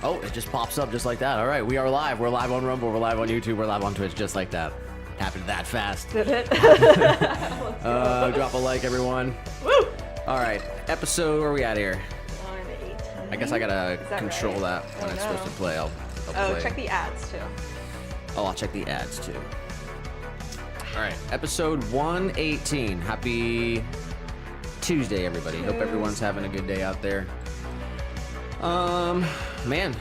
Oh, it just pops up just like that. All right, we are live. We're live on Rumble. We're live on YouTube. We're live on Twitch just like that. Happened that fast. Did it? Drop a like, everyone. Woo! All right, episode, where are we at here? 118. I guess I gotta control right? that when it's supposed to play. I'll play. Check the ads too. Oh, I'll check the ads too. All right, episode 118. Happy Tuesday, everybody. Hope everyone's having a good day out there. Man.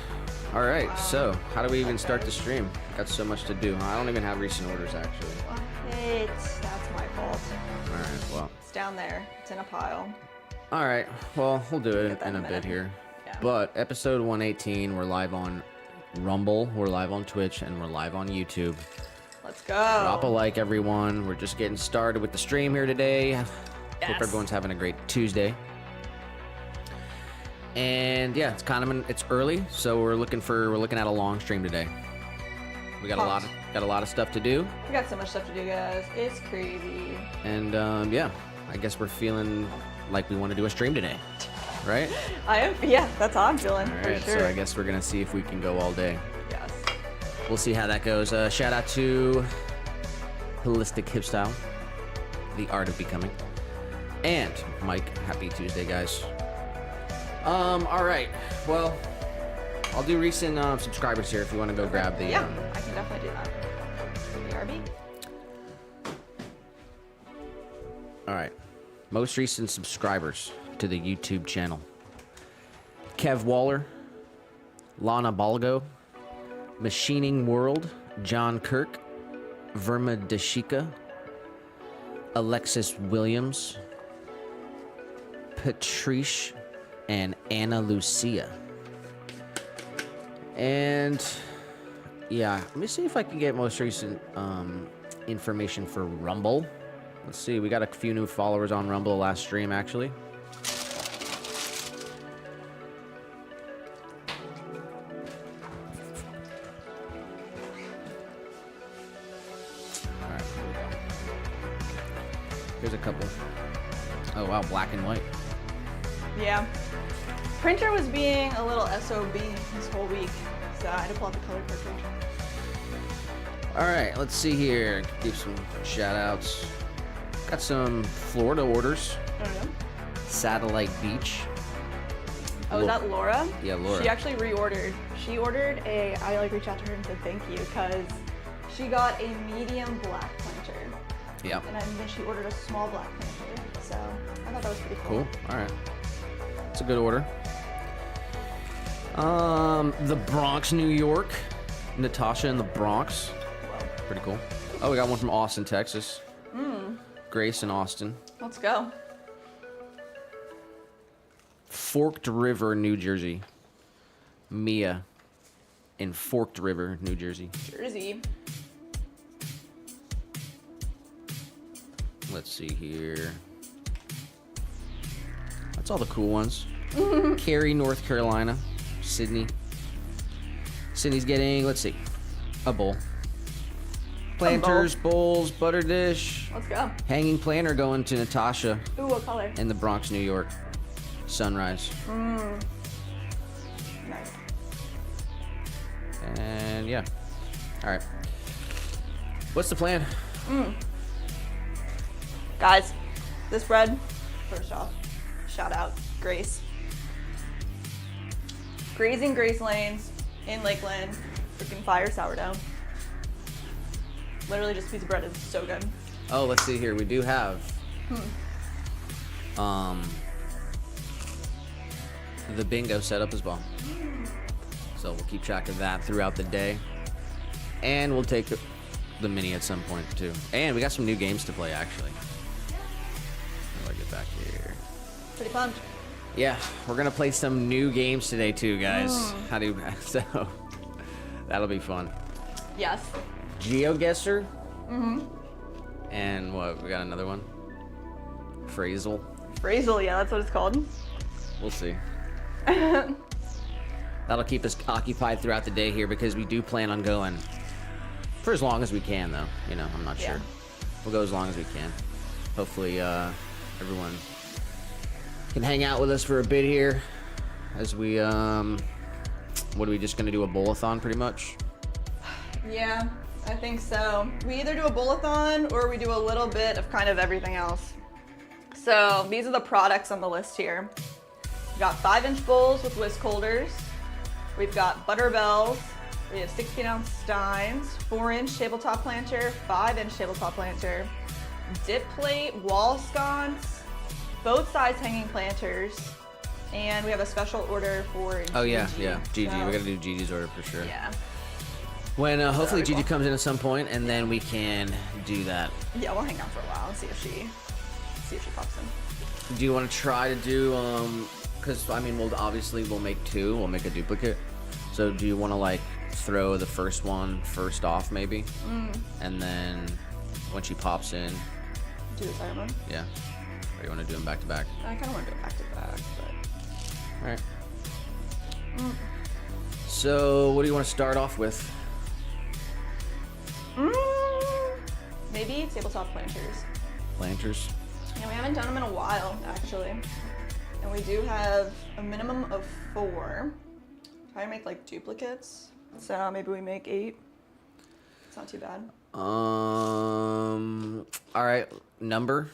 All right, so how do we even start the stream? Got so much to do. I don't even have recent orders, actually. That's my fault. All right, well. It's down there. It's in a pile. All right, well, we'll do it Get that in a in a bit minute. here. Yeah. But episode 118, we're live on Rumble, we're live on Twitch, and we're live on YouTube. Let's go. Drop a like, everyone. We're just getting started with the stream here today. Yes. Hope everyone's having a great Tuesday. And yeah, it's early, so we're looking at a long stream today. We got a lot of stuff to do. We got so much stuff to do, guys. It's crazy. And yeah, I guess we're feeling like we want to do a stream today, right? Yeah, that's how I'm feeling, All for right, sure. so I guess we're gonna see if we can go all day. Yes. We'll see how that goes. Shout out to Holistic Hip Style, The Art of Becoming, and Mike. Happy Tuesday, guys. All right. Well, I'll do recent subscribers here if you want to go grab the. Yeah, I can definitely do that. BRB. All right. Most recent subscribers to the YouTube channel: Kev Waller, Lana Balgo, Machining World, John Kirk, Verma Deshika, Alexis Williams, Patrice, and Anna Lucia. And yeah, let me see if I can get most recent information for Rumble. Let's see, we got a few new followers on Rumble last stream, actually. All right, here we go. Here's a couple. Oh wow, black and white. Yeah. Printer was being a little SOB this whole week, so I had to pull out the color cartridge. All right, let's see here. Give some shout outs. Got some Florida orders. I don't know. Satellite Beach. Oh, is that Laura? Yeah, Laura. She actually reordered. She ordered I reached out to her and said thank you because she got a medium black printer. Yeah. And then she ordered a small black printer. So I thought that was pretty cool. Cool. All right. It's a good order. The Bronx, New York. Natasha in the Bronx. Whoa. Pretty cool. Oh, we got one from Austin, Texas. Grace in Austin. Let's go. Forked River, New Jersey. Mia in Forked River, New Jersey. Jersey. Let's see here. That's all the cool ones. Cary, North Carolina. Sydney. Sydney's getting, let's see, a bowl. Planters, bowls, butter dish. Let's go. Hanging planter going to Natasha Ooh, what color? in the Bronx, New York. Sunrise. Nice. And yeah. All right. What's the plan? Guys, this bread, first off, shout out, Grace. Grazing Grace Lanes in Lakeland, freaking fire sourdough. Literally just a piece of bread is so good. Oh, let's see here. We do have the bingo set up as well. So we'll keep track of that throughout the day. And we'll take the mini at some point too. And we got some new games to play actually. How do I get back here? Pretty pumped. Yeah, we're gonna play some new games today too, guys. So that'll be fun. Yes. GeoGuessr. And what? We got another one. Phrasal. Phrasal, yeah, that's what it's called. We'll see. That'll keep us occupied throughout the day here because we do plan on going for as long as we can, though. You know, I'm not sure. We'll go as long as we can. Hopefully, everyone can hang out with us for a bit here as we What are we just gonna do, a bowl-a-thon pretty much? Yeah, I think so. We either do a bowl-a-thon or we do a little bit of kind of everything else. So these are the products on the list here. We've got 5-inch bowls with whisk holders. We've got butter bells. We have 16-ounce steins, 4-inch tabletop planter, 5-inch tabletop planter, dip plate, wall sconce, both sides hanging planters, and we have a special order for Gigi. Oh yeah, Gigi. So, We gotta do Gigi's order for sure. yeah. When hopefully Very Gigi cool. comes in at some point, and then we can do that. Yeah, we'll hang out for a while and see if she pops in. Do you want to try to do because I mean we'll make 2. We'll make a duplicate. So do you want to like throw the first one first off maybe, and then when she pops in, Do the second one. yeah. Or do you want to do them back to back? I kind of want to do it back to back, but All right. So what do you want to start off with? maybe tabletop planters. Planters. Yeah, we haven't done them in a while, actually. And we do have a minimum of 4. Try to make like duplicates. So maybe we make 8. It's not too bad. All right. Number.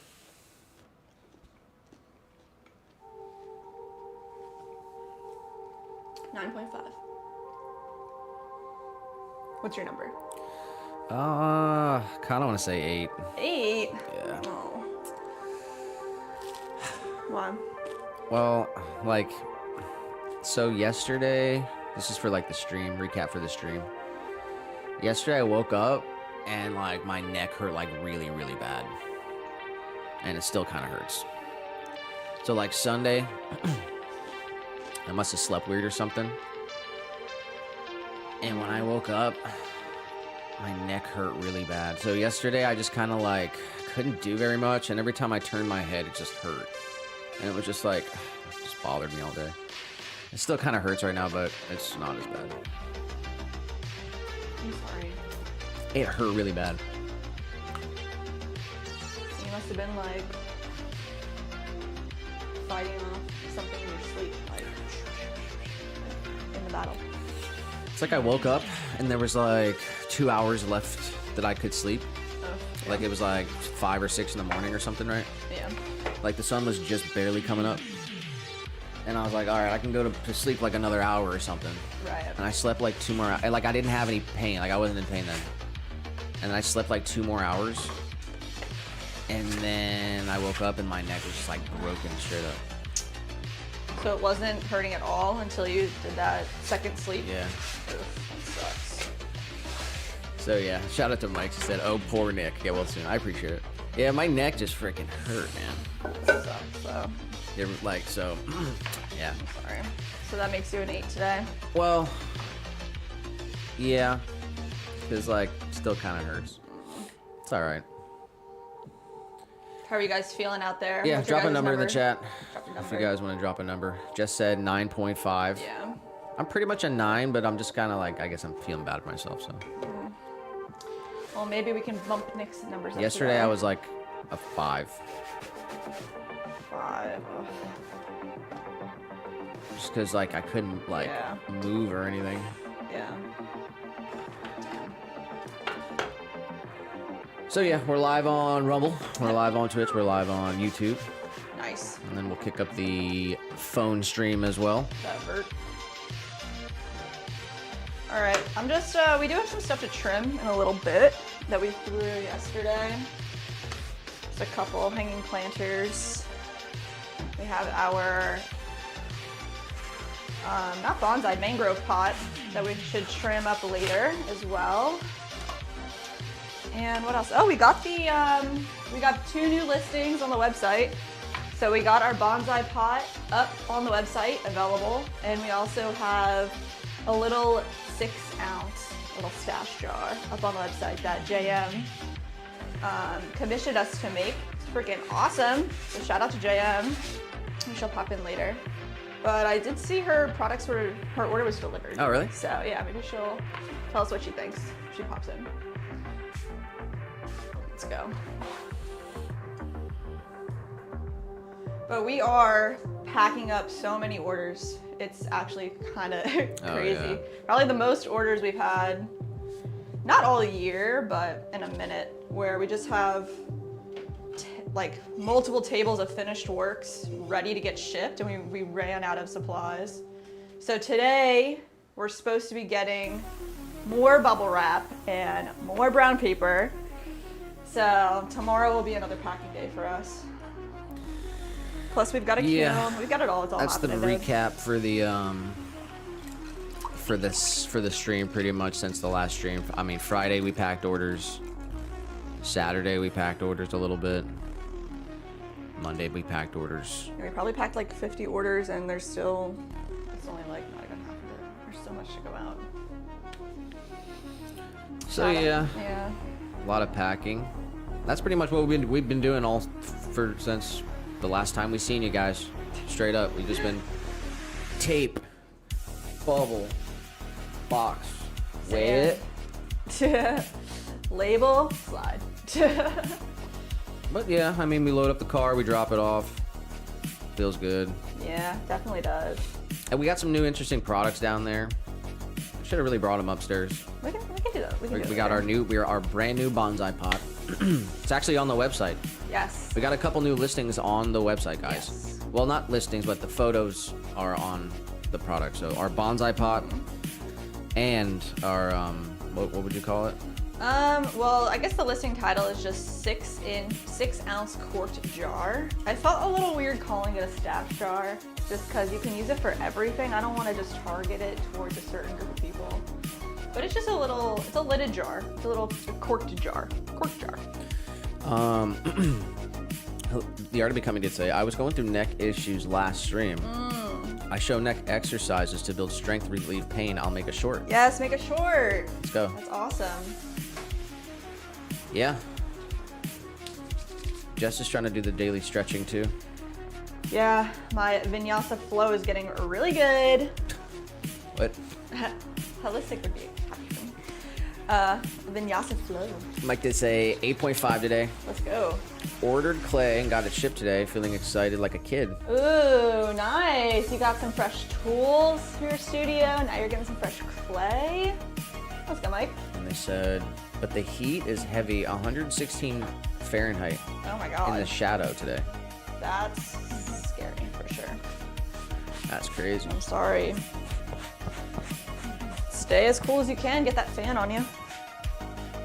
9.5. What's your number? Kind of want to say 8. 8? Yeah. Oh. Why? Well, like, so yesterday, this is for like the stream, recap for the stream. Yesterday I woke up and like my neck hurt like really, really bad. And it still kind of hurts. So like Sunday, I must have slept weird or something. And when I woke up, my neck hurt really bad. So yesterday I just kind of like couldn't do very much. And every time I turned my head, it just hurt. And it was just like, it just bothered me all day. It still kind of hurts right now, but it's not as bad. I'm sorry. It hurt really bad. You must have been like fighting off something in your sleep, like in the battle. It's like I woke up and there was like 2 hours left that I could sleep. Oh, yeah. Like it was like 5 or 6 in the morning or something, right? Yeah. Like the sun was just barely coming up. And I was like, all right, I can go to sleep like another hour or something. Right. And I slept like 2 more hours. Like I didn't have any pain. Like I wasn't in pain then. And then I slept like 2 more hours. And then I woke up and my neck was just like broken straight up. So it wasn't hurting at all until you did that second sleep? Yeah. Oof, that sucks. So yeah, shout out to Mike. He said, oh, poor Nick. Yeah, well, soon. I appreciate it. Yeah, my neck just freaking hurt, man. That sucks, so. Yeah, like, so, yeah. Sorry. So that makes you an 8 today. Well, yeah, because, like, still kind of hurts. It's all right. How are you guys feeling out there? Yeah, What's your drop a guys' number in the chat Drop your if number. you guys want to drop a number. Jess said 9.5. Yeah. I'm pretty much a 9, but I'm just kind of like, I guess I'm feeling bad for myself, so. Well, maybe we can bump Nick's numbers up. Yesterday today. I was like a 5. 5. Ugh. Just because, like, I couldn't, like, Yeah. move or anything. Yeah. So yeah, we're live on Rumble, we're live on Twitch, we're live on YouTube, Nice. and then we'll kick up the phone stream as well. That hurt. All right, I'm just, we do have some stuff to trim in a little bit that we threw yesterday. Just a couple hanging planters. We have our, not bonsai, mangrove pot that we should trim up later as well. And what else? Oh, we got the, we got 2 new listings on the website. So we got our bonsai pot up on the website, available. And we also have a little 6-ounce little stash jar up on the website that JM commissioned us to make. It's freaking awesome. So shout out to JM. She'll pop in later. But I did see her order was delivered. Oh, really? So yeah, maybe she'll tell us what she thinks if she pops in. Let's go. But we are packing up so many orders. It's actually kind of crazy. Oh, yeah. Probably the most orders we've had, not all year, but in a minute, where we just have like multiple tables of finished works ready to get shipped, and we ran out of supplies. So today we're supposed to be getting more bubble wrap and more brown paper. So tomorrow will be another packing day for us. Plus we've got a kiln. We've got it all. It's all That's the happening. recap for the for the stream, pretty much since the last stream. I mean, Friday we packed orders. Saturday we packed orders a little bit. Monday we packed orders. We probably packed like 50 orders, and it's only like not even half of it. There's so much to go out. So yeah, Yeah. a lot of packing. That's pretty much what we've been doing all since the last time we seen you guys. Straight up, we've just been tape, bubble, box, weigh it. Label, slide. But yeah, I mean, we load up the car, we drop it off. Feels good. Yeah, definitely does. And we got some new interesting products down there. Should have really brought them upstairs. We can do that. We got our brand new bonsai pot. It's actually on the website. Yes. We got a couple new listings on the website, guys. Yes. Well, not listings, but the photos are on the product. So our bonsai pot and our what would you call it? Well, I guess the listing title is just 6-ounce corked jar. I felt a little weird calling it a stash jar, just because you can use it for everything. I don't want to just target it towards a certain group of people. But it's just it's a lidded jar. It's a little corked jar. Corked jar. The Art of Becoming did say, I was going through neck issues last stream. I show neck exercises to build strength, relieve pain. I'll make a short. Yes, make a short. Let's go. That's awesome. Yeah. Jess is trying to do the daily stretching too. Yeah, my vinyasa flow is getting really good. What? Holistic would be caption. Vinyasa flow. Mike did say 8.5 today. Let's go. Ordered clay and got it shipped today. Feeling excited like a kid. Ooh, nice. You got some fresh tools for your studio. Now you're getting some fresh clay. Let's go, Mike. And they said, but the heat is heavy, 116 Fahrenheit Oh my in the god. shadow today. That's scary for sure. That's crazy. I'm sorry. Stay as cool as you can. Get that fan on you.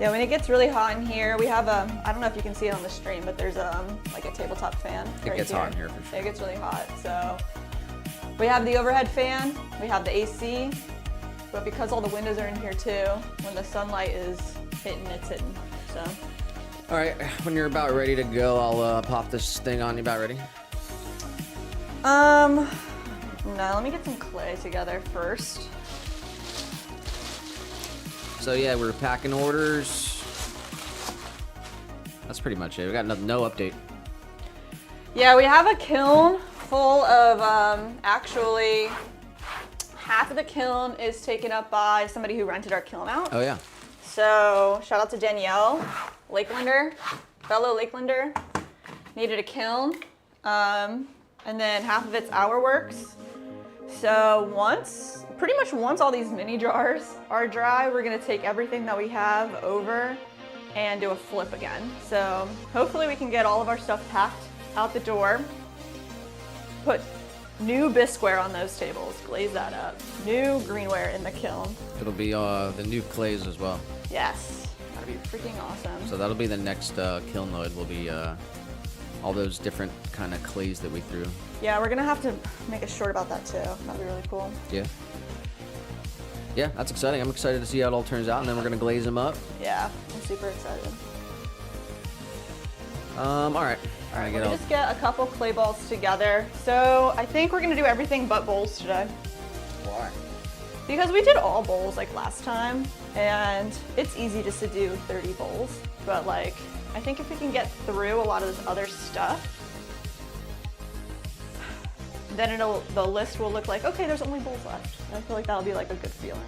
Yeah, when it gets really hot in here, we have I don't know if you can see it on the stream, but there's like a tabletop fan. It gets hot in here for sure. It gets really hot. So we have the overhead fan, we have the AC, but because all the windows are in here too, when the sunlight is hitting, it's hitting. So. All right, when you're about ready to go, I'll pop this thing on. You about ready? No, let me get some clay together first. So yeah, we're packing orders. That's pretty much it. We got no update. Yeah, we have a kiln full of, actually, half of the kiln is taken up by somebody who rented our kiln out. Oh yeah. So shout out to Danielle, Lakelander, fellow Lakelander, needed a kiln. And then half of it's our works. So pretty much once all these mini jars are dry, we're gonna take everything that we have over and do a flip again. So hopefully we can get all of our stuff packed out the door, put new bisqueware on those tables, glaze that up, new greenware in the kiln. It'll be the new clays as well. Yes, that'd be freaking awesome. So that'll be the next kiln load. Will be all those different kind of clays that we threw. Yeah, we're gonna have to make a short about that too. That'd be really cool. Yeah. Yeah, that's exciting. I'm excited to see how it all turns out, and then we're gonna glaze them up. Yeah, I'm super excited. All right. Let me just get a couple clay balls together. So I think we're gonna do everything but bowls today. Why? Because we did all bowls like last time, and it's easy just to do 30 bowls. But like, I think if we can get through a lot of this other stuff, then the list will look like, okay, there's only bowls left. And I feel like that'll be like a good feeling.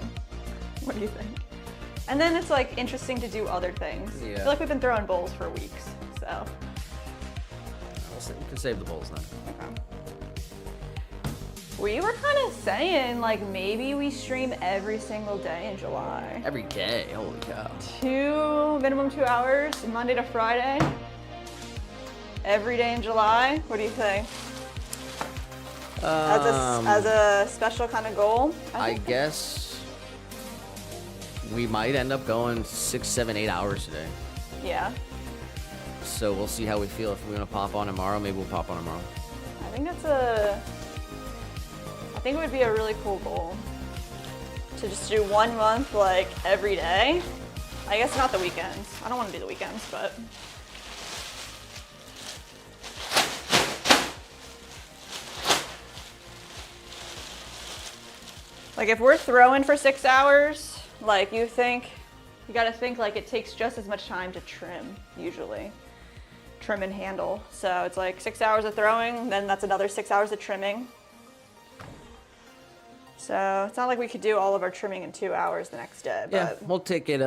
What do you think? And then it's like interesting to do other things. Yeah. I feel like we've been throwing bowls for weeks, so. You can save the bowls then. Okay. We were kind of saying, like, maybe we stream every single day in July. Every day, holy cow. Minimum 2 hours, Monday to Friday. Every day in July. What do you think? As a special kind of goal? I guess we might end up going 6, 7, 8 hours today. Yeah. So we'll see how we feel. If we're gonna pop on tomorrow, maybe we'll pop on tomorrow. I think it would be a really cool goal to just do 1 month, like, every day. I guess not the weekends. I don't want to do the weekends, but. Like, if we're throwing for 6 hours, like, you gotta think, like, it takes just as much time to trim, usually. Trim and handle. So it's like 6 hours of throwing, then that's another 6 hours of trimming. So it's not like we could do all of our trimming in 2 hours the next day. But Yeah, we'll take it.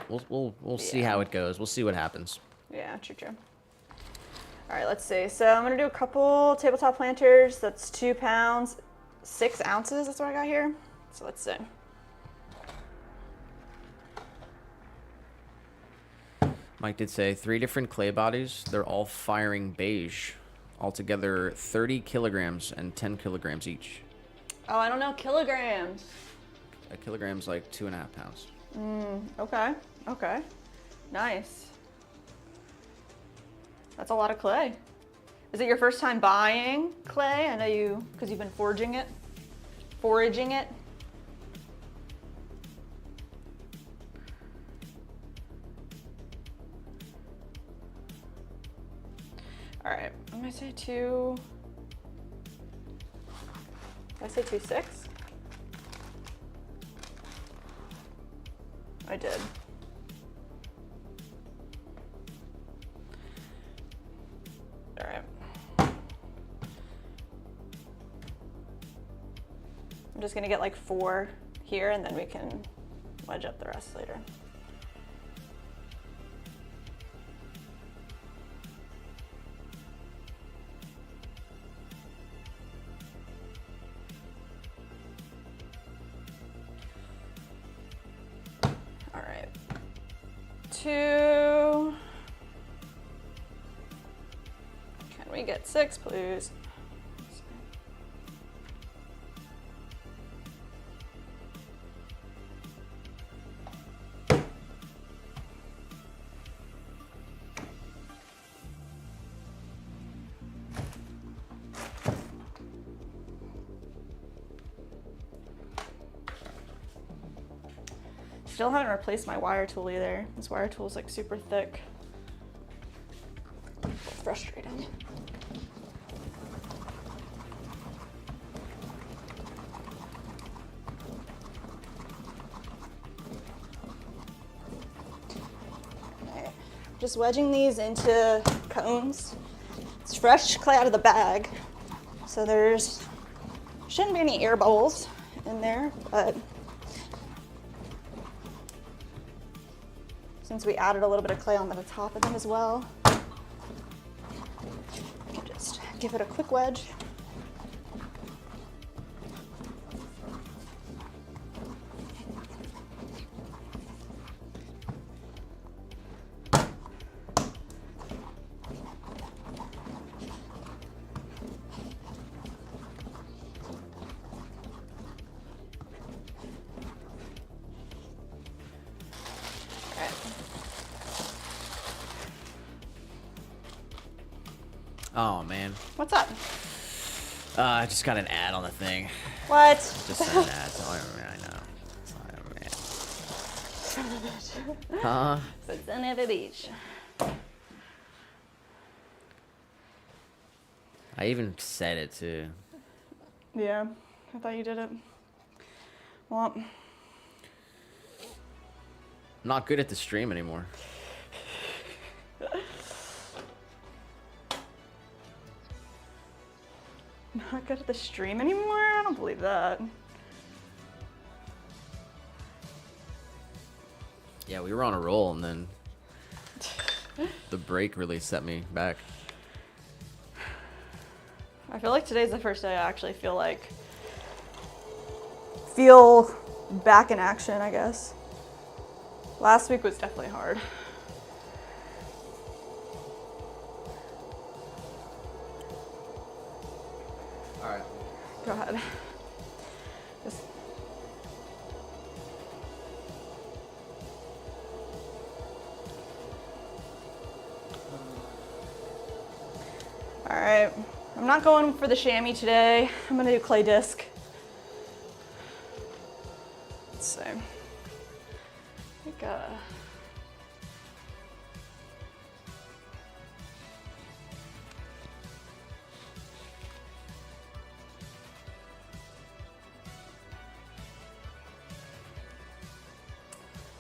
We'll see how it goes. We'll see what happens. Yeah, true. All right, let's see. So I'm gonna do a couple tabletop planters. That's 2 pounds, 6 ounces. That's what I got here. So let's see. Mike did say 3 different clay bodies. They're all firing beige. Altogether 30 kilograms and 10 kilograms each. Oh, I don't know kilograms. A kilogram's like 2.5 pounds. Okay. Nice. That's a lot of clay. Is it your first time buying clay? I know because you've been foraging it. All right, I'm gonna say 2. Did I say 2.6? I did. All right. I'm just gonna get like 4 here, and then we can wedge up the rest later. All right. 2. Can we get 6, please? Still haven't replaced my wire tool either. This wire tool is like super thick. Frustrating. Okay. Just wedging these into cones. It's fresh clay out of the bag, so there's shouldn't be any air bubbles in there, but since we added a little bit of clay on the top of them as well, we can just give it a quick wedge. Oh man. What's up? I just got an ad on the thing. What? Just an ad. Oh man, I know. Huh? So it's in the beach. I even said it too. Yeah, I thought you did it. Well, Not good at the stream anymore. not good at the stream anymore? I don't believe that. Yeah, we were on a roll and then the break really set me back. I feel like today's the first day I actually feel back in action, I guess. Last week was definitely hard. All right. Go ahead. Just... All right. I'm not going for the chamois today. I'm gonna do clay disc. Let's see. I think,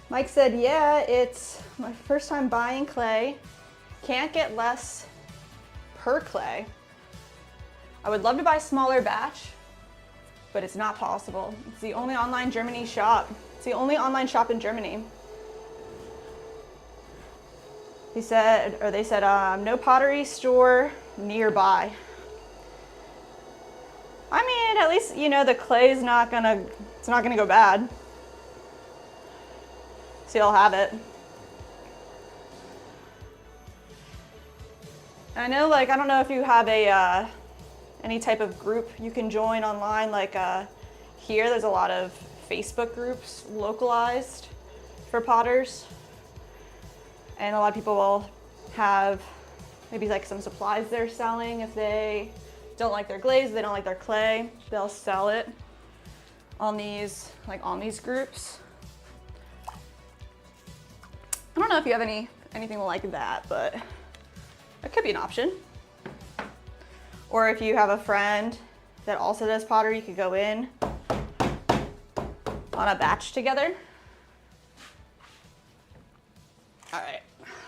Mike said, yeah, it's my first time buying clay. Can't get less per clay. I would love to buy a smaller batch, but it's not possible. It's the only online Germany shop. It's the only online shop in Germany. They said no pottery store nearby. I mean, at least, you know, the clay is it's not gonna go bad. So you'll have it. I know, like, I don't know if you have any type of group you can join online, like here there's a lot of Facebook groups localized for potters, and a lot of people will have maybe like some supplies they're selling. If they don't like their glaze, they don't like their clay, they'll sell it on these groups. I don't know if you have anything like that, but it could be an option. Or if you have a friend that also does pottery, you could go in on a batch together. All right,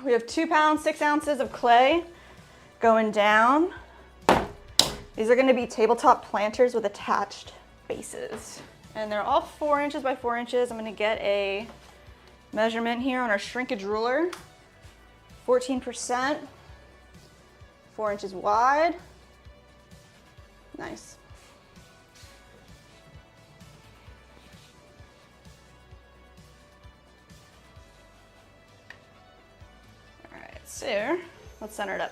we have 2 pounds, 6 ounces of clay going down. These are gonna be tabletop planters with attached bases. And they're all 4 inches by 4 inches. I'm gonna get a measurement here on our shrinkage ruler. 14%, 4 inches wide. Nice. All right, so let's center it up.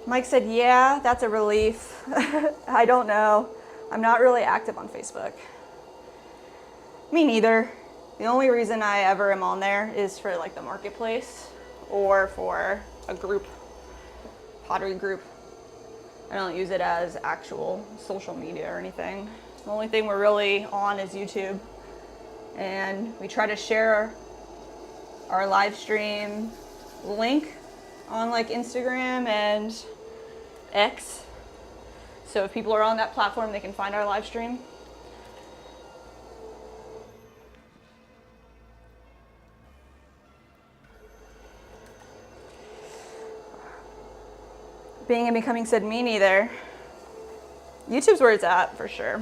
Mike said, yeah, that's a relief. I don't know. I'm not really active on Facebook. Me neither. The only reason I ever am on there is for like the marketplace or for a group, pottery group. I don't use it as actual social media or anything. The only thing we're really on is YouTube. And we try to share our live stream link on like Instagram and X. So if people are on that platform, they can find our live stream. Being and becoming said, me neither. YouTube's where it's at for sure.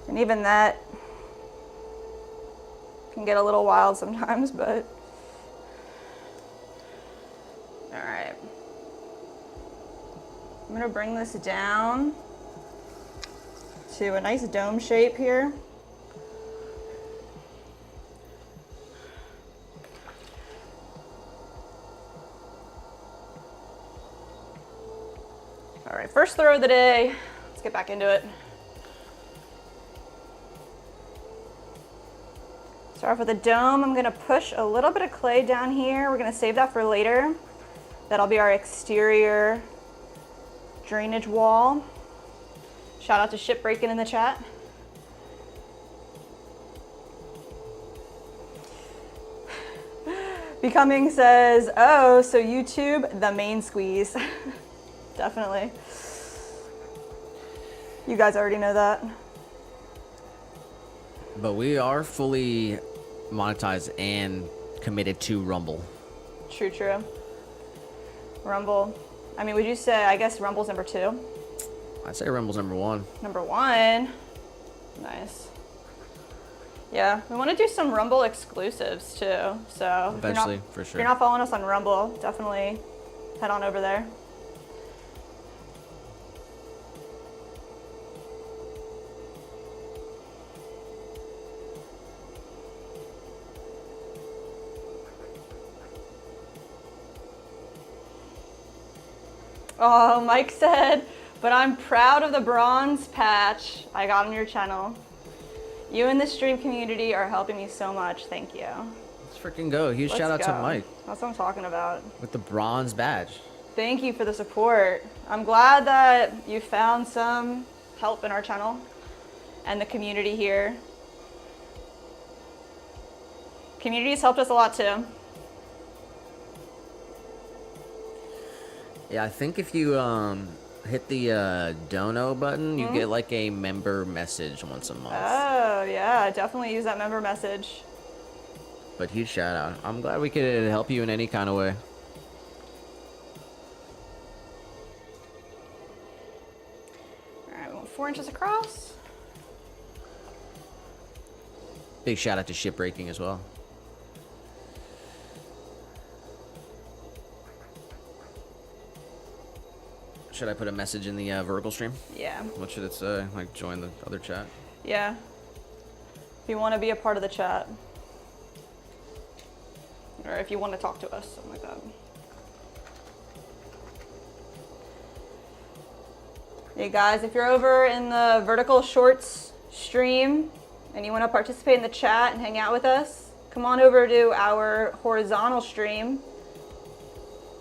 And even that can get a little wild sometimes, but all right. I'm gonna bring this down to a nice dome shape here. All right, first throw of the day. Let's get back into it. Start off with a dome. I'm gonna push a little bit of clay down here. We're gonna save that for later. That'll be our exterior drainage wall. Shout out to Shipbreaking in the chat. Becoming says, oh, so YouTube, the main squeeze. Definitely. You guys already know that. But we are fully monetized and committed to Rumble. True. Rumble. I mean, would you say, I guess Rumble's number 2? I'd say Rumble's number 1. Number 1. Nice. Yeah, we want to do some Rumble exclusives too. So eventually, for if sure. you're not following us on Rumble, definitely head on over there. Oh, Mike said, but I'm proud of the bronze patch I got on your channel. You and the stream community are helping me so much. Thank you. Let's freaking go. Huge Let's shout out go. to Mike. That's what I'm talking about. With the bronze badge. Thank you for the support. I'm glad that you found some help in our channel and the community here. Community's helped us a lot too. Yeah, I think if you hit the dono button, you get like a member message once a month. Oh yeah, definitely use that member message. But huge shout out. I'm glad we could help you in any kind of way. All right, we want 4 inches across. Big shout out to Shipbreaking as well. Should I put a message in the vertical stream? Yeah. What should it say? Like join the other chat? Yeah. If you want to be a part of the chat. Or if you want to talk to us, something like that. Hey guys, if you're over in the vertical shorts stream and you want to participate in the chat and hang out with us, come on over to our horizontal stream.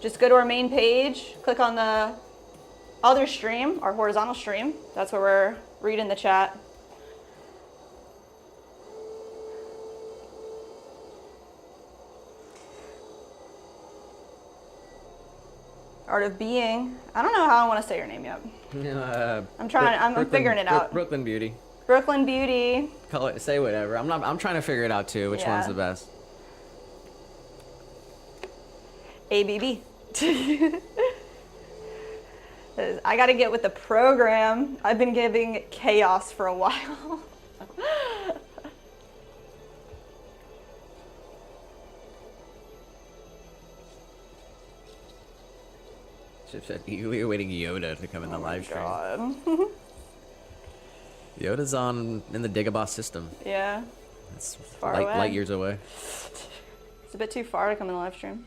Just go to our main page, click on the other stream, our horizontal stream. That's where we're reading the chat. Art of Being. I don't know how I want to say your name yet. I'm trying. I'm figuring it out. Brooklyn Beauty. Brooklyn Beauty. Call it. Say whatever. I'm trying to figure it out too. Which one's the best? ABB. I got to get with the program. I've been giving chaos for a while. You're waiting Yoda to come in the live stream. God. Yoda's on in the Dagobah system. Yeah. It's far away. Light years away. It's a bit too far to come in the live stream.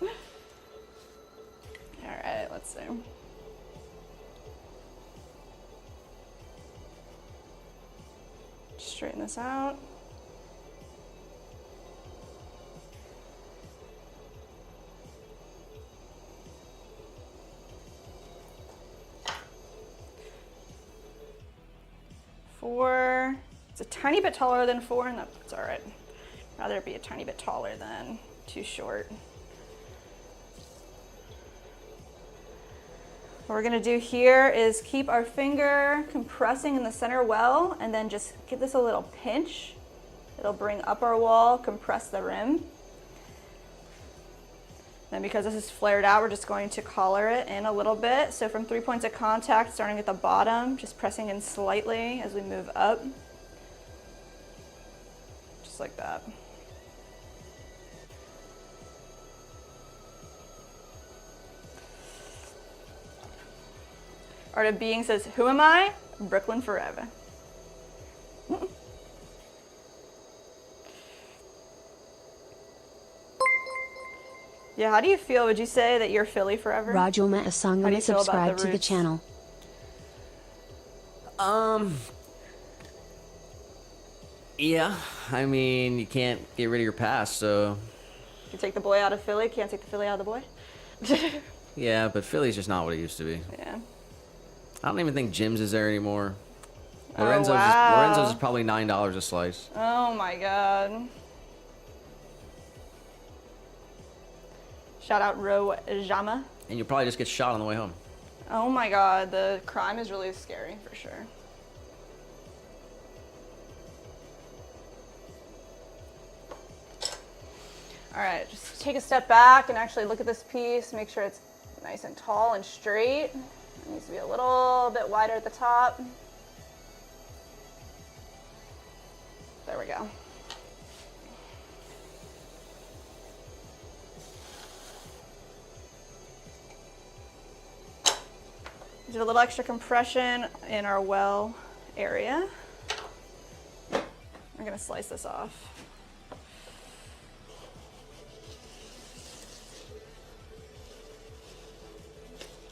All right, let's see. Straighten this out. Four. It's a tiny bit taller than 4, and that's all right. Rather it be a tiny bit taller than too short. What we're gonna do here is keep our finger compressing in the center well, and then just give this a little pinch. It'll bring up our wall, compress the rim. Then because this is flared out, we're just going to collar it in a little bit. So from 3 points of contact, starting at the bottom, just pressing in slightly as we move up. Just like that. Art of Being says, who am I? Brooklyn forever. Yeah, how do you feel? Would you say that you're Philly forever? Rajoma Asangama subscribe to the roots? channel. Yeah, I mean, you can't get rid of your past, so... You take the boy out of Philly, can't take the Philly out of the boy? Yeah, but Philly's just not what it used to be. Yeah. I don't even think Jim's is there anymore. Oh, Lorenzo's, wow. Lorenzo's is probably $9 a slice. Oh my god. Shout out Rojama. And you'll probably just get shot on the way home. Oh my god, the crime is really scary, for sure. Alright, just take a step back and actually look at this piece, make sure it's nice and tall and straight. It needs to be a little bit wider at the top. There we go. Do a little extra compression in our well area. I'm gonna slice this off.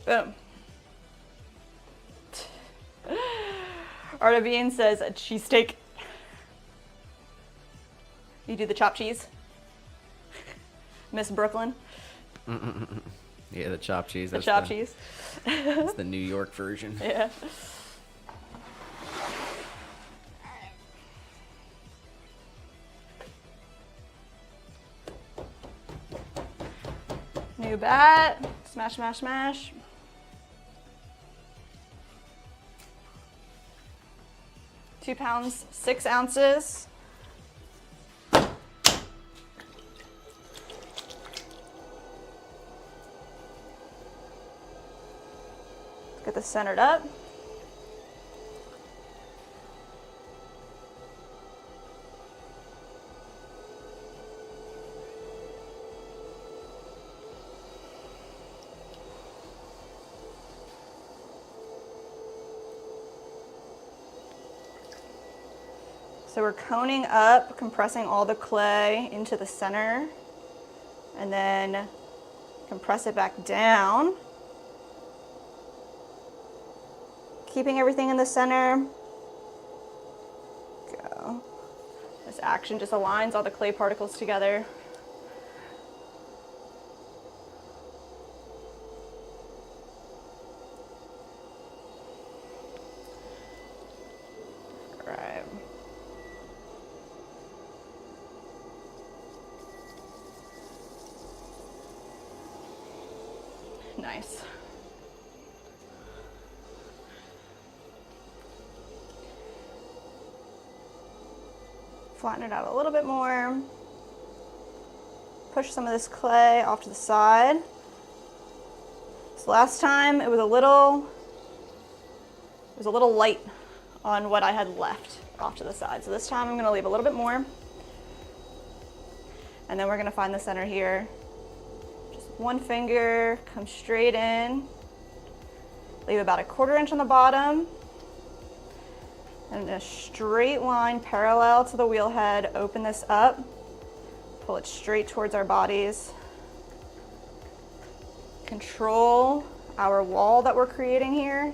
Boom. Art of Bean says a cheesesteak. You do the chopped cheese? Miss Brooklyn? Yeah, the chopped cheese. The chopped cheese. That's the New York version. Yeah. New bat. Smash, smash, smash. Two pounds, 6 ounces. Get this centered up. So we're coning up, compressing all the clay into the center, and then compress it back down. Keeping everything in the center. Go. This action just aligns all the clay particles together. Right. Nice. Flatten it out a little bit more. Push some of this clay off to the side. So last time it was a little light on what I had left off to the side. So this time I'm gonna leave a little bit more. And then we're gonna find the center here. Just one finger, come straight in. Leave about a 1/4 inch on the bottom. And a straight line parallel to the wheel head, open this up, pull it straight towards our bodies. Control our wall that we're creating here.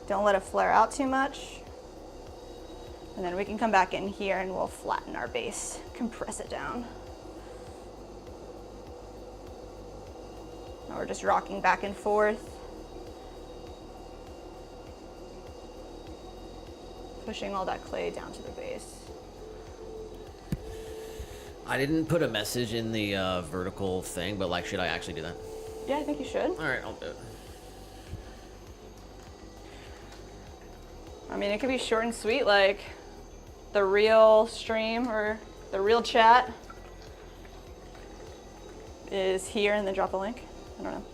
Don't let it flare out too much. And then we can come back in here and we'll flatten our base, compress it down. Now we're just rocking back and forth. Pushing all that clay down to the base. I didn't put a message in the vertical thing, but like, should I actually do that? Yeah, I think you should. All right, I'll do it. I mean, it could be short and sweet, like the real stream or the real chat is here, and then drop a link. I don't know.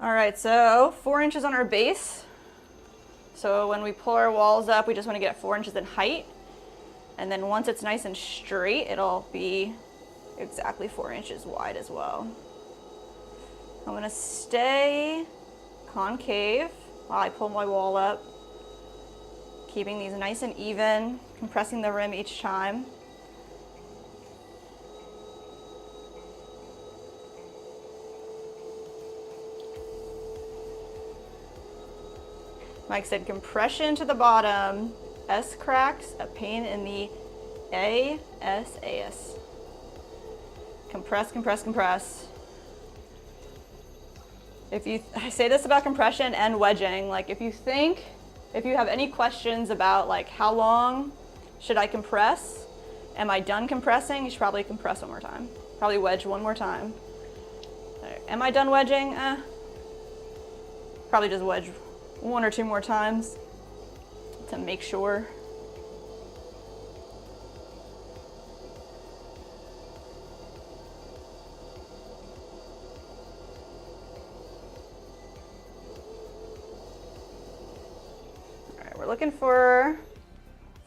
All right, so 4 inches on our base. So when we pull our walls up, we just want to get 4 inches in height. And then once it's nice and straight, it'll be exactly 4 inches wide as well. I'm gonna stay concave while I pull my wall up, keeping these nice and even, compressing the rim each time. Mike said compression to the bottom, S cracks, a pain in the ASAS. Compress, compress, compress. I say this about compression and wedging, like if you have any questions about like how long should I compress, am I done compressing, you should probably compress one more time. Probably wedge one more time. Right. Am I done wedging? probably just wedge 1 or 2 more times to make sure. All right, we're looking for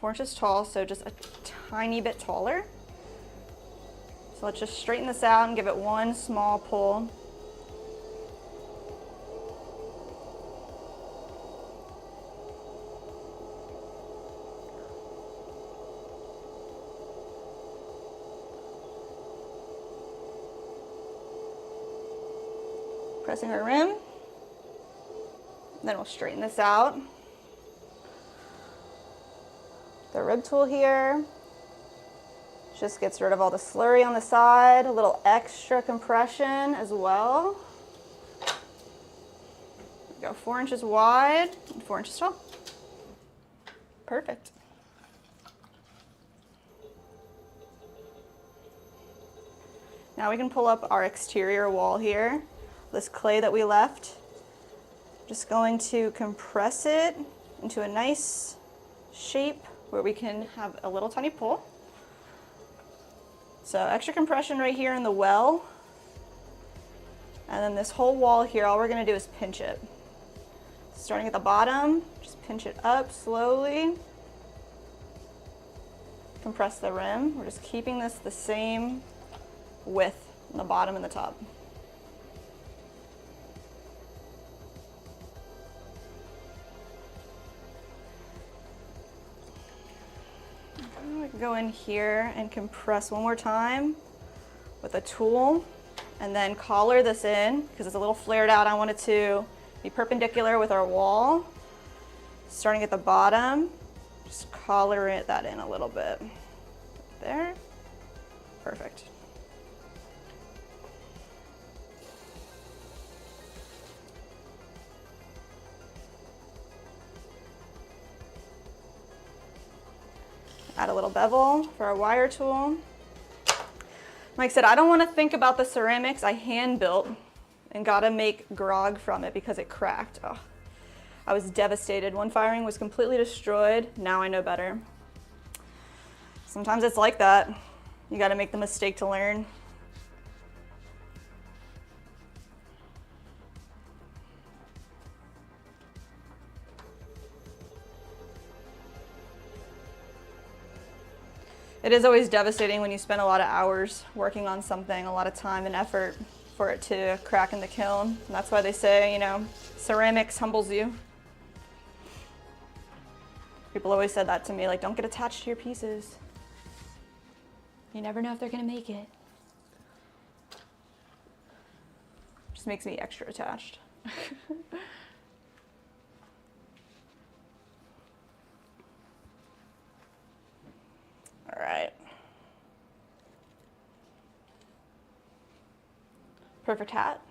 4 inches tall, so just a tiny bit taller. So let's just straighten this out and give it one small pull. Pressing our rim. Then we'll straighten this out. The rib tool here just gets rid of all the slurry on the side, a little extra compression as well. Go 4 inches wide and 4 inches tall. Perfect. Now we can pull up our exterior wall here. This clay that we left, just going to compress it into a nice shape where we can have a little tiny pull. So extra compression right here in the well. And then this whole wall here, all we're gonna do is pinch it. Starting at the bottom, just pinch it up slowly. Compress the rim. We're just keeping this the same width on the bottom and the top. We can go in here and compress one more time with a tool and then collar this in because it's a little flared out. I want it to be perpendicular with our wall. Starting at the bottom, just collar that in a little bit. There, perfect. Add a little bevel for our wire tool. Like I said, I don't want to think about the ceramics I hand built and gotta make grog from it because it cracked. Oh, I was devastated. One firing was completely destroyed. Now I know better. Sometimes it's like that. You gotta make the mistake to learn. It is always devastating when you spend a lot of hours working on something, a lot of time and effort for it to crack in the kiln. And that's why they say, you know, ceramics humbles you. People always said that to me, like, don't get attached to your pieces. You never know if they're gonna make it. Just makes me extra attached. All right. Perfect hat.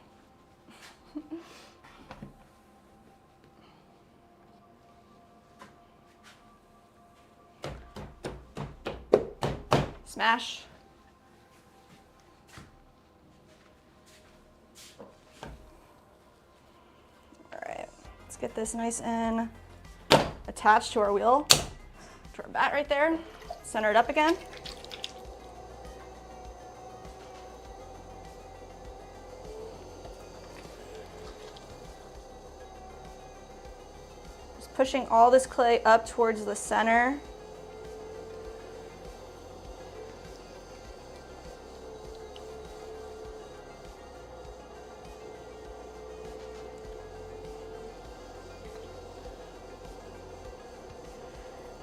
Smash. All right, let's get this nice and attached to our wheel, to our bat right there. Center it up again. Just pushing all this clay up towards the center.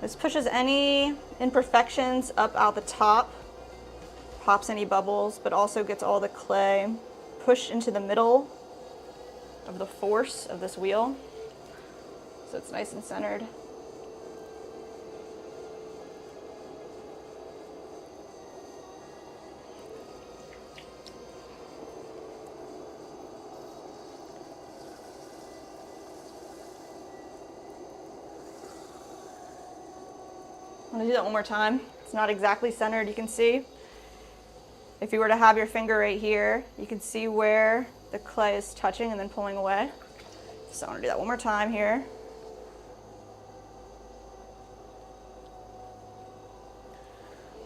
This pushes any imperfections up out the top, pops any bubbles, but also gets all the clay pushed into the middle of the force of this wheel, so it's nice and centered. I'm gonna do that one more time. It's not exactly centered, you can see. If you were to have your finger right here, you can see where the clay is touching and then pulling away. So I'm gonna do that one more time here.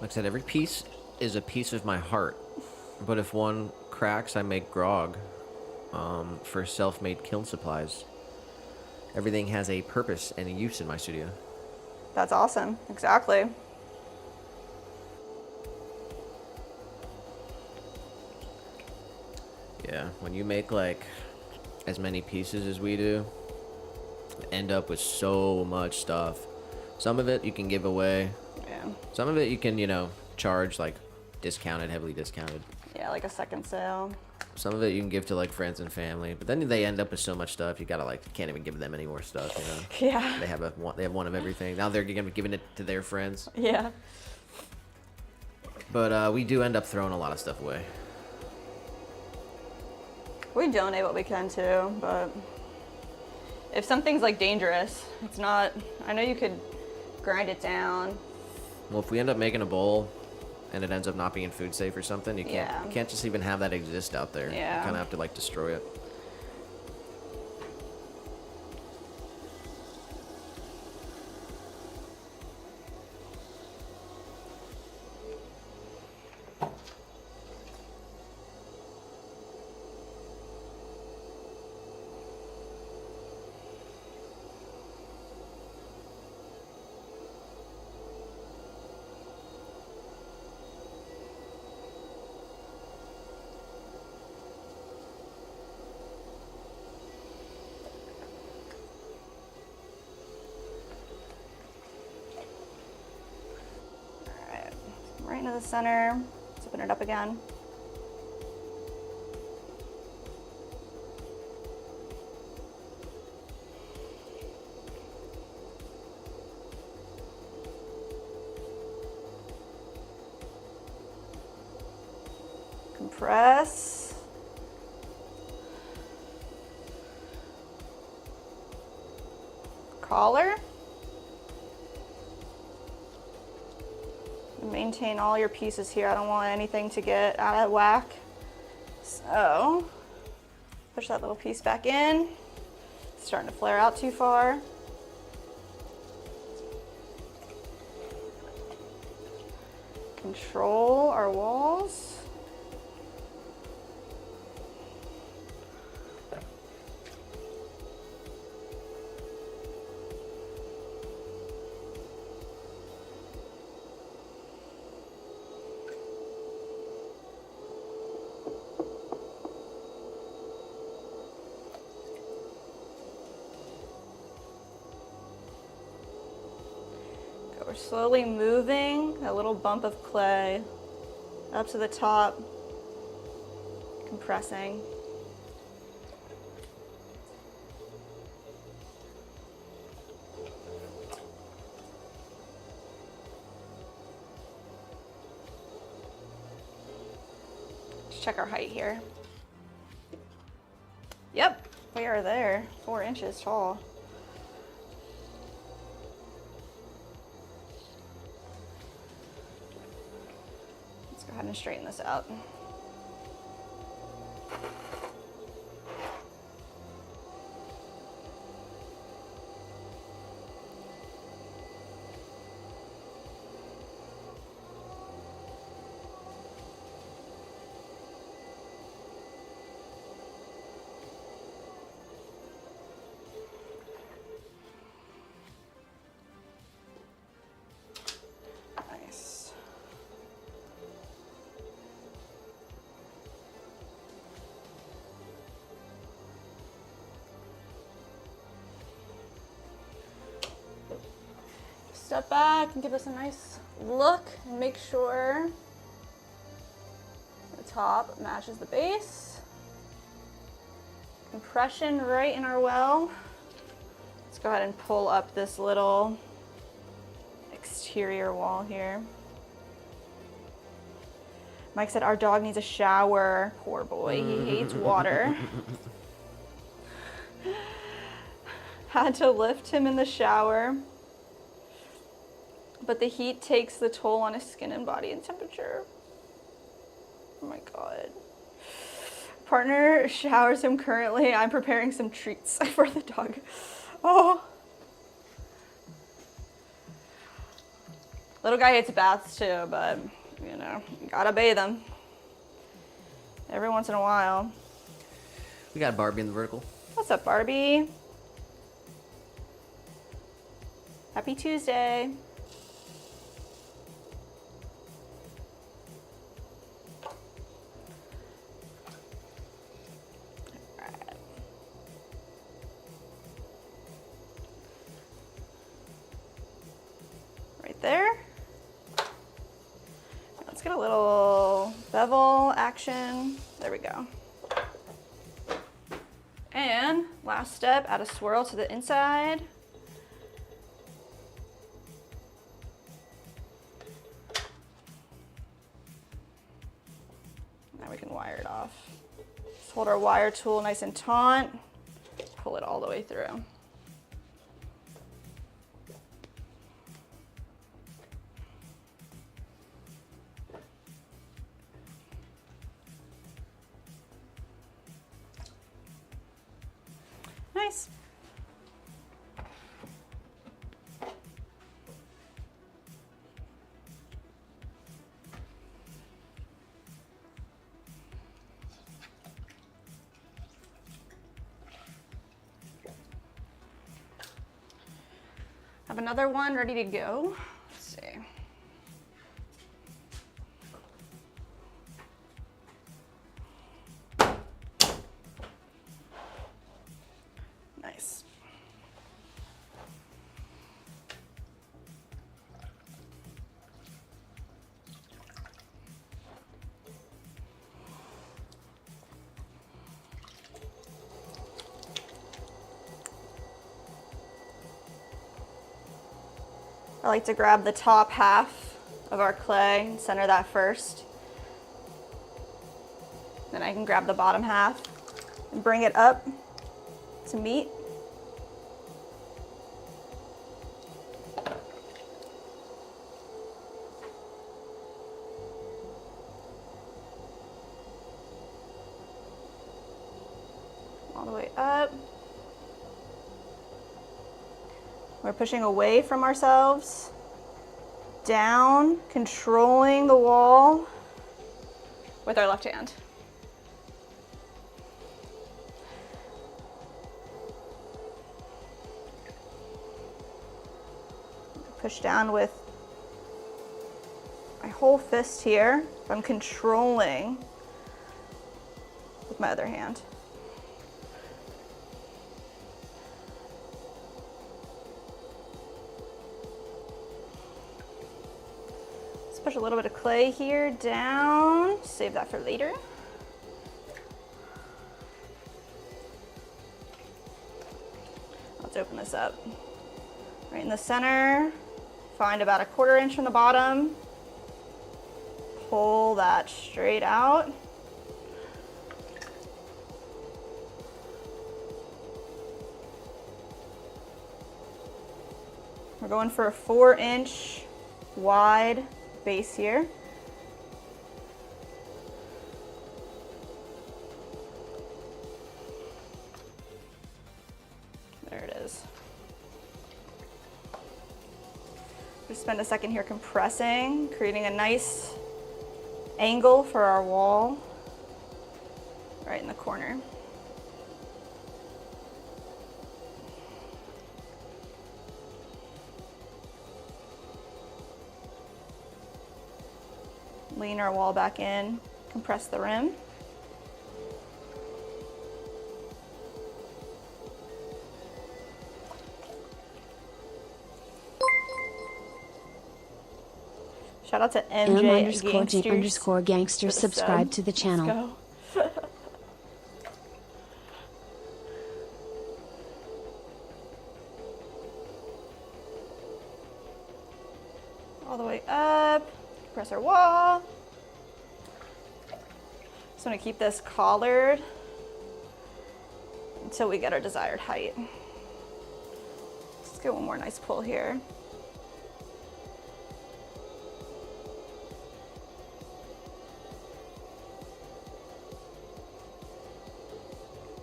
Like I said, every piece is a piece of my heart. But if one cracks, I make grog for self-made kiln supplies. Everything has a purpose and a use in my studio. That's awesome. Exactly. Yeah, when you make like as many pieces as we do, you end up with so much stuff. Some of it you can give away. Yeah. Some of it you can, you know, charge like discounted, heavily discounted. Yeah, like a second sale. Some of it you can give to like friends and family, but then they end up with so much stuff you gotta like can't even give them any more stuff. You know, Yeah. they have one of everything. Now they're gonna be giving it to their friends. Yeah. But we do end up throwing a lot of stuff away. We donate what we can too, but if something's like dangerous, it's not. I know you could grind it down. Well, if we end up making a bowl and it ends up not being food safe or something, you can't just even have that exist out there. Yeah. You kind of have to like destroy it. Right into the center. Let's open it up again. Compress. Collar. Maintain all your pieces here. I don't want anything to get out of whack. So, push that little piece back in. It's starting to flare out too far. Control our walls. We're slowly moving a little bump of clay up to the top, compressing. Let's check our height here. Yep, we are there, 4 inches tall. Go ahead and straighten this out. Nice. Step back and give us a nice look and make sure the top matches the base. Compression right in our well. Let's go ahead and pull up this little exterior wall here. Mike said our dog needs a shower. Poor boy, he hates water. Had to lift him in the shower. But the heat takes the toll on his skin and body and temperature. Oh my God. Partner showers him currently. I'm preparing some treats for the dog. Oh. Little guy hates baths too, but you know, you gotta bathe him every once in a while. We got Barbie in the vertical. What's up, Barbie? Happy Tuesday. Right there. Let's get a little bevel action. There we go. And last step, add a swirl to the inside. Now we can wire it off. Just hold our wire tool nice and taut. Pull it all the way through. Nice. Have another one ready to go. Let's see. Nice. I like to grab the top half of our clay and center that first. Then I can grab the bottom half and bring it up to meet. All the way up. We're pushing away from ourselves, down, controlling the wall with our left hand. Push down with my whole fist here. I'm controlling with my other hand. Push a little bit of clay here down, save that for later. Let's open this up. Right in the center, find about 1/4 inch from the bottom, pull that straight out. We're going for a 4-inch wide base here. There it is. Just spend a second here compressing, creating a nice angle for our wall right in the corner. Lean our wall back in, compress the rim. Shout out to M_G_Gangster subscribe to the channel. Let's go. All the way up. Press our wall. Just want to keep this collared until we get our desired height. Let's get one more nice pull here.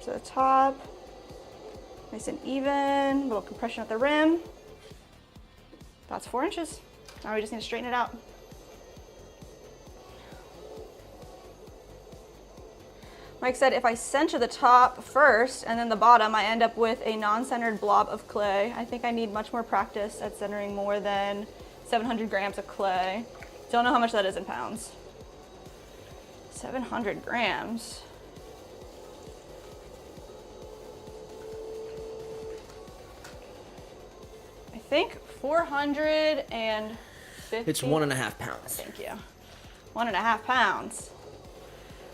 to the top. Nice and even, a little compression at the rim. That's 4 inches. Now we just need to straighten it out. Mike said if I center the top first and then the bottom, I end up with a non-centered blob of clay. I think I need much more practice at centering more than 700 grams of clay. Don't know how much that is in pounds. 700 grams. I think 450. It's 1.5 pounds. Thank you. 1.5 pounds.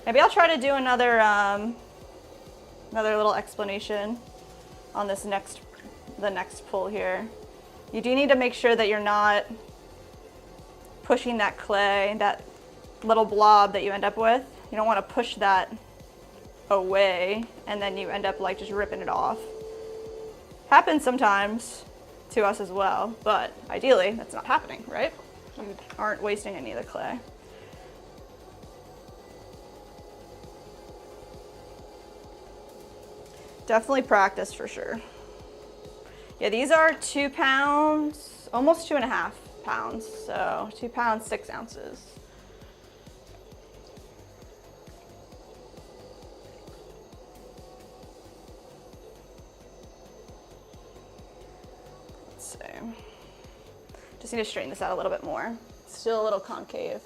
Maybe I'll try to do another little explanation on this the next pull here. You do need to make sure that you're not pushing that clay, that little blob that you end up with. You don't want to push that away and then you end up like just ripping it off. Happens sometimes to us as well, but ideally that's not happening, right? You aren't wasting any of the clay. Definitely practice for sure. Yeah, these are 2 pounds, almost 2.5 pounds. So 2 pounds, 6 ounces. Let's see. Just need to straighten this out a little bit more. It's still a little concave.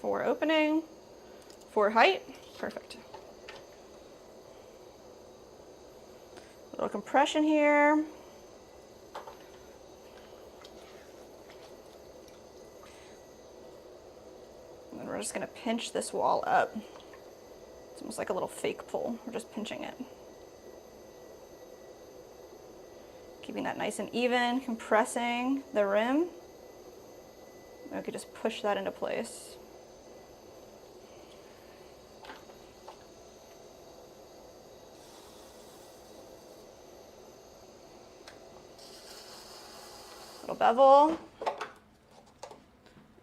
For opening, for height, perfect. A little compression here. And then we're just gonna pinch this wall up. It's almost like a little fake pull. We're just pinching it. Keeping that nice and even, compressing the rim. And we could just push that into place. Little bevel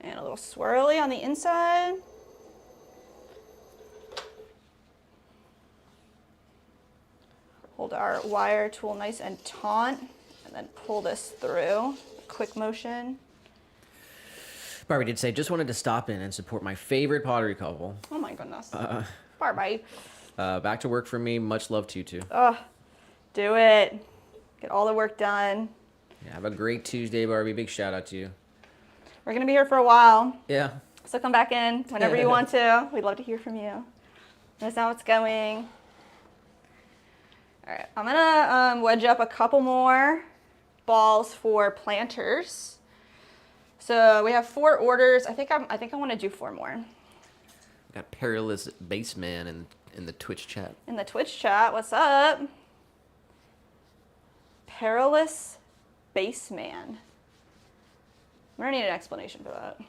and a little swirly on the inside. Hold our wire tool nice and taut and then pull this through. Quick motion. Barbie did say, just wanted to stop in and support my favorite pottery couple. Oh my goodness. Barbie. Back to work for me. Much love to you two. Oh, do it. Get all the work done. Yeah, have a great Tuesday, Barbie. Big shout out to you. We're going to be here for a while. Yeah. So come back in whenever you want to. We'd love to hear from you. Let us know how it's going. All right, I'm going to wedge up a couple more balls for planters. So we have 4 orders. I think I want to do 4 more. Got Perilous Baseman in the Twitch chat. In the Twitch chat, what's up? Perilous Baseman. We're gonna need an explanation for that.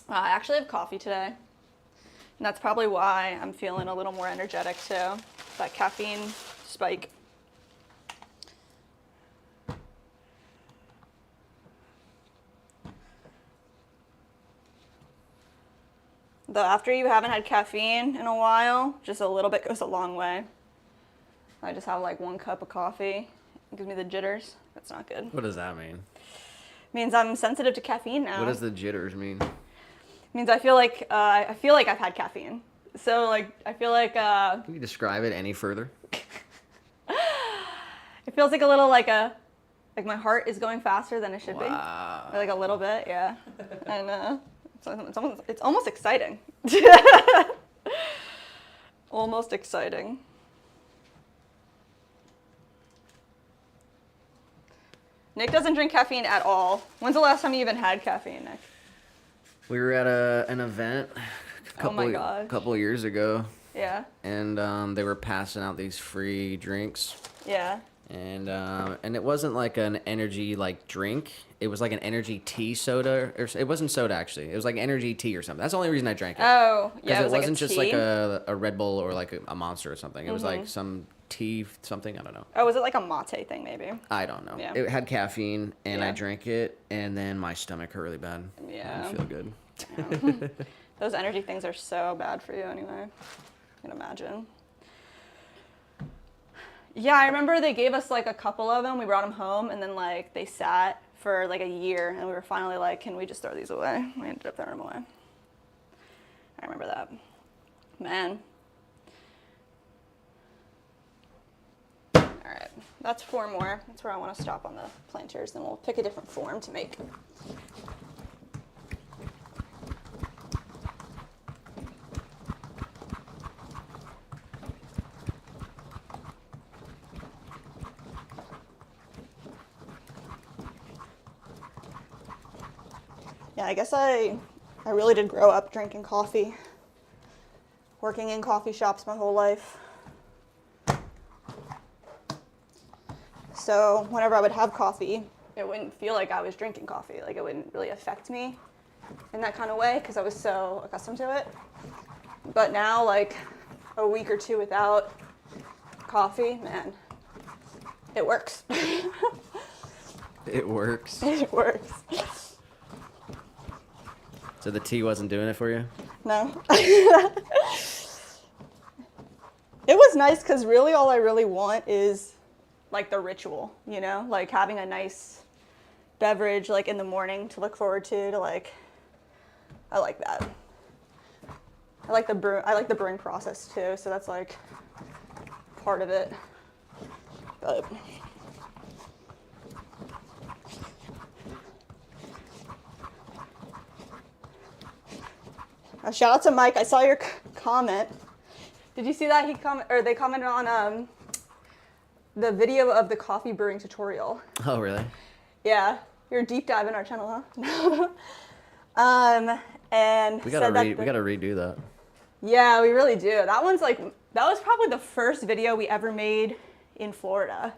I actually have coffee today. And that's probably why I'm feeling a little more energetic too. That caffeine spike. Though after you haven't had caffeine in a while, just a little bit goes a long way. I just have like 1 cup of coffee. It gives me the jitters. That's not good. What does that mean? It means I'm sensitive to caffeine now. What does the jitters mean? It means I feel like I've had caffeine. So like I feel like Can you describe it any further? it feels like a little like my heart is going faster than it should Wow. be. Like a little bit, yeah. And it's almost exciting. Almost exciting. Nick doesn't drink caffeine at all. When's the last time you even had caffeine, Nick? We were at an event a Oh my God. couple of years ago, Yeah. and they were passing out these free drinks. Yeah. And it wasn't like an energy like drink. It was like an energy tea soda, or it wasn't soda actually. It was like energy tea or something. That's the only reason I drank it. Oh, yeah. Because It it was like wasn't a just tea? like a Red Bull or like a Monster or something. It was like some tea something. I don't know. Oh, was it like a mate thing maybe? I don't know. Yeah. It had caffeine, and I Yeah. drank it, and then my stomach hurt really bad. Yeah. I didn't feel good. Those energy things are so bad for you anyway. I can imagine. Yeah, I remember they gave us like a couple of them. We brought them home, and then like they sat for like a year, and we were finally like, can we just throw these away? We ended up throwing them away. I remember that. Man. All right, that's 4 more. That's where I want to stop on the planters. Then we'll pick a different form to make. Yeah, I guess I really did grow up drinking coffee, working in coffee shops my whole life. So whenever I would have coffee, it wouldn't feel like I was drinking coffee. Like it wouldn't really affect me in that kind of way because I was so accustomed to it. But now, like a week or 2 without coffee, man, it works. It works. It works. So the tea wasn't doing it for you? No. It was nice because really all I really want is like the ritual, you know, like having a nice beverage like in the morning to look forward to like, I like that. I like the brewing process too, so that's like part of it. But shout out to Mike. I saw your comment. Did you see that they commented on the video of the coffee brewing tutorial? Oh, really? Yeah, you're a deep dive in our channel, huh? And We gotta redo that. Yeah, we really do. That was probably the first video we ever made in Florida,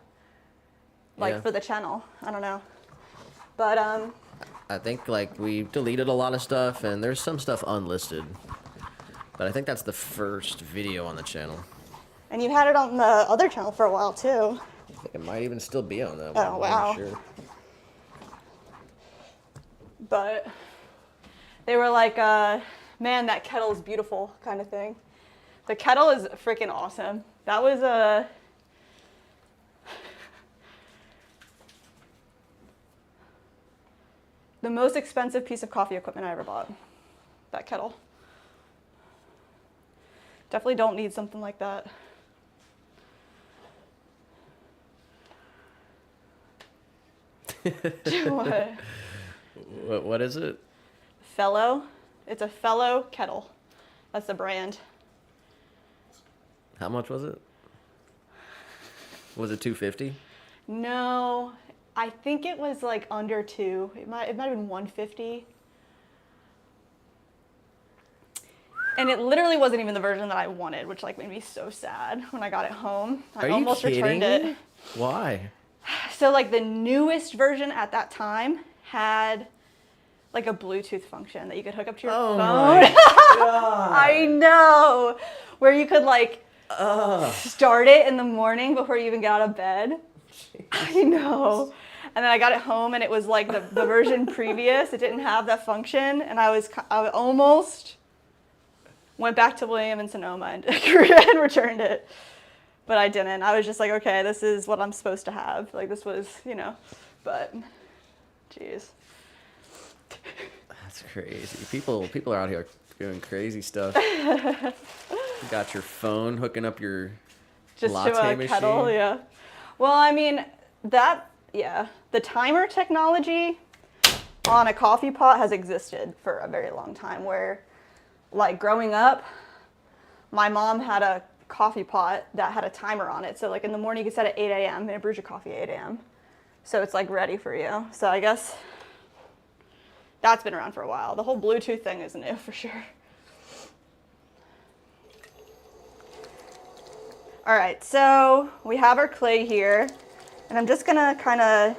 like for the channel. I don't know, but I think like we deleted a lot of stuff, and there's some stuff unlisted. But I think that's the first video on the channel. And you had it on the other channel for a while too. I think it might even still be on that one. Oh, wow. I'm not sure. But they were like, man, that kettle is beautiful kind of thing. The kettle is freaking awesome. That was the most expensive piece of coffee equipment I ever bought. That kettle. Definitely don't need something like that. What is it? Fellow. It's a Fellow kettle. That's the brand. How much was it? Was it $250? No, I think it was like under 2. It might have been 150. And it literally wasn't even the version that I wanted, which like made me so sad when I got it home. I almost returned it. Why? So like the newest version at that time had like a Bluetooth function that you could hook up to your phone. My God. I know. Where you could like start it in the morning before you even get out of bed. Jeez. I know. And then I got it home and it was like the version previous. It didn't have that function, and I almost went back to William and Sonoma and returned it. But I didn't. I was just like, okay, this is what I'm supposed to have. Like this was, but jeez. That's crazy. People are out here doing crazy stuff. You got your phone hooking up your just latte to a machine. kettle, yeah. Well, I mean, the timer technology on a coffee pot has existed for a very long time, where like growing up, my mom had a coffee pot that had a timer on it. So like in the morning you could set it at 8 a.m. and it brews your coffee at 8 a.m. So it's like ready for you. So I guess that's been around for a while. The whole Bluetooth thing is new for sure. All right, so we have our clay here. And I'm just gonna kind of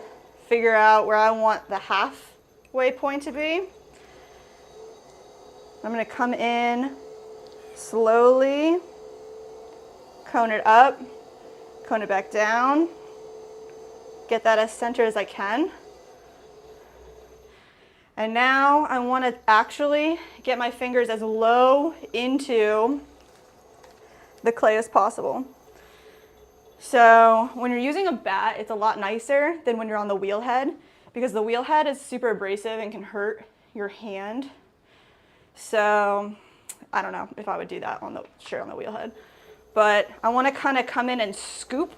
figure out where I want the halfway point to be. I'm gonna come in slowly, cone it up, cone it back down, get that as center as I can. And now I want to actually get my fingers as low into the clay as possible. So when you're using a bat, it's a lot nicer than when you're on the wheel head, because the wheel head is super abrasive and can hurt your hand. So I don't know if I would do that on the wheel head. But I want to kind of come in and scoop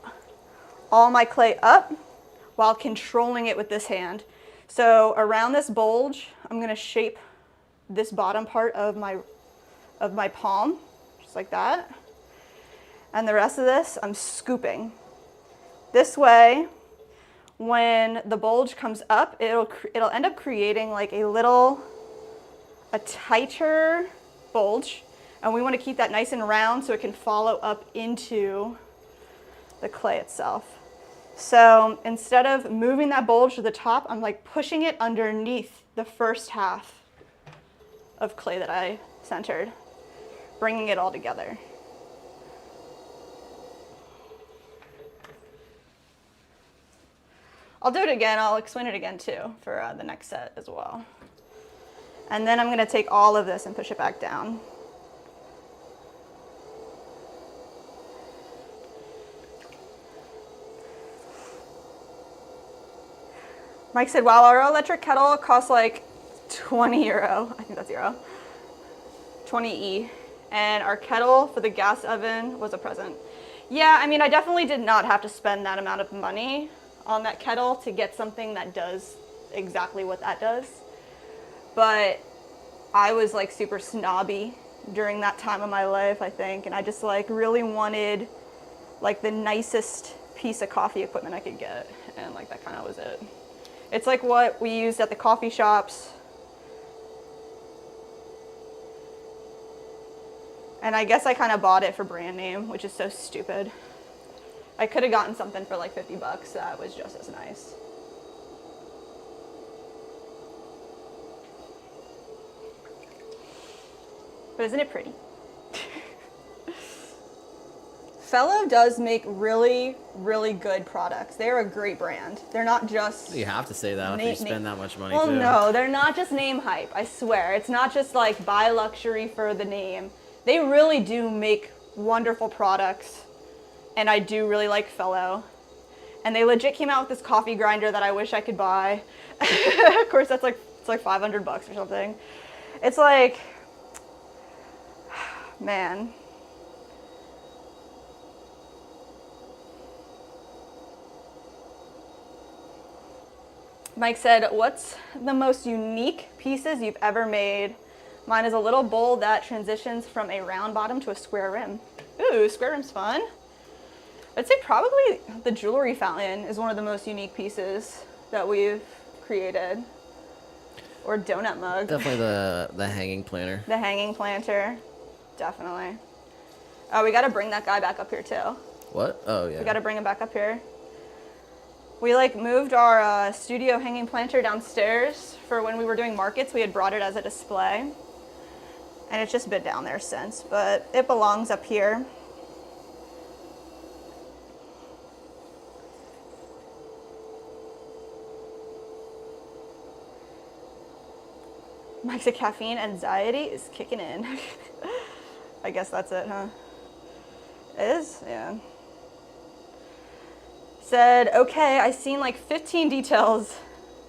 all my clay up while controlling it with this hand. So around this bulge, I'm going to shape this bottom part of my palm, just like that. And the rest of this, I'm scooping. This way, when the bulge comes up, it'll end up creating like a tighter bulge. And we want to keep that nice and round so it can follow up into the clay itself. So instead of moving that bulge to the top, I'm like pushing it underneath the first half of clay that I centered, bringing it all together. I'll do it again. I'll explain it again too for the next set as well. And then I'm going to take all of this and push it back down. Mike said, wow, our electric kettle costs like 20 euro. I think that's euro. 20 E. And our kettle for the gas oven was a present. Yeah, I mean, I definitely did not have to spend that amount of money on that kettle to get something that does exactly what that does. But I was like super snobby during that time of my life, I think. And I just like really wanted like the nicest piece of coffee equipment I could get. And like that kind of was it. It's like what we used at the coffee shops. And I guess I kind of bought it for brand name, which is so stupid. I could have gotten something for like 50 bucks that was just as nice. But isn't it pretty? Fellow does make really, really good products. They're a great brand. They're not just... You have to say that if you spend that much money, well, too. no, they're not just name hype, I swear. It's not just like buy luxury for the name. They really do make wonderful products. And I do really like Fellow. And they legit came out with this coffee grinder that I wish I could buy. Of course, it's like 500 bucks or something. It's like... Man... Mike said, what's the most unique pieces you've ever made? Mine is a little bowl that transitions from a round bottom to a square rim. Ooh, square rim's fun. I'd say probably the jewelry fountain is one of the most unique pieces that we've created. Or donut mug. Definitely the hanging planter. The hanging planter, definitely. Oh, we gotta bring that guy back up here too. What? Oh, yeah. We gotta bring him back up here. We like moved our studio hanging planter downstairs for when we were doing markets. We had brought it as a display. And it's just been down there since, but it belongs up here. Mike said caffeine anxiety is kicking in. I guess that's it, huh? It is? Yeah. Said, okay, I seen like 15 details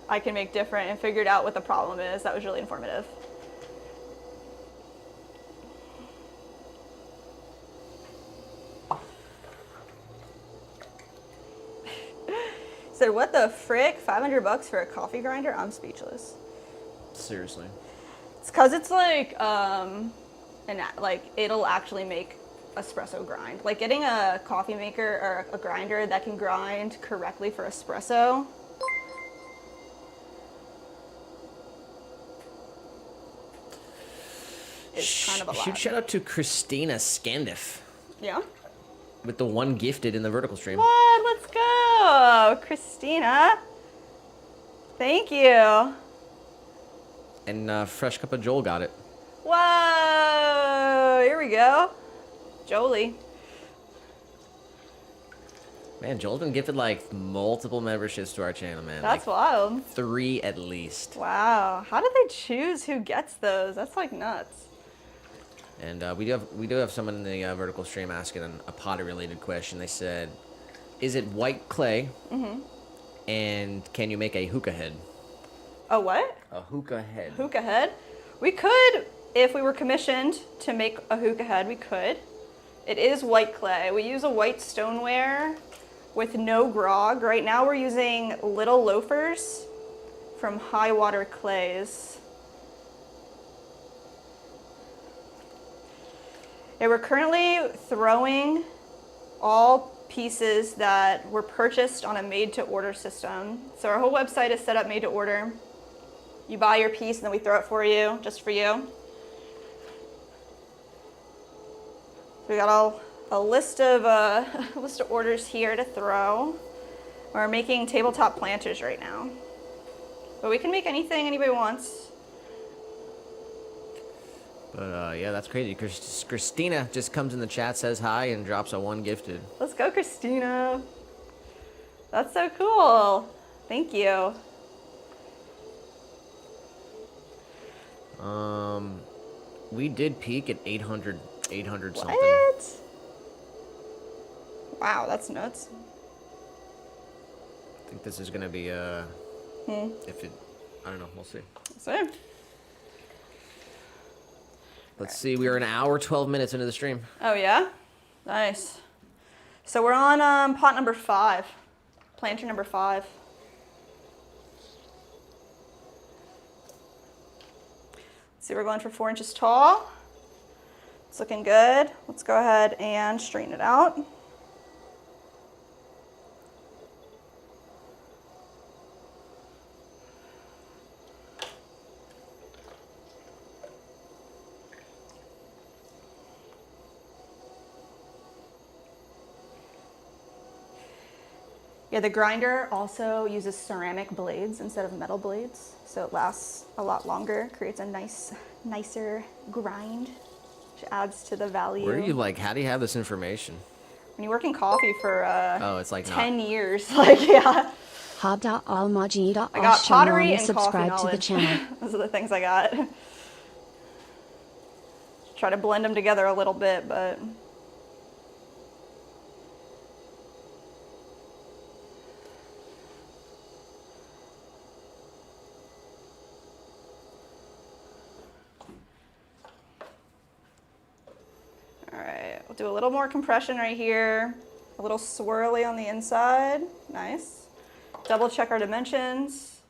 I can make different and figured out what the problem is. That was really informative. Said, what the frick? 500 bucks for a coffee grinder? I'm speechless. Seriously. It's because it's like, it'll actually make espresso grind. Like getting a coffee maker or a grinder that can grind correctly for espresso. It's kind of a lot. Huge shout out to Christina Scandiff. Yeah? With the one gifted in the vertical stream. What? Let's go! Oh, Christina. Thank you. And Fresh Cup of Joel got it. Whoa, here we go. Jolie. Man, Joel's been gifted like multiple memberships to our channel, man. That's like, wild. 3 at least. Wow. How do they choose who gets those? That's like nuts. And we do have someone in the vertical stream asking a pottery related question. They said, "Is it white clay? Mm-hmm. And can you make a hookah head?" A what? A hookah head. Hookah head? We could, if we were commissioned to make a hookah head, we could. It is white clay. We use a white stoneware with no grog. Right now we're using little loafers from High Water Clays. Yeah, we're currently throwing all pieces that were purchased on a made-to-order system. So our whole website is set up made-to-order. You buy your piece and then we throw it for you, just for you. We got a list of orders here to throw. We're making tabletop planters right now, but we can make anything anybody wants. But yeah, that's crazy. Christina just comes in the chat, says hi, and drops a 1 gifted. Let's go, Christina. That's so cool. Thank you. We did peak at 800 something. What? Wow, that's nuts. I think this is gonna be if it, I don't know, we'll see. So, Let's see, we are an hour 12 minutes into the stream. oh yeah, nice. So we're on pot number 5, planter number 5. See, we're going for 4 inches tall. It's looking good. Let's go ahead and straighten it out. Yeah, the grinder also uses ceramic blades instead of metal blades, so it lasts a lot longer, creates a nicer grind, which adds to the value. Where are you, like, how do you have this information? When you work in coffee for oh, it's like 10 years, like, yeah. I got pottery and subscribe coffee to the channel. Those are the things I got. Try to blend them together a little bit, but all right, we'll do a little more compression right here. A little swirly on the inside. Nice. Double check our dimensions.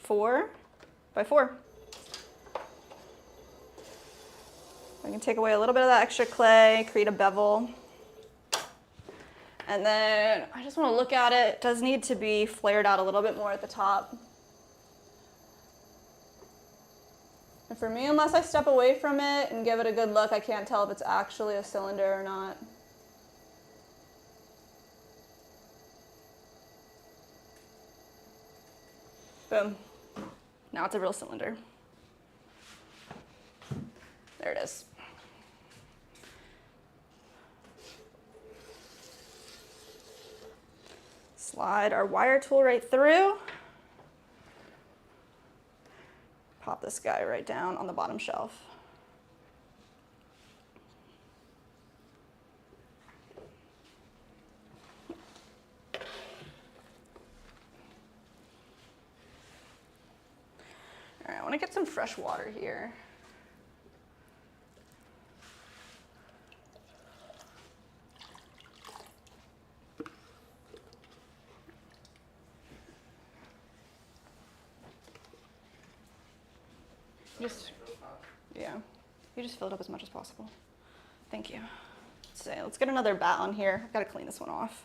4 by 4. We can take away a little bit of that extra clay, create a bevel. And then I just want to look at it. It does need to be flared out a little bit more at the top. And for me, unless I step away from it and give it a good look, I can't tell if it's actually a cylinder or not. Boom. Now it's a real cylinder. There it is. Slide our wire tool right through. Pop this guy right down on the bottom shelf. All right, I want to get some fresh water here. You just fill it up as much as possible. Thank you. So let's get another bat on here. I've got to clean this one off.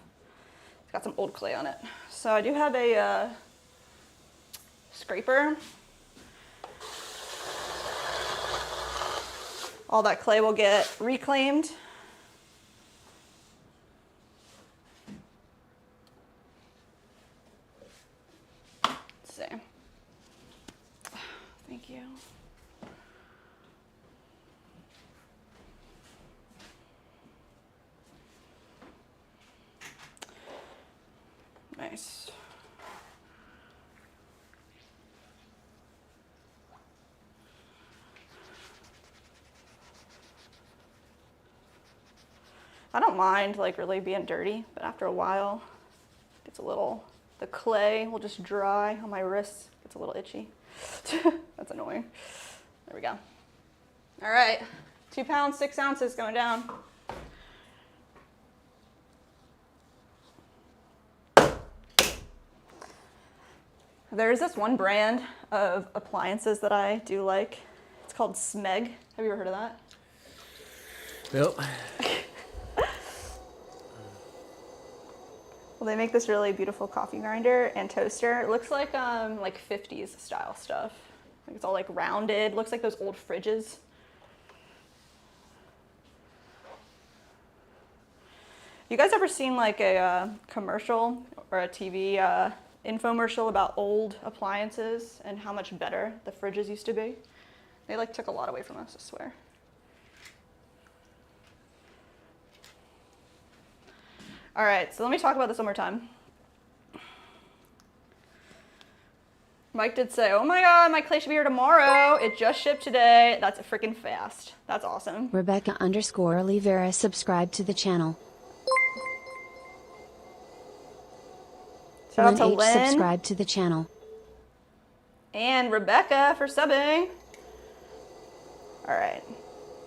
It's got some old clay on it. So I do have a scraper. All that clay will get reclaimed. Nice. I don't mind like really being dirty, but after a while, it's a little, the clay will just dry on my wrists. It's a little itchy. That's annoying. There we go. All right, 2 pounds, 6 ounces going down. There's this one brand of appliances that I do like. It's called Smeg. Have you ever heard of that? Nope. Well, they make this really beautiful coffee grinder and toaster. It looks like 50s style stuff. Like it's all like rounded. Looks like those old fridges. You guys ever seen like a commercial or a TV infomercial about old appliances and how much better the fridges used to be? They like took a lot away from us, I swear. All right, so let me talk about this one more time. Mike did say, oh my God, my clay should be here tomorrow. It just shipped today. That's freaking fast. That's awesome. Rebecca_Olivera subscribe to the channel. Shout out to Lynn H Lynn subscribe to the channel. and Rebecca for subbing. All right,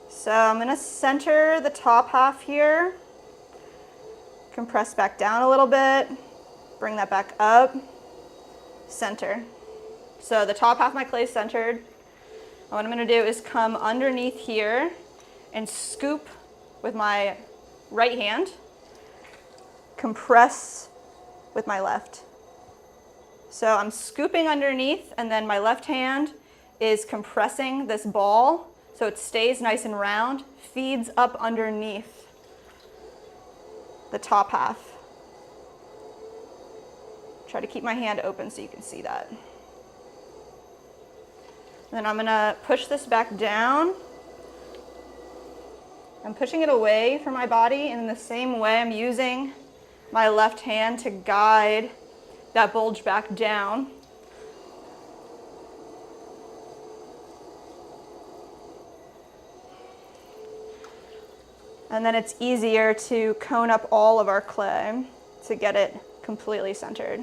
so I'm gonna center the top half here. Compress back down a little bit. Bring that back up. Center. So the top half of my clay is centered. And what I'm gonna do is come underneath here and scoop with my right hand. Compress with my left. So I'm scooping underneath and then my left hand is compressing this ball so it stays nice and round, feeds up underneath the top half. Try to keep my hand open so you can see that. Then I'm gonna push this back down. I'm pushing it away from my body, and in the same way I'm using my left hand to guide that bulge back down. And then it's easier to cone up all of our clay to get it completely centered.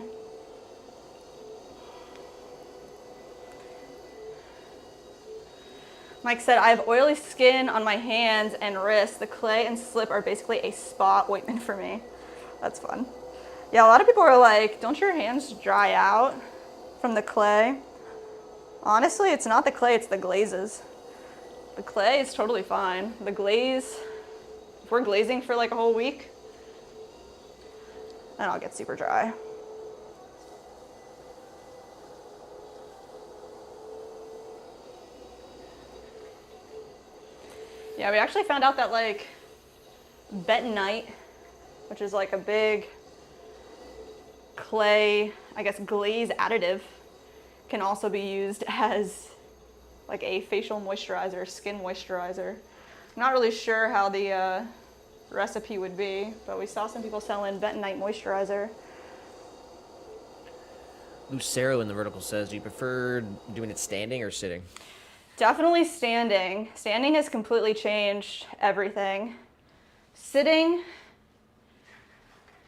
Mike said, I have oily skin on my hands and wrists. The clay and slip are basically a spa ointment for me. That's fun. Yeah, a lot of people are like, don't your hands dry out from the clay? Honestly, it's not the clay, it's the glazes. The clay is totally fine. The glaze, if we're glazing for like a whole week, then I'll get super dry. Yeah, we actually found out that like bentonite, which is like a big clay, I guess, glaze additive, can also be used as like a facial moisturizer, skin moisturizer. I'm not really sure how the recipe would be, but we saw some people selling bentonite moisturizer. Lucero in the vertical says, do you prefer doing it standing or sitting? Definitely standing. Standing has completely changed everything. Sitting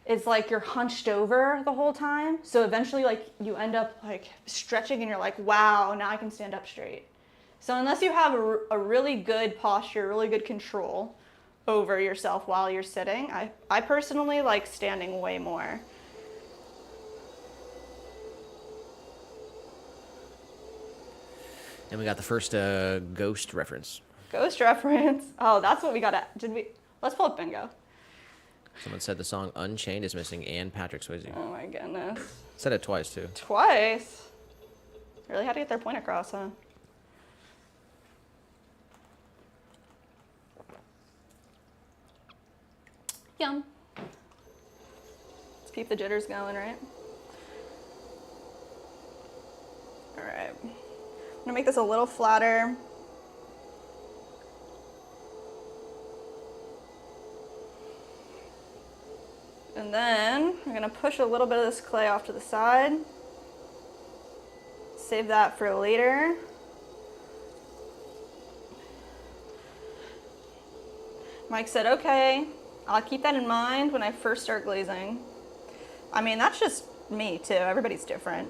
is like you're hunched over the whole time. So eventually like you end up like stretching and you're like, wow, now I can stand up straight. So unless you have a really good posture, really good control over yourself while you're sitting, I personally like standing way more. And we got the first ghost reference. Ghost reference. Oh, that's what we got at. Let's pull up bingo. Someone said the song Unchained is missing and Patrick Swayze. Oh my goodness. Said it twice too. Twice? Really had to get their point across, huh? Yum. Let's keep the jitters going, right? All right. I'm gonna make this a little flatter. And then I'm gonna push a little bit of this clay off to the side. Save that for later. Mike said, okay, I'll keep that in mind when I first start glazing. I mean, that's just me too. Everybody's different.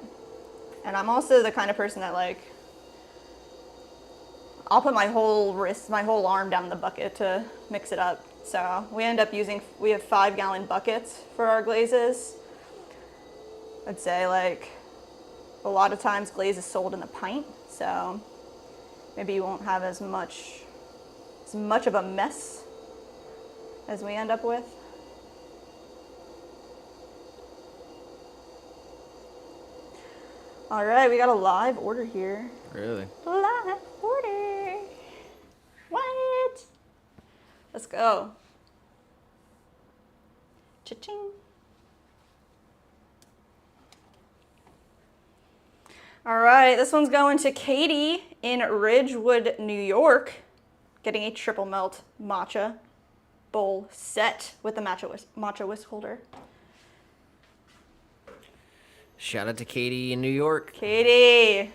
And I'm also the kind of person that like, I'll put my whole wrist, my whole arm down in the bucket to mix it up. So we end up using, we have 5-gallon buckets for our glazes. I'd say like a lot of times glaze is sold in a pint. So maybe you won't have as much of a mess as we end up with. All right, we got a live order here. Really? Live order. What? Let's go. Cha-ching. All right, this one's going to Katie in Ridgewood, New York, getting a triple melt matcha bowl set with the matcha whisk holder. Shout out to Katie in New York. Katie.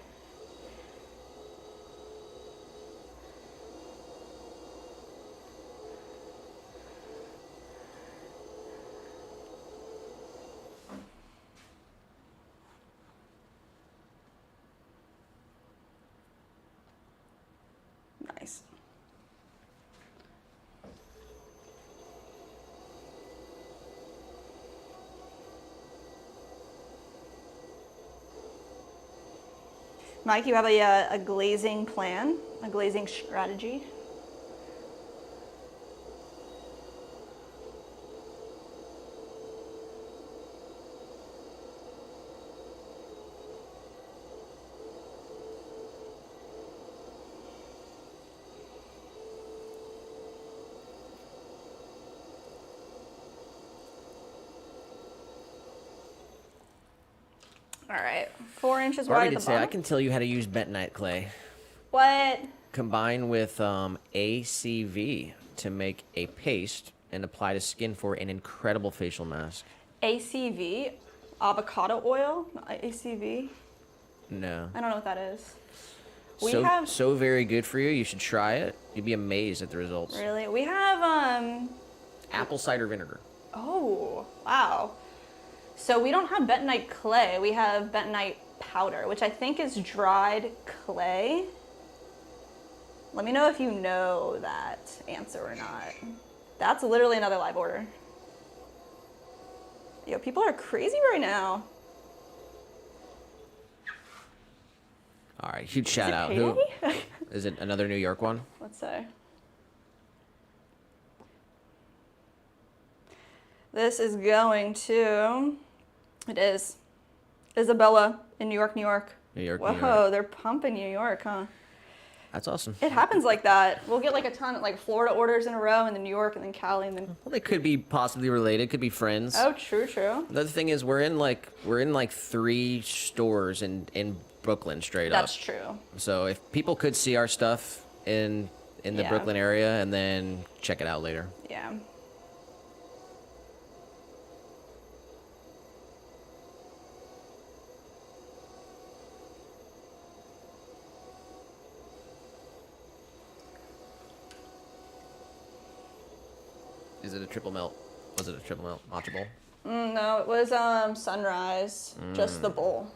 Nice. Mike, you have a glazing plan, a glazing strategy? All right, 4 inches Barbie wide at did the say, bottom. I can tell you how to use bentonite clay. What? Combine with ACV to make a paste and apply to skin for an incredible facial mask. ACV? Avocado oil? ACV? No. I don't know what that is. So very good for you. You should try it. You'd be amazed at the results. Really? We have, Apple cider vinegar. oh, wow. So we don't have bentonite clay. We have bentonite powder, which I think is dried clay. Let me know if you know that answer or not. That's literally another live order. Yo, people are crazy right now. All right, huge shout out. Payday? Who is it? Another New York one? Let's say. This is going to, it is Isabella in New York, New York. New York, Whoa, New York. they're pumping New York, huh? That's awesome. It happens like that. We'll get like a ton of like Florida orders in a row, and then New York, and then Cali, and then. Well, they could be possibly related. Could be friends. Oh, true, true. The other thing is we're in like 3 stores in Brooklyn straight That's up. true. So if people could see our stuff in the Yeah. Brooklyn area and then check it out later. Yeah. Is it a triple melt? Was it a triple melt matcha bowl? No, it was sunrise, just the bowl.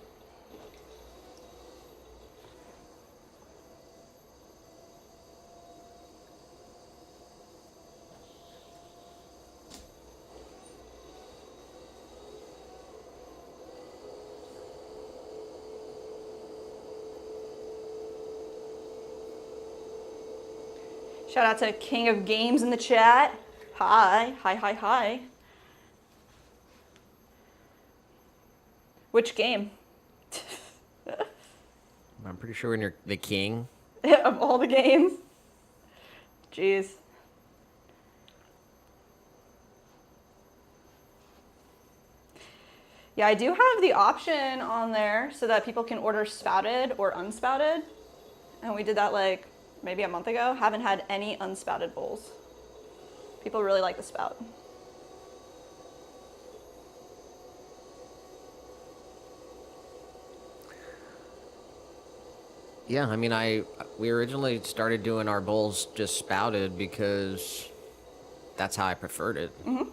Shout out to King of Games in the chat. Hi, hi, hi, hi. Which game? I'm pretty sure when you're the king. Of all the games? Jeez. Yeah, I do have the option on there so that people can order spouted or unspouted. And we did that like maybe a month ago. Haven't had any unspouted bowls. People really like the spout. Yeah, I mean, we originally started doing our bowls just spouted because that's how I preferred it. Mm-hmm.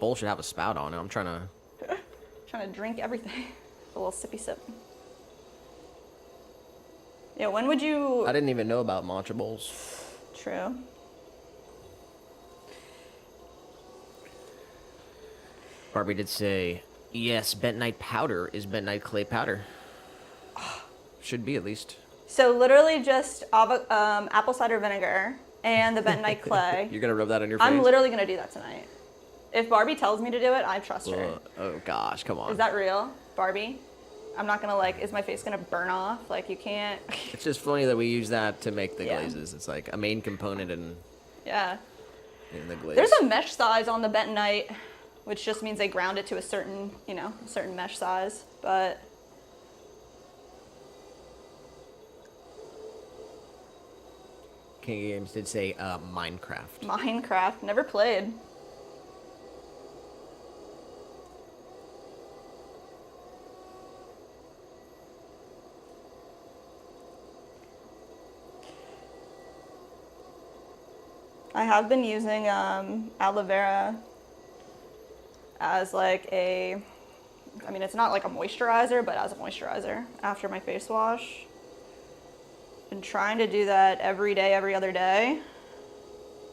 Bowl should have a spout on it. I'm trying to. Trying to drink everything. A little sippy sip. Yeah, when would you... I didn't even know about matcha bowls. True. Barbie did say, yes, bentonite powder is bentonite clay powder. Should be, at least. So literally just apple cider vinegar and the bentonite clay. You're going to rub that on your face? I'm literally going to do that tonight. If Barbie tells me to do it, I trust her. Oh, gosh, come on. Is that real, Barbie? I'm not going to, like, is my face going to burn off? Like, you can't... It's just funny that we use that to make the Yeah. glazes. It's like a main component in Yeah. the glaze. There's a mesh size on the bentonite, which just means they ground it to a certain, a certain mesh size. But King Games did say Minecraft. Minecraft, never played. I have been using aloe vera as like it's not like a moisturizer, but as a moisturizer after my face wash. Been trying to do that every day, every other day.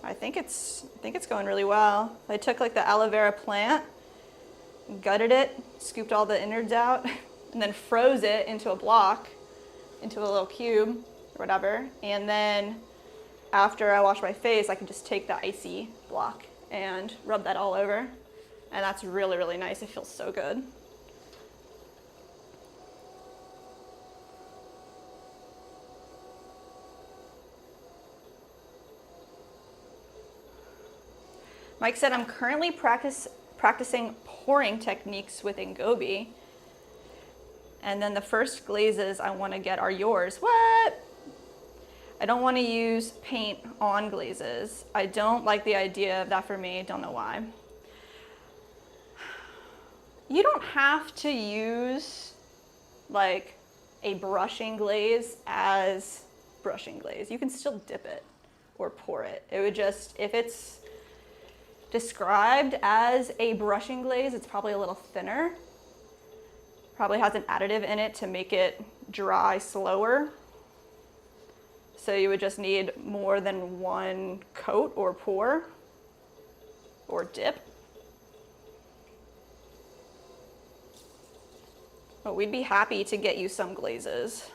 I think it's going really well. I took like the aloe vera plant, gutted it, scooped all the innards out, and then froze it into a block, into a little cube or whatever. And then after I wash my face, I can just take the icy block and rub that all over. And that's really, really nice. It feels so good. Mike said, I'm currently practicing pouring techniques with Ngobi. And then the first glazes I want to get are yours. What? I don't want to use paint on glazes. I don't like the idea of that for me. Don't know why. You don't have to use like a brushing glaze as brushing glaze. You can still dip it or pour it. It would just, if it's described as a brushing glaze, it's probably a little thinner. Probably has an additive in it to make it dry slower. So you would just need more than one coat or pour or dip. But we'd be happy to get you some glazes.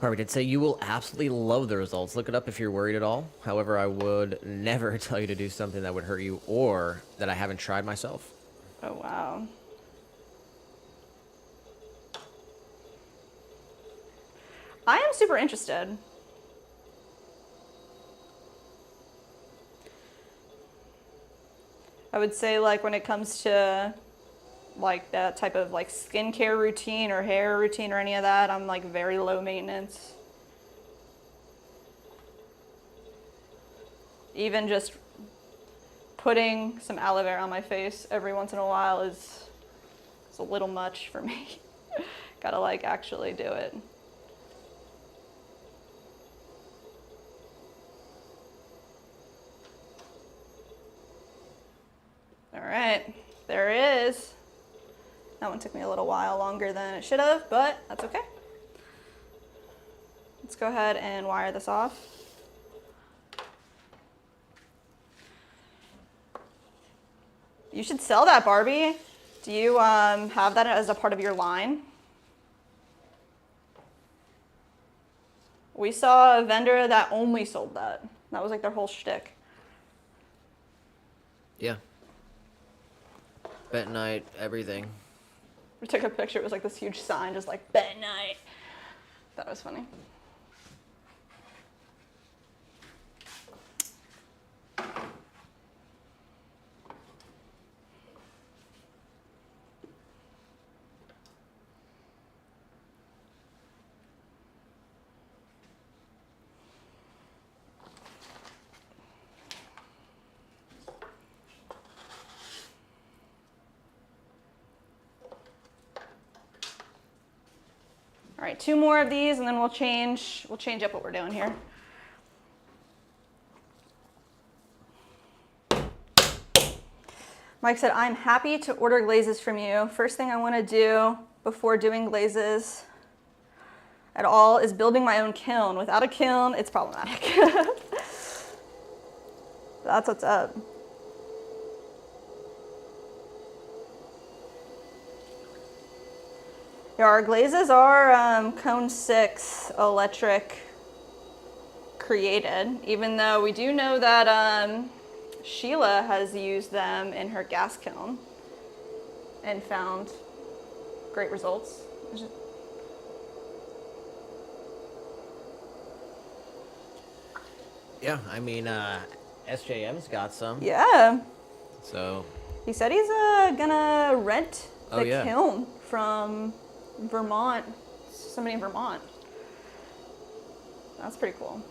Barbie did say you will absolutely love the results. Look it up if you're worried at all. However, I would never tell you to do something that would hurt you or that I haven't tried myself. Oh, wow. I am super interested. I would say, like, when it comes to like that type of like skincare routine or hair routine or any of that, I'm like very low maintenance. Even just putting some aloe vera on my face every once in a while is a little much for me. Gotta like actually do it. All right, there it is. That one took me a little while longer than it should have, but that's okay. Let's go ahead and wire this off. You should sell that, Barbie. Do you have that as a part of your line? We saw a vendor that only sold that. That was like their whole shtick. Yeah. Bentonite, everything. We took a picture. It was like this huge sign, just like bentonite. That was funny. All right, 2 more of these, and then we'll change up what we're doing here. Mike said, I'm happy to order glazes from you. First thing I want to do before doing glazes at all is building my own kiln. Without a kiln, it's problematic. That's what's up. Yeah, our glazes are Cone 6 electric created, even though we do know that Sheila has used them in her gas kiln and found great results. Yeah, I mean, SJM's got some. Yeah. So. He said he's gonna rent the yeah. kiln from Vermont, somebody in Vermont. That's pretty cool.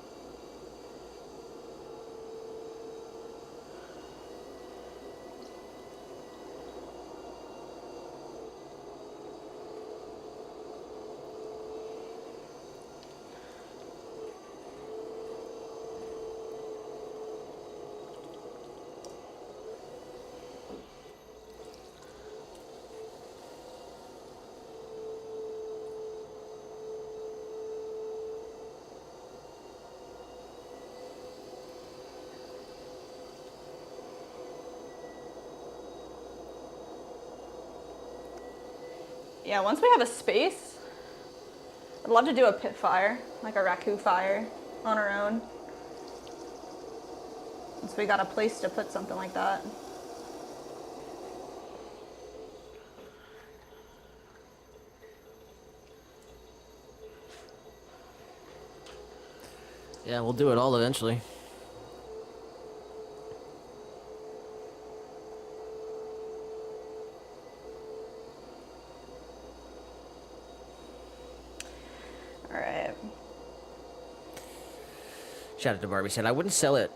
Yeah, once we have a space, I'd love to do a pit fire, like a raku fire on our own. Once we got a place to put something like that. Yeah, we'll do it all eventually. Shout out to Barbie. Said I wouldn't sell it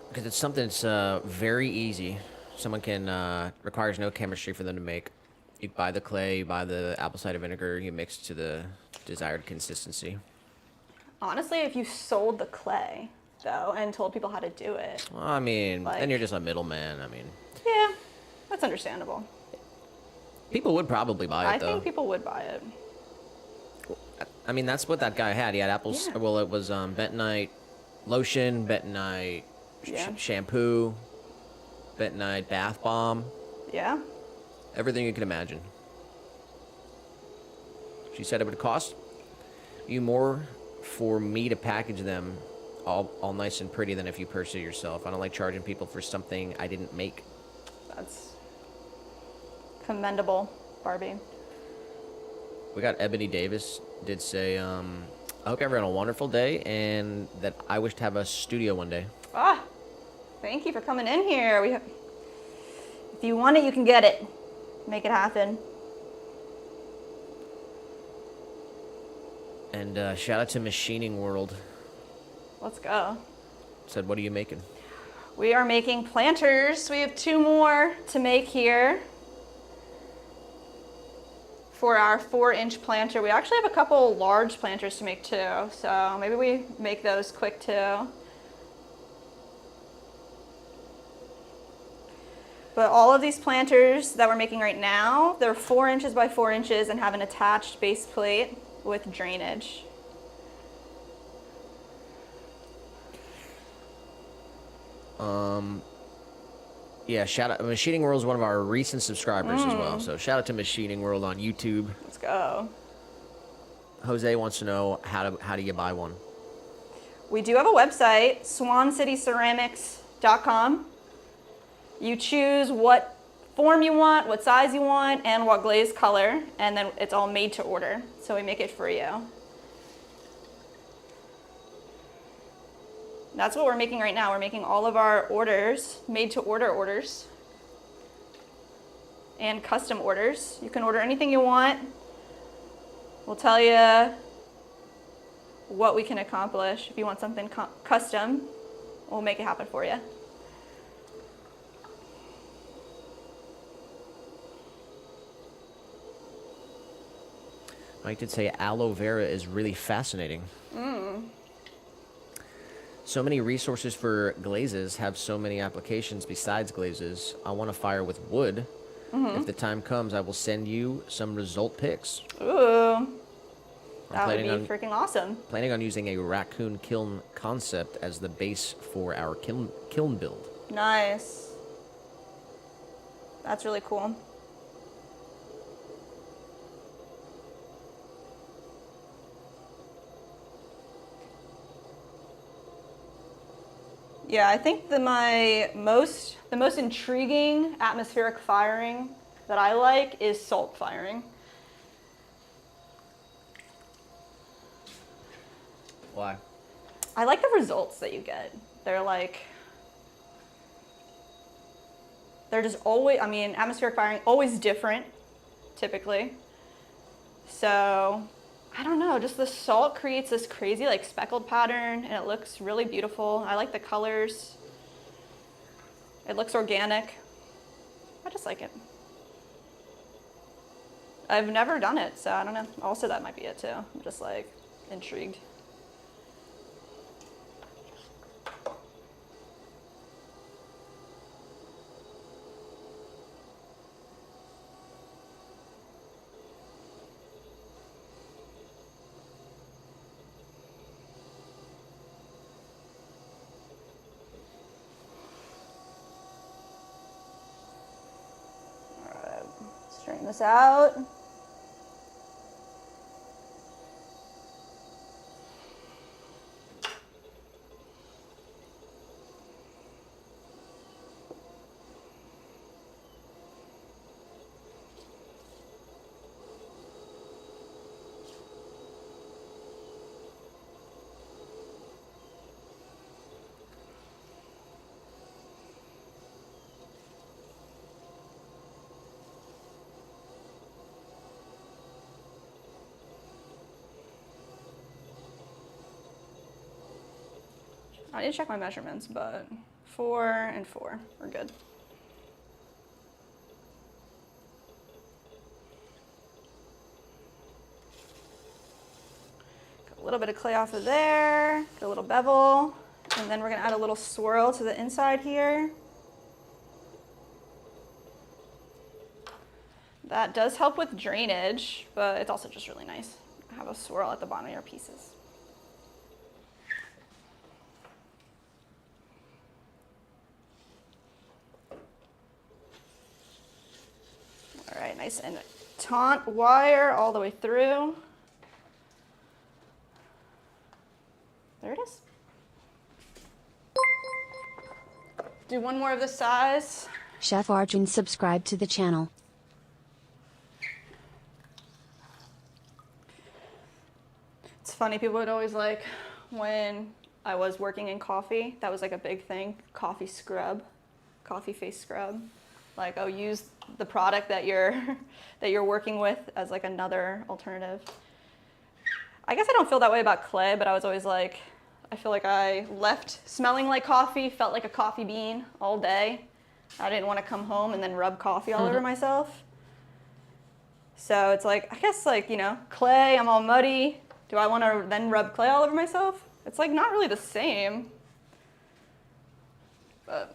because it's something that's very easy. Someone can requires no chemistry for them to make. You buy the clay, you buy the apple cider vinegar, you mix to the desired consistency. Honestly, if you sold the clay though and told people how to do it. Well, I mean, like, then you're just a middleman. I mean. Yeah, that's understandable. People would probably buy it though. I think people would buy it. I mean, that's what that guy had. He had apples. Yeah. Well, it was bentonite lotion, bentonite shampoo, bentonite bath bomb. Yeah. Everything you can imagine. She said it would cost you more for me to package them all nice and pretty than if you purchase it yourself. I don't like charging people for something I didn't make. That's commendable, Barbie. We got Ebony Davis did say, I hope you're having a wonderful day and that I wish to have a studio one day. Ah, thank you for coming in here. If you want it, you can get it. Make it happen. And shout out to Machining World. Let's go. Said, what are you making? We are making planters. We have 2 more to make here for our 4-inch planter. We actually have a couple large planters to make too, so maybe we make those quick too. But all of these planters that we're making right now, they're 4 inches by 4 inches and have an attached base plate with drainage. Yeah, shout out. Machining World is one of our recent subscribers as well. So shout out to Machining World on YouTube. Let's go. Jose wants to know how do you buy one? We do have a website, swancityceramics.com. You choose what form you want, what size you want, and what glaze color, and then it's all made to order. So we make it for you. That's what we're making right now. We're making all of our orders, made to order orders, and custom orders. You can order anything you want. We'll tell you what we can accomplish. If you want something custom, we'll make it happen for you. Mike did say aloe vera is really fascinating. So many resources for glazes have so many applications besides glazes. I want to fire with wood. If the time comes, I will send you some result pics. Ooh, that would planning be on- freaking awesome. Planning on using a raccoon kiln concept as the base for our kiln build. Nice. That's really cool. Yeah, I think the most intriguing atmospheric firing that I like is salt firing. Why? I like the results that you get. They're just always, I mean, atmospheric firing, always different, typically. So, I don't know, just the salt creates this crazy like speckled pattern and it looks really beautiful. I like the colors. It looks organic. I just like it. I've never done it, so I don't know. Also, that might be it too. I'm just like intrigued. Straighten this out. I need to check my measurements, but 4 and 4, we're good. Got a little bit of clay off of there, got a little bevel, and then we're gonna add a little swirl to the inside here. That does help with drainage, but it's also just really nice to have a swirl at the bottom of your pieces. All right, nice and taut wire all the way through. There it is. Do one more of this size. Chef Arjun subscribe to the channel. It's funny, people would always like, when I was working in coffee, that was like a big thing, coffee scrub, coffee face scrub. Like, oh, use the product that you're that you're working with as like another alternative. I guess I don't feel that way about clay, but I was always like, I feel like I left smelling like coffee, felt like a coffee bean all day. I didn't want to come home and then rub coffee all over myself. So it's like, I guess like, you know, clay, I'm all muddy. Do I want to then rub clay all over myself? It's like not really the same. But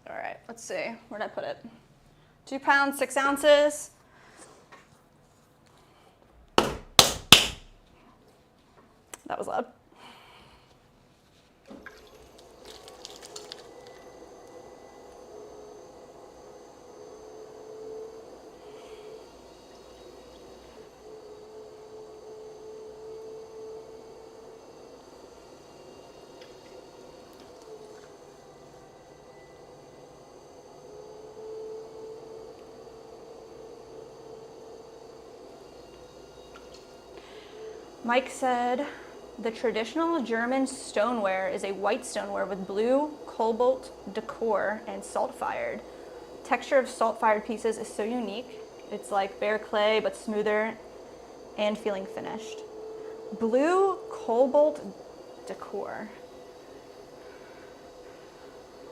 all right, let's see. Where'd I put it? 2 pounds, 6 ounces. That was loud. Mike said, The traditional German stoneware is a white stoneware with blue cobalt decor and salt-fired. Texture of salt-fired pieces is so unique. It's like bare clay, but smoother and feeling finished. Blue cobalt decor.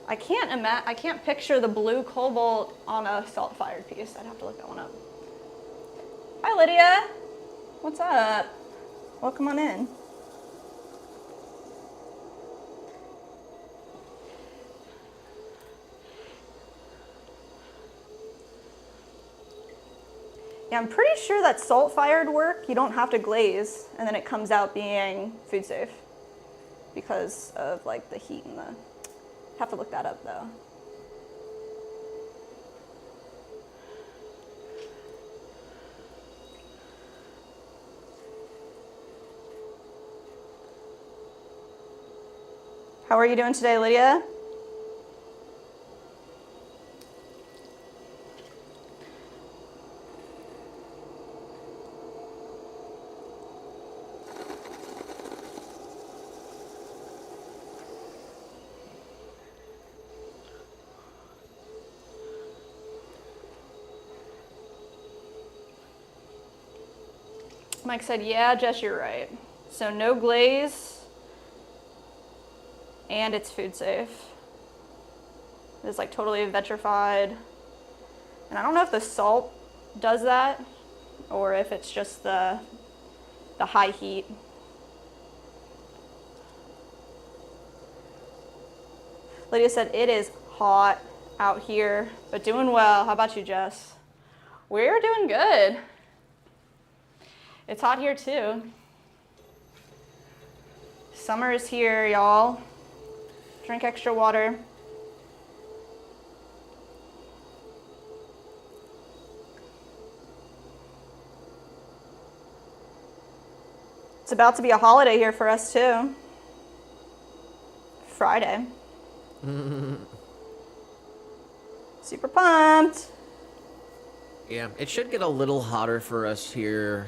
I can't picture the blue cobalt on a salt-fired piece. I'd have to look that one up. Hi, Lydia. What's up? Welcome on in. Yeah, I'm pretty sure that salt-fired work, you don't have to glaze, and then it comes out being food safe because of like the heat and the... Have to look that up though. How are you doing today, Lydia? Mike said, yeah, Jess, you're right. So no glaze, and it's food safe. It's like totally vitrified. And I don't know if the salt does that, or if it's just the high heat. Lydia said, it is hot out here, but doing well. How about you, Jess? We're doing good. It's hot here too. Summer is here, y'all. Drink extra water. It's about to be a holiday here for us too. Friday. Super pumped. Yeah, it should get a little hotter for us here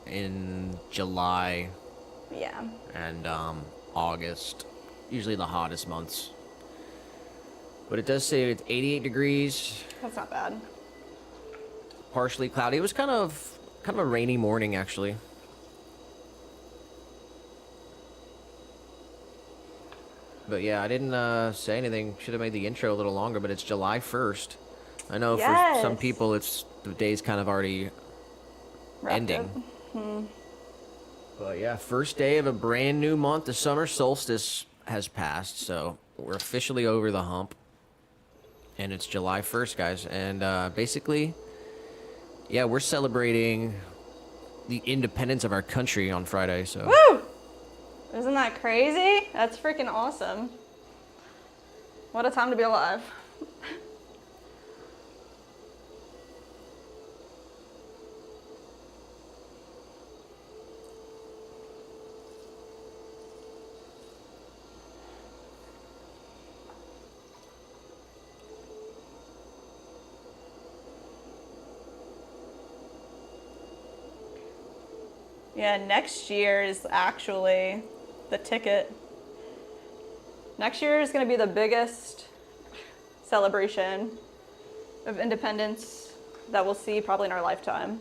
in July. Yeah. And August, usually the hottest months. But it does say it's 88 degrees, That's not bad. partially cloudy. It was kind of a rainy morning actually. But yeah, I didn't say anything. Should have made the intro a little longer, but it's July 1st. I know for some people it's the day's kind of already ending. But yeah, first day of a brand new month. The summer solstice has passed, so we're officially over the hump. And it's July 1st, guys. And basically, yeah, we're celebrating the independence of our country on Friday. So. Woo! Isn't that crazy? That's freaking awesome. What a time to be alive. Yeah, next year is actually the ticket. Next year is going to be the biggest celebration of independence that we'll see probably in our lifetime.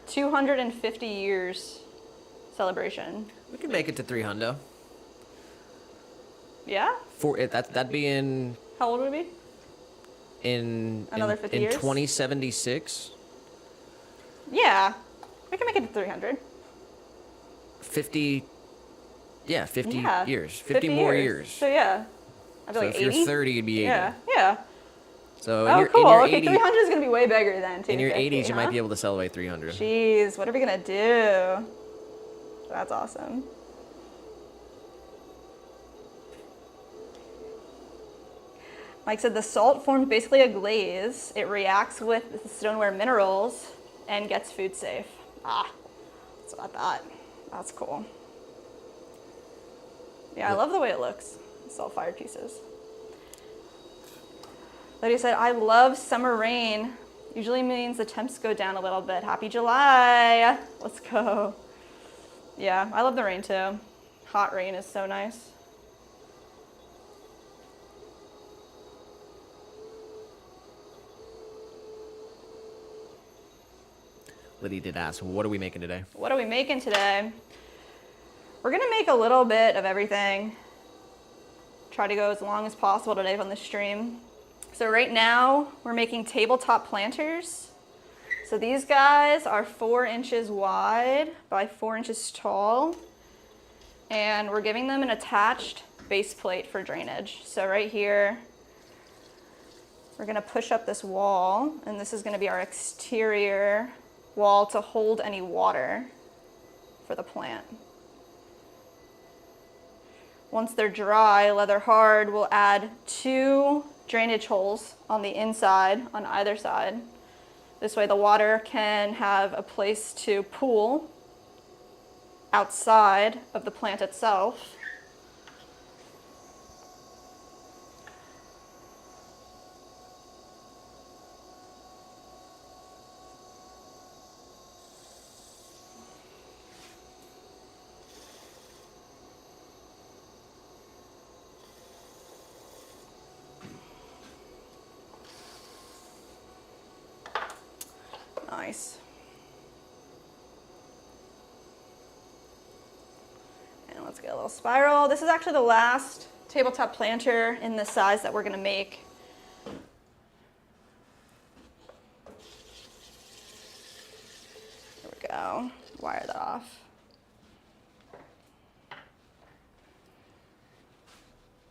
250 years celebration. We can make it to 300. Yeah? That'd be in How old would we be? Another 50 years? 2076. Yeah. We can make it to 300. 50 years. 50 50 more years. So yeah. I'd be So like if 80. you're 30, you'd be 80. Yeah. So Oh, in cool. your Okay, 80, 300 is going to be way bigger than 250. in your 80s, you might huh? be able to celebrate 300. Jeez, what are we going to do? That's awesome. Mike said the salt forms basically a glaze. It reacts with the stoneware minerals and gets food safe. Ah, that's what I thought. That's cool. Yeah, I love the way it looks. Salt-fired pieces. Lydia said, I love summer rain. Usually means the temps go down a little bit. Happy July. Let's go. Yeah, I love the rain too. Hot rain is so nice. Liddy did ask, what are we making today? What are we making today? We're gonna make a little bit of everything. Try to go as long as possible today on the stream. So right now we're making tabletop planters. So these guys are 4 inches wide by 4 inches tall. And we're giving them an attached base plate for drainage. So right here, we're gonna push up this wall, and this is gonna be our exterior wall to hold any water for the plant. Once they're dry, leather hard, we'll add 2 drainage holes on the inside, on either side. This way the water can have a place to pool outside of the plant itself. Nice. And let's get a little spiral. This is actually the last tabletop planter in the size that we're gonna make. There we go. Wire that off.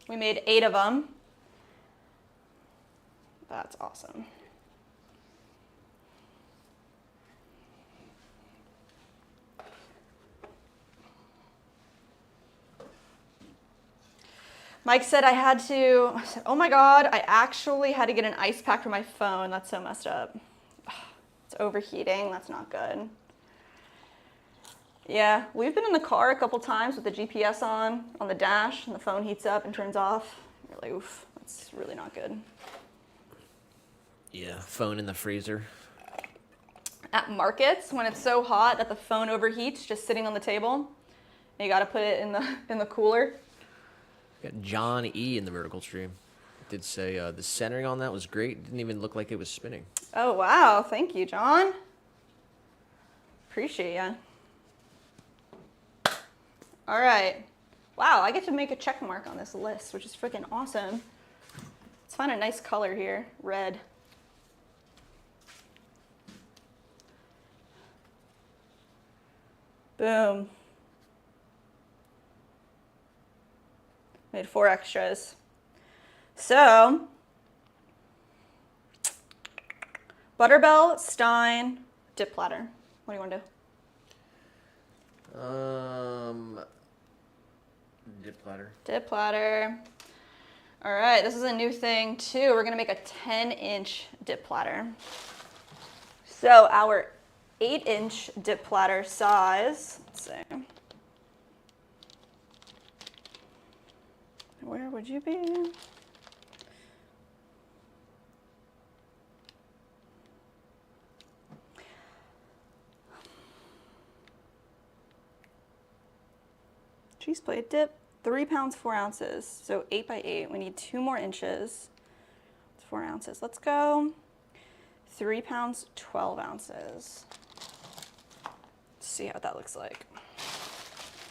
We made 8 of them. That's awesome. Mike said I said, oh my God, I actually had to get an ice pack for my phone. That's so messed up. It's overheating, that's not good. Yeah, we've been in the car a couple times with the GPS on the dash, and the phone heats up and turns off. You're like, oof, that's really not good. Yeah, phone in the freezer. At markets, when it's so hot that the phone overheats just sitting on the table, and you gotta put it in the cooler. Got John E in the vertical stream. Did say the centering on that was great. Didn't even look like it was spinning. Oh, wow. Thank you, John. Appreciate ya. All right. Wow, I get to make a check mark on this list, which is freaking awesome. Let's find a nice color here. Red. Boom. Made 4 extras. So, Butterbell, Stein, dip platter. What do you want to do? Dip platter. Dip platter. All right, this is a new thing too. We're gonna make a 10-inch dip platter. So our 8-inch dip platter size, let's see. Where would you be? Cheese plate dip, 3 pounds, 4 ounces. So 8 by 8, we need 2 more inches. It's 4 ounces. Let's go 3 pounds, 12 ounces. Let's see how that looks like.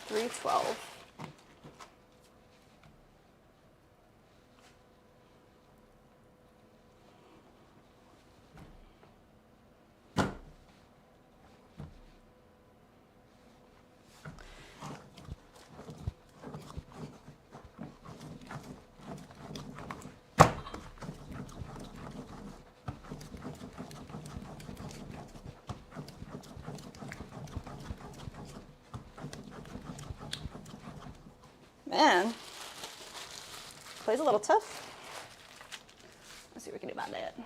312. Man, clay's a little tough. Let's see what we can do about that.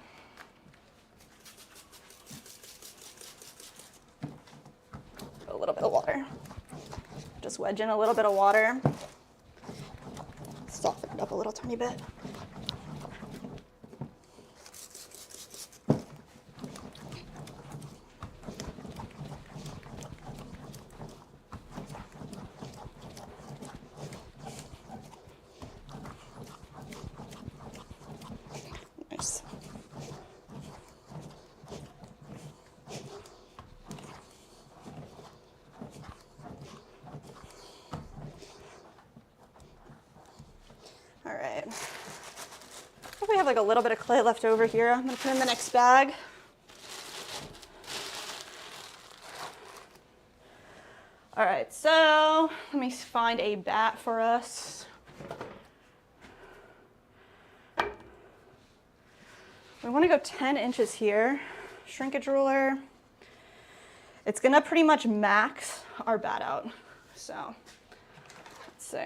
Put a little bit of water. Just wedge in a little bit of water. Soften it up a little tiny bit. All right. I think we have like a little bit of clay left over here. I'm gonna put in the next bag. All right, so let me find a bat for us. We want to go 10 inches here. Shrinkage ruler. It's gonna pretty much max our bat out. So let's see.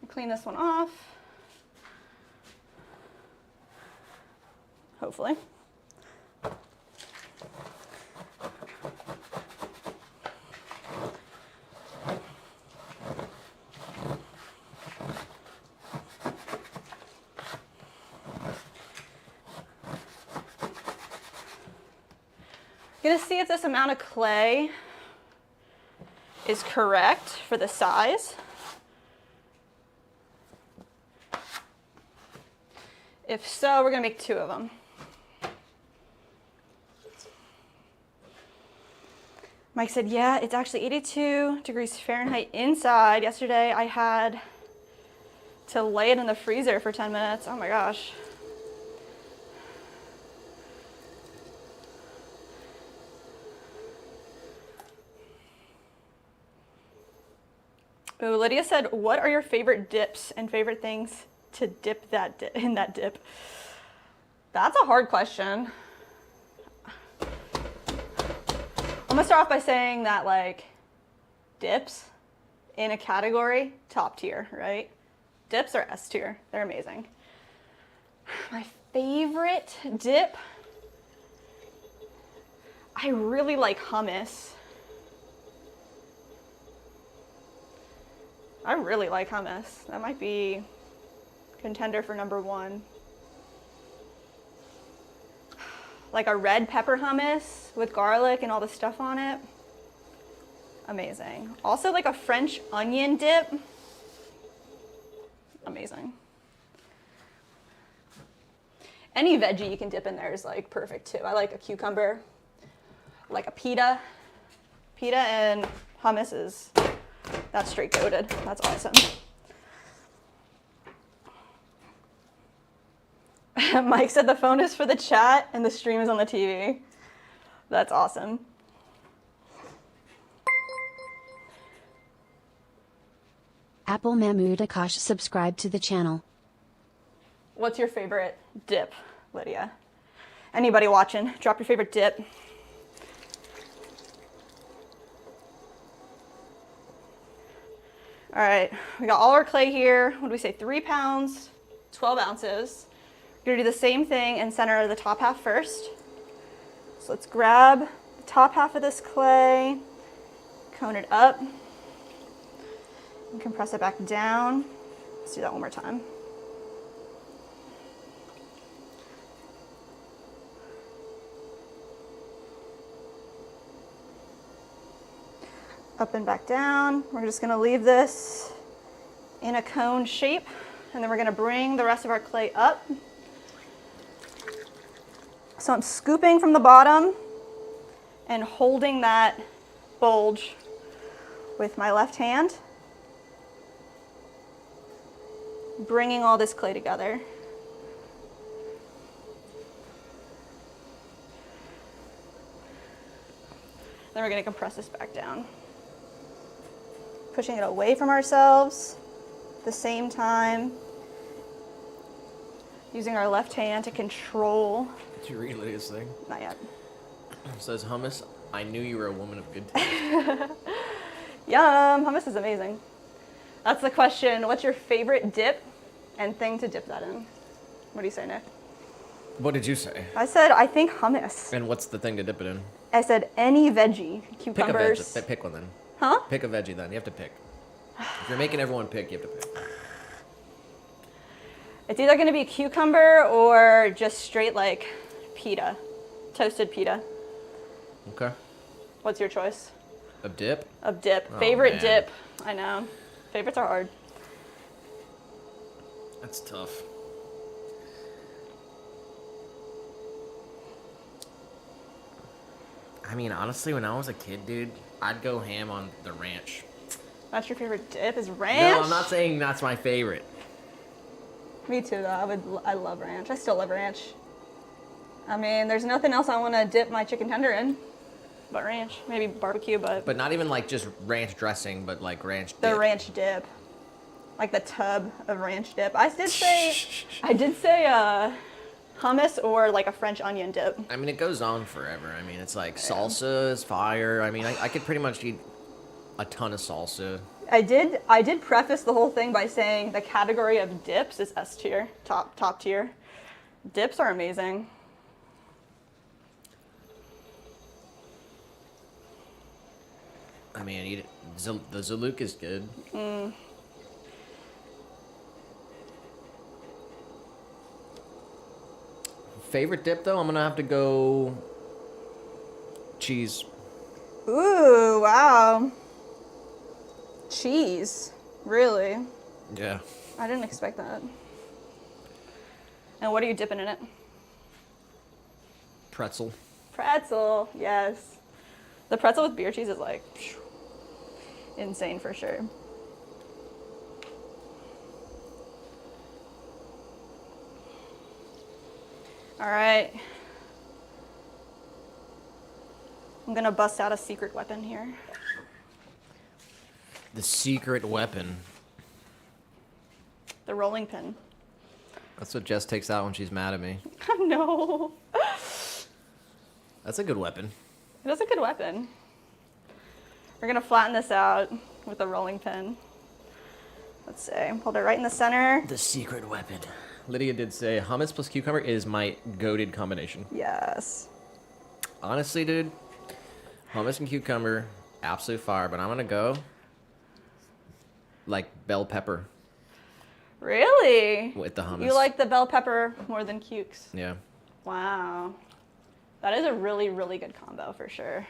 Clean this one off. Hopefully. Gonna see if this amount of clay is correct for the size. If so, we're gonna make 2 of them. Mike said, yeah, it's actually 82 degrees Fahrenheit inside. Yesterday I had to lay it in the freezer for 10 minutes. Oh my gosh. Ooh, Lydia said, what are your favorite dips and favorite things to dip in that dip? That's a hard question. I'm gonna start off by saying that like dips in a category, top tier, right? Dips are S tier, they're amazing. My favorite dip, I really like hummus. I really like hummus. That might be contender for #1. Like a red pepper hummus with garlic and all the stuff on it. Amazing. Also like a French onion dip. Amazing. Any veggie you can dip in there is like perfect too. I like a cucumber, like a pita. Pita and hummus that's straight goated. That's awesome. Mike said the phone is for the chat and the stream is on the TV. That's awesome. Apple Mahmood Akash subscribed to the channel. What's your favorite dip, Lydia? Anybody watching, drop your favorite dip. All right, we got all our clay here. What do we say, 3 pounds, 12 ounces. We're gonna do the same thing and center the top half first. So let's grab the top half of this clay, cone it up, and compress it back down. Let's do that one more time. Up and back down. We're just gonna leave this in a cone shape, and then we're gonna bring the rest of our clay up. So I'm scooping from the bottom and holding that bulge with my left hand, bringing all this clay together. Then we're gonna compress this back down. Pushing it away from ourselves at the same time, using our left hand to control. Did you read Lydia's thing? Not yet. It says, hummus, I knew you were a woman of good taste. Yum, hummus is amazing. That's the question. What's your favorite dip and thing to dip that in? What do you say, Nick? What did you say? I said, I think hummus. And what's the thing to dip it in? I said any veggie, cucumbers. Pick a veg. Pick one then. Huh? Pick a veggie then. You have to pick. If you're making everyone pick, you have to pick. It's either going to be cucumber or just straight like pita, toasted pita. Okay. What's your choice? Of dip? Of dip. Oh, Favorite man. dip. I know. Favorites are hard. That's tough. I mean, honestly, when I was a kid, dude, I'd go ham on the ranch. That's your favorite dip is ranch? No, I'm not saying that's my favorite. Me too, though. I love ranch. I still love ranch. I mean, there's nothing else I want to dip my chicken tender in but ranch. Maybe barbecue, but... But not even like just ranch dressing, but like ranch dip. The ranch dip. Like the tub of ranch dip. I did say hummus or like a French onion dip. I mean, it goes on forever. I mean, it's like salsa is fire. I mean, I could pretty much eat a ton of salsa. I did preface the whole thing by saying the category of dips is S tier, top tier. Dips are amazing. I mean, eat it. The Zaluk is good. Favorite dip though, I'm gonna have to go cheese. Ooh, wow. Cheese, really? Yeah. I didn't expect that. And what are you dipping in it? Pretzel. Pretzel, yes. The pretzel with beer cheese is like insane for sure. All right. I'm gonna bust out a secret weapon here. The secret weapon. The rolling pin. That's what Jess takes out when she's mad at me. No. That's a good weapon. It is a good weapon. We're gonna flatten this out with a rolling pin. Let's see, hold it right in the center. The secret weapon. Lydia did say hummus plus cucumber is my goated combination. Yes. Honestly, dude, hummus and cucumber, absolute fire, but I'm gonna go like bell pepper Really? with the hummus. You like the bell pepper more than cukes? Yeah. Wow. That is a really, really good combo for sure.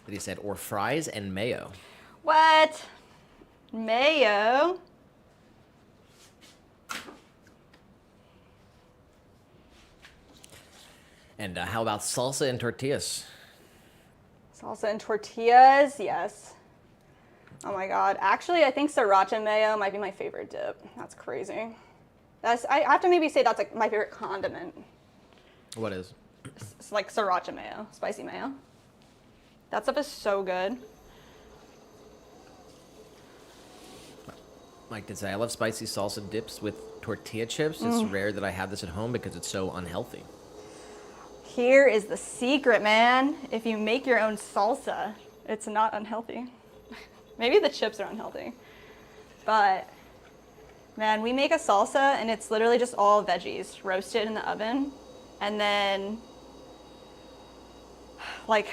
Lydia said, or fries and mayo. What? Mayo? And how about salsa and tortillas? Salsa and tortillas? Yes. Oh my god. Actually, I think sriracha mayo might be my favorite dip. That's crazy. I have to maybe say that's like my favorite condiment. What is? It's like sriracha mayo, spicy mayo. That stuff is so good. Mike did say, I love spicy salsa dips with tortilla chips. It's rare that I have this at home because it's so unhealthy. Here is the secret, man. If you make your own salsa, it's not unhealthy. Maybe the chips are unhealthy. But, man, we make a salsa and it's literally just all veggies roasted in the oven and then, like,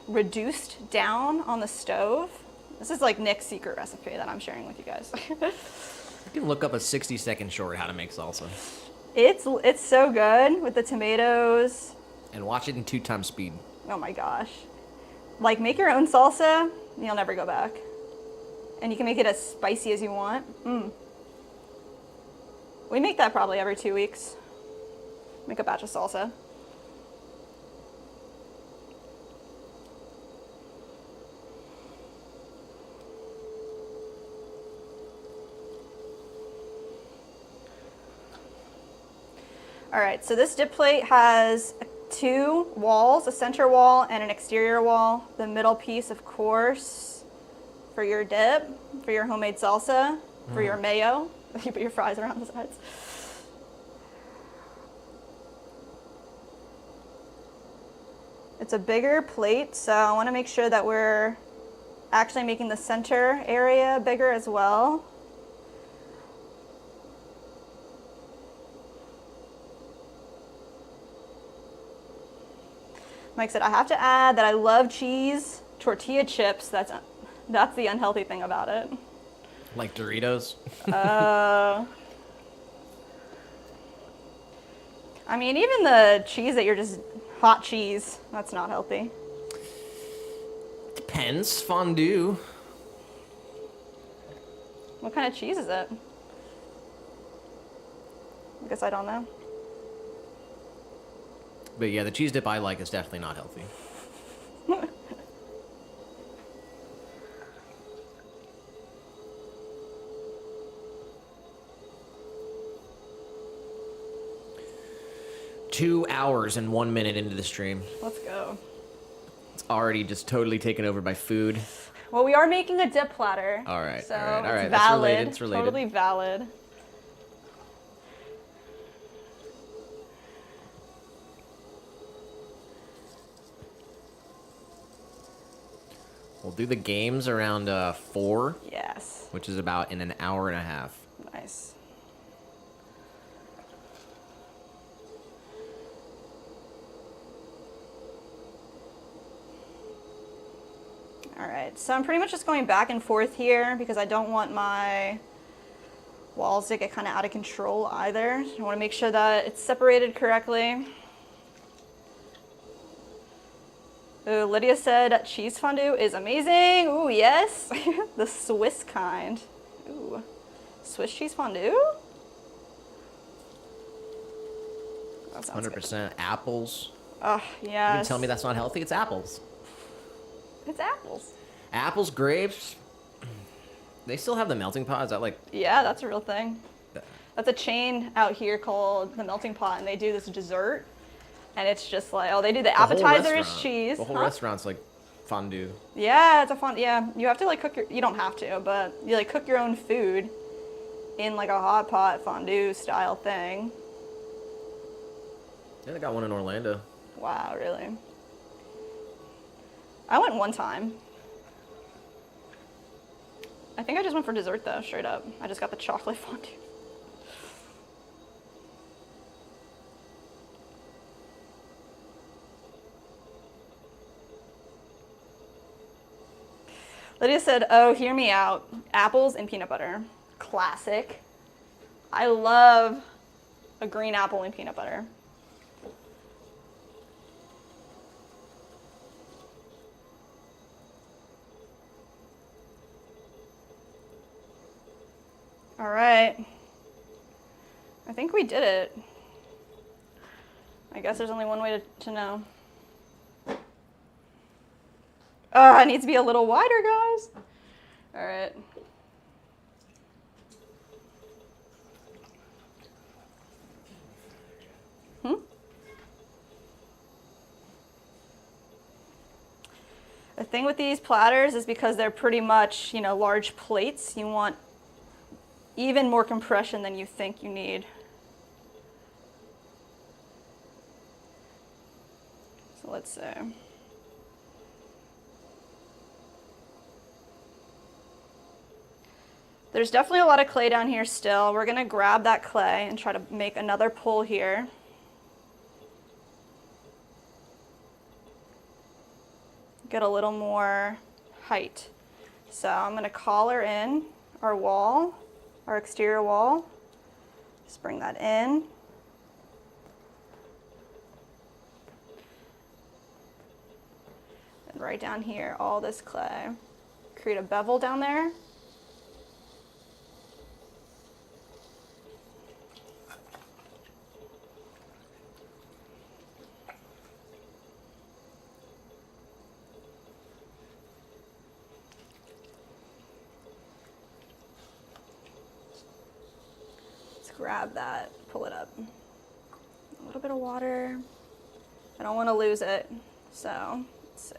reduced down on the stove. This is like Nick's secret recipe that I'm sharing with you guys. You can look up a 60-second short how to make salsa. It's so good with the tomatoes. And watch it in 2x speed. Oh my gosh. Like, make your own salsa, and you'll never go back. And you can make it as spicy as you want. We make that probably every 2 weeks. Make a batch of salsa. All right, so this dip plate has 2 walls, a center wall and an exterior wall. The middle piece, of course, for your dip, for your homemade salsa, for your mayo. You put your fries around the sides. It's a bigger plate, so I want to make sure that we're actually making the center area bigger as well. Mike said, I have to add that I love cheese, tortilla chips. That's the unhealthy thing about it. Like Doritos? I mean, even the cheese that you're just hot cheese, that's not healthy. Depends. Fondue. What kind of cheese is it? I guess I don't know. But yeah, the cheese dip I like is definitely not healthy. Two hours and 1 minute into the stream. Let's go. It's already just totally taken over by food. Well, we are making a dip platter. All right, so all right, all right. It's That's valid. related. It's related. Totally valid. We'll do the games around 4. Yes. Which is about in an hour and a half. Nice. All right, so I'm pretty much just going back and forth here because I don't want my walls to get kind of out of control either. I want to make sure that it's separated correctly. Ooh, Lydia said cheese fondue is amazing. Ooh, yes. The Swiss kind. Ooh, Swiss cheese fondue? That sounds 100% good. apples. Oh, You yes. can tell me that's not healthy? It's apples. It's apples. Apples, grapes. They still have the melting pot. Is that like... Yeah, that's a real thing. That's a chain out here called the Melting Pot, and they do this dessert. And it's just like, oh, they do the appetizer is cheese. The whole restaurant's like fondue. Yeah, it's a fun. Yeah, you have to like cook your. You don't have to, but you like cook your own food in like a hot pot fondue style thing. Yeah, they got one in Orlando. Wow, really? I went one time. I think I just went for dessert though, straight up. I just got the chocolate fondue. Lydia said, oh, hear me out. Apples and peanut butter. Classic. I love a green apple and peanut butter. All right. I think we did it. I guess there's only one way to know. It needs to be a little wider, guys. All right. The thing with these platters is because they're pretty much, large plates, you want even more compression than you think you need. So let's see. There's definitely a lot of clay down here still. We're gonna grab that clay and try to make another pull here. Get a little more height. So I'm gonna collar in our wall, our exterior wall. Just bring that in. And right down here, all this clay. Create a bevel down there. Grab that, pull it up. A little bit of water. I don't want to lose it, so let's see.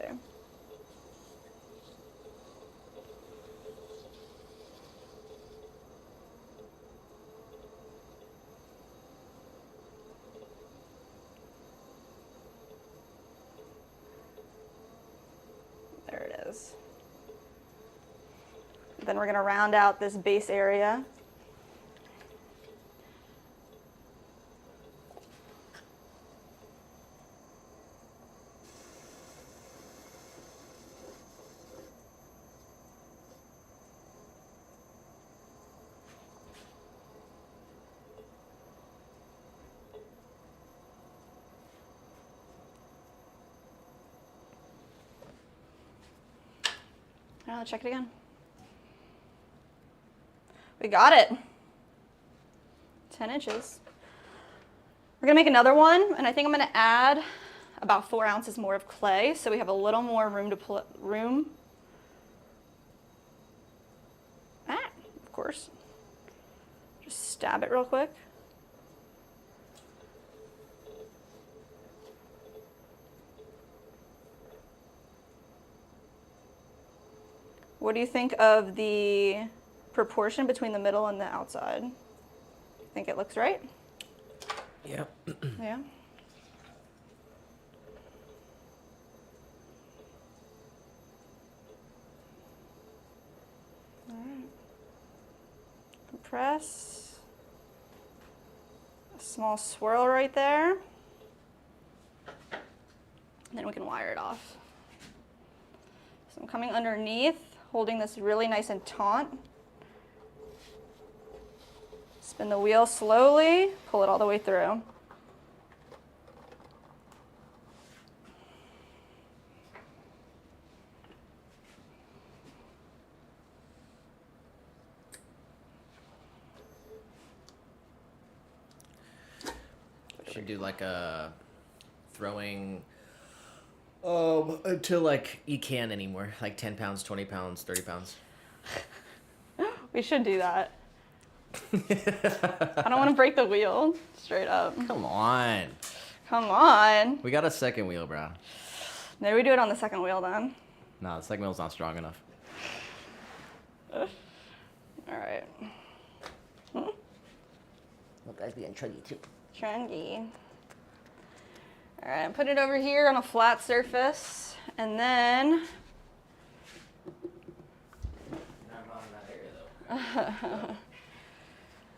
There it is. Then we're going to round out this base area. Check it again. We got it. 10 inches. We're gonna make another one, and I think I'm gonna add about 4 ounces more of clay, so we have a little more room. Of course. Just stab it real quick. What do you think of the proportion between the middle and the outside? Think it looks right? Yeah. Yeah. All right. Compress. A small swirl right there. And then we can wire it off. So I'm coming underneath, holding this really nice and taut. Spin the wheel slowly, pull it all the way through. Should do like a throwing until like you can't anymore. Like 10 pounds, 20 pounds, 30 pounds. We should do that. I don't want to break the wheel, straight up. Come on. Come on. We got a second wheel, bro. Maybe we do it on the second wheel then. No, the second wheel's not strong enough. All right. Well, guys, being trendy too. Trendy. All right, put it over here on a flat surface, and then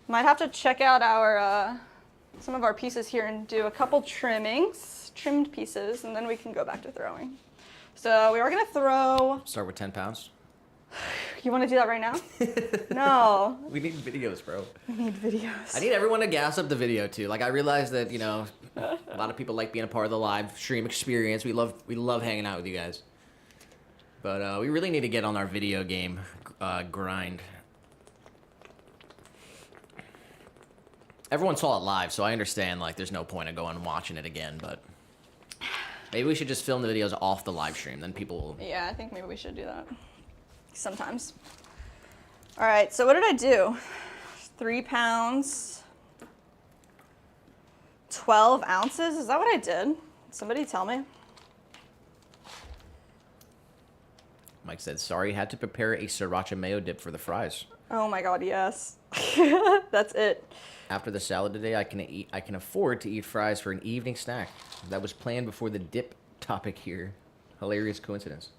might have to check out our some of our pieces here and do a couple trimmed pieces, and then we can go back to throwing. So we are gonna throw. Start with 10 pounds. You want to do that right now? No. We need videos, bro. We need videos. I need everyone to gas up the video too. Like I realize that, you know, a lot of people like being a part of the live stream experience. We love hanging out with you guys. But we really need to get on our video game grind. Everyone saw it live, so I understand like there's no point in going and watching it again, but maybe we should just film the videos off the live stream, then people will... Yeah, I think maybe we should do that. Sometimes. All right, so what did I do? 3 pounds, 12 ounces? Is that what I did? Somebody tell me. Mike said, sorry, had to prepare a sriracha mayo dip for the fries. Oh my God, yes. That's it. After the salad today, I can afford to eat fries for an evening snack. That was planned before the dip topic here. Hilarious coincidence.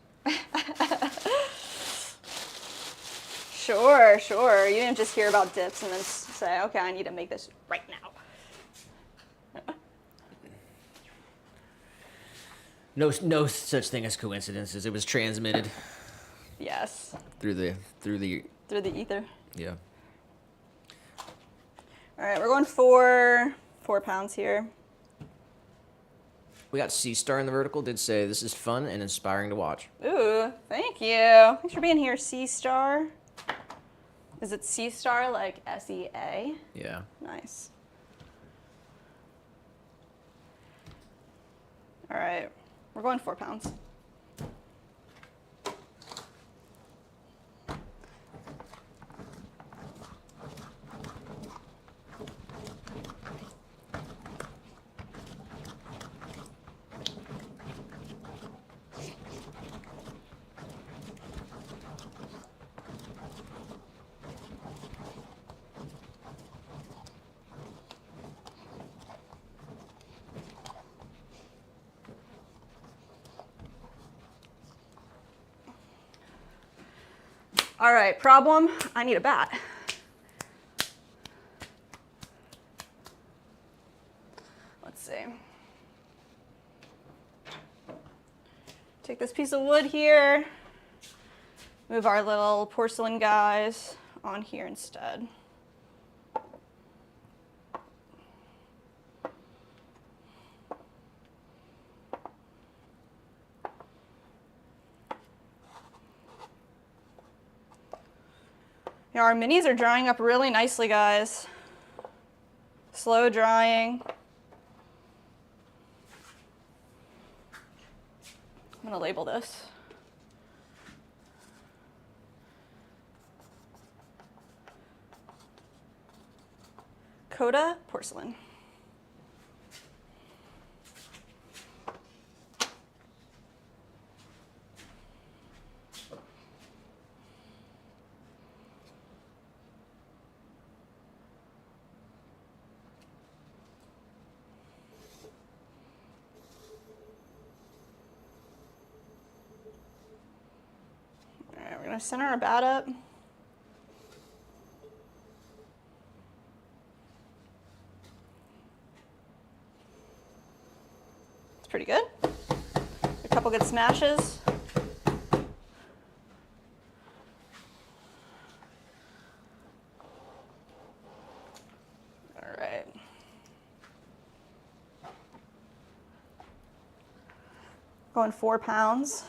Sure, sure. You didn't just hear about dips and then say, okay, I need to make this right now. No such thing as coincidences. It was transmitted. Yes. Through the ether. Yeah. All right, we're going for 4 pounds here. We got C Star in the vertical. Did say this is fun and inspiring to watch. Ooh, thank you. Thanks for being here, C Star. Is it C Star like SEA? Yeah. Nice. All right, we're going 4 pounds. All right, problem, I need a bat. Let's see. Take this piece of wood here, move our little porcelain guys on here instead. Yeah, our minis are drying up really nicely, guys. Slow drying. I'm gonna label this. Coda porcelain. All right, we're gonna center our bat up. Pretty good. A couple good smashes. All right. Going 4 pounds.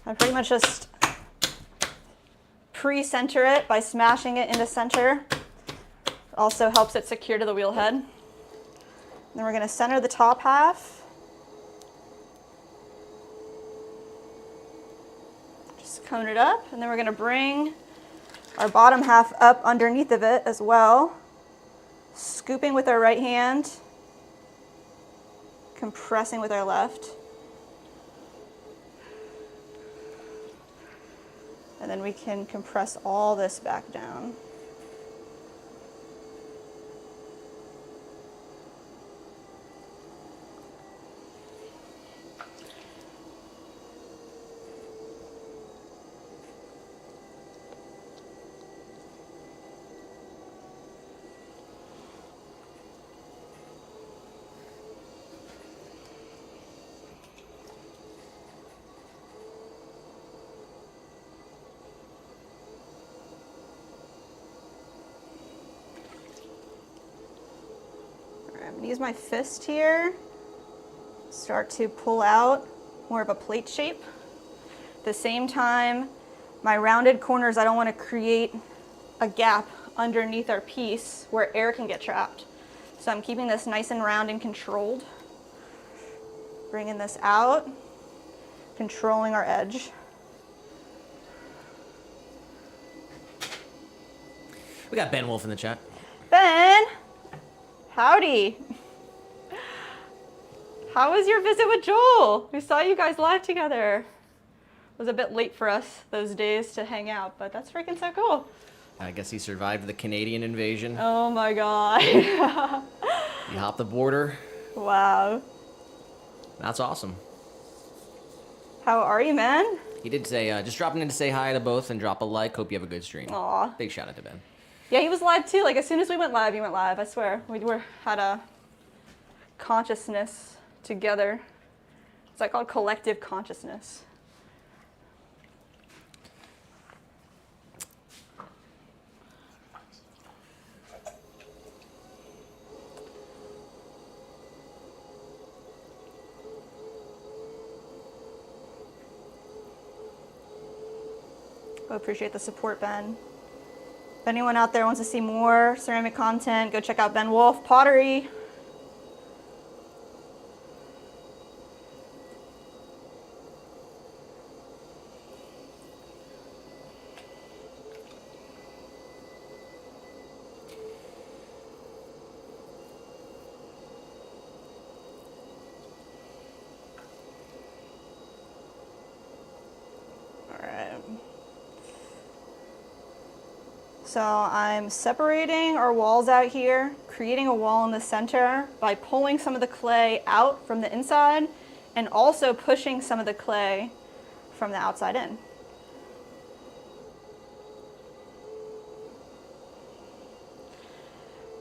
I pretty much just pre-center it by smashing it into center. Also helps it secure to the wheel head. Then we're going to center the top half. Just cone it up, and then we're going to bring our bottom half up underneath of it as well. Scooping with our right hand, compressing with our left. And then we can compress all this back down. I'm going to use my fist here, start to pull out more of a plate shape. At the same time, my rounded corners, I don't want to create a gap underneath our piece where air can get trapped. So I'm keeping this nice and round and controlled. Bringing this out, controlling our edge. We got Ben Wolf in the chat. Ben! Howdy. How was your visit with Joel? We saw you guys live together. It was a bit late for us those days to hang out, but that's freaking so cool. I guess he survived the Canadian invasion. Oh my god. He hopped the border. Wow. That's awesome. How are you, man? He did say, just dropping in to say hi to both and drop a like. Hope you have a good stream. Aw. Big shout out to Ben. Yeah, he was live too. Like as soon as we went live, he went live. I swear. Had a consciousness together. It's like called collective consciousness. I appreciate the support, Ben. If anyone out there wants to see more ceramic content, go check out Ben Wolf Pottery. So I'm separating our walls out here, creating a wall in the center by pulling some of the clay out from the inside and also pushing some of the clay from the outside in.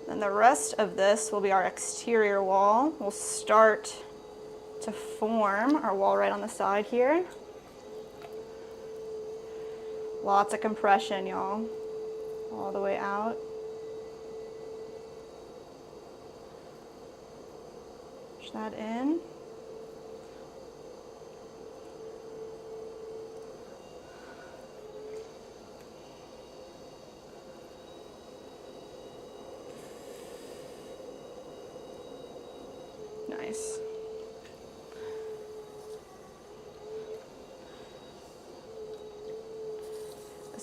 Then the rest of this will be our exterior wall. We'll start to form our wall right on the side here. Lots of compression, y'all. All the way out. Push that in.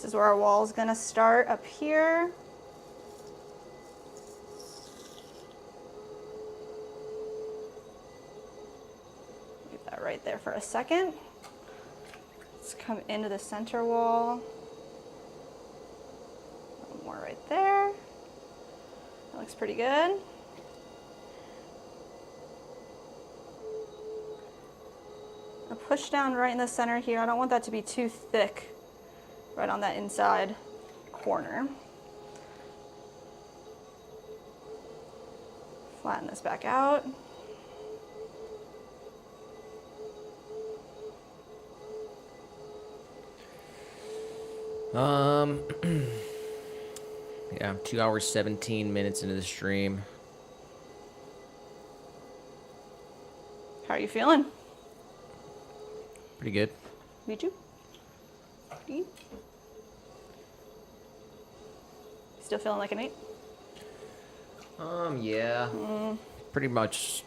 This is where our wall is gonna start up here. Leave that right there for a second. Let's come into the center wall. A little more right there. That looks pretty good. I'll push down right in the center here. I don't want that to be too thick right on that inside corner. Flatten this back out. Yeah, I'm 2 hours, 17 minutes into the stream. How are you feeling? Pretty good. Me too. You? Still feeling like an 8? Yeah. Pretty much.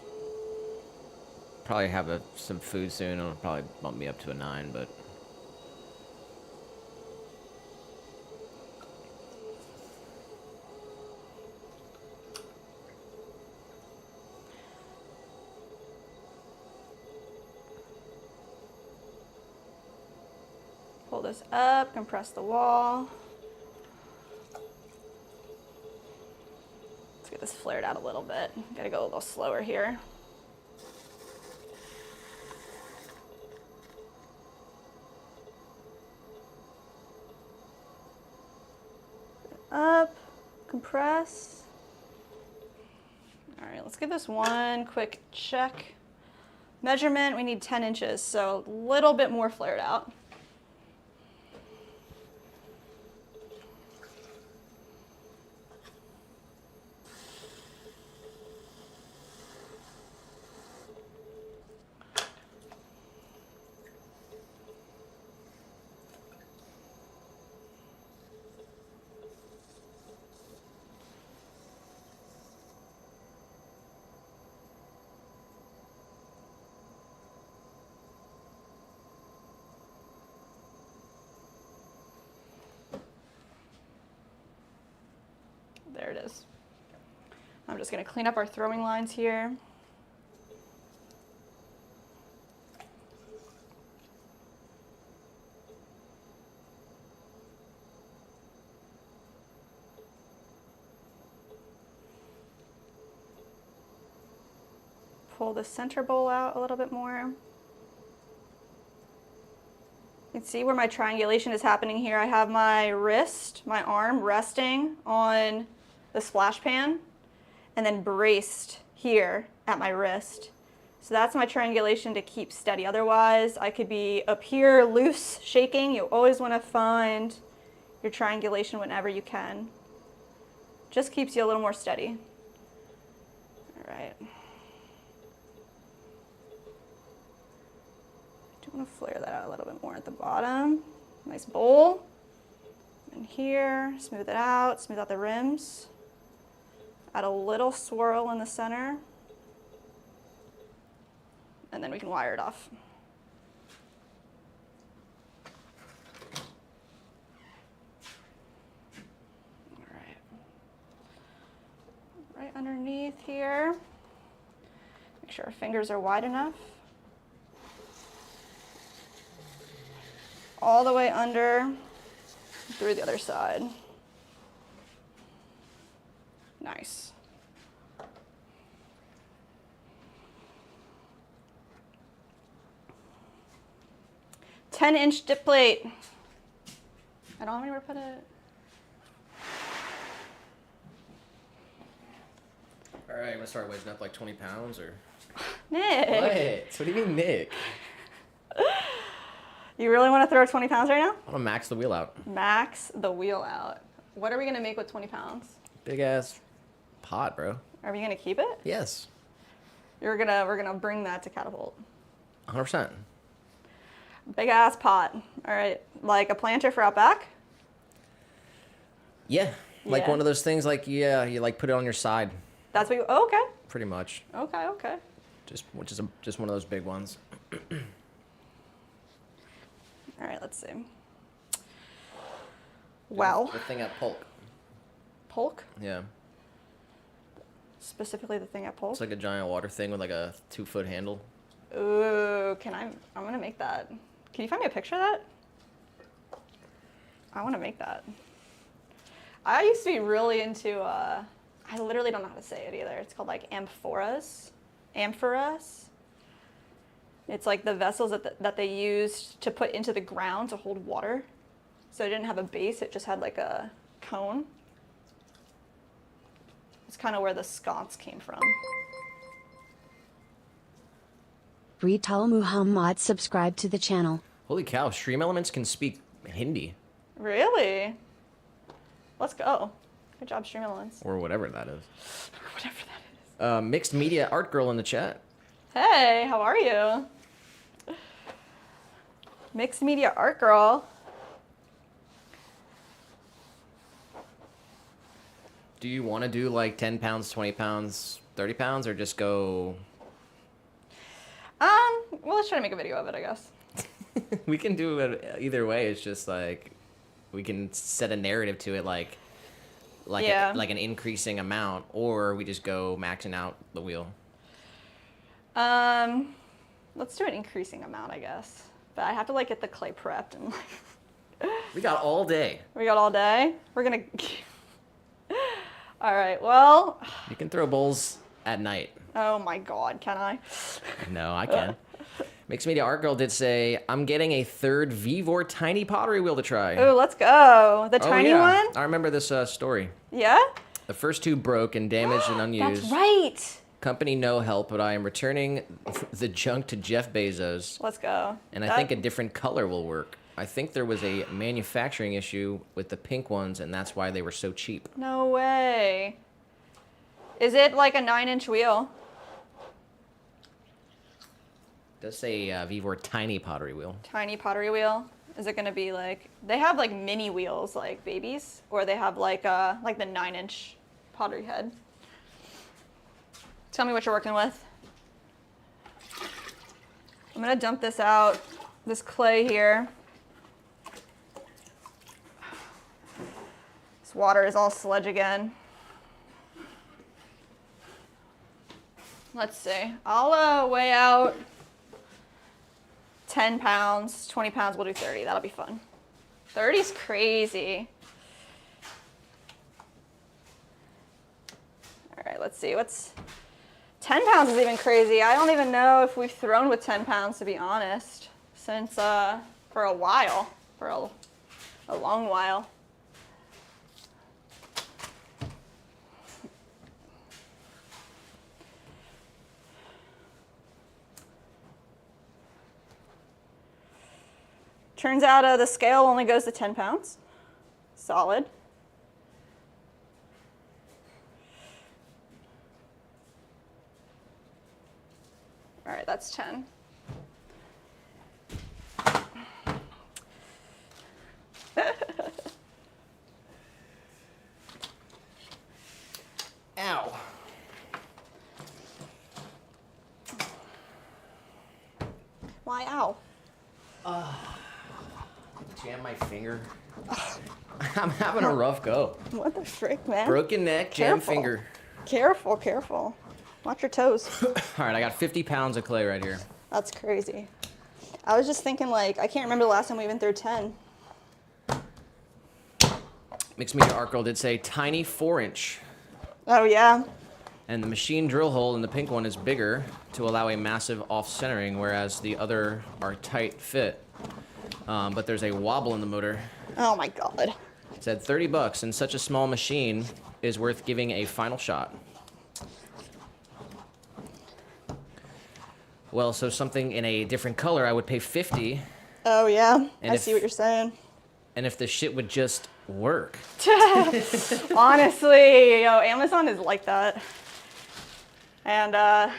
Probably have some food soon. It'll probably bump me up to a 9, but. Pull this up, compress the wall. Let's get this flared out a little bit. Gotta go a little slower here. Up, compress. All right, let's give this one quick check. Measurement, we need 10 inches, so a little bit more flared out. There it is. I'm just going to clean up our throwing lines here. Pull the center bowl out a little bit more. You can see where my triangulation is happening here. I have my wrist, my arm resting on the splash pan and then braced here at my wrist. So that's my triangulation to keep steady. Otherwise, I could be up here loose, shaking. You always want to find your triangulation whenever you can. Just keeps you a little more steady. All right. I want to flare that out a little bit more at the bottom. Nice bowl. And here, smooth it out, smooth out the rims. Add a little swirl in the center. And then we can wire it off. All right. Right underneath here. Make sure our fingers are wide enough. All the way under through the other side. Nice. "10-inch dip plate." I don't have anywhere to put it. All right, I'm gonna start weighing up like 20 pounds or. Nick. What? What do you mean, Nick? You really want to throw 20 pounds right now? I want to max the wheel out. Max the wheel out. What are we going to make with 20 pounds? Big ass pot, bro. Are we going to keep it? Yes. We're gonna bring that to Catapult. 100%. Big ass pot. All right. Like a planter for out back? Yeah. Like Yeah. one of those things like, yeah, you like put it on your side. That's what you, oh, okay. Pretty much. Okay, okay. Just one of those big ones. All right, let's see. Well. The thing at Polk. Polk? Yeah. Specifically the thing at Polk? It's like a giant water thing with like a 2-foot handle. Ooh, I'm gonna make that. Can you find me a picture of that? I wanna make that. I used to be really into, I literally don't know how to say it either. It's called like amphoras. Amphoras. It's like the vessels that they used to put into the ground to hold water. So it didn't have a base, it just had like a cone. It's kind of where the sconce came from. Rital Muhammad subscribe to the channel. Holy cow, Stream Elements can speak Hindi. Really? Let's go. Good job, Stream Elements. Or whatever that is. Whatever that is. Mixed Media Art Girl in the chat. Hey, how are you? Mixed Media Art Girl. Do you want to do like 10 pounds, 20 pounds, 30 pounds, or just go... Well, let's try to make a video of it, I guess. We can do it either way. It's just like we can set a narrative to it, like Yeah. like an increasing amount, or we just go maxing out the wheel. Let's do an increasing amount, I guess. But I have to like get the clay prepped and like. We got all day. We got all day. We're gonna. All right. Well. You can throw bowls at night. Oh my God, can I? No, I can. Mixed Media Art Girl did say, I'm getting a third Vivor tiny pottery wheel to try. Ooh, let's go. The Oh, tiny yeah. one? I remember this story. Yeah? The first two broke and damaged and unused. That's right. Company no help, but I am returning the junk to Jeff Bezos. Let's go. And I think a different color will work. I think there was a manufacturing issue with the pink ones, and that's why they were so cheap. No way. Is it like a 9-inch wheel? It does say Vivor tiny pottery wheel. Tiny pottery wheel? Is it gonna be like, they have like mini wheels like babies, or they have like the 9-inch pottery head? Tell me what you're working with. I'm gonna dump this out, this clay here. This water is all sludge again. Let's see, I'll weigh out 10 pounds, 20 pounds, we'll do 30, that'll be fun. 30's crazy. All right, let's see, 10 pounds is even crazy. I don't even know if we've thrown with 10 pounds, to be honest, since, for a while, for a long while. Turns out the scale only goes to 10 pounds. Solid. All right, that's 10. Ow. Why, ow? Jam my finger. I'm having a rough go. What the frick, man? Broken neck, jam Careful. finger. Careful, careful. Watch your toes. All right, I got 50 pounds of clay right here. That's crazy. I was just thinking, like, I can't remember the last time we even threw 10. Mixed Media Art Girl did say tiny 4-inch. Oh, yeah. And the machine drill hole in the pink one is bigger to allow a massive off-centering, whereas the other are tight fit. But there's a wobble in the motor. Oh, my God. It said $30, and such a small machine is worth giving a final shot. Well, so something in a different color, I would pay 50. Oh, yeah. And I if- see what you're saying. And if the shit would just work. Honestly, yo, Amazon is like that. And,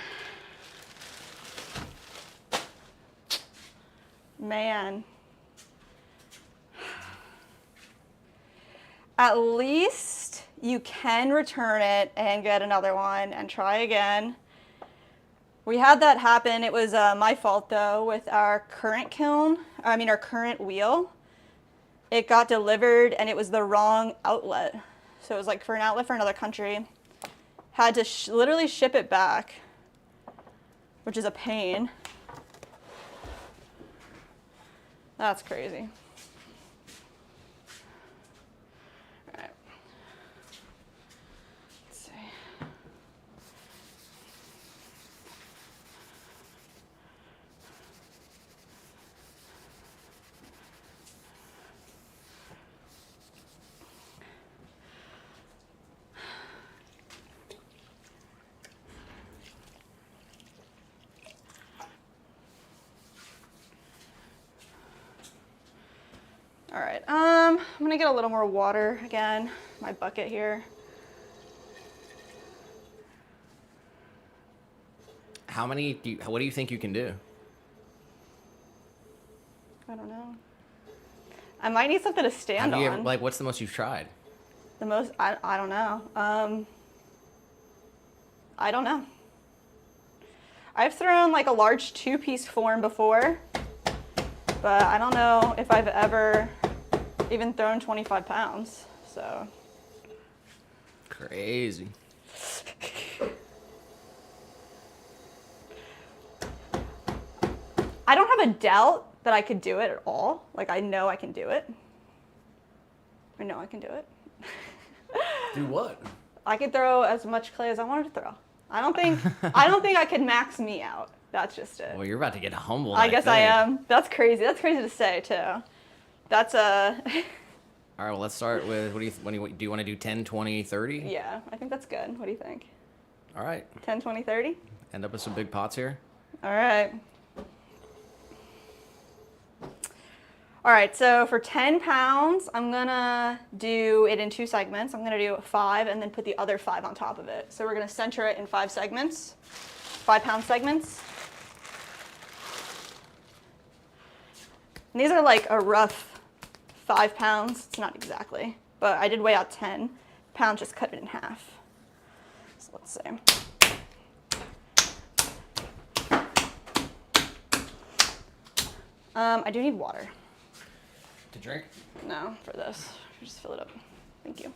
man. At least you can return it and get another one and try again. We had that happen. It was my fault though with our current kiln, our current wheel. it got delivered and it was the wrong outlet. So it was like for an outlet for another country. Had to literally ship it back, which is a pain. That's crazy. All right. Let's see. All right, I'm gonna get a little more water again, my bucket here. How many what do you think you can do? I don't know. I might need something to stand Have you on. ever, like, what's the most you've tried? The most, I don't know. I don't know. I've thrown like a large 2-piece form before, but I don't know if I've ever even thrown 25 pounds, so. Crazy. I don't have a doubt that I could do it at all. Like, I know I can do it. I know I can do it. Do what? I could throw as much clay as I wanted to throw. I don't think I could max me out. That's just it. Well, you're about to get humbled. I guess I think. am. That's crazy. That's crazy to say too. That's a. All right, well, let's start with do you want to do 10, 20, 30? Yeah, I think that's good. What do you think? All right. 10, 20, 30? End up with some big pots here. All right. All right, so for 10 pounds, I'm gonna do it in 2 segments. I'm gonna do 5 and then put the other 5 on top of it. So we're gonna center it in 5 segments, 5-pound segments. And these are like a rough 5 pounds. It's not exactly, but I did weigh out 10 pounds, just cut it in half. So let's see. I do need water. To drink? No, for this. Just fill it up. Thank you.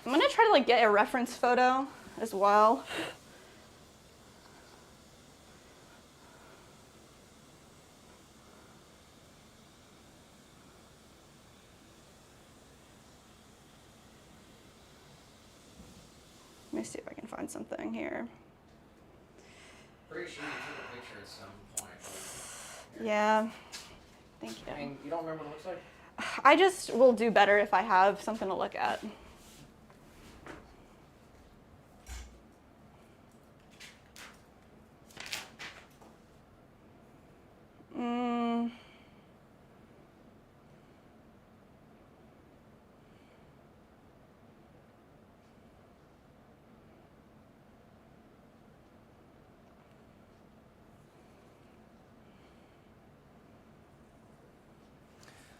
I'm gonna try to like get a reference photo as well. Let me see if I can find something here. Pretty sure you took a picture at some point. Yeah. Thank you. I mean, you don't remember what it looks like? I just will do better if I have something to look at.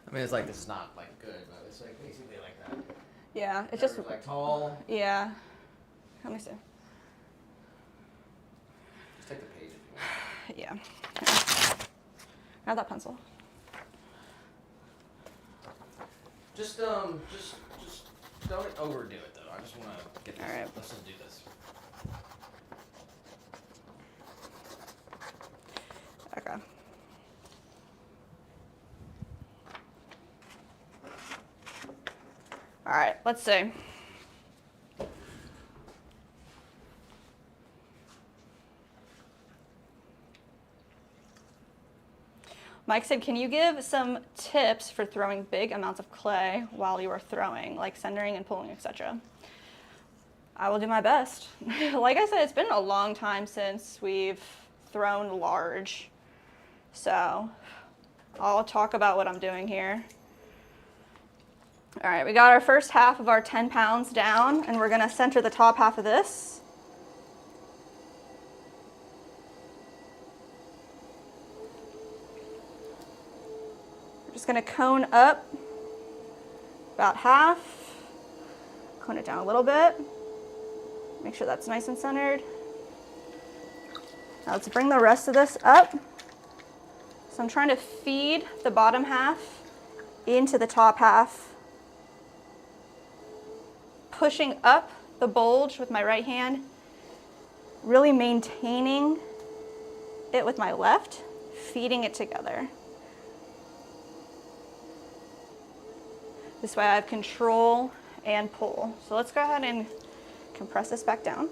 I mean, it's like, this is not, like, good, but it's, like, basically like that. Yeah, it's just, like, tall. yeah. Let me see. Just take the page if you want. Yeah. Have that pencil. Just don't overdo it, though. I just want to get this. All right. Let's just do this. Okay. All right, let's see. Mike said, can you give some tips for throwing big amounts of clay while you are throwing, like centering and pulling, etc.? I will do my best. Like I said, it's been a long time since we've thrown large. So I'll talk about what I'm doing here. All right, we got our first half of our 10 pounds down, and we're gonna center the top half of this. We're just gonna cone up about half, cone it down a little bit, make sure that's nice and centered. Now let's bring the rest of this up. So I'm trying to feed the bottom half into the top half, pushing up the bulge with my right hand, really maintaining it with my left, feeding it together. This way I have control and pull. So let's go ahead and compress this back down.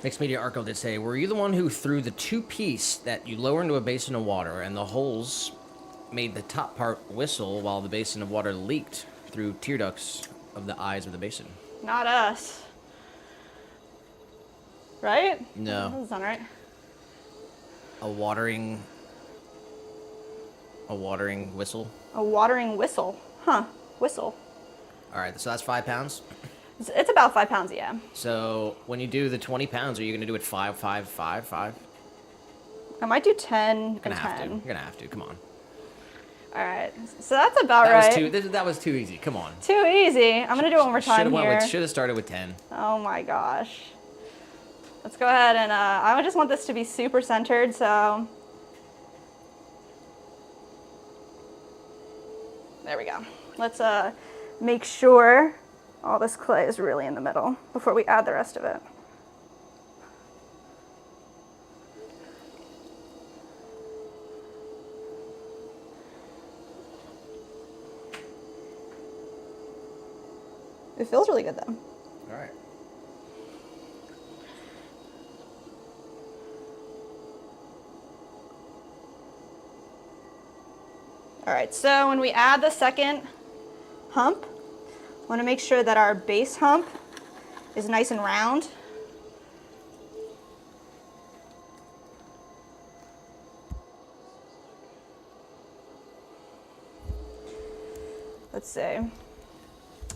Mixed Media Arco did say, were you the one who threw the two-piece that you lower into a basin of water and the holes made the top part whistle while the basin of water leaked through tear ducts of the eyes of the basin? Not us. Right? No. That sound right. A watering whistle? A watering whistle. Huh. Whistle. All right, so that's 5 pounds. It's about 5 pounds, yeah. So when you do the 20 pounds, are you going to do it 5, 5, 5, 5? I might do 10 You're and gonna have 10. to. You're gonna have to. Come on. All right. So that's about That right. that was too easy. Come on. Too easy. I'm going to do it one more time here. Should have started with 10. Oh my gosh. Let's go ahead and I just want this to be super centered, so there we go. Let's make sure all this clay is really in the middle before we add the rest of it. It feels really good though. All right. All right, so when we add the second hump, I want to make sure that our base hump is nice and round. Let's see.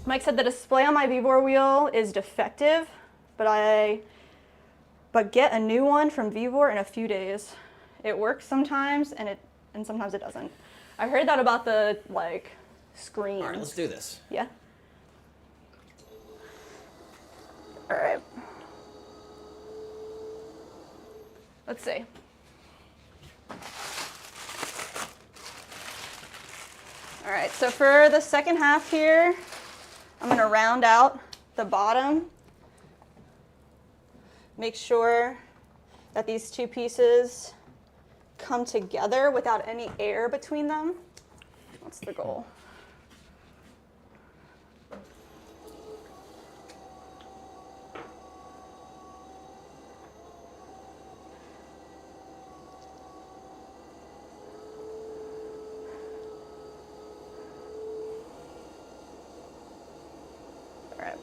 Mike said the display on my Vivor wheel is defective, but get a new one from Vivor in a few days. It works sometimes and sometimes it doesn't. I heard that about the screen. All right, let's do this. Yeah. All right. Let's see. All right, so for the second half here, I'm going to round out the bottom. Make sure that these two pieces come together without any air between them. That's the goal. All right.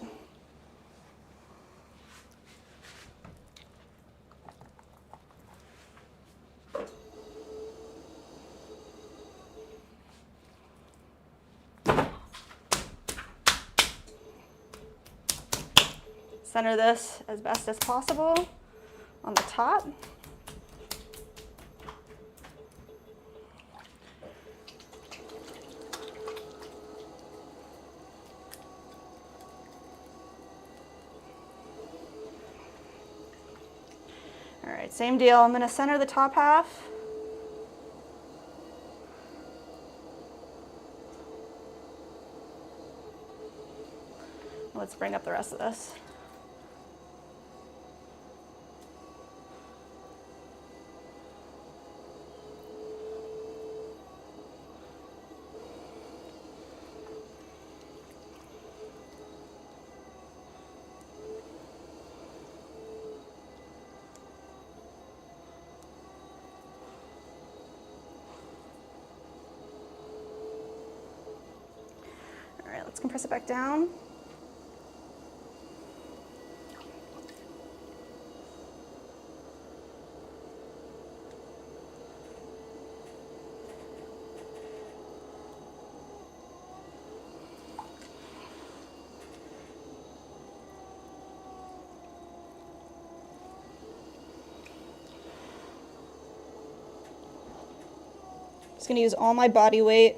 Center this as best as possible on the top. All right, same deal. I'm going to center the top half. Let's bring up the rest of this. All right, let's compress it back down. Just gonna use all my body weight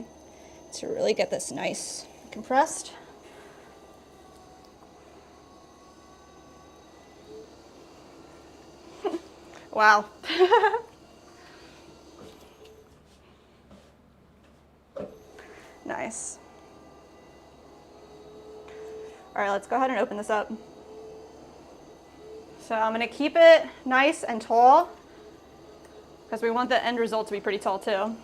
to really get this nice and compressed. Wow. Nice. All right, let's go ahead and open this up. So I'm gonna keep it nice and tall because we want the end result to be pretty tall too.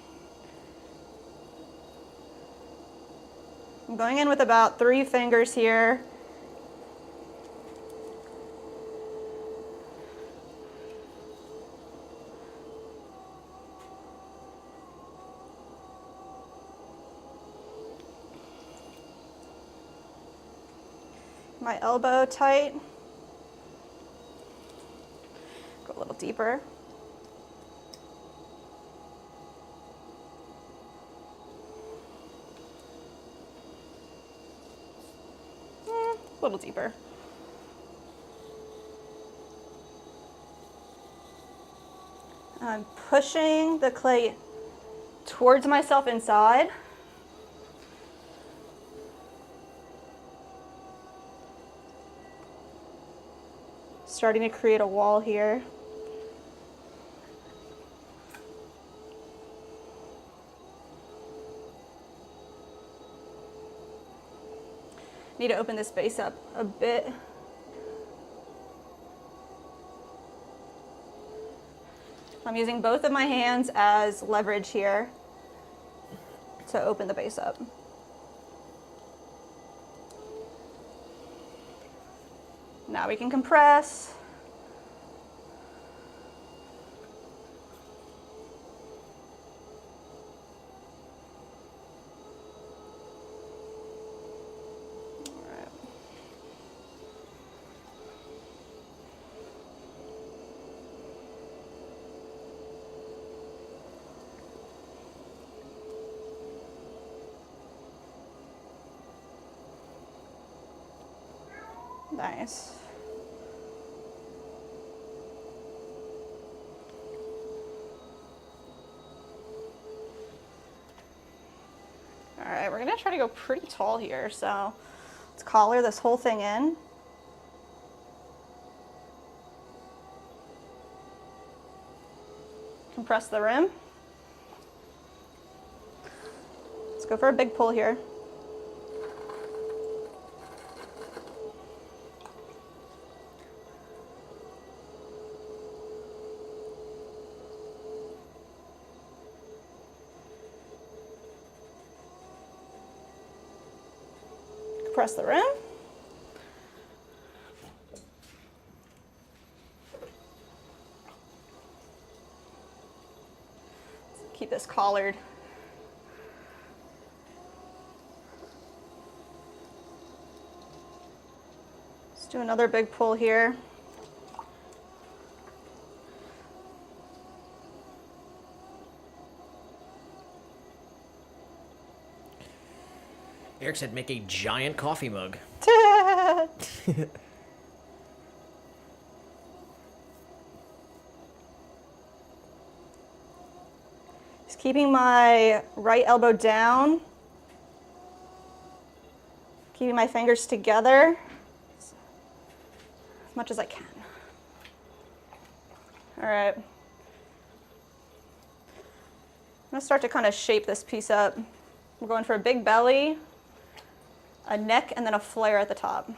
I'm going in with about 3 fingers here. My elbow tight. Go a little deeper. A little deeper. I'm pushing the clay towards myself inside. Starting to create a wall here. Need to open this base up a bit. I'm using both of my hands as leverage here to open the base up. Now we can compress. Nice. All right, we're gonna try to go pretty tall here, so let's collar this whole thing in. Compress the rim. Let's go for a big pull here. Press the rim. Keep this collared. Let's do another big pull here. Eric said make a giant coffee mug. Just keeping my right elbow down. Keeping my fingers together as much as I can. All right. I'm gonna start to kind of shape this piece up. We're going for a big belly, a neck, and then a flare at the top.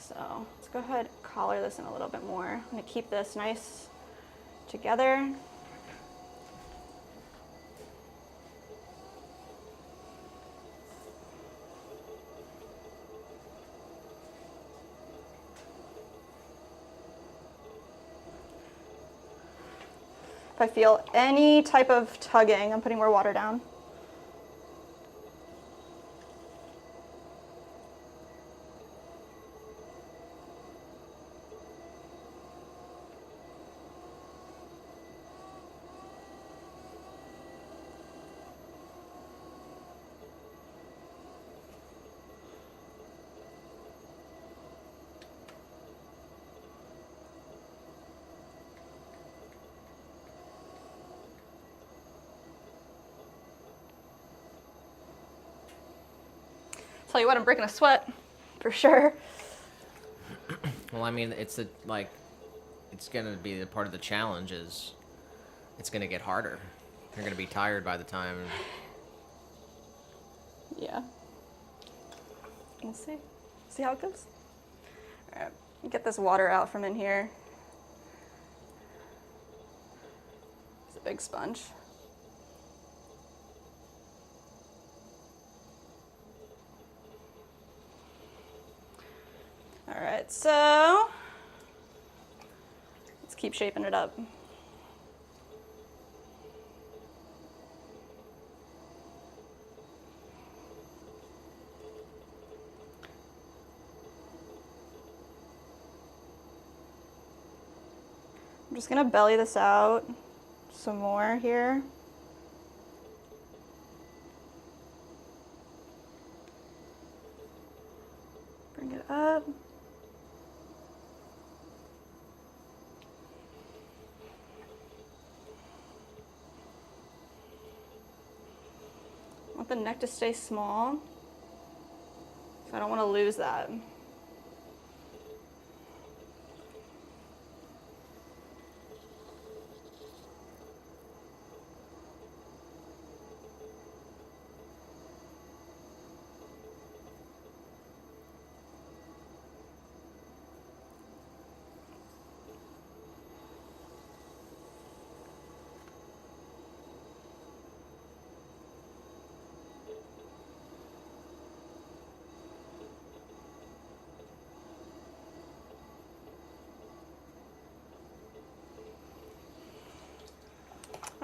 So let's go ahead and collar this in a little bit more. I'm gonna keep this nice together. If I feel any type of tugging, I'm putting more water down. Tell you what, I'm breaking a sweat, for sure. Well, I mean, it's a, like, it's gonna be a part of the challenge. Is it's gonna get harder. You're gonna be tired by the time. Yeah. We'll see. See how it goes. All right. Get this water out from in here. It's a big sponge. All right, so let's keep shaping it up. I'm just gonna belly this out some more here. Bring it up. I want the neck to stay small, so I don't want to lose that.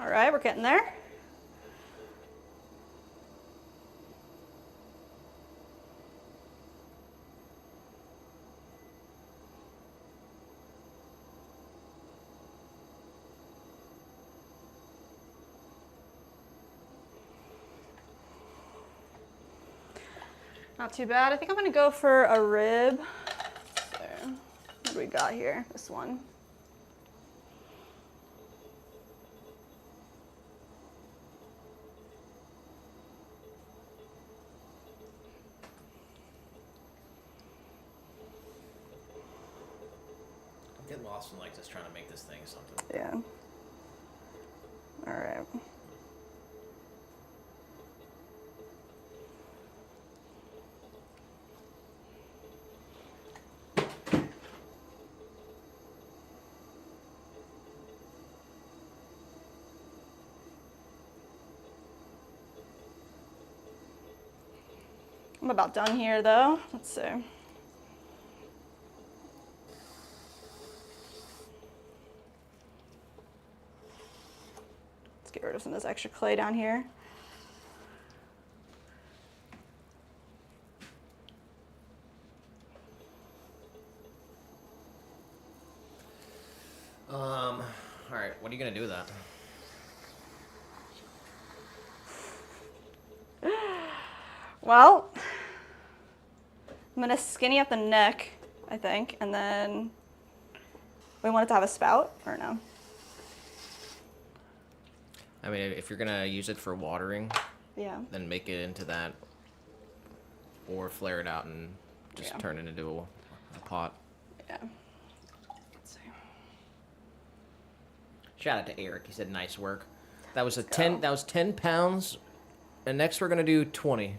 All right, we're getting there. Not too bad. I think I'm gonna go for a rib. So, what do we got here? This one. I'm getting lost in like just trying to make this thing something. Yeah. All right. I'm about done here though. Let's see. Let's get rid of some of this extra clay down here. All right, what are you gonna do with that? Well, I'm gonna skinny up the neck, I think, and then we want it to have a spout, or no? I mean, if you're gonna use it for watering, Yeah. then make it into that, or flare it out and just turn it into a pot. Yeah. Let's see. Shout out to Eric. He said nice work. That was Let's 10. go. That was 10 pounds, and next we're gonna do 20.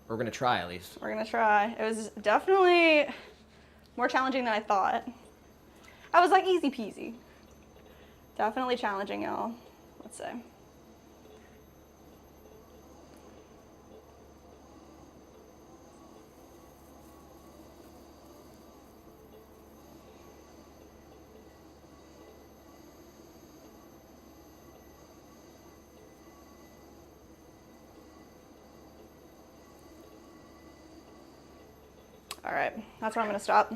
We're gonna try at least. We're gonna try. It was definitely more challenging than I thought. I was like easy peasy. Definitely challenging, y'all. Let's say. All right, that's where I'm gonna stop.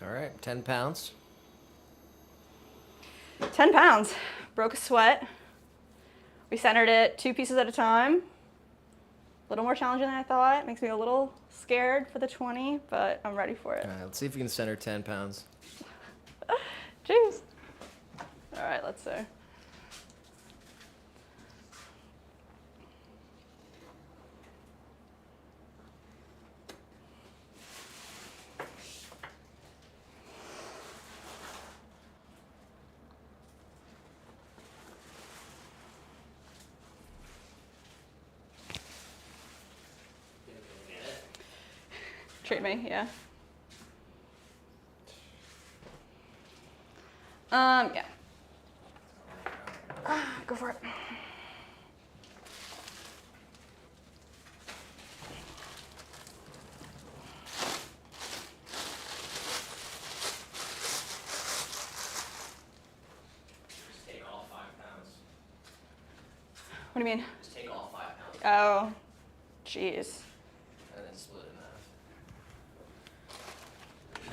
All right, 10 pounds. 10 pounds. Broke a sweat. We centered it 2 pieces at a time. A little more challenging than I thought. Makes me a little scared for the 20, but I'm ready for it. All right, let's see if we can center 10 pounds. Jeez. All right, let's see. Treat me, yeah. Yeah. Go for it. Just take all 5 pounds. What do you mean? Just take all 5 pounds. Oh, jeez. And then split it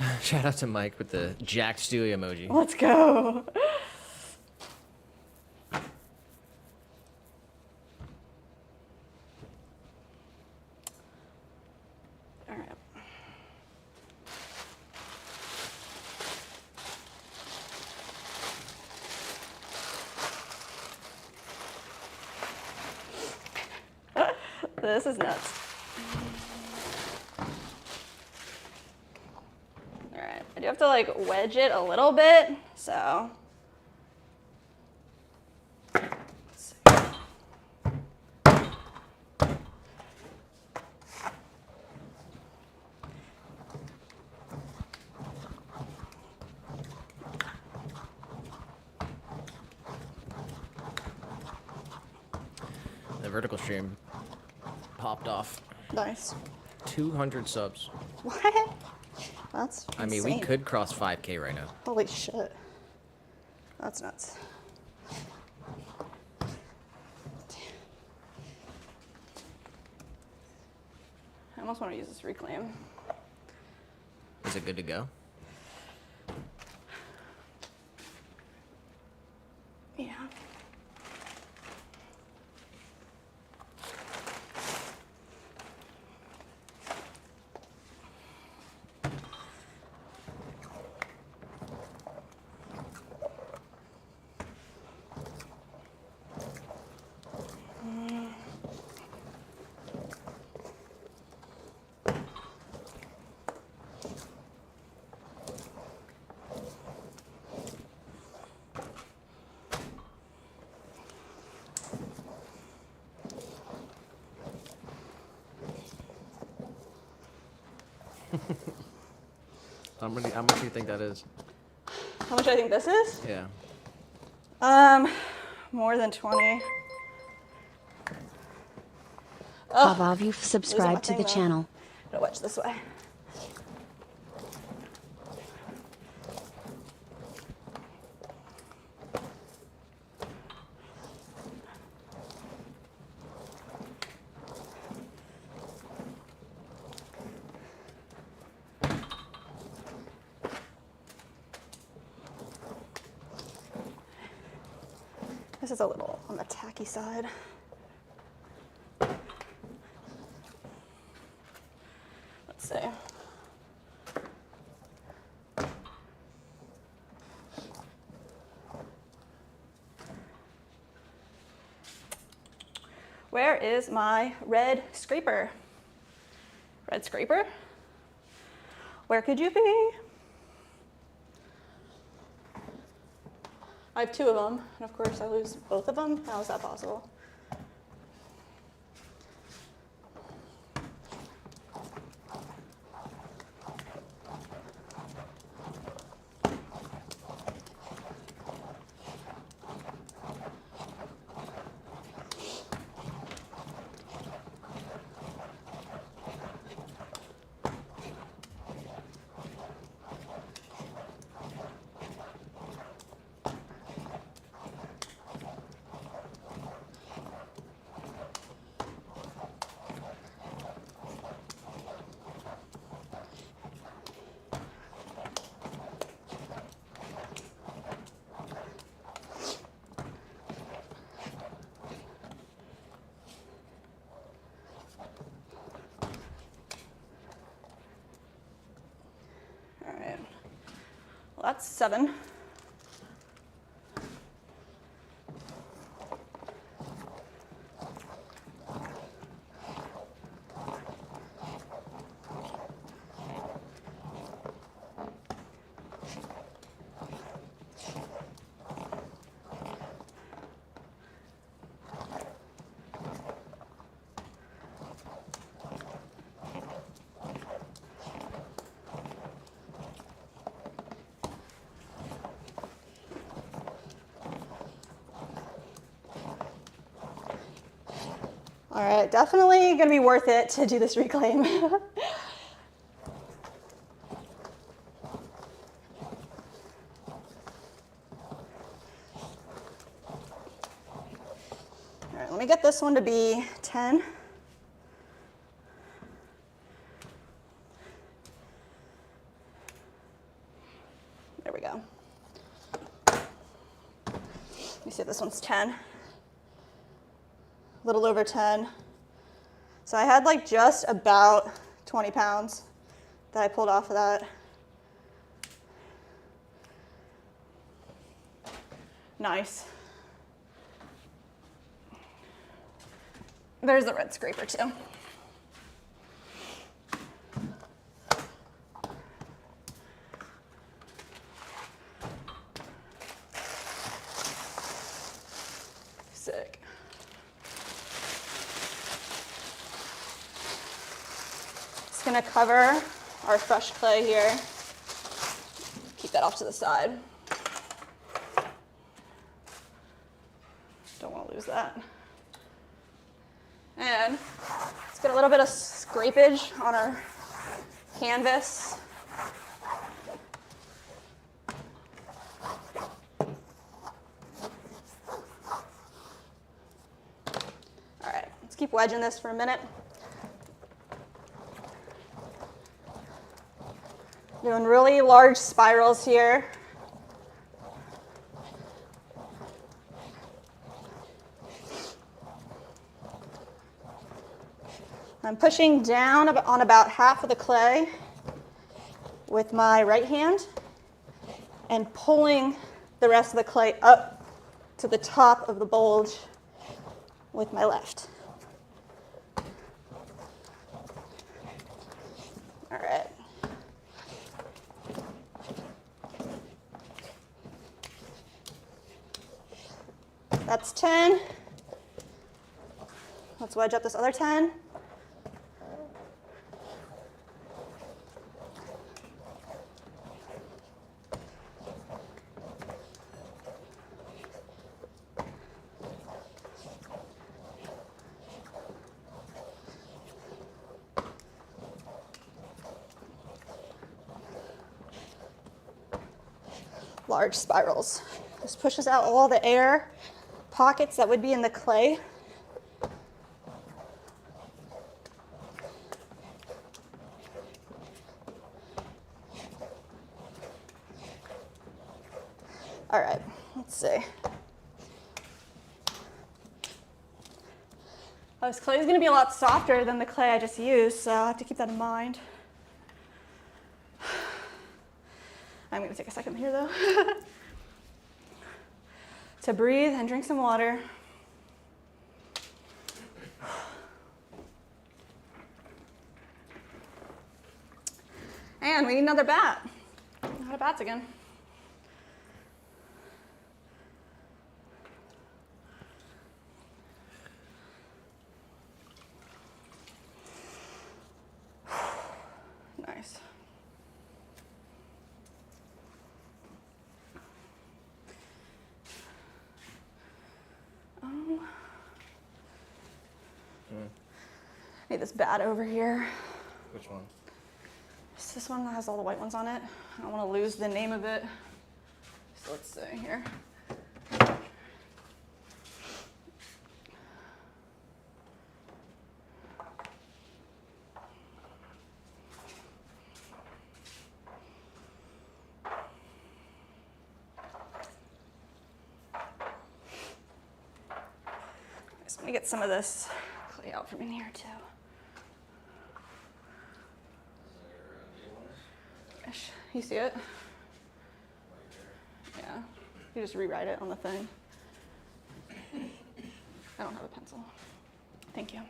in half. Shout out to Mike with the Jack Stewie emoji. Let's go. All right. This is nuts. All right, I do have to like wedge it a little bit, so. Let's see. The vertical stream popped off. Nice. 200 subs. What? That's I mean, we insane. could cross 5K right now. Holy shit. That's nuts. I almost want to use this reclaim. Is it good to go? Yeah. How much do you think that is? How much I think this is? Yeah. More than 20. How have you subscribed to thing, the though. channel? Gotta wedge this way. This is a little on the tacky side. Let's see. Where is my red scraper? Red scraper? Where could you be? I have 2 of them, and of course I lose both of them. How is that possible? All right. Well, that's 7. All right, definitely gonna be worth it to do this reclaim. All right, let me get this one to be 10. There we go. Let me see if this one's 10. A little over 10. So I had like just about 20 pounds that I pulled off of that. Nice. There's the red scraper too. Sick. Just gonna cover our fresh clay here. Keep that off to the side. Don't want to lose that. And let's get a little bit of scrapage on our canvas. All right, let's keep wedging this for a minute. Doing really large spirals here. I'm pushing down on about half of the clay with my right hand and pulling the rest of the clay up to the top of the bulge with my left. All right. That's 10. Let's wedge up this other 10. Large spirals. This pushes out all the air pockets that would be in the clay. All right, let's see. Oh, this clay is going to be a lot softer than the clay I just used, so I have to keep that in mind. I'm going to take a second here, though, to breathe and drink some water. And we need another bat. Out of bats again. Nice. Need this bat over here. Which one? It's this one that has all the white ones on it. I don't want to lose the name of it. So let's see here. Let me get some of this clay out from in here too. You see it? Yeah. You just rewrite it on the thing. I don't have a pencil. Thank you.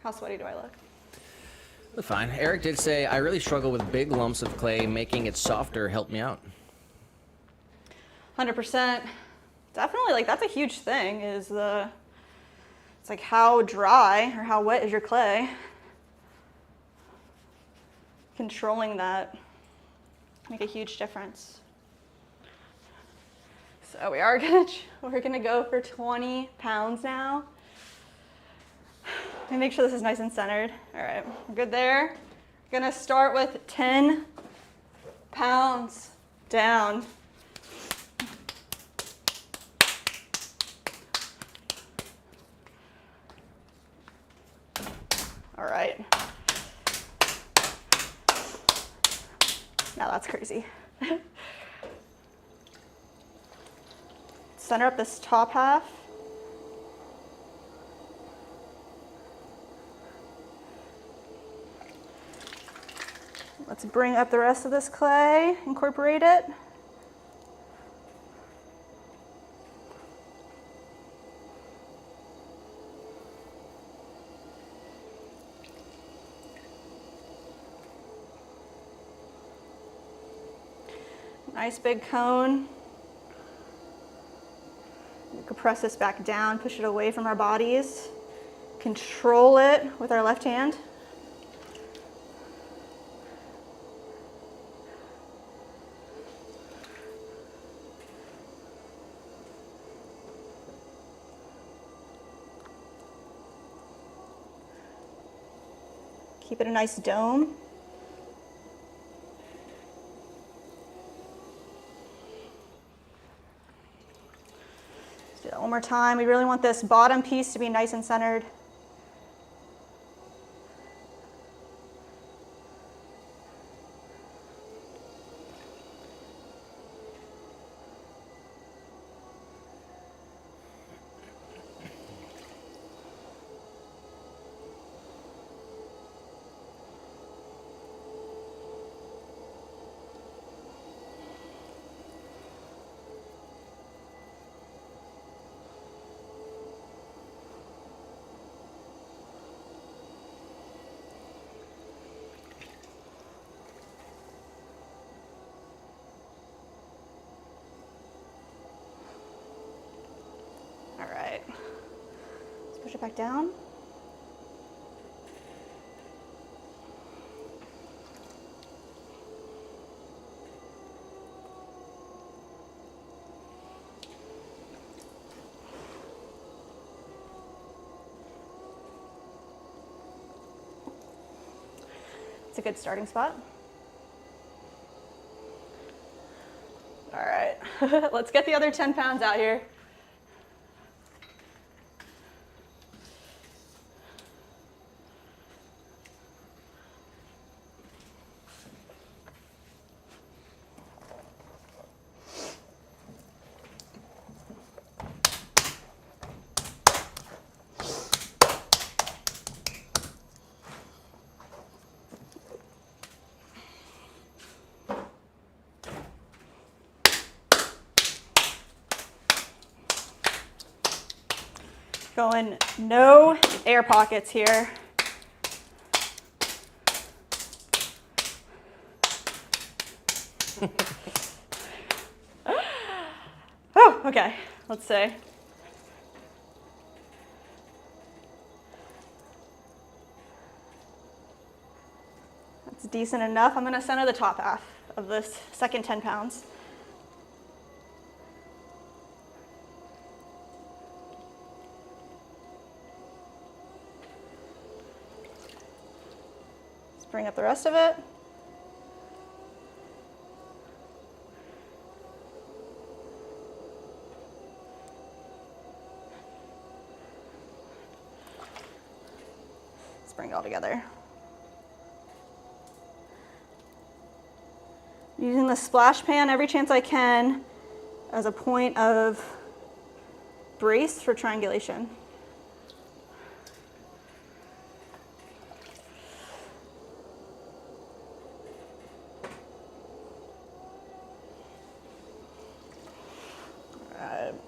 How sweaty do I look? Fine. Eric did say, I really struggle with big lumps of clay. Making it softer helped me out. 100%. Definitely, like, that's a huge thing, is it's It's like how dry or how wet is your clay? Controlling that make a huge difference. So we're gonna go for 20 pounds now. Let me make sure this is nice and centered. All right, we're good there. We're gonna start with 10 pounds down. All right. Now that's crazy. Center up this top half. Let's bring up the rest of this clay, incorporate it. Nice big cone. We can press this back down, push it away from our bodies. Control it with our left hand. Keep it a nice dome. Let's do that one more time. We really want this bottom piece to be nice and centered. All right, let's push it back down. It's a good starting spot. All right, let's get the other 10 pounds out here. Going no air pockets here. Oh, okay, let's see. That's decent enough. I'm gonna center the top half of this second 10 pounds. Bring up the rest of it. Let's bring it all together. Using the splash pan every chance I can as a point of brace for triangulation.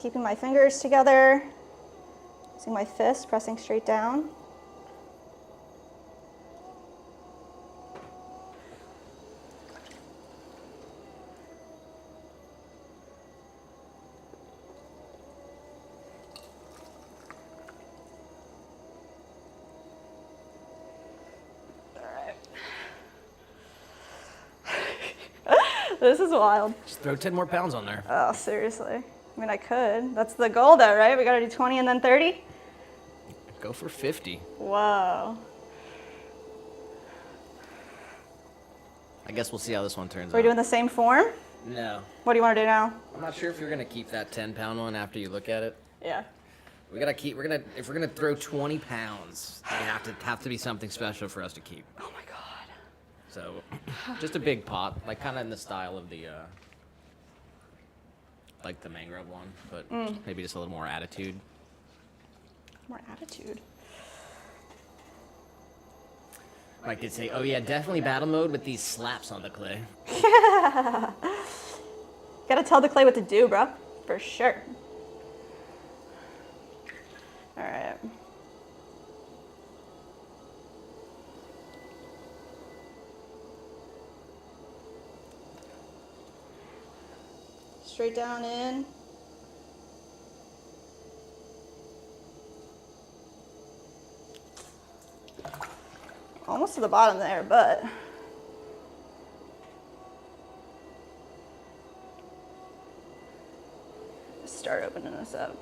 Keeping my fingers together, using my fist, pressing straight down. This is wild. Just throw 10 more pounds on there. Oh, seriously. I mean, I could. That's the goal, though, right? We gotta do 20 and then 30? Go for 50. Whoa. I guess we'll see how this one turns Are we out. doing the same form? No. What do you want to do now? I'm not sure if you're gonna keep that 10-pound one after you look at it. Yeah. We gotta keep. If we're gonna throw 20 pounds, they have to be something special for us to keep. Oh my god. So, just a big pot, like kind of in the style of the, like the mangrove one, but maybe just a little more attitude. More attitude. Mike did say, "Oh yeah, definitely battle mode with these slaps on the clay." Gotta tell the clay what to do, bro. For sure. All right. Straight down in. Almost to the bottom there, but start opening this up.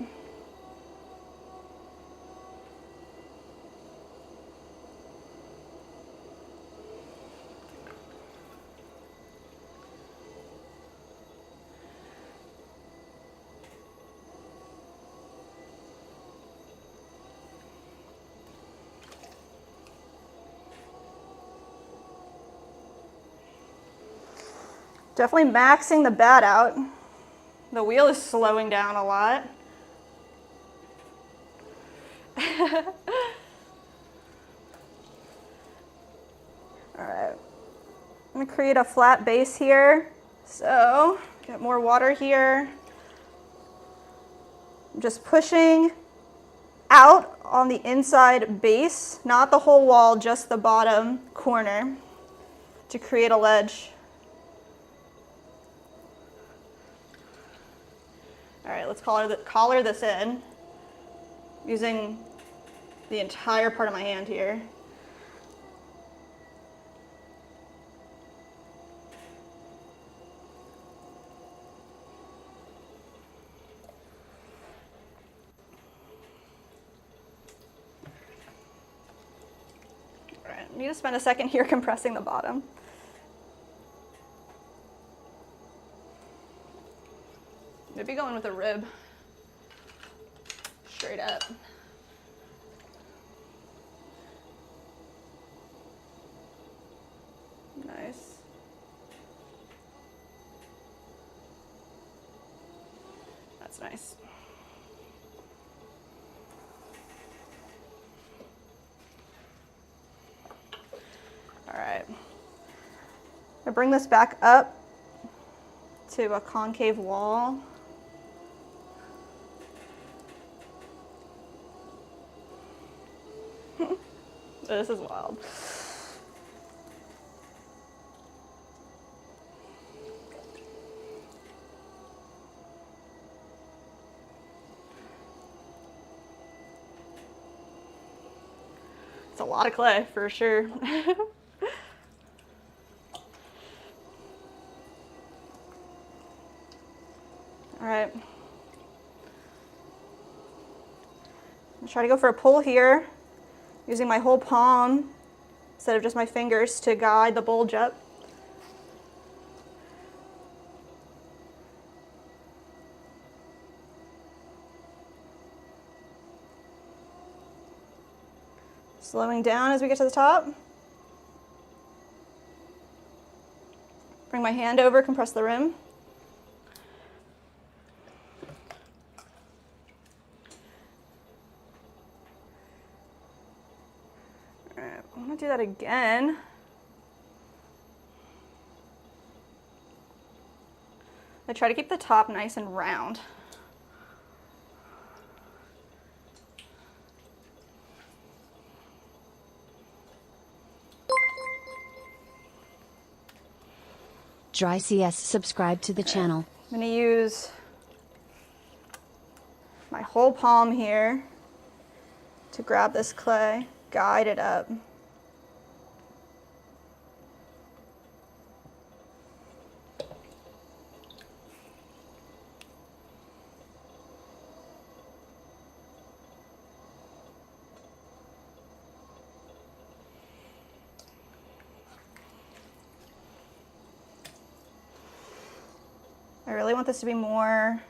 Definitely maxing the bat out. The wheel is slowing down a lot. All right, I'm gonna create a flat base here. So, get more water here. I'm just pushing out on the inside base, not the whole wall, just the bottom corner to create a ledge. All right, let's collar this in using the entire part of my hand here. All right, I'm gonna spend a second here compressing the bottom. Maybe going with a rib. Straight up. Nice. That's nice. All right. I bring this back up to a concave wall. This is wild. It's a lot of clay for sure. All right. I'll try to go for a pull here, using my whole palm instead of just my fingers to guide the bulge up. Slowing down as we get to the top. Bring my hand over, compress the rim. I'm gonna do that again. I try to keep the top nice and round. Dry CS subscribe to the channel. I'm gonna use my whole palm here to grab this clay, guide it up. I really want this to be more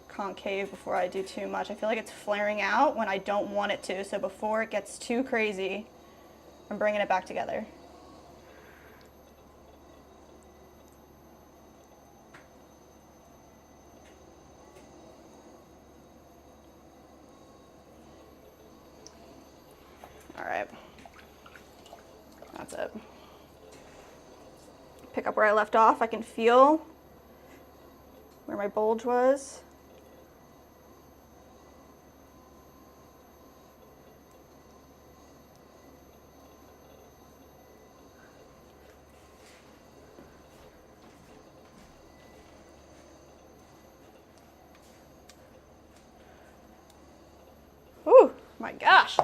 concave before I do too much. I feel like it's flaring out when I don't want it to, so before it gets too crazy, I'm bringing it back together. All right, that's it. Pick up where I left off. I can feel where my bulge was. Ooh, my gosh.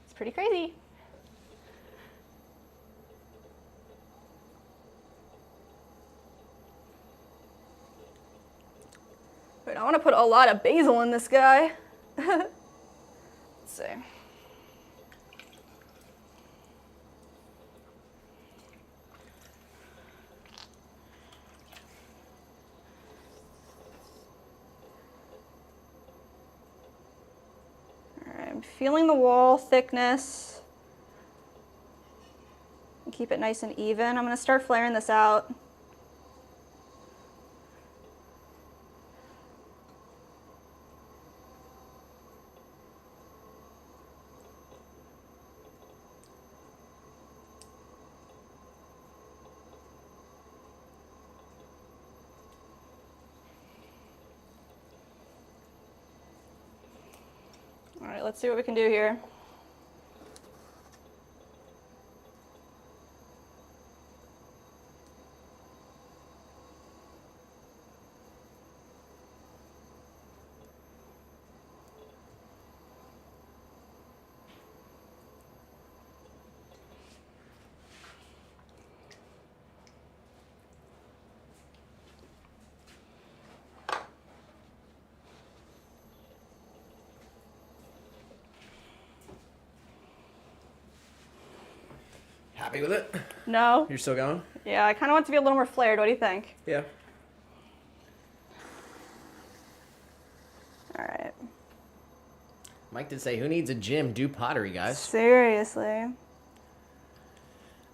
It's pretty crazy. Wait, I want to put a lot of basil in this guy. Let's see. All right, I'm feeling the wall thickness. Keep it nice and even. I'm going to start flaring this out. All right, let's see what we can do here. Happy with it? No. You're still going? Yeah, I kind of want it to be a little more flared. What do you think? Yeah. All right. Mike did say, who needs a gym? Do pottery, guys. Seriously.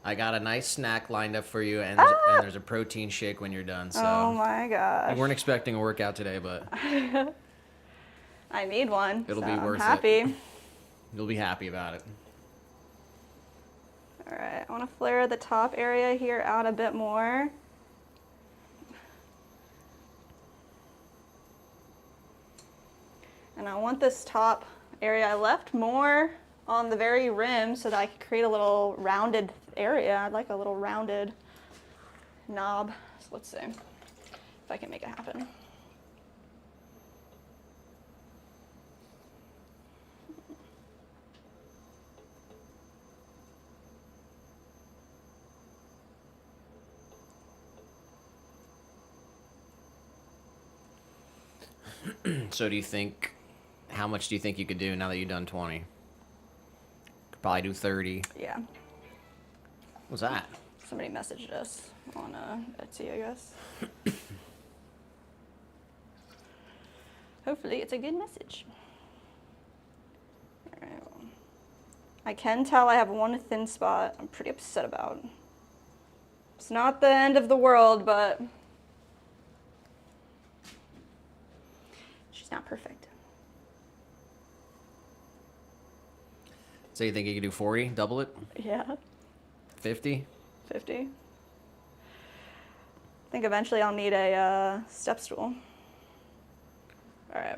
I got a nice snack lined up for you, and there's a protein shake when you're done. So Oh my gosh. we weren't expecting a workout today, but I need one. It'll so be worth it. I'm happy. You'll be happy about it. All right, I want to flare the top area here out a bit more. And I want this top area I left more on the very rim so that I could create a little rounded area. I'd like a little rounded knob. So let's see if I can make it happen. So how much do you think you could do now that you've done 20? Could probably do 30. Yeah. What's that? Somebody messaged us on Etsy, I guess. Hopefully it's a good message. All right. I can tell I have one thin spot I'm pretty upset about. It's not the end of the world, but she's not perfect. So you think you could do 40? Double it? Yeah. 50? 50. I think eventually I'll need a step stool. All right.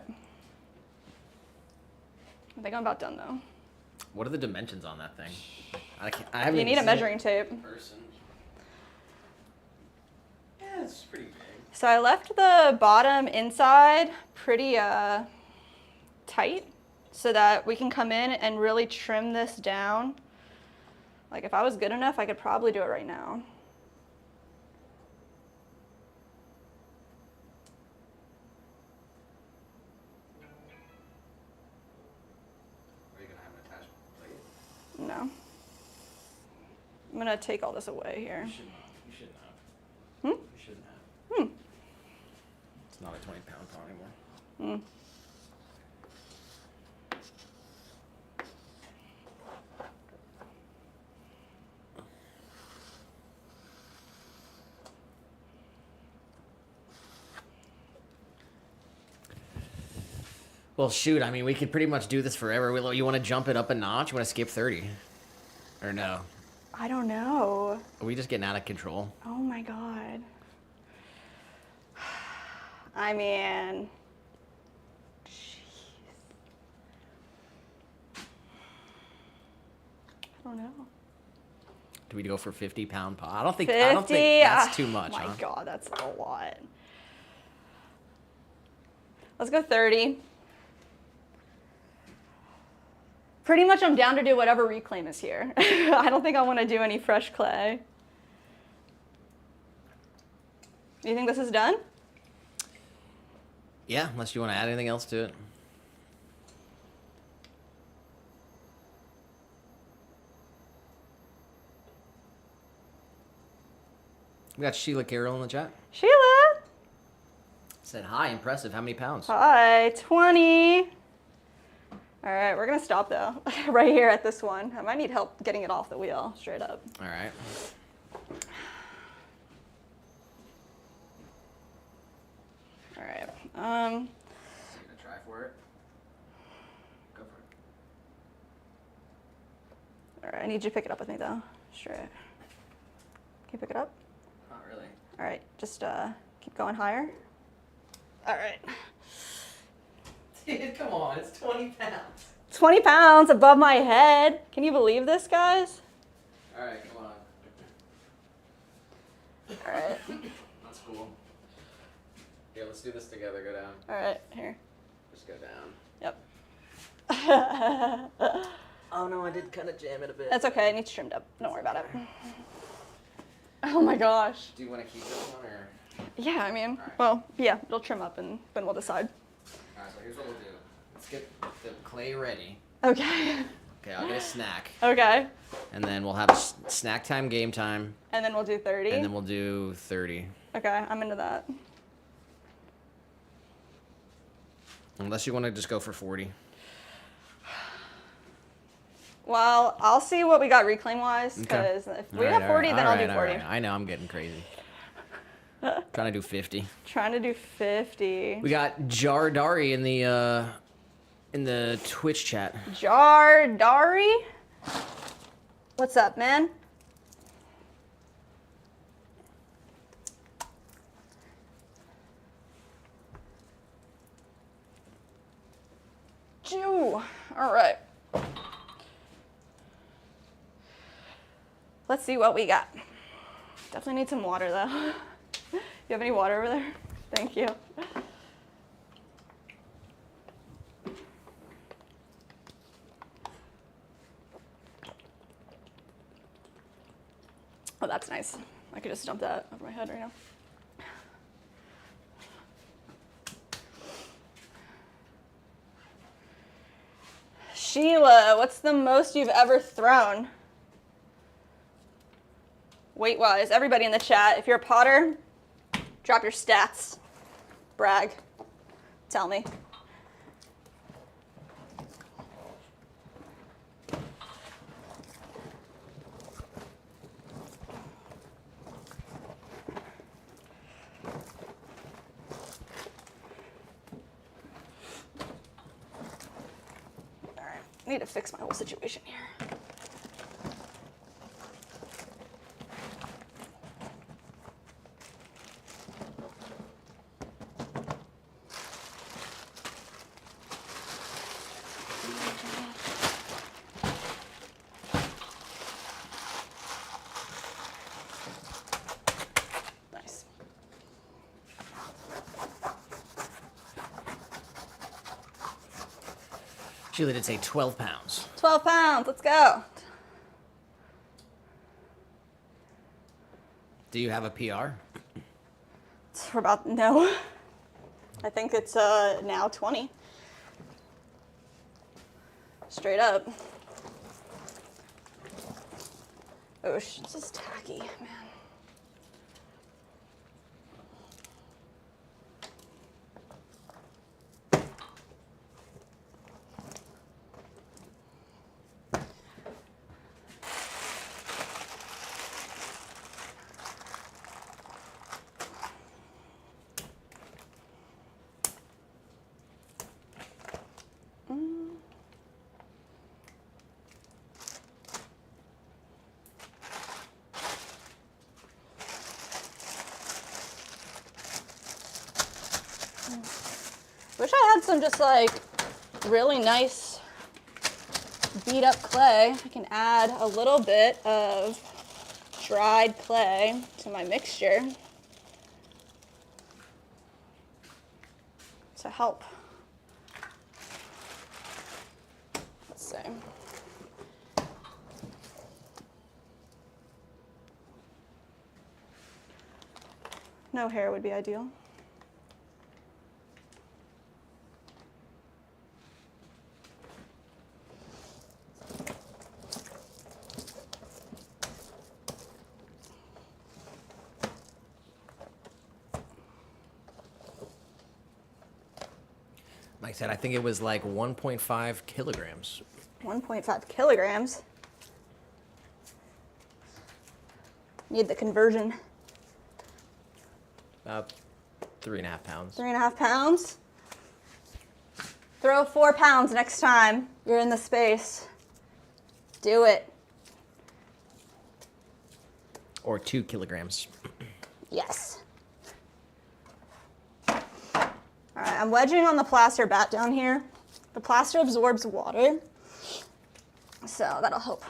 I think I'm about done though. What are the dimensions on that thing? I haven't. You need a measuring tape. Person. Yeah, it's pretty big. So I left the bottom inside pretty tight so that we can come in and really trim this down. Like if I was good enough, I could probably do it right now. Are you gonna have an attached plate? gonna take all this away here. You shouldn't have. Hmm? You shouldn't have. It's not a 20-pound pot anymore. Well, shoot, I mean, we could pretty much do this forever. You want to jump it up a notch? You want to skip 30? Or no? I don't know. Are we just getting out of control? Oh my god. I mean, jeez. I don't know. Do we go for 50-pound pot? I don't 50? think that's too much, Oh my huh? god, that's a lot. Let's go 30. Pretty much I'm down to do whatever reclaim is here. I don't think I want to do any fresh clay. Do you think this is done? Yeah, unless you want to add anything else to it. We got Sheila Carroll in the chat. Sheila! Said, hi, impressive. How many pounds? Hi, 20. All right, we're gonna stop though, right here at this one. I might need help getting it off the wheel, straight up. All right. All right. So you're gonna try for it? Go for it. All right, I need you to pick it up with me though, straight. Can you pick it up? Not really. All right, just keep going higher. All right. Dude, come on, it's 20 pounds. 20 pounds above my head. Can you believe this, guys? All right, come on. All right. That's cool. Here, let's do this together. Go down. All right, here. Just go down. Yep. Oh no, I did kind of jam it a bit. That's okay, it needs trimmed up. Don't worry about it. Oh my gosh. Do you want to keep this one or? Yeah, I mean, right. well, yeah, it'll trim up and then we'll decide. All right, so here's what we'll do. Let's get the clay ready. Okay. Okay, I'll get a snack. Okay. And then we'll have a snack time, game time. And then we'll do 30. And then we'll do 30. Okay, I'm into that. Unless you want to just go for 40. Well, I'll see what we got reclaim-wise, because if we have 40, then I'll do 40. I know, I'm getting crazy. Trying to do 50. Trying to do 50. We got Jardari in the Twitch chat. Jardari? What's up, man? Jew. All right. Let's see what we got. Definitely need some water, though. You have any water over there? Thank you. Oh, that's nice. I could just dump that over my head right now. Sheila, what's the most you've ever thrown? Weight-wise, everybody in the chat, if you're a potter, drop your stats. Brag. Tell me. All right, I need to fix my whole situation here. Nice. Sheila did say 12 pounds. 12 pounds, let's go. Do you have a PR? We're about, no. I think it's now 20. Straight up. Oh, this is tacky, man. Wish I had some just like really nice beat up clay. I can add a little bit of dried clay to my mixture to help. Let's see. No hair would be ideal. Like I said, I think it was like 1.5 kilograms. 1.5 kilograms. Need the conversion. About 3.5 pounds. 3.5 pounds. Throw 4 pounds next time you're in the space. Do it. Or 2 kilograms. Yes. All right, I'm wedging on the plaster bat down here. The plaster absorbs water, so that'll help.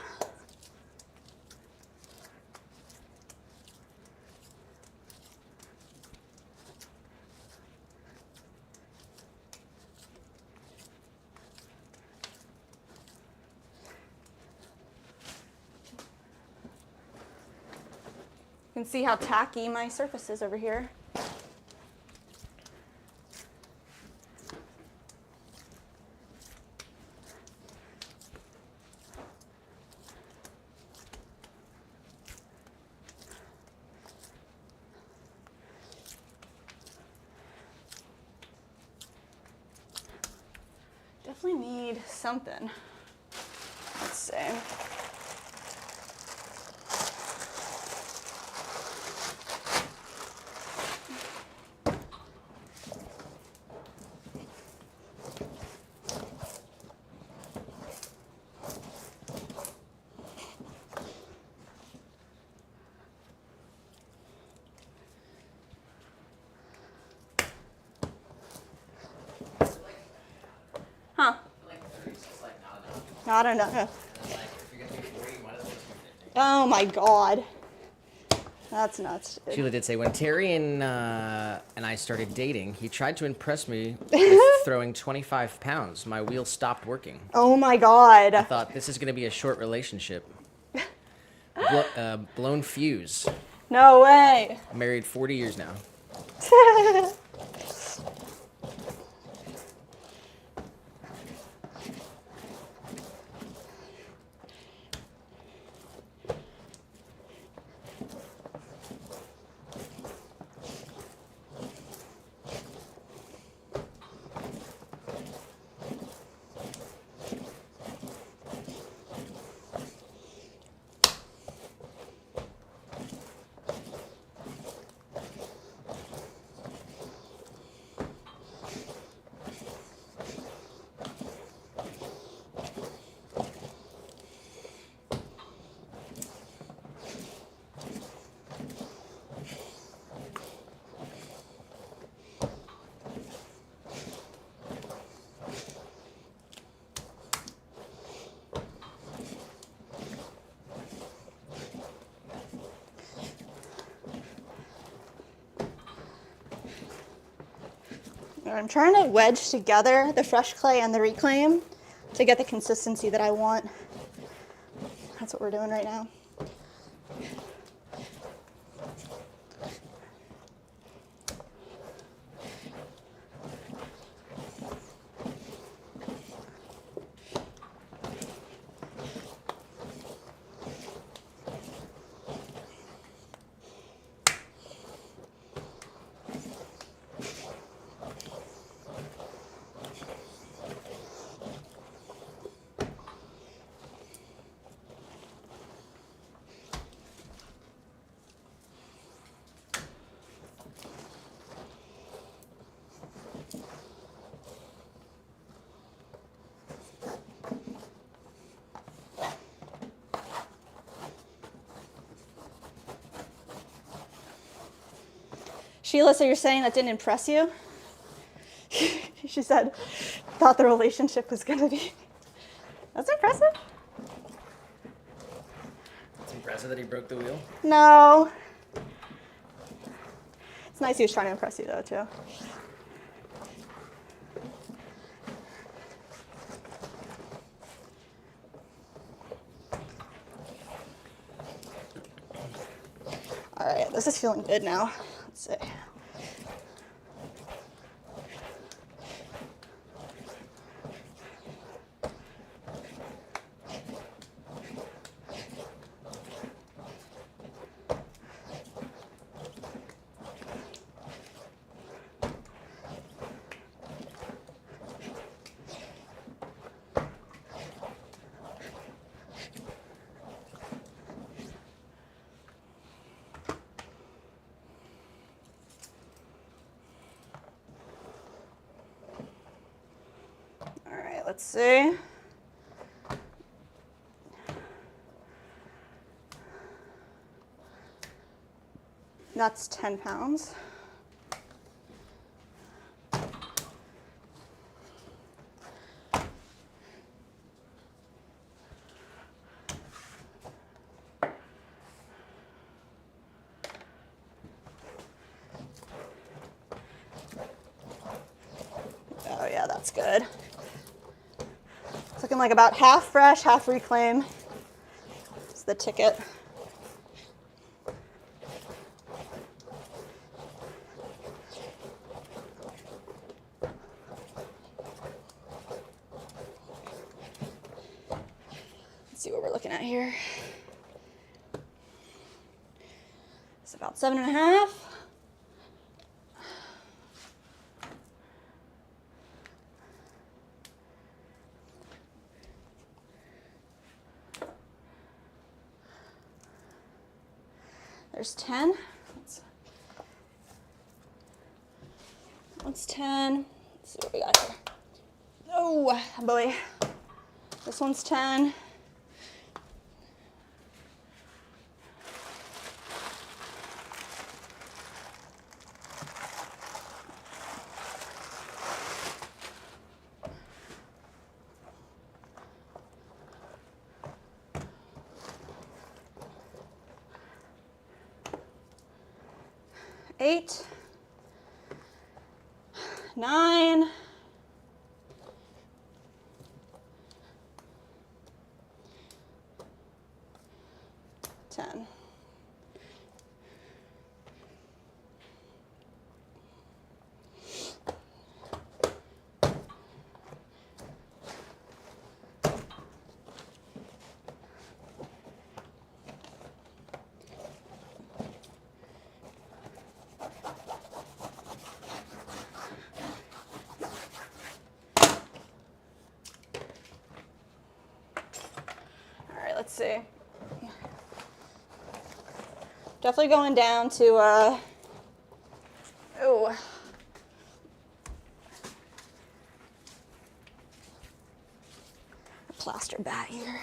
You can see how tacky my surface is over here. Definitely need something. Let's see. Huh? Not enough. Oh my god. That's nuts. Dude. Sheila did say, when Terry and I started dating, he tried to impress me with throwing 25 pounds. My wheel stopped working. Oh my god. I thought, this is going to be a short relationship. Blown fuse. No way. I'm married 40 years now. I'm trying to wedge together the fresh clay and the reclaim to get the consistency that I want. That's what we're doing right now. Sheila, so you're saying that didn't impress you? She said, thought the relationship was gonna be. That's impressive. It's impressive that he broke the wheel. No. It's nice he was trying to impress you though, too. All right, this is feeling good now. Let's see. Let's see. That's 10 pounds. Oh yeah, that's good. It's looking like about half fresh, half reclaim. It's the ticket. Let's see what we're looking at here. It's about 7.5. There's 10. That's 10. Let's see what we got here. Oh, boy. This one's 10. Eight, 9, 10. Let's see. Definitely going down to, oh. A plaster bat here.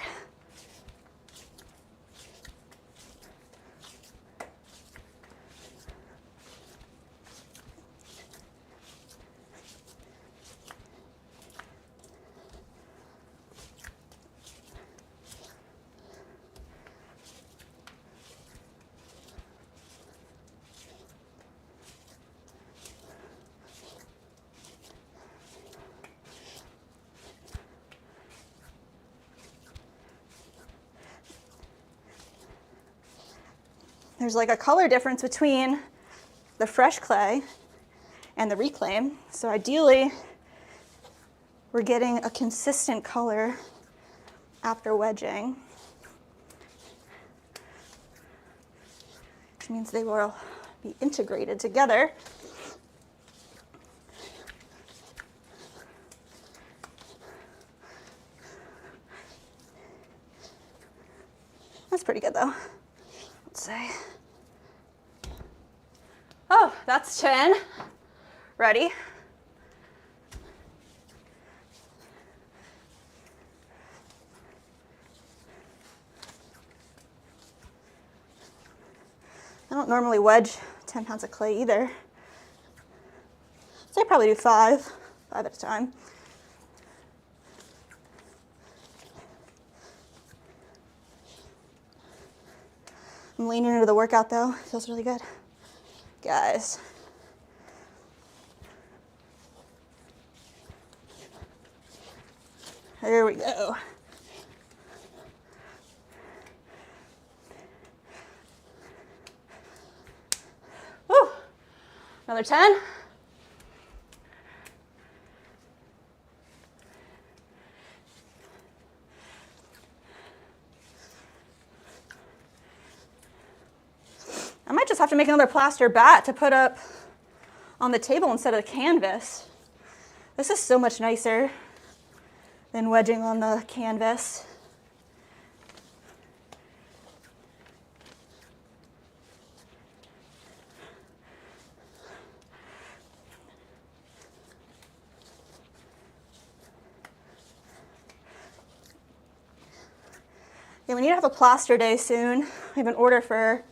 There's like a color difference between the fresh clay and the reclaim. So ideally, we're getting a consistent color after wedging, which means they will be integrated together. That's pretty good though. Let's say. Oh, that's 10. Ready? I don't normally wedge 10 pounds of clay either. could probably do 5 at a time. I'm leaning into the workout though. Feels really good. Guys. Here we go. Woo! Another 10. I might just have to make another plaster bat to put up on the table instead of the canvas. This is so much nicer than wedging on the canvas. Yeah, we need to have a plaster day soon. We have an order for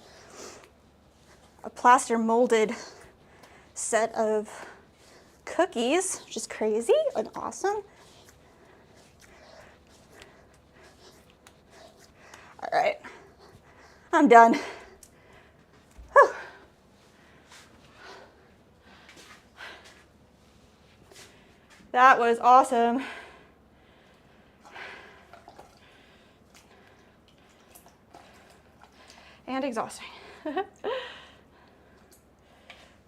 a plaster molded set of cookies, which is crazy and awesome. All right, I'm done. Whew. That was awesome. And exhausting.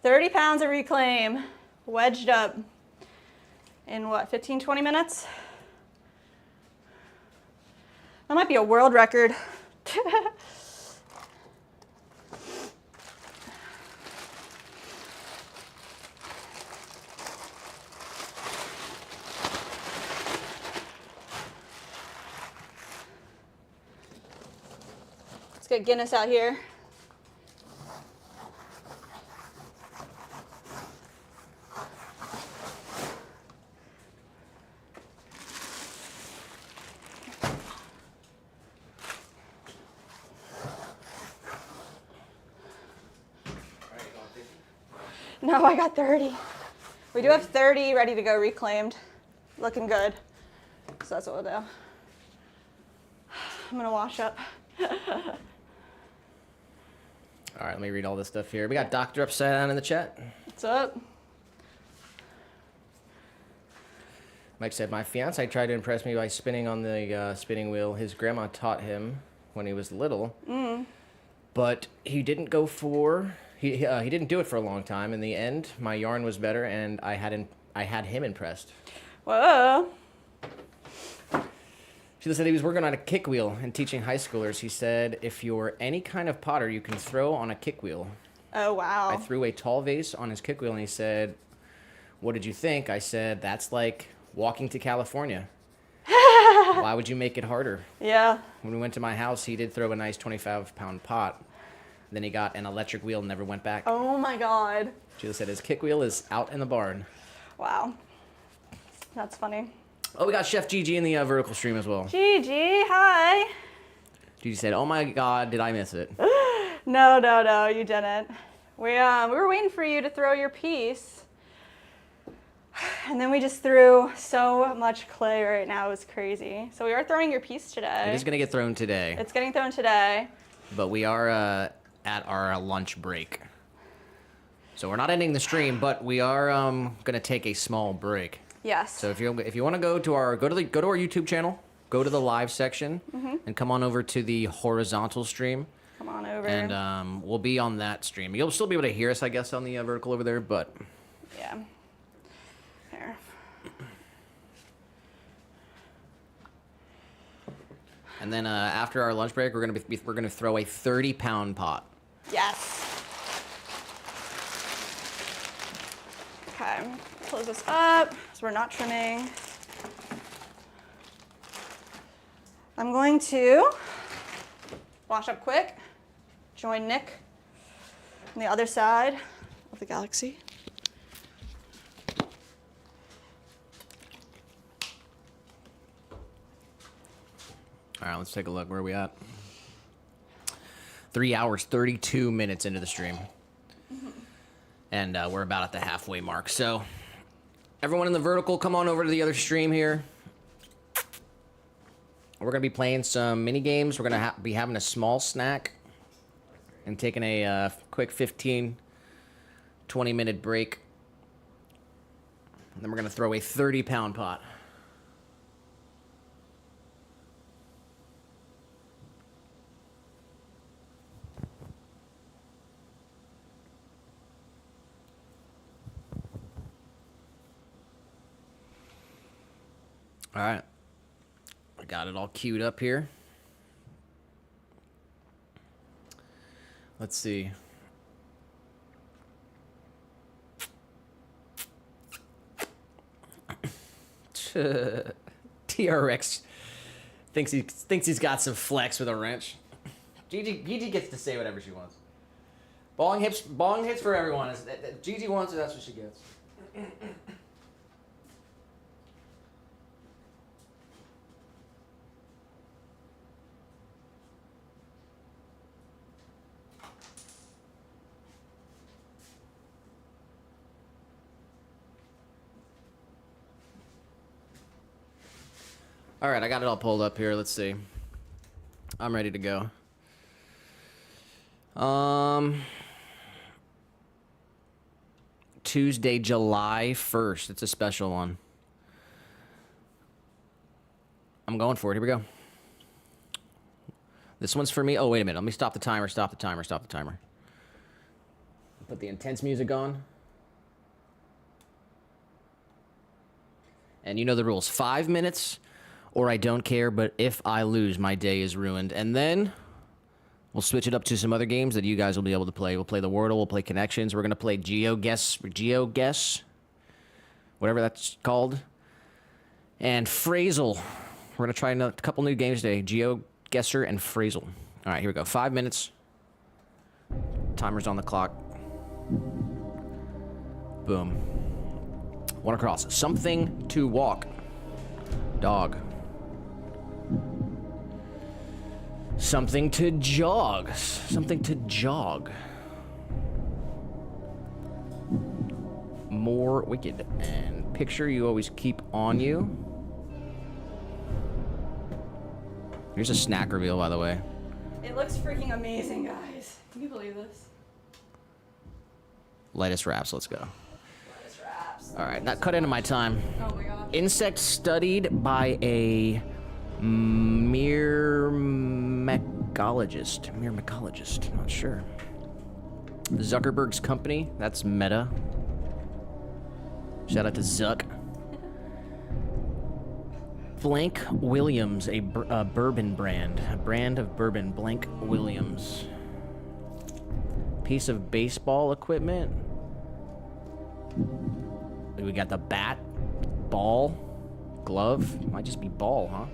30 pounds of reclaim, wedged up in what, 15, 20 minutes? That might be a world record. Let's get Guinness out here. No, I got 30. We do have 30 ready to go reclaimed. Looking good. So that's what we'll do. I'm gonna wash up. All right, let me read all this stuff here. We got Dr. Upside Down in the chat. What's up? Mike said, my fiance tried to impress me by spinning on the spinning wheel. His grandma taught him when he was little. But he didn't go for... He didn't do it for a long time. In the end, my yarn was better, and I had him impressed. Whoa. She said he was working on a kick wheel and teaching high schoolers. He said, if you're any kind of potter, you can throw on a kick wheel. Oh, wow. I threw a tall vase on his kick wheel, and he said, what did you think? I said, that's like walking to California. Why would you make it harder? Yeah. When we went to my house, he did throw a nice 25-pound pot. Then he got an electric wheel and never went back. Oh my God. Sheila said his kick wheel is out in the barn. Wow. That's funny. Oh, we got Chef Gigi in the vertical stream as well. Gigi, hi. Gigi said, oh my God, did I miss it? No, you didn't. We were waiting for you to throw your piece. And then we just threw so much clay right now. It was crazy. So we are throwing your piece today. It is going to get thrown today. It's getting thrown today. But we are at our lunch break. So we're not ending the stream, but we are going to take a small break. Yes. So if you want to go to our YouTube channel, go to the live section, and come on over to the horizontal stream. Come on over. And we'll be on that stream. You'll still be able to hear us, I guess, on the vertical over there, but yeah. Here. And then after our lunch break, we're gonna throw a 30-pound pot. Yes. Okay, close this up so we're not trimming. I'm going to wash up quick, join Nick on the other side of the galaxy. All right, let's take a look. Where are we at? 3 hours, 32 minutes into the stream. And we're about at the halfway mark. So Everyone in the vertical, come on over to the other stream here. We're going to be playing some mini games. We're going to be having a small snack and taking a quick 15, 20-minute break. And then we're going to throw a 30-pound pot. All right. I got it all queued up here. Let's see. TRX thinks he's got some flex with a wrench. Gigi gets to say whatever she wants. Bong hits for everyone. Gigi wants it, that's what she gets. All right, I got it all pulled up here. Let's see. I'm ready to go. Tuesday, July 1st. It's a special one. I'm going for it. Here we go. This one's for me. Oh, wait a minute. Let me stop the timer. Stop the timer. Stop the timer. Put the intense music on. And you know the rules. 5 minutes. Or I don't care, but if I lose, my day is ruined. And then we'll switch it up to some other games that you guys will be able to play. We'll play the Wordle, we'll play Connections. We're going to play GeoGuess, whatever that's called. And Phrasal. We're going to try a couple new games today. GeoGuessr and Phrasal. All right, here we go. 5 minutes. Timer's on the clock. Boom. One across. Something to walk. Dog. Something to jog. Something to jog. More wicked. And picture you always keep on you. Here's a snack reveal, by the way. It looks freaking amazing, guys. Can you believe this? Lightest wraps, let's go. Lettuce wraps. All right, not cut into my time. Oh my gosh. Insect studied by a myrmecologist, not sure. Zuckerberg's company, that's Meta. Shout out to Zuck. Blank Williams, a bourbon brand. A brand of bourbon, Blank Williams. Piece of baseball equipment. We got the bat, ball, glove. Might just be ball, huh?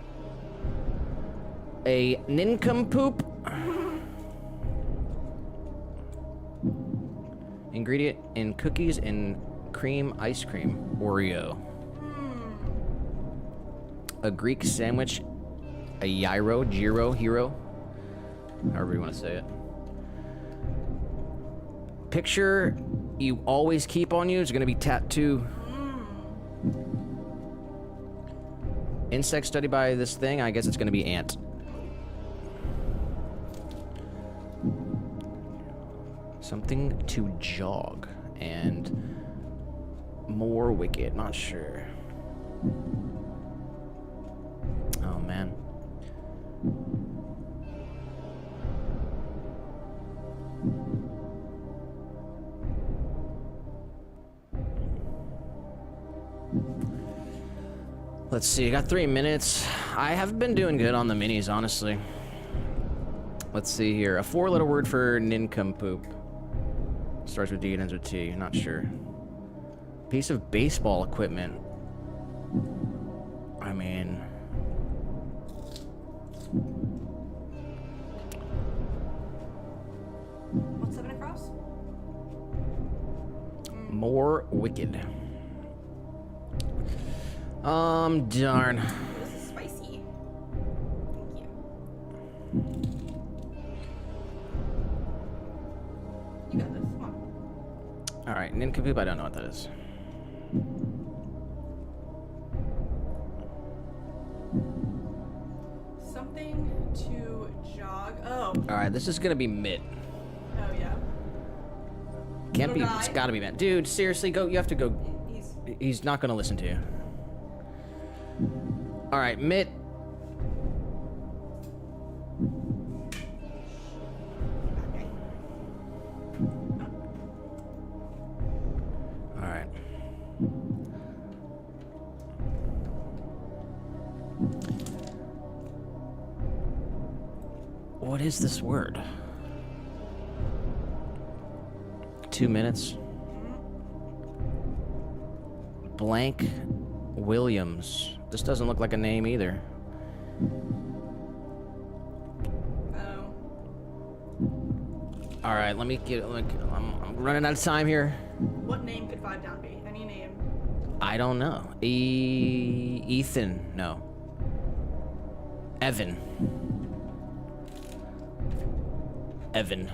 A nincompoop. Ingredient in cookies and cream ice cream. Oreo. A Greek sandwich. A gyro, hero. However you want to say it. Picture you always keep on you is going to be tattoo. Insect studied by this thing. I guess it's going to be ant. Something to jog and more wicked. Not sure. Oh man. Let's see, I got 3 minutes. I have been doing good on the minis, honestly. Let's see here. A 4-letter word for nincompoop. Starts with D and ends with T. Not sure. Piece of baseball equipment. I mean... What's 7 across? More wicked. Darn. This is spicy. Thank you. You got this. Come on. Alright, nincompoop, I don't know what that is. right, this is gonna be Mitt. Oh yeah. Can't Little be. guy. It's gotta be Mitt. Dude, seriously, go. You have to go. He's not gonna listen to you. All right, Mitt. All right. What is this word? 2 minutes. Blank Williams. This doesn't look like a name either. Oh. All right, let me get. I'm running out of time here. What name could 5 down be? Any name? I don't know. Ethan. No. Evan. Evan.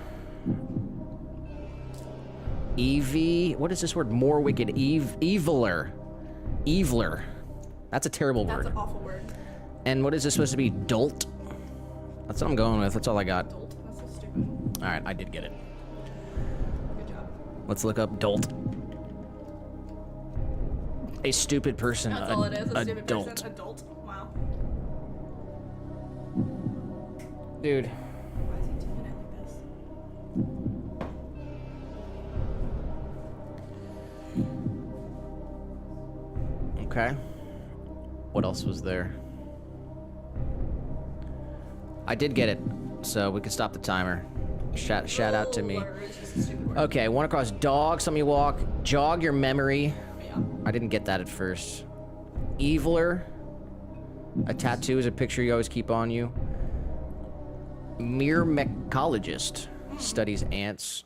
Evie. What is this word? More wicked. Eviler. Eviler. That's a terrible That's word. an awful word. And what is this supposed to be? Dolt? That's what I'm going with. That's all I got. Dolt. That's so stupid. All right, I did get it. Good job. Let's look up dolt. A stupid person. That's all it is. A stupid dolt. person. Adult. Wow. Dude. Why is he doing it like this? Okay. What else was there? I did get it, so we can stop the timer. Shout out to me. Whatever, it's just a stupid word. Okay, one across dog, something you walk, jog your memory. Yeah. I didn't get that at first. Eviler. A tattoo is a picture you always keep on you. Myrmecologist. Studies ants.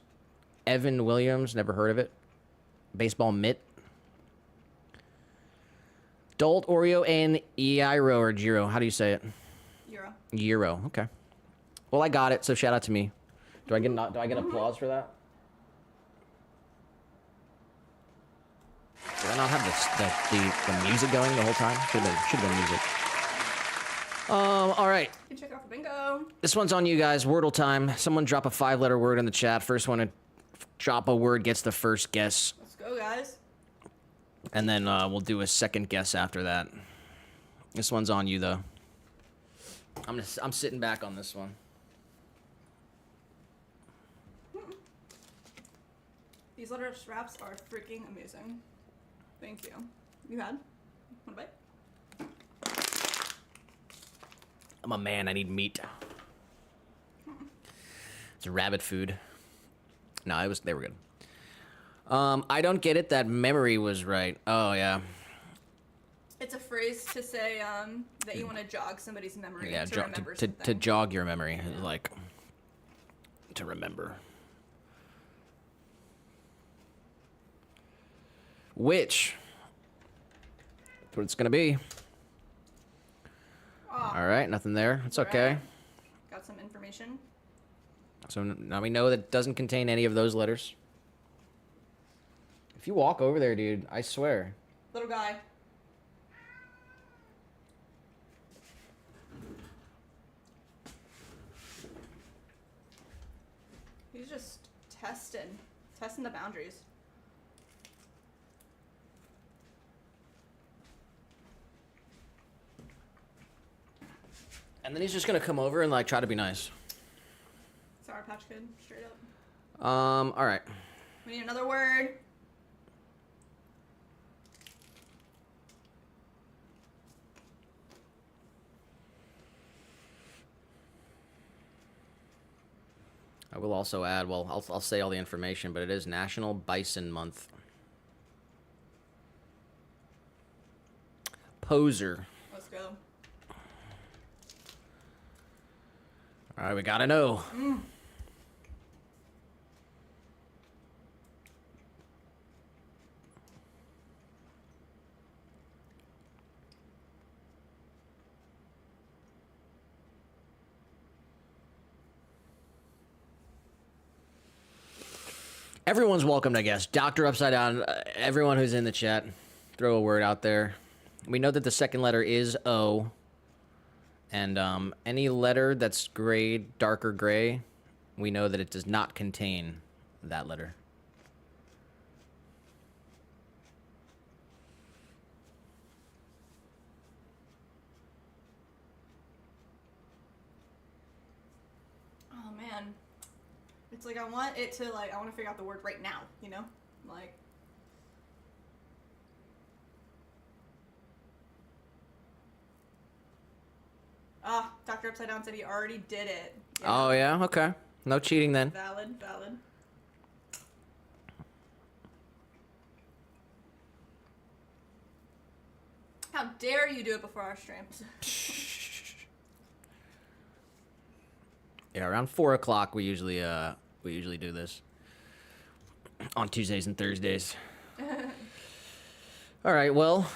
Evan Williams, never heard of it. Baseball mitt. Dolt, Oreo, and Eiro or Giro. How do you say it? Euro. Euro. Okay. Well, I got it, so shout out to me. Do I get applause for that? Did I not have the music going the whole time? Should have been music. All right. You can check out the bingo. This one's on you guys. Wordle time. Someone drop a 5-letter word in the chat. First one to drop a word gets the first guess. Let's go, guys. And then we'll do a second guess after that. This one's on you, though. I'm sitting back on this one. These letter wraps are freaking amazing. Thank you. You had? Want a bite? I'm a man. I need meat. It's rabbit food. No, they were good. I don't get it. That memory was right. Oh yeah. It's a phrase to say that you want to jog somebody's memory Yeah, to remember to something. jog your memory, like to remember. Which? That's what it's gonna be. Oh, All right, nothing there. It's okay. right. Got some information. So now we know that it doesn't contain any of those letters. If you walk over there, dude, I swear. Little guy. He's just testing the boundaries. And then he's just gonna come over and like try to be nice. Sour Patch Kid, straight up. All right. We need another word. I will also add, well, I'll say all the information, but it is National Bison Month. Poser. Let's go. All right, we gotta know. Everyone's welcome, I guess. Dr. Upside Down, everyone who's in the chat, throw a word out there. We know that the second letter is O. And any letter that's gray, darker gray, we know that it does not contain that letter. Oh man, it's like I want it to I want to figure out the word right now. You know, like. Ah, Dr. Upside Down said he already did it. Yeah. Oh, yeah? Okay. No cheating then. Valid, valid. How dare you do it before our streams? Yeah, around 4 o'clock we usually do this. On Tuesdays and Thursdays. All right, well.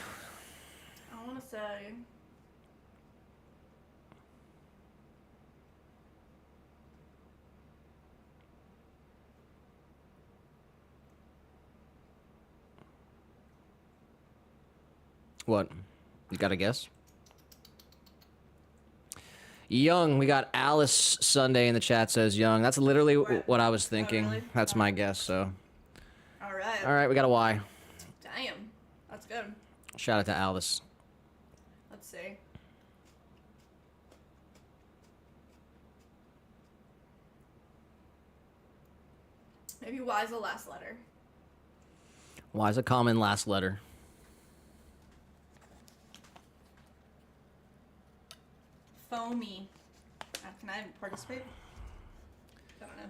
I want to say... What? You got a guess? Young. We got Alice Sunday in the chat says Young. That's literally what I was thinking. Oh, really? That's my guess, so. All right. All right, we got a Y. Damn. That's good. Shout out to Alice. Let's see. Maybe Y is the last letter. Y is a common last letter. Foamy. Can I participate? I don't know.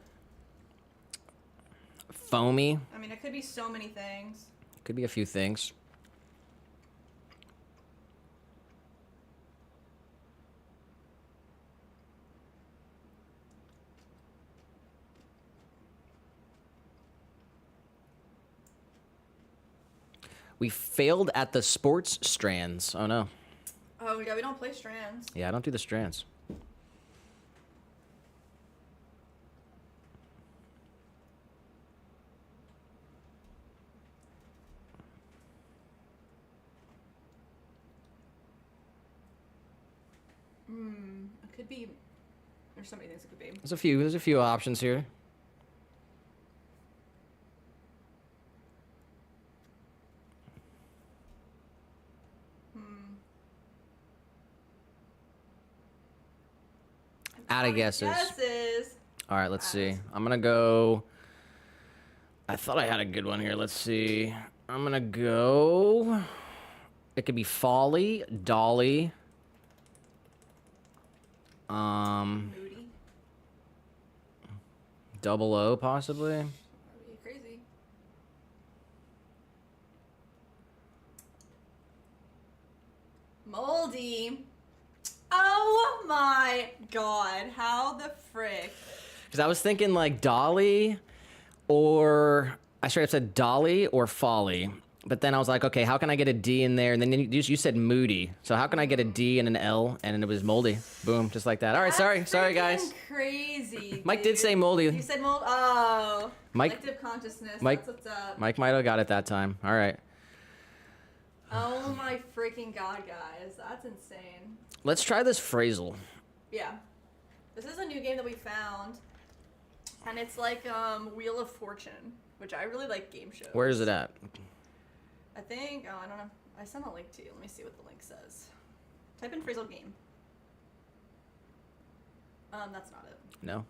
Foamy. I mean, it could be so many things. Could be a few things. We failed at the sports strands. Oh no. Oh yeah, we don't play strands. Yeah, I don't do the strands. It could be. There's so many things it could be. There's a few options here. Out of guesses. All right, let's see. I'm gonna go. I thought I had a good one here. Let's see. I'm gonna go. It could be Folly, Dolly. Moody. Double O, possibly. That'd be crazy. Moldy. Oh my god. How the frick? Because I was thinking like Dolly, or I straight up said Dolly or Folly. But then I was like, okay, how can I get a D in there? And then you said Moody. So how can I get a D and an L? And it was Moldy. Boom, just like that. All right, sorry, guys. Crazy. Mike did say Moldy. You said mold. Oh. Mike. Collective consciousness. Mike. That's what's up. Mike might have got it that time. All right. Oh my freaking god, guys. That's insane. Let's try this phrasal. Yeah. This is a new game that we found. And it's like Wheel of Fortune, which I really like game shows. Where is it at? I think, I don't know. I sent a link to you. Let me see what the link says. Type in phrasal game. That's not it. No.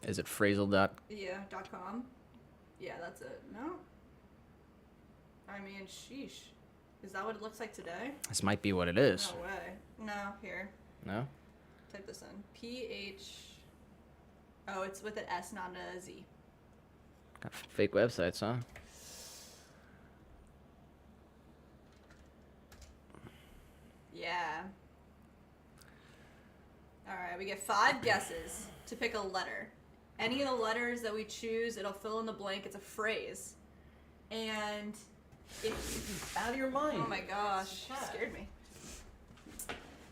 Is it phrasal dot? Yeah, .com. Yeah, that's it. No? I mean, sheesh. Is that what it looks like today? This might be what it is. No way. No, here. No? Type this in. PH. Oh, it's with an S, not a Z. Got fake websites, huh? Yeah. Alright, we get 5 guesses to pick a letter. Any of the letters that we choose, it'll fill in the blank. It's a phrase. And if... Out of your mind. Oh my gosh. You scared me.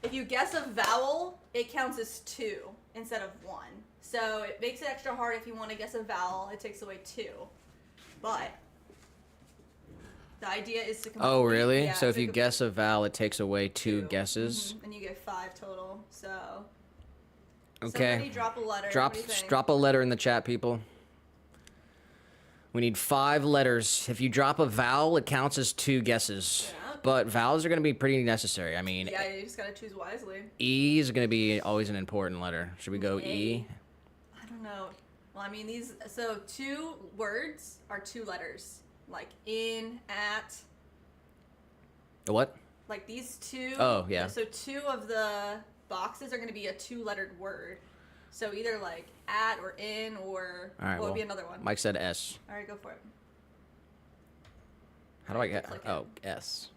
If you guess a vowel, it counts as 2 instead of 1. So it makes it extra hard if you want to guess a vowel. It takes away 2. But The idea is to complete. Oh, really? Yeah, so if to you guess a vowel, it takes away two guesses. And you get 5 total. So. Okay. Somebody drop a letter. Drop, What do you think? drop a letter in the chat, people. We need 5 letters. If you drop a vowel, it counts as 2 guesses. Yeah. But vowels are going to be pretty necessary. I mean, Yeah, you just gotta choose wisely. E is going to be always an important letter. Should we go E? I don't know. Well, I mean, these. So 2 words are 2 letters. Like in, at. What? Like these 2. Oh, yeah. So 2 of the boxes are gonna be a 2-lettered word. So either like at or in or All right, what would be another one? Mike said S. All right, go for it. How do I get? Click it. Oh, S.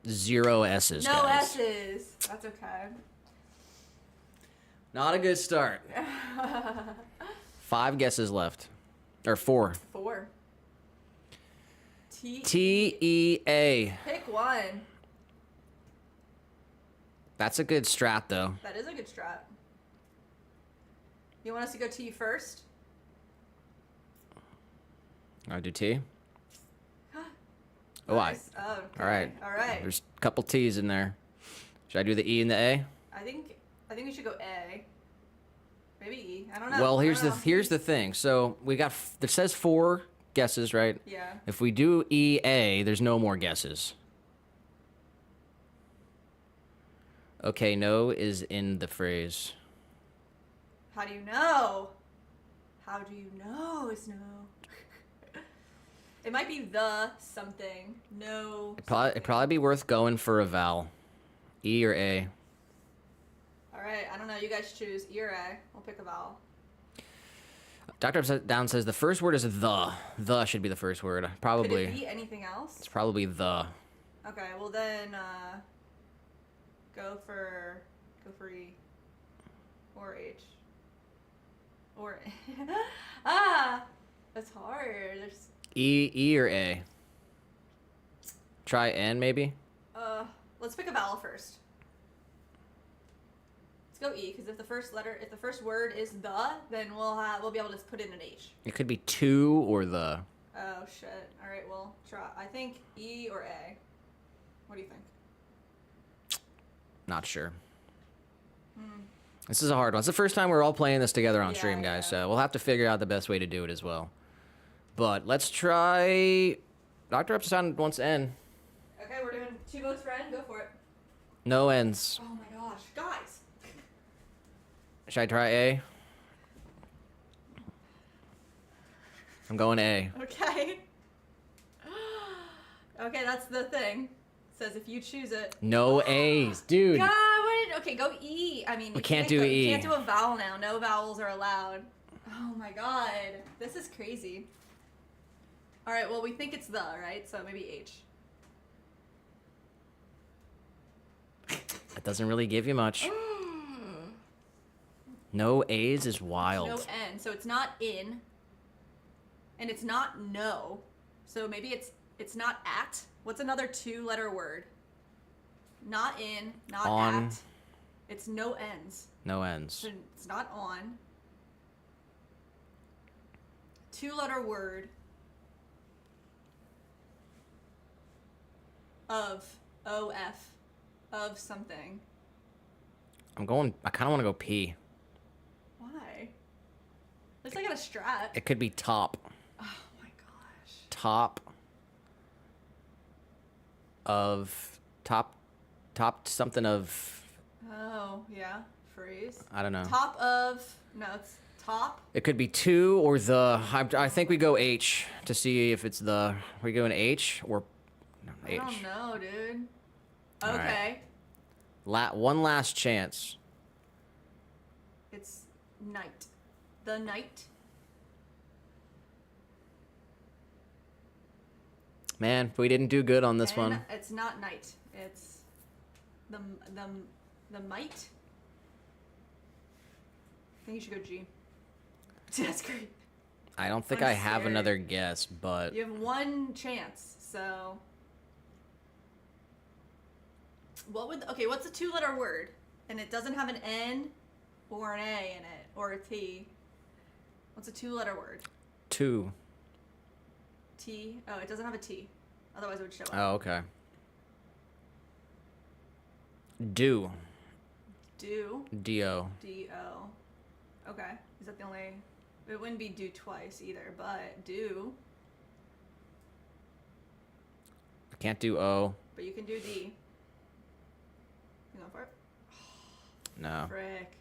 0 S's. No guys. S's. That's okay. Not a good start. 5 guesses left, or 4. 4. T-E-A. Pick one. That's a good strat, though. That is a good strat. You want us to go T first? I do T. Oh, Nice. Oh, okay. All right. All right. There's a couple T's in there. Should I do the E and the A? I think we should go A. Maybe E. I don't know. Well, I here's don't the know. here's the thing. So we got it says 4 guesses, right? Yeah. If we do E A, there's no more guesses. Okay, no is in the phrase. How do you know? How do you know it's no? It might be the something. No. It'd probably be worth going for a vowel. E or A. All right. I don't know. You guys choose E or A. I'll pick a vowel. Dr. Upside Down says the first word is the. The should be the first word. Probably. Could it be anything else? It's probably the. Okay. Well then, go for E. Or H. Or that's hard. There's E or A. Try N maybe. let's pick a vowel first. Let's go E because if the first word is the, then we'll be able to put in an H. It could be to or the. Oh shit. All right, well, try. I think E or A. What do you think? Not sure. This is a hard one. It's the first time we're all playing this together on Yeah, stream, guys. yeah. So we'll have to figure out the best way to do it as well. But let's try. Dr. Upside Down wants N. Okay, we're doing 2 votes for N. Go for it. No N's. Oh my gosh, guys. Should I try A? I'm going A. Okay. Okay, that's the thing. It says if you choose it. No A's, dude. God, okay, go E. I mean, We you can't do E. You can't do a vowel now. No vowels are allowed. Oh my god, this is crazy. All right, well we think it's the, right? So maybe H. That doesn't really give you much. No A's is wild. No N, so it's not in, and it's not no. So maybe it's not at. What's another 2-letter word? Not in, not On. at. It's no N's. No N's. So it's not on. 2-letter word. Of. O-F. Of something. I kind of want to go P. Why? Looks like I got a strat. It could be top. Oh my gosh. Top something of, Oh, yeah. Phrase. I don't know. Top of. No, it's top. It could be to or the. I think we go H to see if it's the. We go in H or no, H. I don't know, dude. All Okay. right. One last chance. It's night. The night. Man, we didn't do good on this And one. It's not night. It's the might. I think you should go G. That's great. I don't think I'm I have scared. another guess, but You have one chance, so. What's a 2-letter word? And it doesn't have an N or an A in it, or a T. What's a 2-letter word? two. T. Oh, it doesn't have a T. Otherwise, it would show up. Oh, okay. Do. Do. D-O. D-O. Okay. Is that the only... It wouldn't be do twice either, but do. I can't do O. But you can do D. You going for it? No. Frick.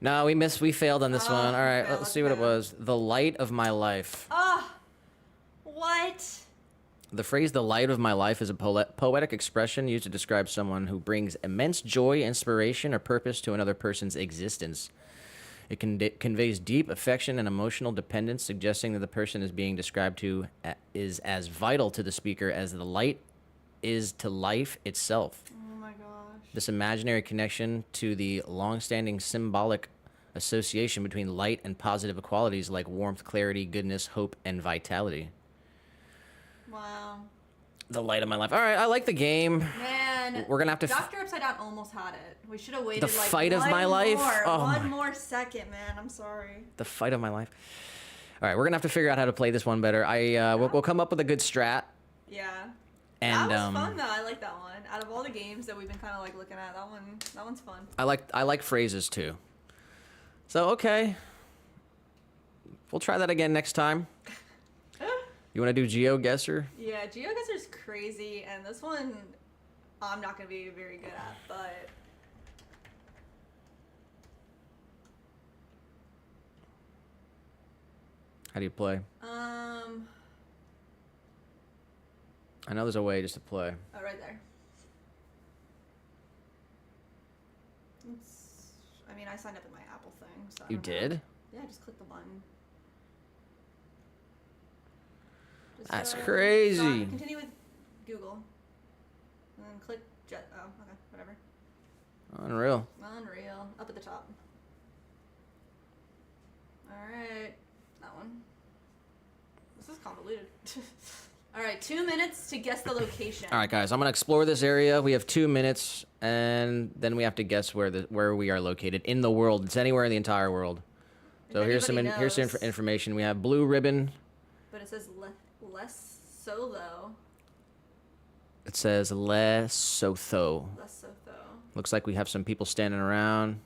No, we failed on this one. All right, okay, let's see what it was. The light of my life. Ah! What? The phrase "the light of my life" is a poetic expression used to describe someone who brings immense joy, inspiration, or purpose to another person's existence. It conveys deep affection and emotional dependence, suggesting that the person is being described to is as vital to the speaker as the light is to life itself. Oh my gosh. This imaginary connection to the long-standing symbolic association between light and positive qualities like warmth, clarity, goodness, hope, and vitality. Wow. The light of my life. All right, I like the game. Man, We're gonna have to. Dr. Upside Down almost had it. We should have waited The like fight of my life? Oh one my- more second, man. I'm sorry. The fight of my life. All right, we're gonna have to figure out how to play this one better. We'll come up with a good strat. Yeah. And that was fun though. I like that one. Out of all the games that we've been kind of like looking at, that one's fun. I like phrases too. So okay, we'll try that again next time. You want to do GeoGuessr? Yeah, GeoGuessr's crazy, and this one I'm not gonna be very good at, but. How do you play? I know there's a way just to play. Oh, right there. I mean, I signed up in my Apple thing, so. I You don't know. did? Yeah, just click the button. Just, That's crazy. Continue with Google. And then click Jet. Oh, okay, whatever. Unreal. Unreal. Up at the top. Alright. That one. This is convoluted. Alright, 2 minutes to guess the location. All right, guys, I'm gonna explore this area. We have 2 minutes, and then we have to guess where we are located in the world. It's anywhere in the entire world. So here's some information. We have blue ribbon. But it says less solo. It says Lesotho. Lesotho. Looks like we have some people standing around.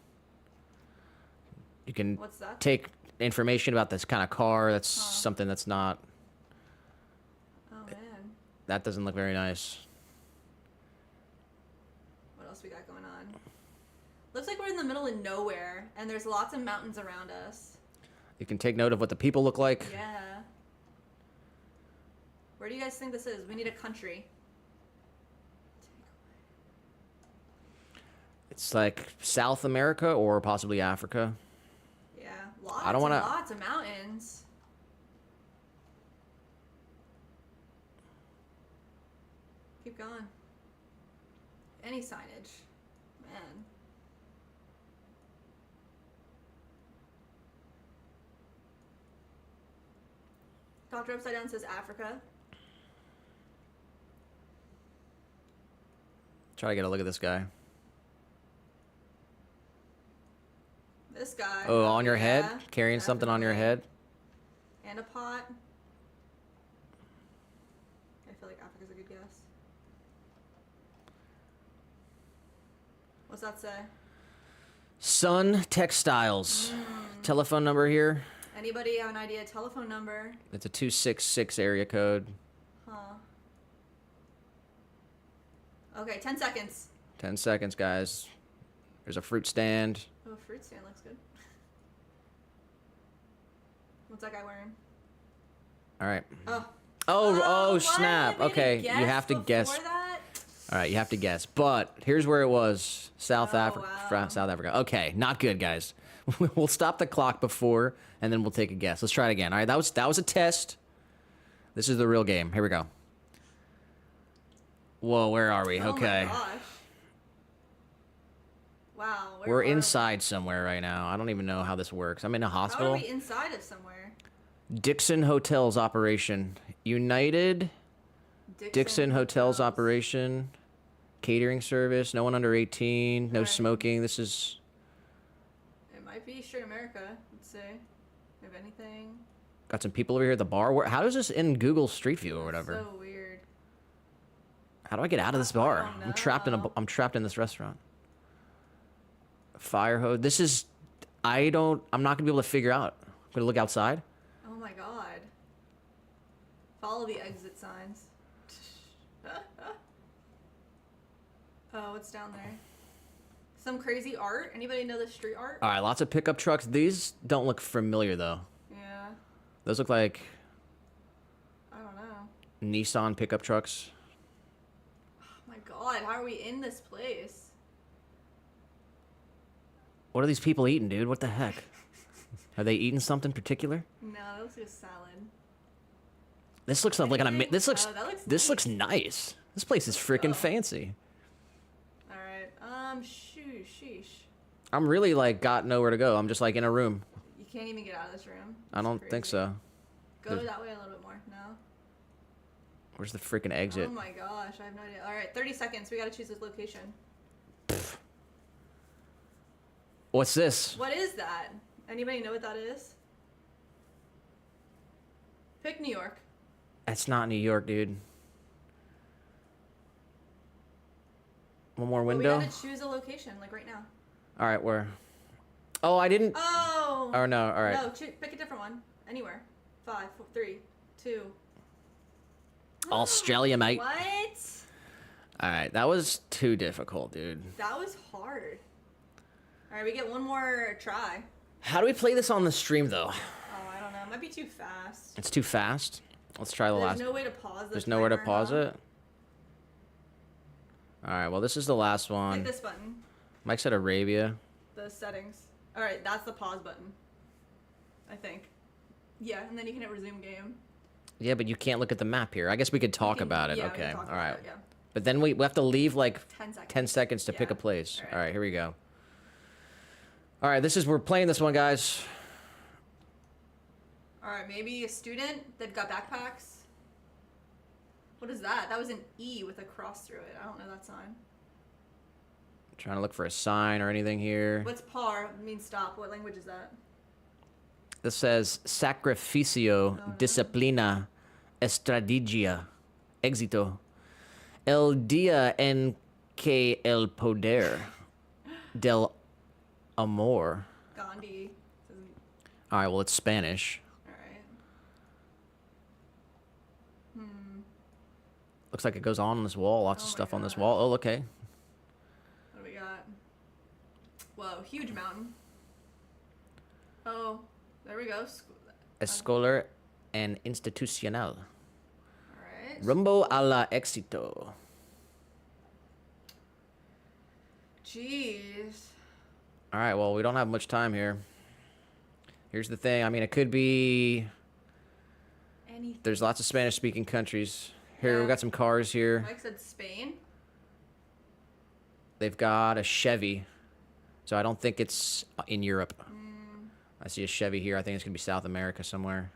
You can What's that? take information about this kind of car. That's something that's not. Oh man. That doesn't look very nice. What else we got going on? Looks like we're in the middle of nowhere, and there's lots of mountains around us. You can take note of what the people look like. Yeah. Where do you guys think this is? We need a country. It's like South America or possibly Africa. Yeah, lots I don't wanna- and lots of mountains. Keep going. Any signage. Man. Dr. Upside Down says Africa. Try to get a look at this guy. This guy. Oh, on your head? Yeah, Carrying something on your definitely. head? And a pot. I feel like Africa's a good guess. What's that say? Sun Textiles. Telephone number here. Anybody have an idea? Telephone number? It's a 266 area code. Huh. Okay, 10 seconds. 10 seconds, guys. There's a fruit stand. Oh, fruit stand looks good. What's that guy wearing? All right. Oh. Oh, what? snap. I made a Okay, you guess have to guess. before that? All right, you have to guess. But here's where it was. South Africa. wow. South Africa. Okay, not good, guys. We'll stop the clock before, and then we'll take a guess. Let's try it again. All right, that was a test. This is the real game. Here we go. Whoa, where are we? Oh Okay. my gosh. Wow. We're are we? inside somewhere right now. I don't even know how this works. I'm in a How are hospital. we inside of somewhere? Dixon Hotels operation. United Dixon Hotels operation. Catering service. No one under 18. No Alright. smoking. This is... It might be Straight America, let's say. If anything. Got some people over here at the bar. How is this in Google Street View or whatever? So weird. How do I get out of this bar? don't I'm trapped in know. I'm trapped in this restaurant. Fire hose. This is. I'm not gonna be able to figure out. I'm gonna look outside. Oh my god. Follow the exit signs. Oh, what's down there? Some crazy art? Anybody know the street art? All right, lots of pickup trucks. These don't look familiar though. Yeah. Those look like I don't know. Nissan pickup trucks. Oh my god, how are we in this place? What are these people eating, dude? What the heck? Are they eating something particular? No, that looks like a salad. This looks like Anything? this looks Oh, that looks this nice. looks nice. This place is freaking go. fancy. Alright, sheesh. I'm really like got nowhere to go. I'm just like in a room. You can't even get out of this room. I don't think Crazy. so. Go There's- that way a little bit more. No? Where's the freaking exit? Oh my gosh, I have no idea. Alright, 30 seconds. We gotta choose this location. What's this? What is that? Anybody know what that is? Pick New York. That's not New York, dude. One more But window. we gotta choose a location, like right now. All right, where? Oh, I didn't. Oh! Oh no! All right. No, pick a different one. Anywhere. 5, 4, 3, 2. Australia, mate. What? All right, that was too difficult, dude. That was hard. Alright, we get one more try. How do we play this on the stream, though? Oh, I don't know. It might be too fast. It's too fast. Let's try the There's last. no way to pause the There's nowhere to timer, pause huh? it. All right. Well, this is the last one. Hit this button. Mike said Arabia. The settings. Alright, that's the pause button. I think. Yeah, and then you can hit resume game. Yeah, but you can't look at the map here. I guess we could talk can- about it. yeah, we Okay. can talk All about right. it, yeah. But then we have to leave like 10 seconds. 10 seconds to pick a Yeah. place. All right. All right, here we go. All right, we're playing this one, guys. Alright, maybe a student. They've got backpacks. What is that? That was an E with a cross through it. I don't know that sign. Trying to look for a sign or anything here. What's par? It means stop. What language is that? This says sacrificio, no. disciplina, estrategia, éxito. El día en que el poder del amor. Gandhi. All right, well, it's Spanish. Alright. Looks like it goes on this wall. Lots of Oh my stuff on this God. wall. Oh, okay. What do we got? Whoa, huge mountain. Oh, there we go. Escolar and institucional. Alright. Rumbo a la éxito. Jeez. All right, well, we don't have much time here. Here's the thing. I mean, it could be... Anything. There's lots of Spanish-speaking countries. Here, Yeah. we got some cars here. Mike said Spain. They've got a Chevy. So I don't think it's in Europe. I see a Chevy here. I think it's going to be South America somewhere.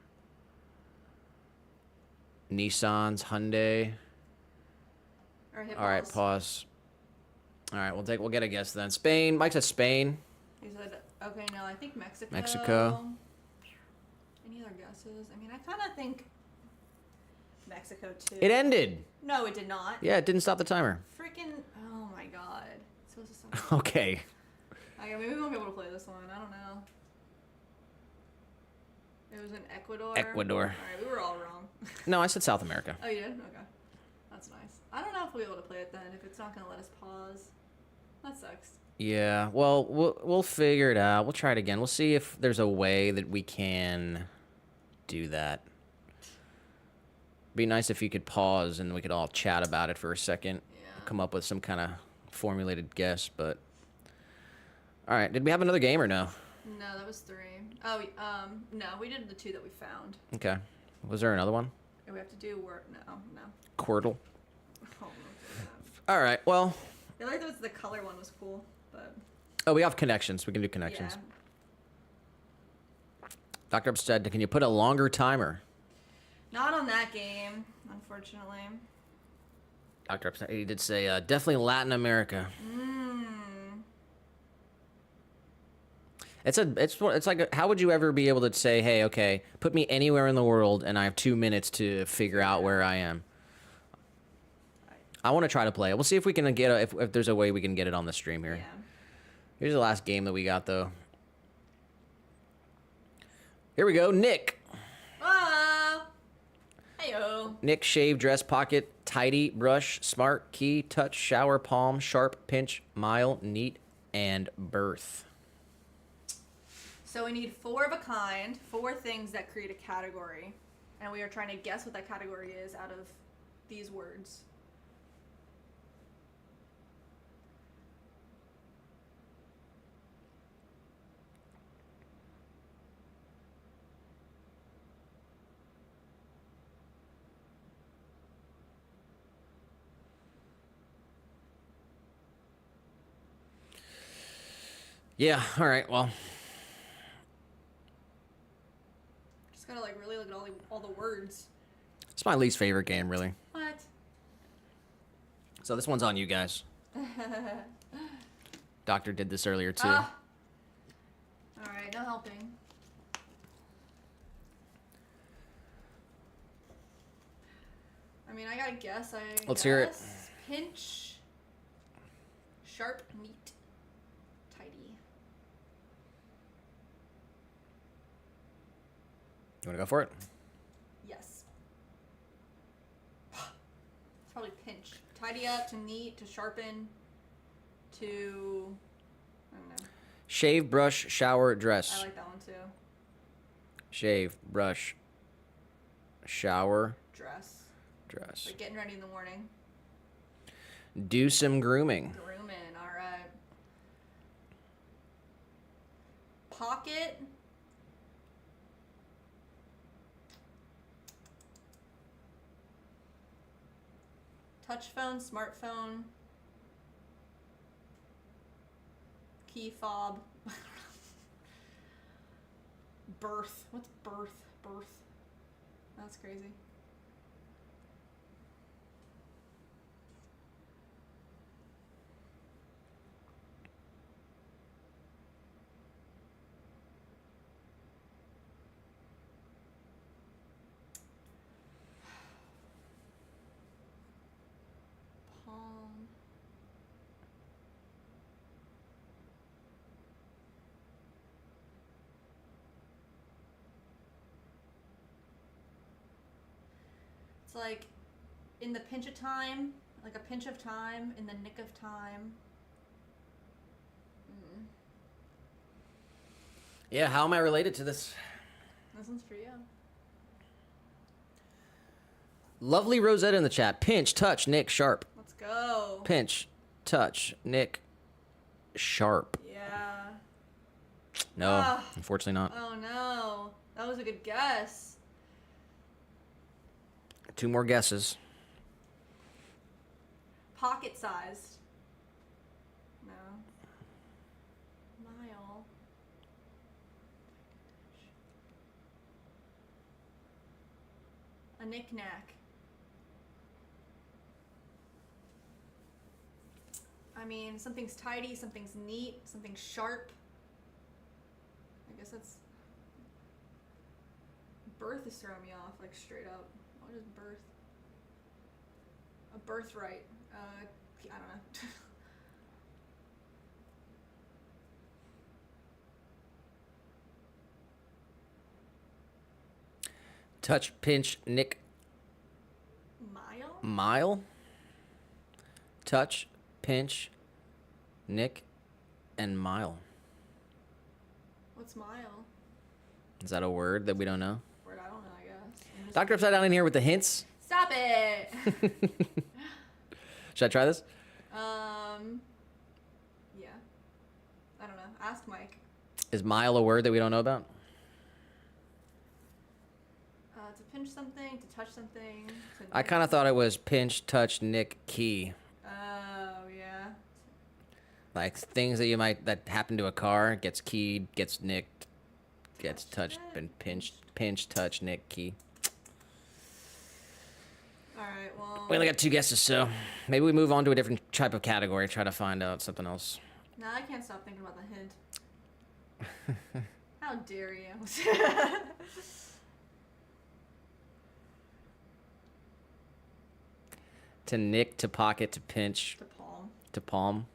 Nissans, Hyundai. Or hit All right, pause. pause. All right, we'll get a guess then. Spain. Mike said Spain. He said, okay, no, I think Mexico. Mexico. Any other guesses? I mean, I kind of think Mexico too. It ended. No, it did not. Yeah, it didn't stop the timer. Freaking, oh my god. It's supposed to stop. Okay. Okay, maybe we won't be able to play this one. I don't know. It was in Ecuador. Ecuador. Alright, we were all wrong. No, I said South America. Oh, you did? Okay. That's nice. I don't know if we'll be able to play it then, if it's not going to let us pause. That sucks. Yeah, well, we'll figure it out. We'll try it again. We'll see if there's a way that we can do that. Be nice if you could pause and we could all chat about it for a second. Yeah. Come up with some kind of formulated guess, but... All right, did we have another game or no? No, that was 3. Oh, no, we did the 2 that we found. Okay. Was there another one? And we have to do work. No. Quirtle. Oh, All right, well... I like that the color one was cool, but... Oh, we have connections. We can do connections. Yeah. Dr. Upstead, can you put a longer timer? Not on that game, unfortunately. Dr. Upstead, he did say, definitely Latin America. It's like, how would you ever be able to say, hey, okay, put me anywhere in the world and I have 2 minutes to figure out where I am? I want to try to play it. We'll see if we can get if there's a way we can get it on the stream here. Yeah. Here's the last game that we got though. Here we go, Nick. Heyo. Nick, shave, dress, pocket, tidy, brush, smart, key, touch, shower, palm, sharp, pinch, mile, neat, and birth. So we need 4 of a kind, 4 things that create a category. And we are trying to guess what that category is out of these words. Yeah, all right, well. Just gotta like really look at all the words. It's my least favorite game, really. What? So this one's on you guys. Doctor did this earlier too. All right, no helping. I mean, I gotta guess. Let's hear it. Pinch, sharp, neat, tidy. You want to go for it? Yes. It's probably pinch. Tidy up, to neat, to sharpen, to... I don't know. Shave, brush, shower, dress. I like that one too. Shave, brush, shower, Dress. dress. Like getting ready in the morning. Do some grooming. Grooming, alright. Pocket. Touch phone, smartphone. Key fob. Birth. What's birth? Birth. That's crazy. Palm. It's like in the pinch of time, like a pinch of time, in the nick of time. Yeah, how am I related to this? This one's for you. Lovely Rosetta in the chat. Pinch, touch, Nick, sharp. Let's go. Pinch, touch, Nick, sharp. Yeah. No, Ah. unfortunately not. Oh no. That was a good guess. 2 more guesses. Pocket sized. No. Mile. A knick-knack. I mean, something's tidy, something's neat, something's sharp. I guess that's... Birth is throwing me off, like straight up. What is birth? A birthright. I don't know. Touch, pinch, Nick, Mile? mile. Touch, pinch, Nick, and mile. What's mile? Is that a word that we don't know? Word I don't know, I guess. I'm just- Dr. Upside Down in here with the hints. Stop it! Should I try this? Yeah. I don't know. Ask Mike. Is mile a word that we don't know about? To pinch something, to touch something. To I kind of thought it was pinch, touch, Nick, key. Oh, yeah. Like things that that happen to a car, gets keyed, gets nicked, gets touched, and pinched, pinch, touch, nick, key. Alright, well. We only got 2 guesses, so maybe we move on to a different type of category, try to find out something else. Nah, I can't stop thinking about the hint. How dare you? To nick, to pocket, to pinch, To palm. to palm.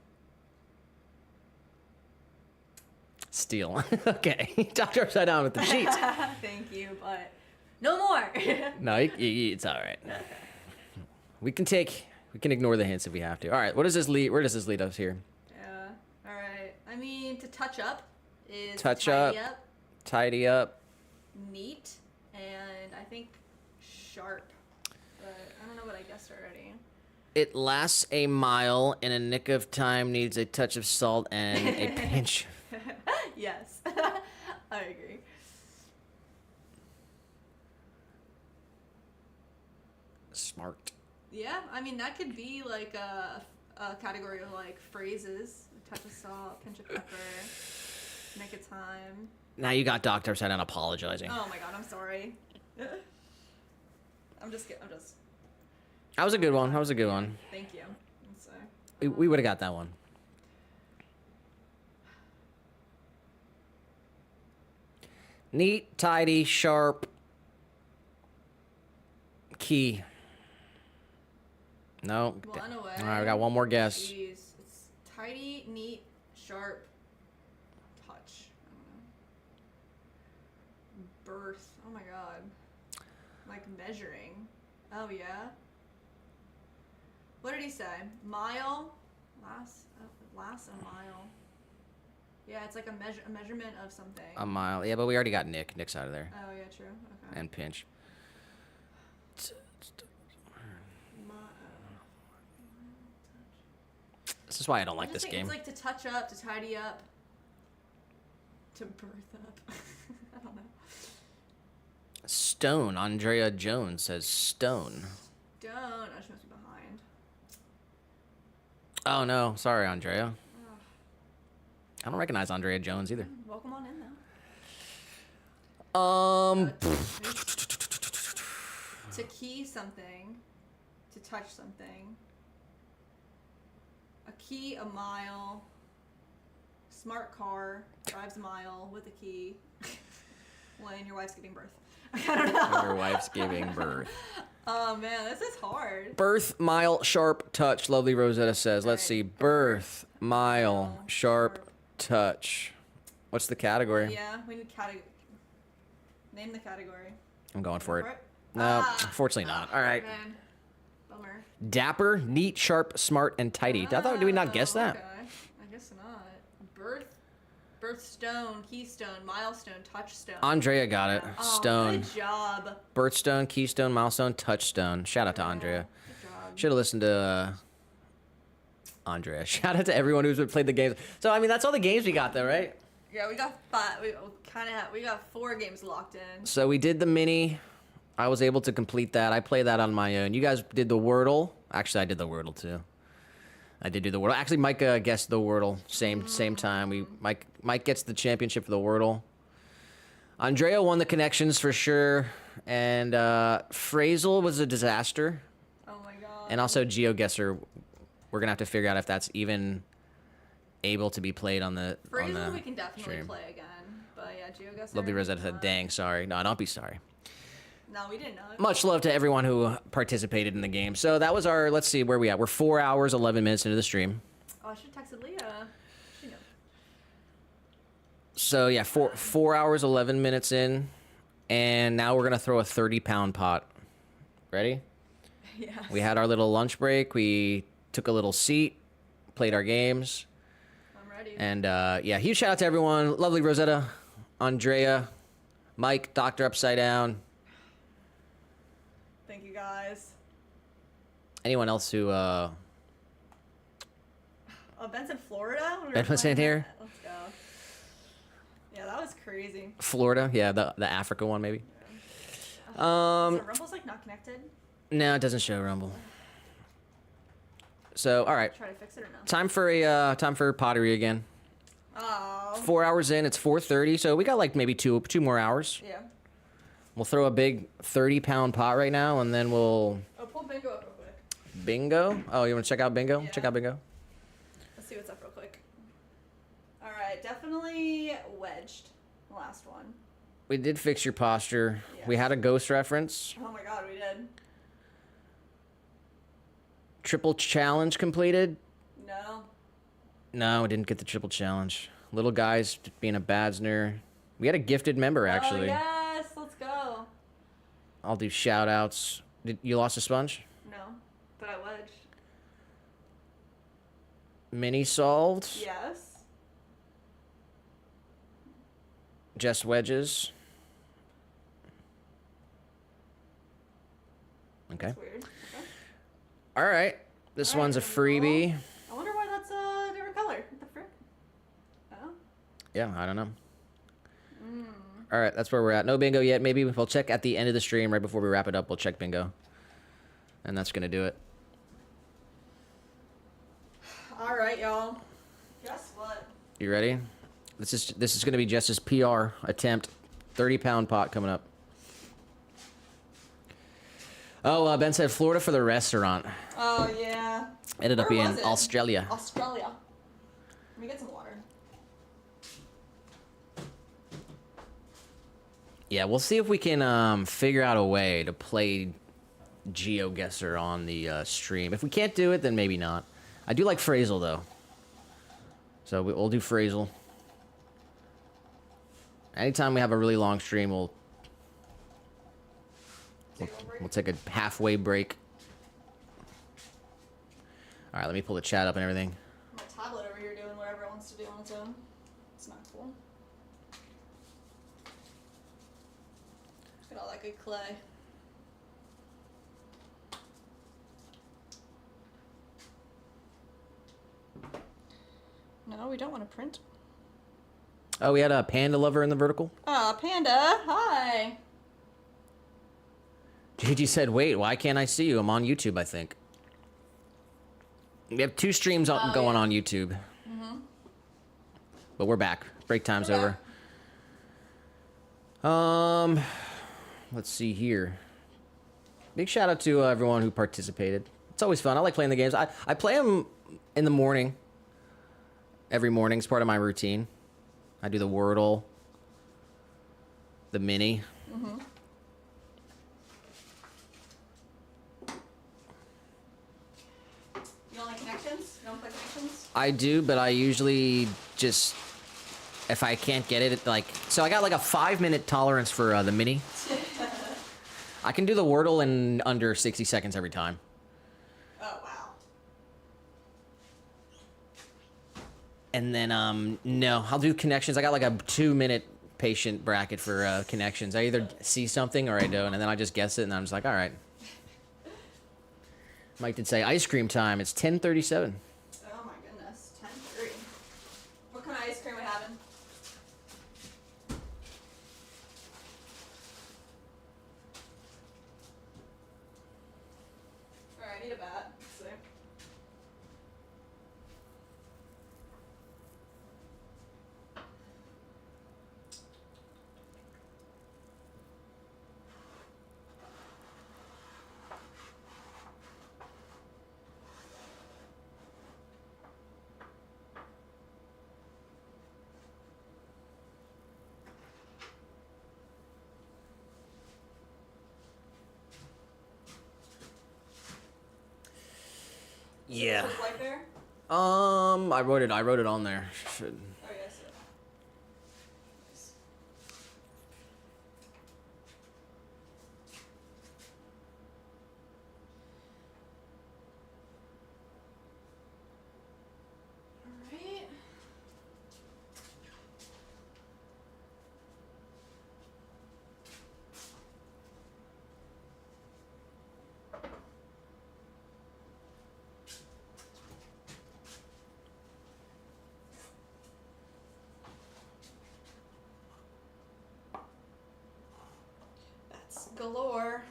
Steal. Okay. Doctor upside down with the cheats. Thank you, but no more. No, it's all right. We can ignore the hints if we have to. All right, what does this lead? Where does this lead us here? Yeah. All right. I mean, to touch up is Tidy up. neat, and I think sharp. But I don't know what I guessed already. It lasts a mile in a nick of time, needs a touch of salt and a pinch. Yes, I agree. Smart. Yeah, I mean that could be like a category of like phrases: a touch of salt, pinch of pepper, nick of time. Now you got Doctor upside down apologizing. Oh my god, I'm sorry. I'm just kidding. That was a good one. Thank you. So, We would have got that one. Neat, tidy, sharp. Key. No. one away. All right, we got one more guess. Jeez, it's tidy, neat, sharp, touch. I don't know. Birth. Oh my god. Like measuring. Oh yeah. What did he say? Mile. Last a mile. Yeah, it's like a measurement of something. A mile. Yeah, but we already got Nick. Nick's out of there. Oh yeah, true. Okay. And pinch. This is why I don't like this game. It's like to touch up, to tidy up, to birth up. I don't know. Stone. Andrea Jones says stone. Don't. I just must be behind. Oh no, sorry, Andrea. I don't recognize Andrea Jones either. Welcome on in though. To key something, to touch something. A key, a mile. Smart car drives a mile with a key. When your wife's giving birth. I don't know. When your wife's giving birth. Oh man, this is hard. Birth, mile, sharp, touch. Lovely Rosetta says. Let's see. Birth, mile, sharp, touch. What's the category? Yeah, we need category. Name the category. I'm going for it. No, unfortunately not. All right. Man. Bummer. Dapper, neat, sharp, smart, and tidy. I thought, did we not guess that? Okay. I guess not. Birthstone, keystone, milestone, touchstone. Andrea got it. Oh, Stone. Good job. Birthstone, keystone, milestone, touchstone. Shout out to Andrea. Good job. Should have listened to Andrea. Shout out to everyone who's played the games. So, I mean, that's all the games we got, though, right? Yeah, we got 5. We got 4 games locked in. So we did the mini. I was able to complete that. I played that on my own. You guys did the Wordle. Actually, I did the Wordle, too. I did do the Wordle. Actually, Mike guessed the Wordle. Same time. Mike gets the championship for the Wordle. Andrea won the connections for sure. And Phrasal was a disaster. Oh my god. And also GeoGuessr. We're going to have to figure out if that's even able to be played on the Phrasal we can definitely stream. play again. But yeah, GeoGuessr. Lovely Rosetta said, dang, sorry. No, don't be sorry. No, we didn't know. Much love to everyone who participated in the game. So that was our, let's see, where we at? We're 4 hours, 11 minutes into the stream. Oh, I should have texted Leah. She knows. So yeah, 4 hours, 11 minutes in. And now we're going to throw a 30-pound pot. Ready? Yes. We had our little lunch break. We took a little seat, played our games. I'm ready. And yeah, huge shout out to everyone. Lovely Rosetta, Andrea, Mike, Dr. Upside Down. Thank you guys. Anyone else who Oh, Ben's in Florida? Ben was in here? Let's go. Yeah, that was crazy. Florida, yeah, the Africa one maybe. So Rumble's like not connected? No, it doesn't show Rumble. So, all right. Try to fix it or no? Time for pottery again. Oh. 4 hours in, it's 4:30, so we got like maybe two more hours. Yeah. We'll throw a big 30-pound pot right now, and then we'll Oh, pull Bingo up real quick. bingo. Oh, you want to check out bingo? Yeah. Check out bingo. Let's see what's up real quick. All right, definitely wedged. The last one. We did fix your posture. Yeah. We had a ghost reference. Oh my god, we did. Triple challenge completed? No. No, we didn't get the triple challenge. Little guys being a Badsner. We had a gifted member, actually. Oh, yes. Let's go. I'll do shout outs. You lost a sponge? No, but I wedged. Mini solved. Yes. Just wedges. Okay. That's weird. Okay. All right. This All right, one's a cool. freebie. I wonder why that's a different color. What the frick? Oh. Yeah, I don't know. All right, that's where we're at. No bingo yet. Maybe we'll check at the end of the stream right before we wrap it up. We'll check bingo. And that's going to do it. All right, y'all. Guess what? You ready? This is going to be Jess's PR attempt. 30-pound pot coming up. Oh, Ben said Florida for the restaurant. Oh, yeah. Ended up Where being was it? Australia. Australia. Let me get some water. Yeah, we'll see if we can figure out a way to play GeoGuessr on the stream. If we can't do it, then maybe not. I do like phrasal, though. So we'll do phrasal. Anytime we have a really long stream, we'll take a halfway break. All right, let me pull the chat up and everything. My tablet over here doing whatever it wants to do on its own. It's not cool. Got all that good clay. No, we don't want to print. Oh, we had a panda lover in the vertical. Panda, hi. Gigi said, "Wait, why can't I see you? I'm on YouTube, I think." We have 2 streams going on YouTube. But we're back. Break time's over. Let's see here. Big shout out to everyone who participated. It's always fun. I like playing the games. I play them in the morning. Every morning is part of my routine. I do the Wordle, the Mini. You don't like connections? You don't play connections? I do, but I usually just, if I can't get it, so I got like a 5-minute tolerance for the Mini. I can do the Wordle in under 60 seconds every time. Oh, wow. And then, no, I'll do connections. I got like a 2-minute patient bracket for connections. I either see something or I don't, and then I just guess it, and I'm just like, all right. Mike did say ice cream time. It's 10:37. Oh my goodness, 10:30. What kind of ice cream are we having? Alright, I need a bat. Let's see. Yeah. Is light there? I wrote it on there. Should. Oh, yes. Nice. Alright. That's galore.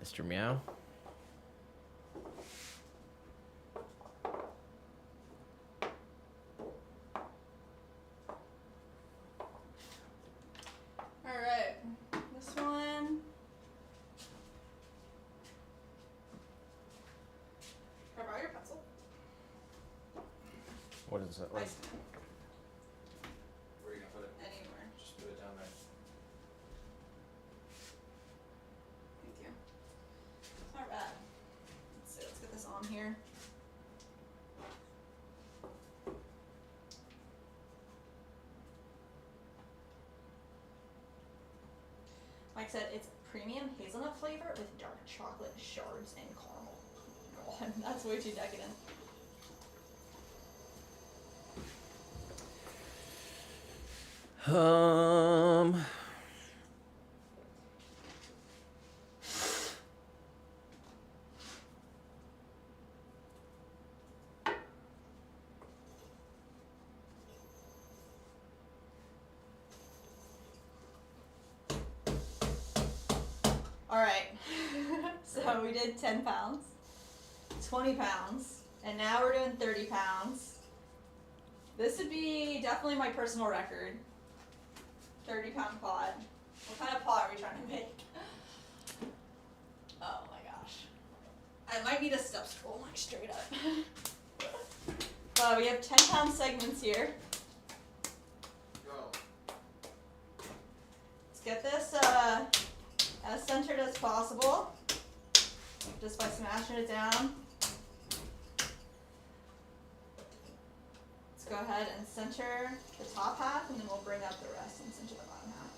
Mr. Meow. Alright. This one. Can I borrow your pencil? What is it? Ice Where are you gonna put it? anywhere. Just put it down there. Thank you. Mike said it's premium hazelnut flavor with dark chocolate shards and caramel. God, that's way too decadent. All right, so we did 10 pounds, 20 pounds, and now we're doing 30 pounds. This would be definitely my personal record. 30-pound pot. What kind of pot are we trying to make? Oh my gosh. I might need a step stool, like straight up. We have 10-pound segments here. Go. Let's get this as centered as possible, just by smashing it down. Let's go ahead and center the top half, and then we'll bring up the rest and center the bottom half.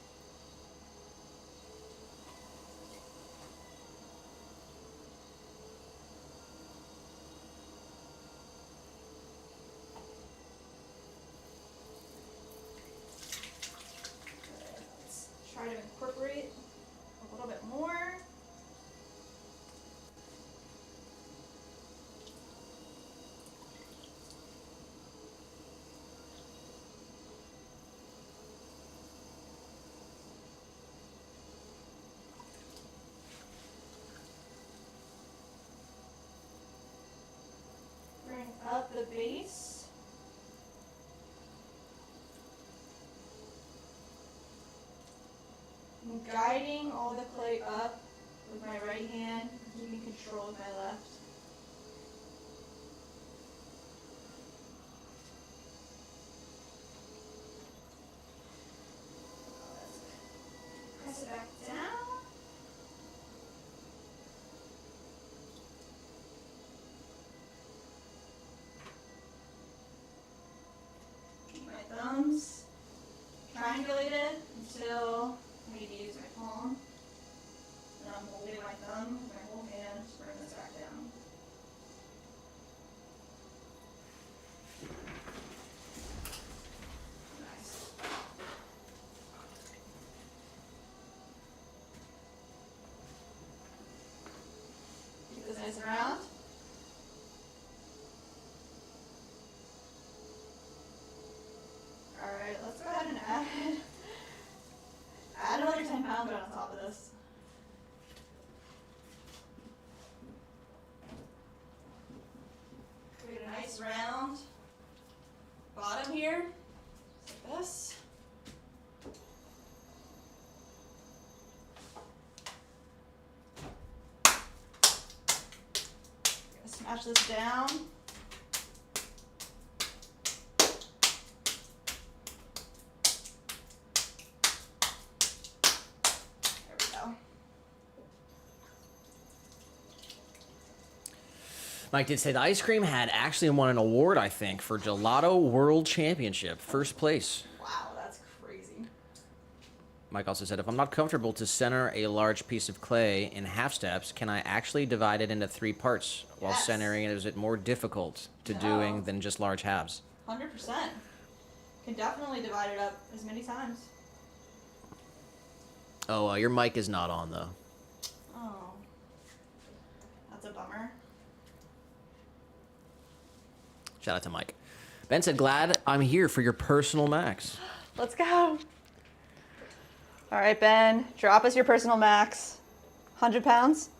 Okay, let's try to incorporate a little bit more. Bring up the base. I'm guiding all the clay up with my right hand, keeping control with my left. Let's press it back down. Keep my thumbs triangulated until I need to use my palm. And I'm holding my thumb with my whole hand to bring this back down. Nice. Keep this nice and round. Alright, let's go ahead and add another 10 pounds right on top of this. Create a nice round bottom here, like this. Smash this down. There we go. Mike did say the ice cream had actually won an award, I think, for Gelato World Championship, first place. Wow, that's crazy. Mike also said, if I'm not comfortable to center a large piece of clay in half steps, can I actually divide it into 3 parts while Yes. centering it? Is it more difficult to No. doing than just large halves? 100%. Can definitely divide it up as many times. Oh, your mic is not on, though. Oh, that's a bummer. Shout out to Mike. Ben said, glad I'm here for your personal max. Let's go. All right, Ben, drop us your personal max. 100 pounds?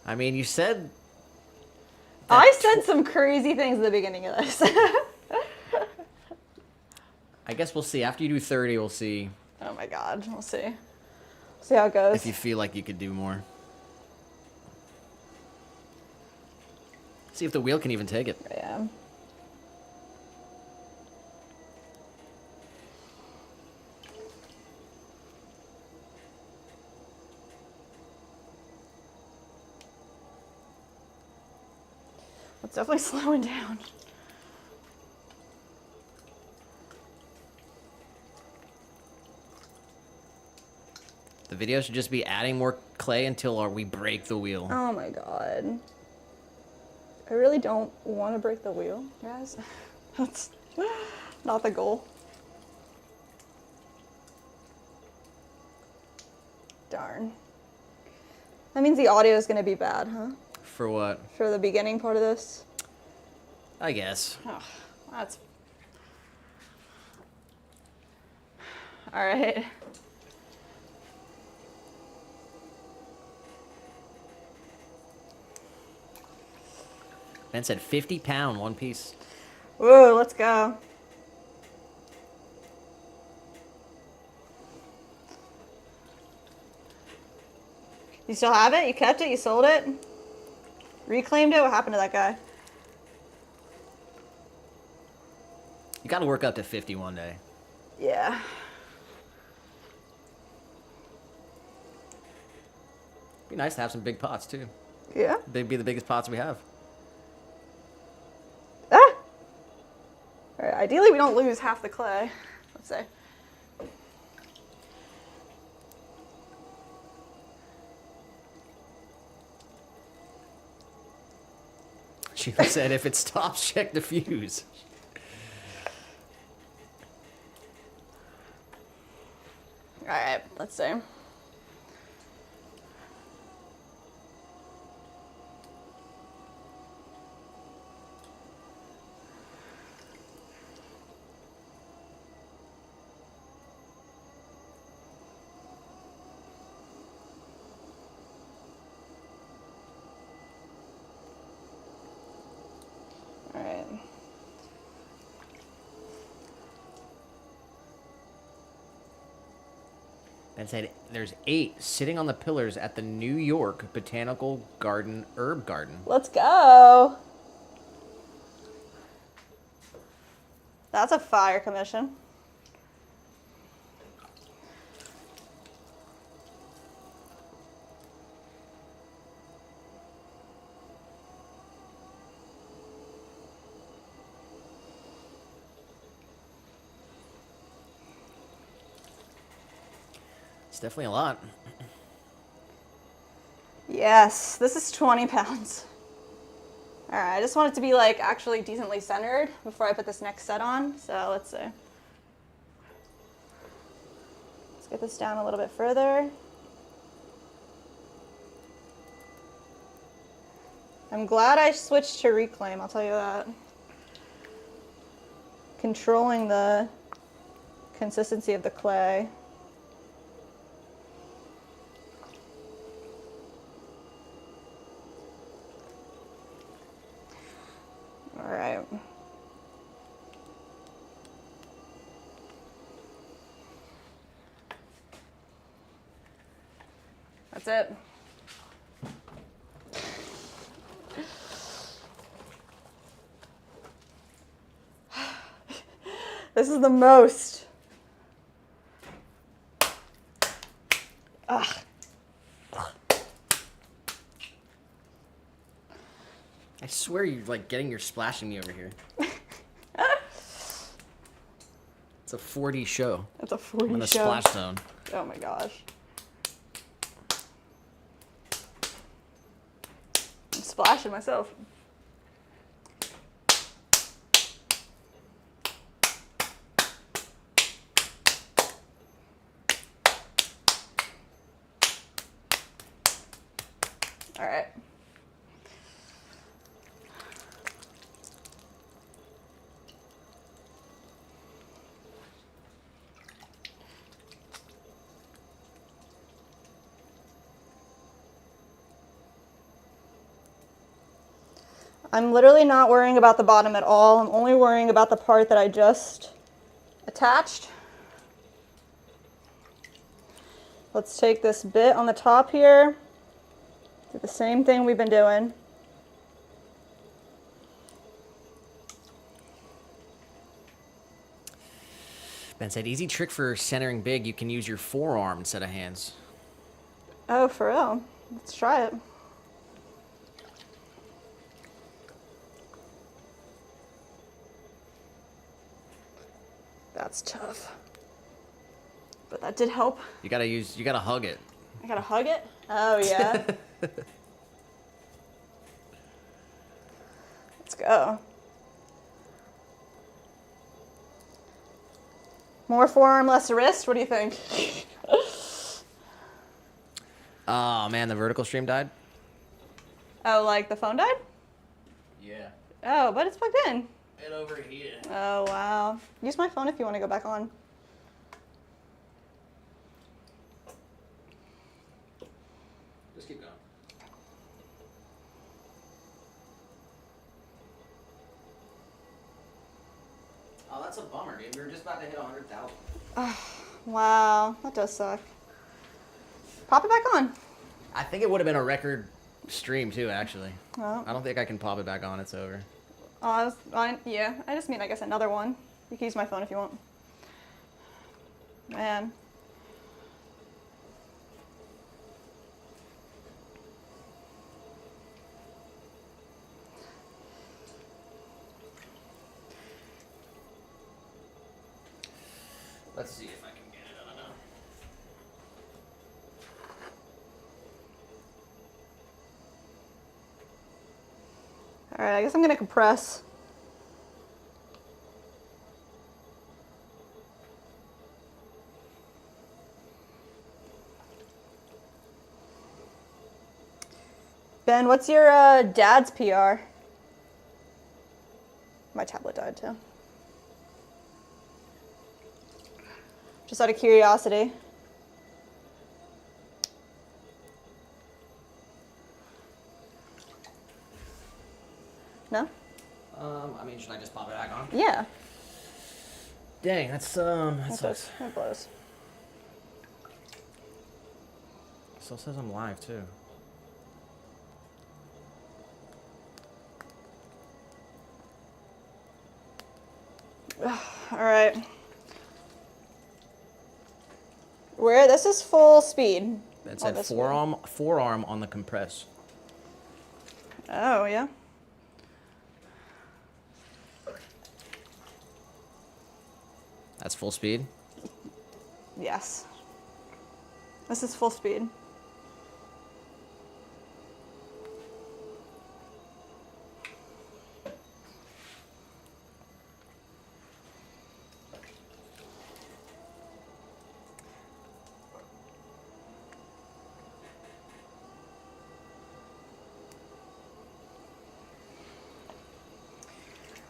I mean, you said... I said some crazy things at the beginning of this. I guess we'll see. After you do 30, we'll see Oh my God, we'll see. See how it goes. if you feel like you could do more. See if the wheel can even take it. Yeah. It's definitely slowing down. The video should just be adding more clay until we break the wheel. Oh my god. I really don't want to break the wheel, guys. That's not the goal. Darn. That means the audio is going to be bad, huh? For what? For the beginning part of this? I guess. Oh, that's... Alright. Ben said 50-pound one piece. Whoa, let's go. You still have it? You kept it? You sold it? Reclaimed it? What happened to that guy? You gotta work up to 50 one day. Yeah. Be nice to have some big pots too. Yeah? They'd be the biggest pots we have. Ah! Alright, ideally we don't lose half the clay. Let's say. Sheila said if it stops, check the fuse. Alright, let's see. Alright. And said there's 8 sitting on the pillars at the New York Botanical Garden Herb Garden. Let's go! That's a fire commission. It's definitely a lot. Yes, this is 20 pounds. All right, I just want it to be like actually decently centered before I put this next set on. So let's see. Let's get this down a little bit further. I'm glad I switched to reclaim, I'll tell you that. Controlling the consistency of the clay. All right. That's it. This is the most. Ugh. I swear you're like splashing me over here. It's a 4D show. It's a 40 I'm in the show. splash zone. Oh my gosh. I'm splashing myself. All right. I'm literally not worrying about the bottom at all. I'm only worrying about the part that I just attached. Let's take this bit on the top here. Do the same thing we've been doing. Ben said, easy trick for centering big. You can use your forearm instead of hands. Oh, for real? Let's try it. That's tough. But that did help. You gotta hug it. I gotta hug it? Oh, yeah. Let's go. More forearm, less wrist? What do you think? Oh, man, the vertical stream died? Oh, like the phone died? Yeah. Oh, but it's plugged in. It overheated. Oh, wow. Use my phone if you want to go back on. Just keep going. Oh, that's a bummer, dude. We were just about to hit 100,000. Wow, that does suck. Pop it back on. I think it would have been a record stream, too, actually. Oh, I don't think I can pop it back on. It's over. yeah, I just mean, I guess, another one. You can use my phone if you want. Man. Let's see if I can get it. I don't know. All right, I guess I'm gonna compress. Ben, what's your dad's PR? My tablet died too. Just out of curiosity. No? I mean, should I just pop it back on? Yeah. Dang, that sucks. That blows. Still says I'm live, too. All right. This is full speed. It said forearm on the compress. Oh, yeah. That's full speed? Yes. This is full speed.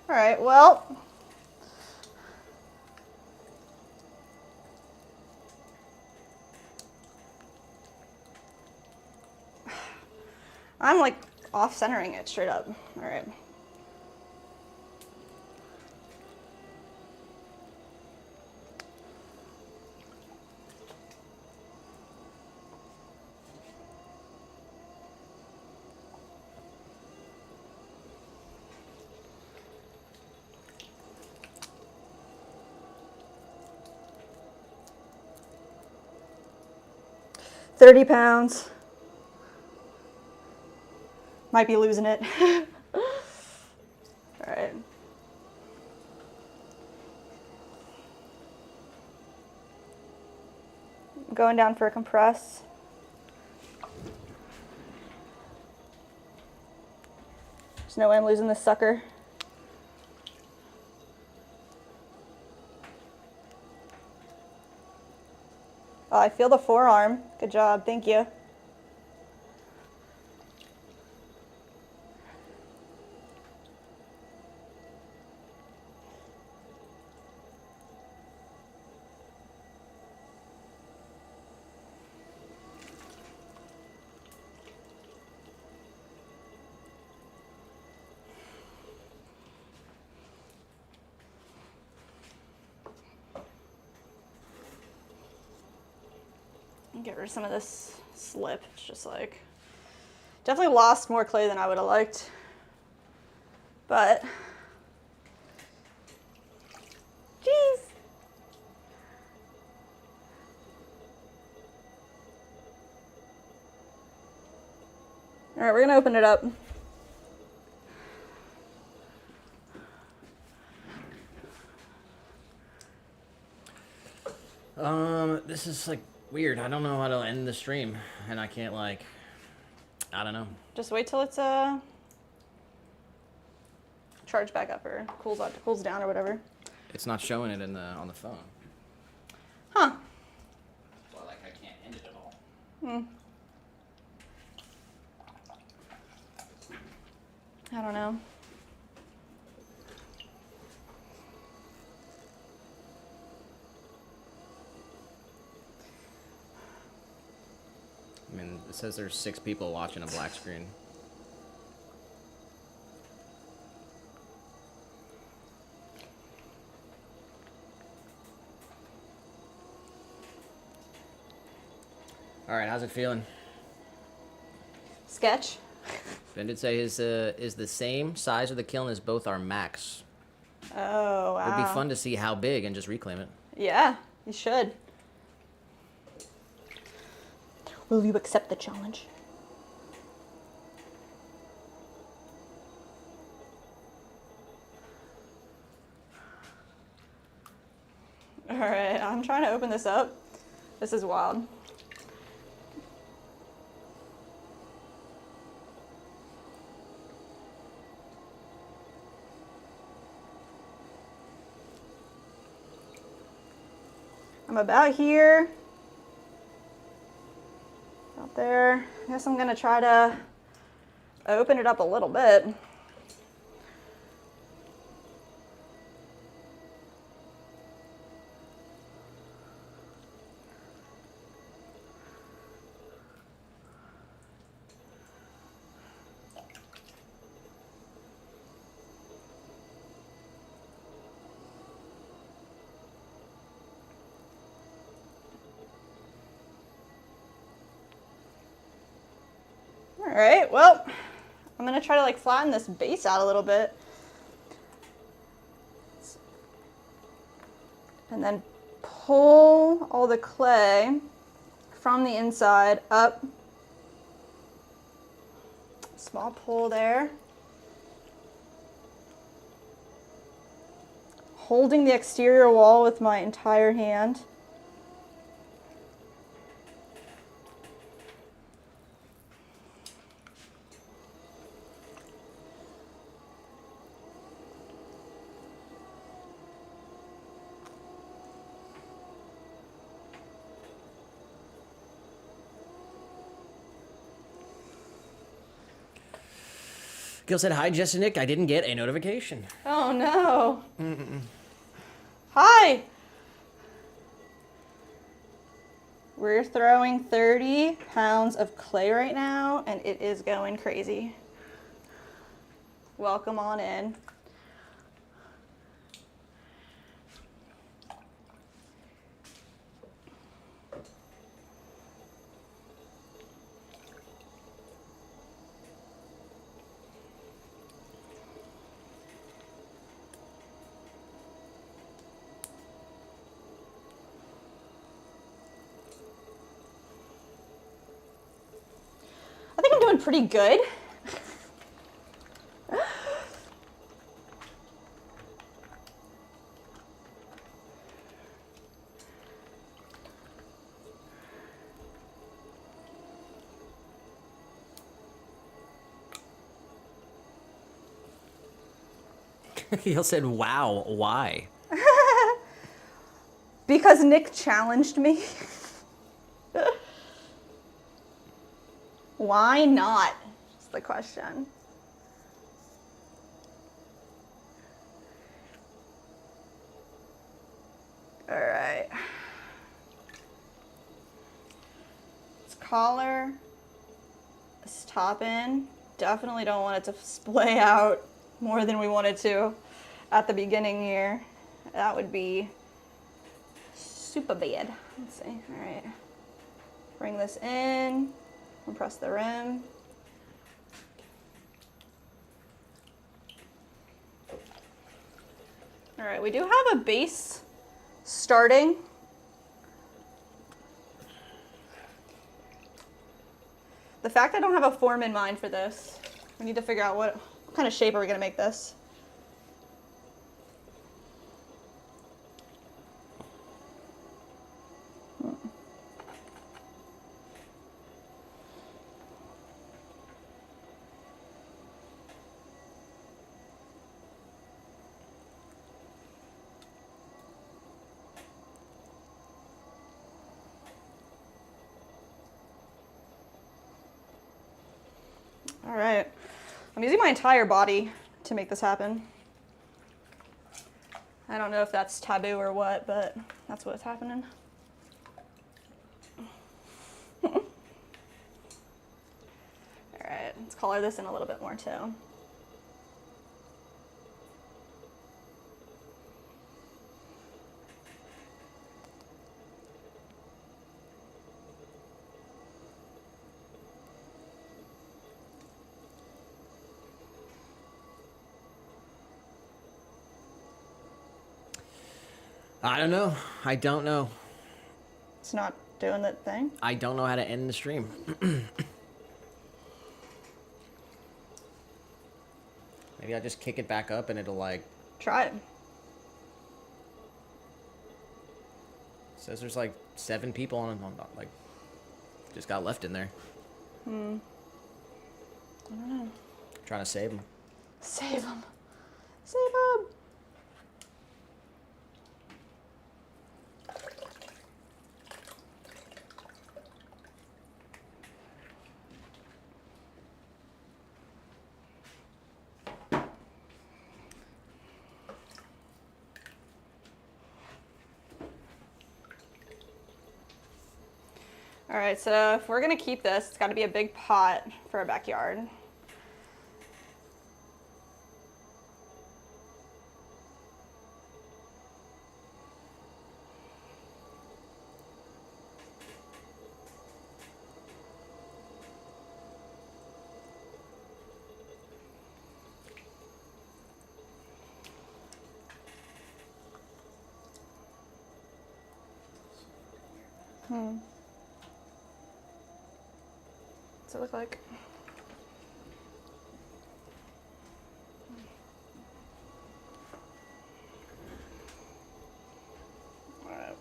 All right, well, I'm like off centering it straight up. All right. £30. Might be losing it. All right. Going down for a compress. There's no way I'm losing this sucker. Oh, I feel the forearm. Good job. Thank you. Get rid of some of this slip. It's just like, definitely lost more clay than I would have liked. But, jeez. All right, we're gonna open it up. This is like weird. I don't know how to end the stream, and I can't like. I don't know. Just wait till it's charged back up or cools down or whatever. It's not showing it on the phone. Huh. Well, like I can't end it at all. I don't know. I mean, it says there's 6 people watching a black screen. All right, how's it feeling? Sketch. Ben did say his is the same size of the kiln as both our Macs. Oh, wow. It'd be fun to see how big and just reclaim it. Yeah, you should. Will you accept the challenge? All right, I'm trying to open this up. This is wild. I'm about here. Out there. I guess I'm gonna try to open it up a little bit. All right, well, I'm gonna try to like flatten this base out a little bit. And then pull all the clay from the inside up. Small pull there. Holding the exterior wall with my entire hand. Gil said, hi, Jess and Nick. I didn't get a notification. Oh no. Hi. We're throwing 30 pounds of clay right now, and it is going crazy. Welcome on in. I think I'm doing pretty good. Gil said, wow, why? Because Nick challenged me. Why not? Is the question. All right. This collar, this top in. Definitely don't want it to splay out more than we wanted to at the beginning here. That would be super bad. Let's see. All right. Bring this in. Compress the rim. All right, we do have a base starting. The fact I don't have a form in mind for this, we need to figure out what kind of shape are we gonna make this. All right. I'm using my entire body to make this happen. I don't know if that's taboo or what, but that's what's happening. All right, let's color this in a little bit more too. I don't know. I don't know. It's not doing that thing. I don't know how to end the stream. Maybe I'll just kick it back up and it'll like... Try it. Says there's like 7 people on like... Just got left in there. I don't know. Trying to save them. Save them. Save them. All right, so if we're gonna keep this, it's gotta be a big pot for a backyard. What's it look like? All right.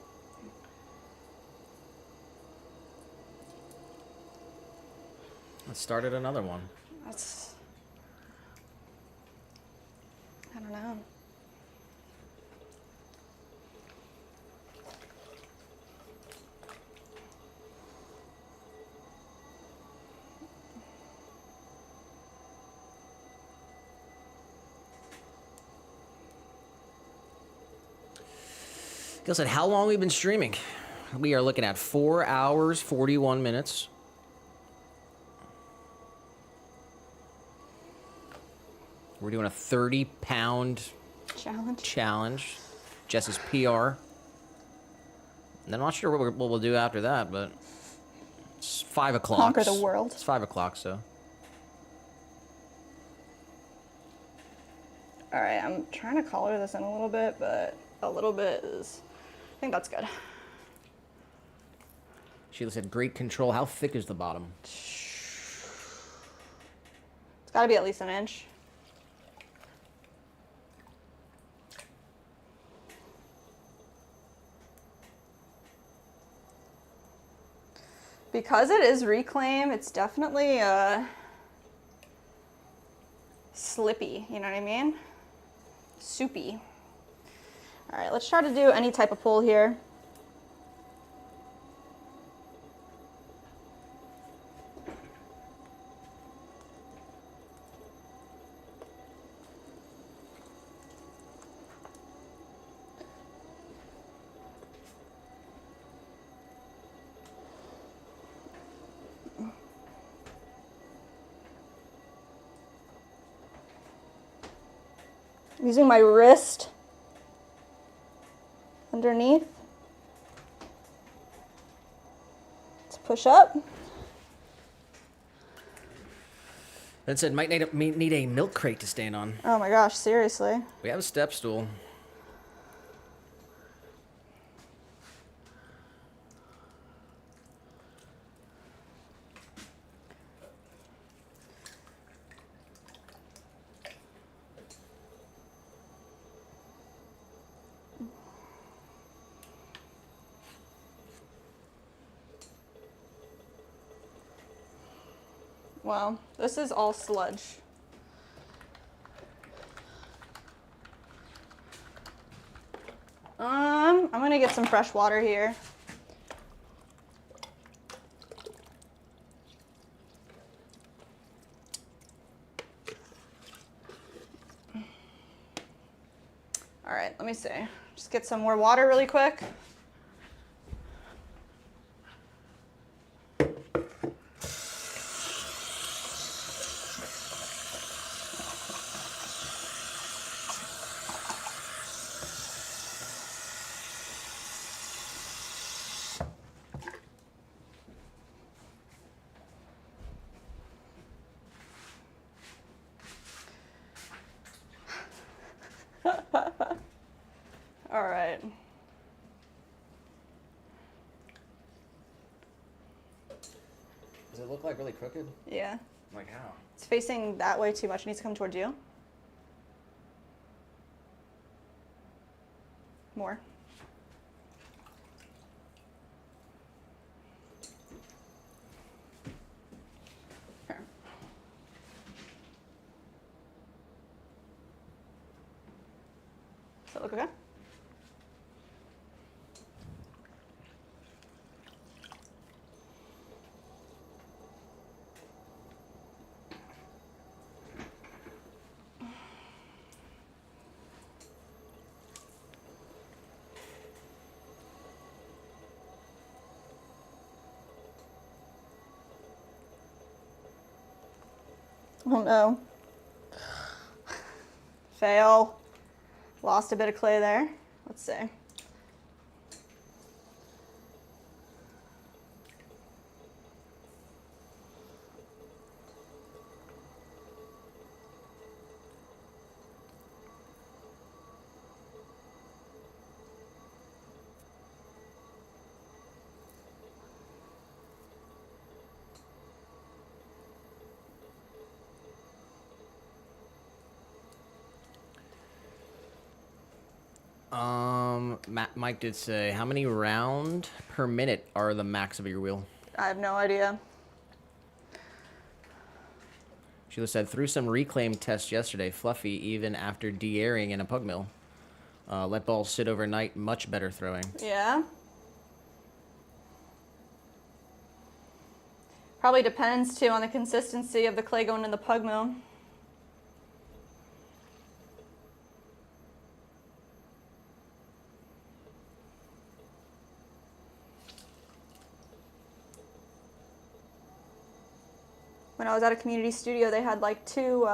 Let's start at another one. That's, I don't know. Gil said, how long we've been streaming? We are looking at 4 hours, 41 minutes. We're doing a 30-pound challenge. Jess's PR. And I'm not sure what we'll do after that, but it's 5 o'clock. Conquer the world. It's 5 o'clock, so. All right, I'm trying to color this in a little bit, but a little bit is, I think that's good. Sheila said, great control. How thick is the bottom? It's gotta be at least an inch. Because it is reclaim, it's definitely slippy, you know what I mean? Soupy. All right, let's try to do any type of pull here. Using my wrist underneath to push up. Ben said, might need a milk crate to stand on. Oh my gosh, seriously. We have a step stool. Wow, this is all sludge. I'm gonna get some fresh water here. right, let me see. Just get some more water really quick. All right. Does it look like really crooked? Yeah. Like how? It's facing that way too much. It needs to come towards you. More. Here. Does that look okay? Oh no. Fail. Lost a bit of clay there. Let's see. Mike did say, how many round per minute are the max of your wheel? I have no idea. Sheila said, through some reclaim tests yesterday, fluffy even after de-airing in a pug mill. Let balls sit overnight, much better throwing. Yeah. Probably depends too on the consistency of the clay going in the pug mill. When I was at a community studio, they had like two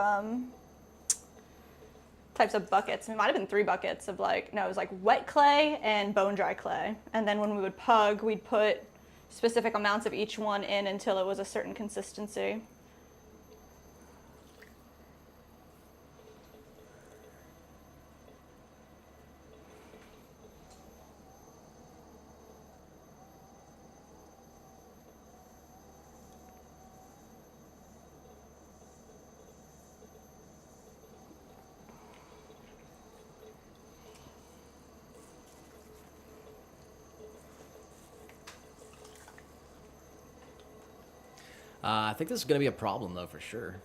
types of buckets. It might have been 3 buckets of like, no, it was like wet clay and bone dry clay. And then when we would pug, we'd put specific amounts of each one in until it was a certain consistency. I think this is going to be a problem, though, for sure.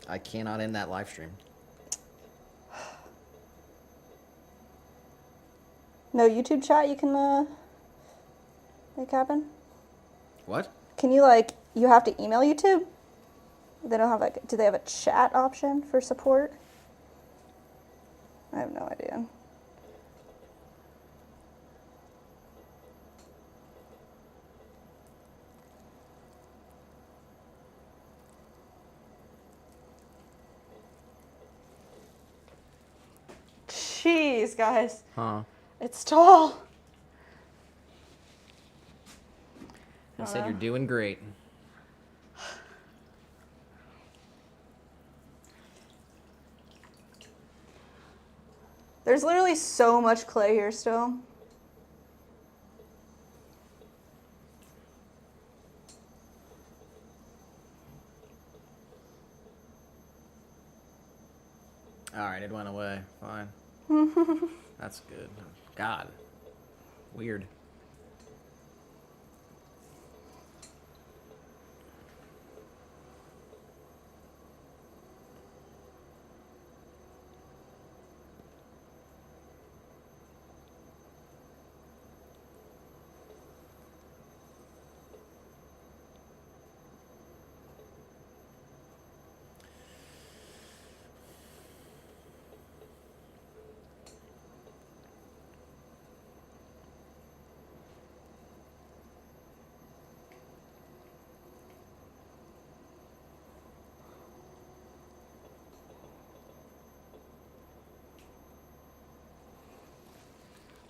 I cannot end that live stream. No YouTube chat you can make happen? What? Can you like, you have to email YouTube? They don't have like, do they have a chat option for support? I have no idea. Jeez, guys. Huh. It's tall. I said you're doing great. There's literally so much clay here still. All right, it went away. Fine. That's good. God. Weird.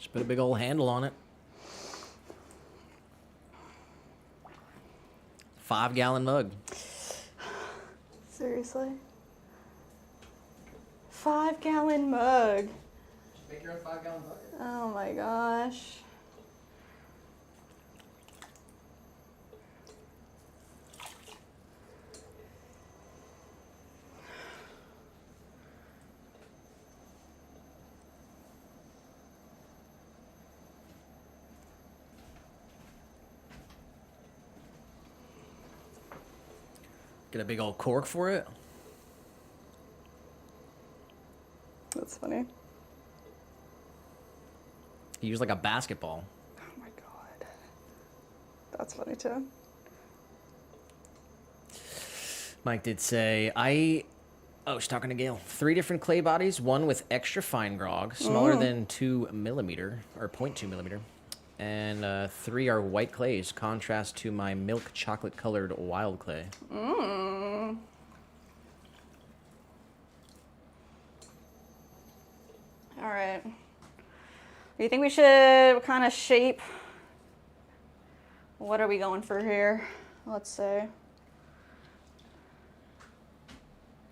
Just put a big old handle on it. 5-gallon mug. Seriously? 5-gallon mug. Make your own 5-gallon bucket. Oh my gosh. Get a big old cork for it. That's funny. You use like a basketball. Oh my god. That's funny too. Mike did say, she's talking to Gail. 3 different clay bodies, one with extra fine grog, smaller than 2 millimeter, or 0.2 millimeter. And 3 are white clays, contrast to my milk chocolate colored wild clay. Mmm. All right. Do you think we should kind of shape? What are we going for here? Let's say.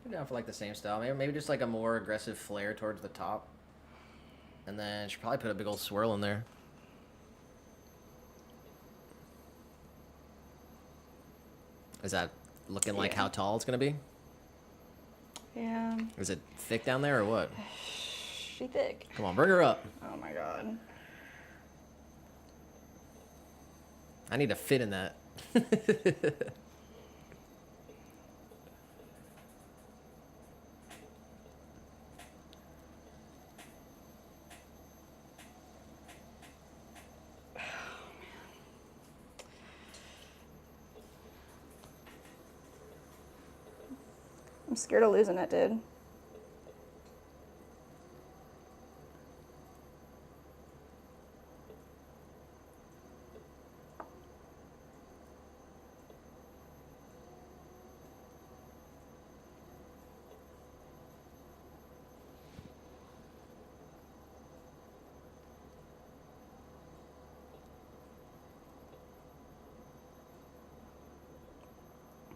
I'm down for like the same style. Maybe just like a more aggressive flare towards the top. And then should probably put a big old swirl in there. Is that looking like how tall it's gonna be? Yeah. Is it thick down there or what? She thick. Come on, bring her up. Oh my god. I need to fit in that. I'm scared of losing it, dude.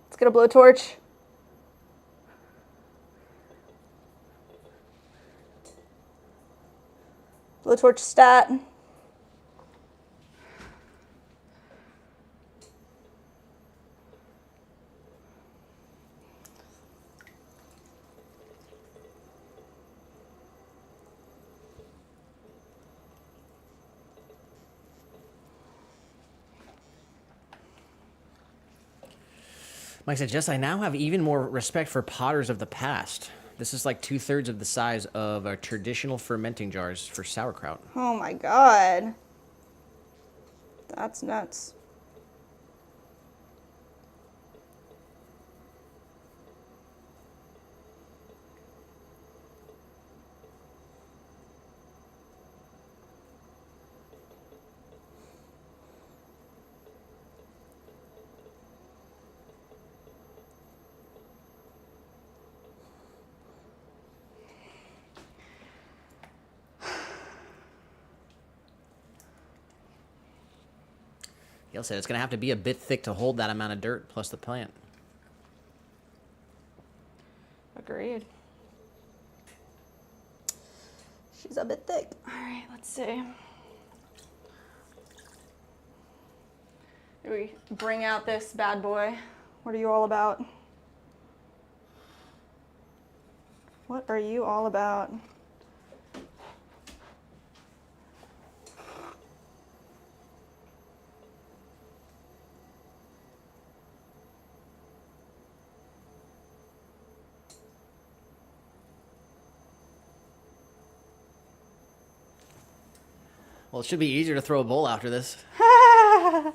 Let's get a blowtorch. Blowtorch stat. Mike said, Jess, I now have even more respect for potters of the past. This is like 2/3 of the size of our traditional fermenting jars for sauerkraut. Oh my god. That's nuts. Gail said it's going to have to be a bit thick to hold that amount of dirt plus the plant. Agreed. She's a bit thick. All right, let's see. Do we bring out this bad boy? What are you all about? What are you all about? Well, it should be easier to throw a bowl after this. All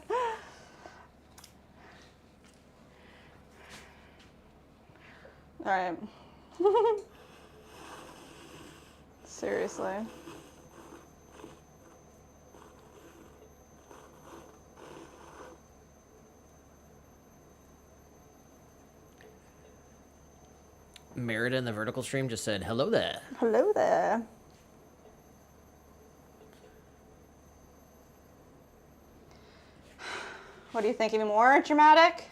right. Seriously. Merida in the vertical stream just said, hello there. Hello there. What do you think? Even more dramatic?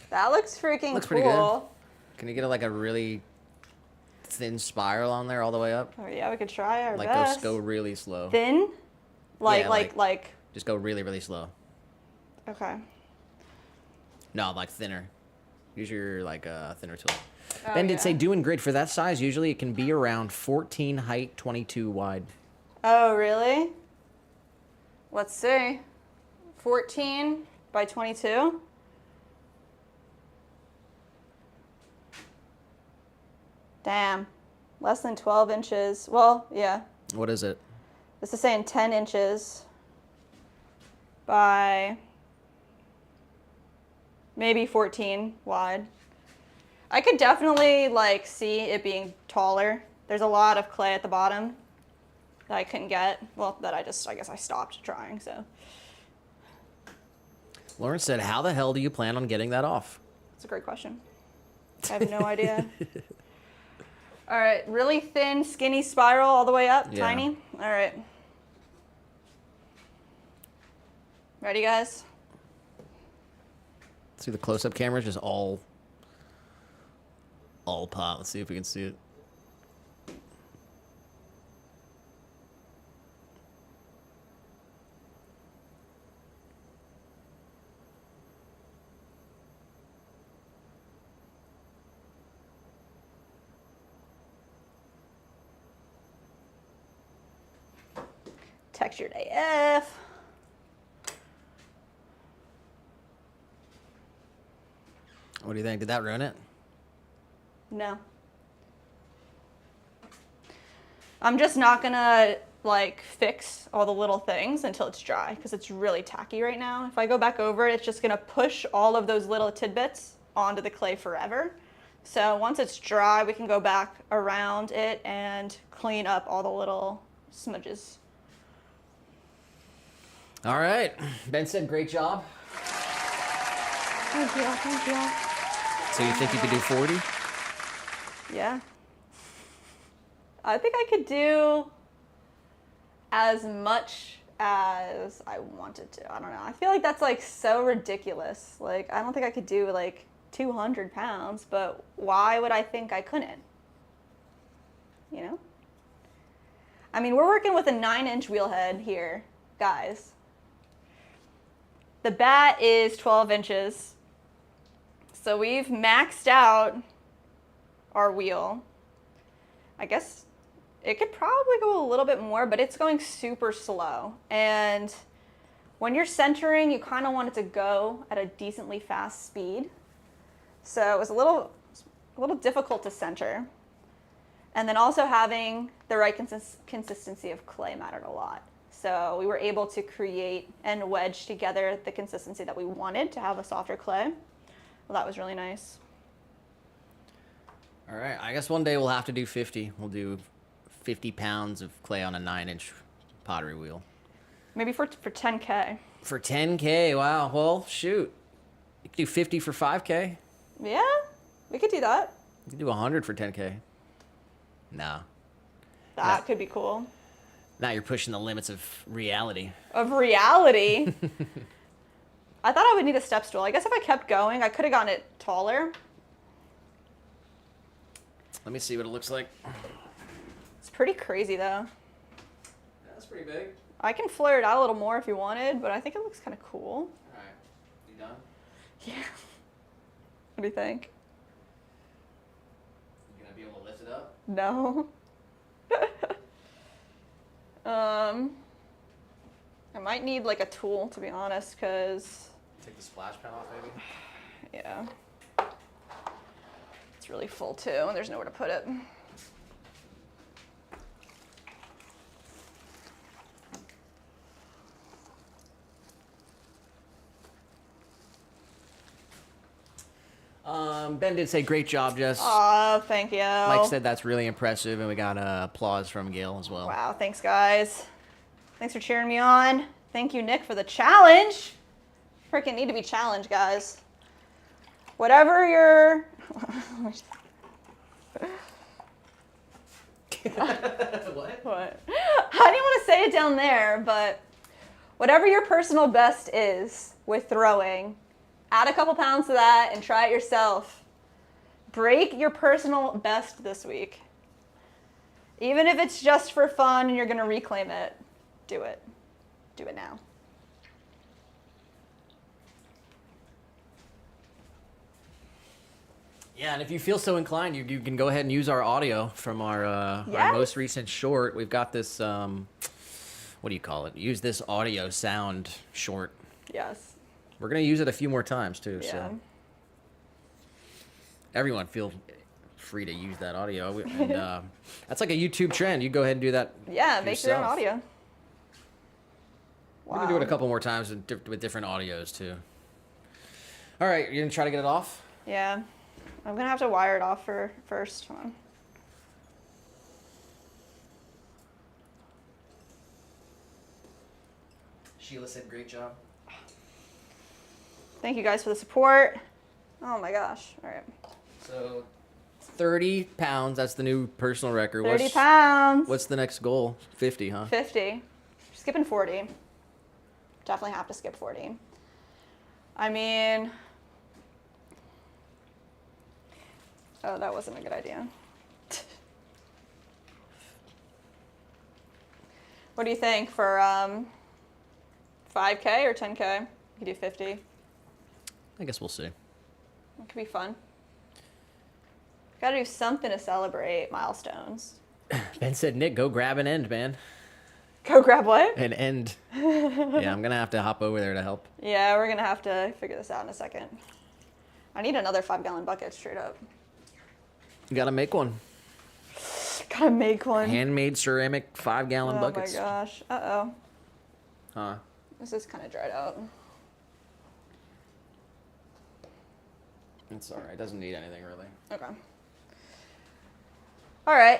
That looks freaking Looks cool. pretty good. Can you get like a really thin spiral on there all the way up? Oh yeah, we could try our Like best. go really slow. Thin? Yeah, Like. Just go really, really slow. Okay. No, like thinner. Use your like thinner tool. Oh, Ben did yeah. say doing grid for that size. Usually it can be around 14 height, 22 wide. Oh really? Let's see. 14 by 22. Damn. Less than 12 inches. Well, yeah. What is it? This is saying 10 inches by maybe 14 wide. I could definitely like see it being taller. There's a lot of clay at the bottom that I couldn't get. Well, that I guess I stopped trying, so. Lauren said, how the hell do you plan on getting that off? That's a great question. I have no idea. All right, really thin, skinny spiral all the way up, Yeah. tiny. All right. Ready, guys? See the close-up camera is just all pot. Let's see if we can see it. Textured AF. What do you think? Did that ruin it? No. I'm just not gonna like fix all the little things until it's dry because it's really tacky right now. If I go back over it, it's just gonna push all of those little tidbits onto the clay forever. So once it's dry, we can go back around it and clean up all the little smudges. All right. Ben said, great job. Thank you, thank you. So you think you could do 40? Yeah. I think I could do as much as I wanted to. I don't know. I feel like that's like so ridiculous. Like, I don't think I could do like 200 pounds, but why would I think I couldn't? You know? I mean, we're working with a 9-inch wheel head here, guys. The bat is 12 inches. So we've maxed out our wheel. I guess it could probably go a little bit more, but it's going super slow. And when you're centering, you kind of want it to go at a decently fast speed. So it was a little difficult to center. And then also having the right consistency of clay mattered a lot. So we were able to create and wedge together the consistency that we wanted to have a softer clay. Well, that was really nice. All right. I guess one day we'll have to do 50. We'll do 50 pounds of clay on a 9-inch pottery wheel. Maybe for 10K. For 10K. Wow. Well, shoot. You could do 50 for 5K. Yeah, we could do that. You could do 100 for 10K. No. That could be cool. Now you're pushing the limits of reality. Of reality. I thought I would need a step stool. I guess if I kept going, I could have gotten it taller. Let me see what it looks like. It's pretty crazy though. That's pretty big. I can flare it out a little more if you wanted, but I think it looks kind of cool. All right. You done? Yeah. What do you think? You gonna be able to lift it up? No. I might need like a tool to be honest, because Take the splash pad off, maybe? yeah, it's really full too, and there's nowhere to put it. Ben did say great job, Jess. Oh, thank you. Mike said that's really impressive, and we got applause from Gail as well. Wow, thanks guys. Thanks for cheering me on. Thank you, Nick, for the challenge. Freaking need to be challenged, guys. Whatever your... What? What? I didn't want to say it down there, but Whatever your personal best is with throwing, add a couple pounds to that and try it yourself. Break your personal best this week. Even if it's just for fun and you're going to reclaim it, do it. Do it now. Yeah, and if you feel so inclined, you can go ahead and use our audio from our most recent short. We've got this, what do you call it? Use this audio sound short. Yes. We're going to use it a few more times, too. Yeah. So everyone feel free to use that audio. And that's like a YouTube trend. You go ahead and do that Yeah, make your own yourself. audio. We're going to do it a couple more times with different audios, too. All right, you're going to try to get it off? Yeah. I'm going to have to wire it off first. Hold on. Sheila said, great job. Thank you guys for the support. Oh my gosh. All right. So 30 pounds, that's the new personal record. 30 pounds. What's the next goal? 50, huh? 50. Skipping 40. Definitely have to skip 40. I mean, oh, that wasn't a good idea. What do you think for 5K or 10K? You could do 50. I guess we'll see. It could be fun. Got to do something to celebrate milestones. Ben said, Nick, go grab an end, man. Go grab what? An end. Yeah, I'm going to have to hop over there to help. Yeah, we're going to have to figure this out in a second. I need another 5-gallon bucket straight up. You got to make one. Gotta make one. Handmade ceramic 5-gallon buckets. Oh my gosh. Uh-oh. Huh. This is kind of dried out. It's all right. It doesn't need anything, really. Okay. All right.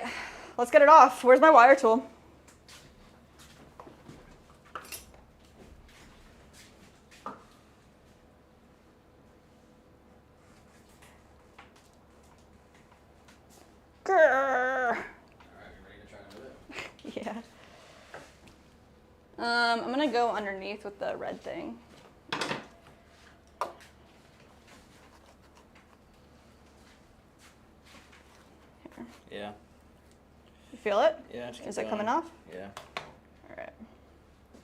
Let's get it off. Where's my wire tool? Grrr. All right, you ready to try to move it? Yeah. I'm gonna go underneath with the red thing. Yeah. You feel it? Yeah. Just keep Is it going. coming off? Yeah. All right.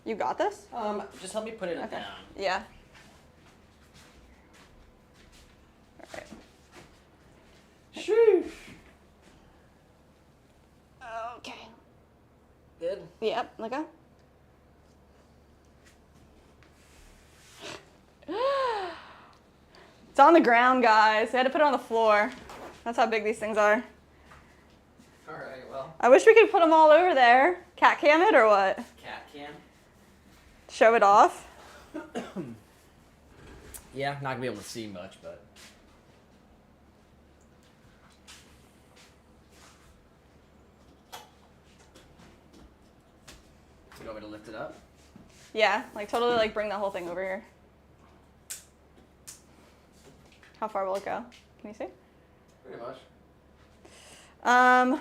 You got this? Just help me put it Okay. down. Yeah. All right. Sheesh. Okay. Good. Yep. Let go. It's on the ground, guys. I had to put it on the floor. That's how big these things are. All right, well. I wish we could put them all over there. Cat cam it or what? Cat cam. Show it off. Yeah, not going to be able to see much, but. You want me to lift it up? Yeah, like totally like bring the whole thing over here. How far will it go? Can you see? Pretty much. All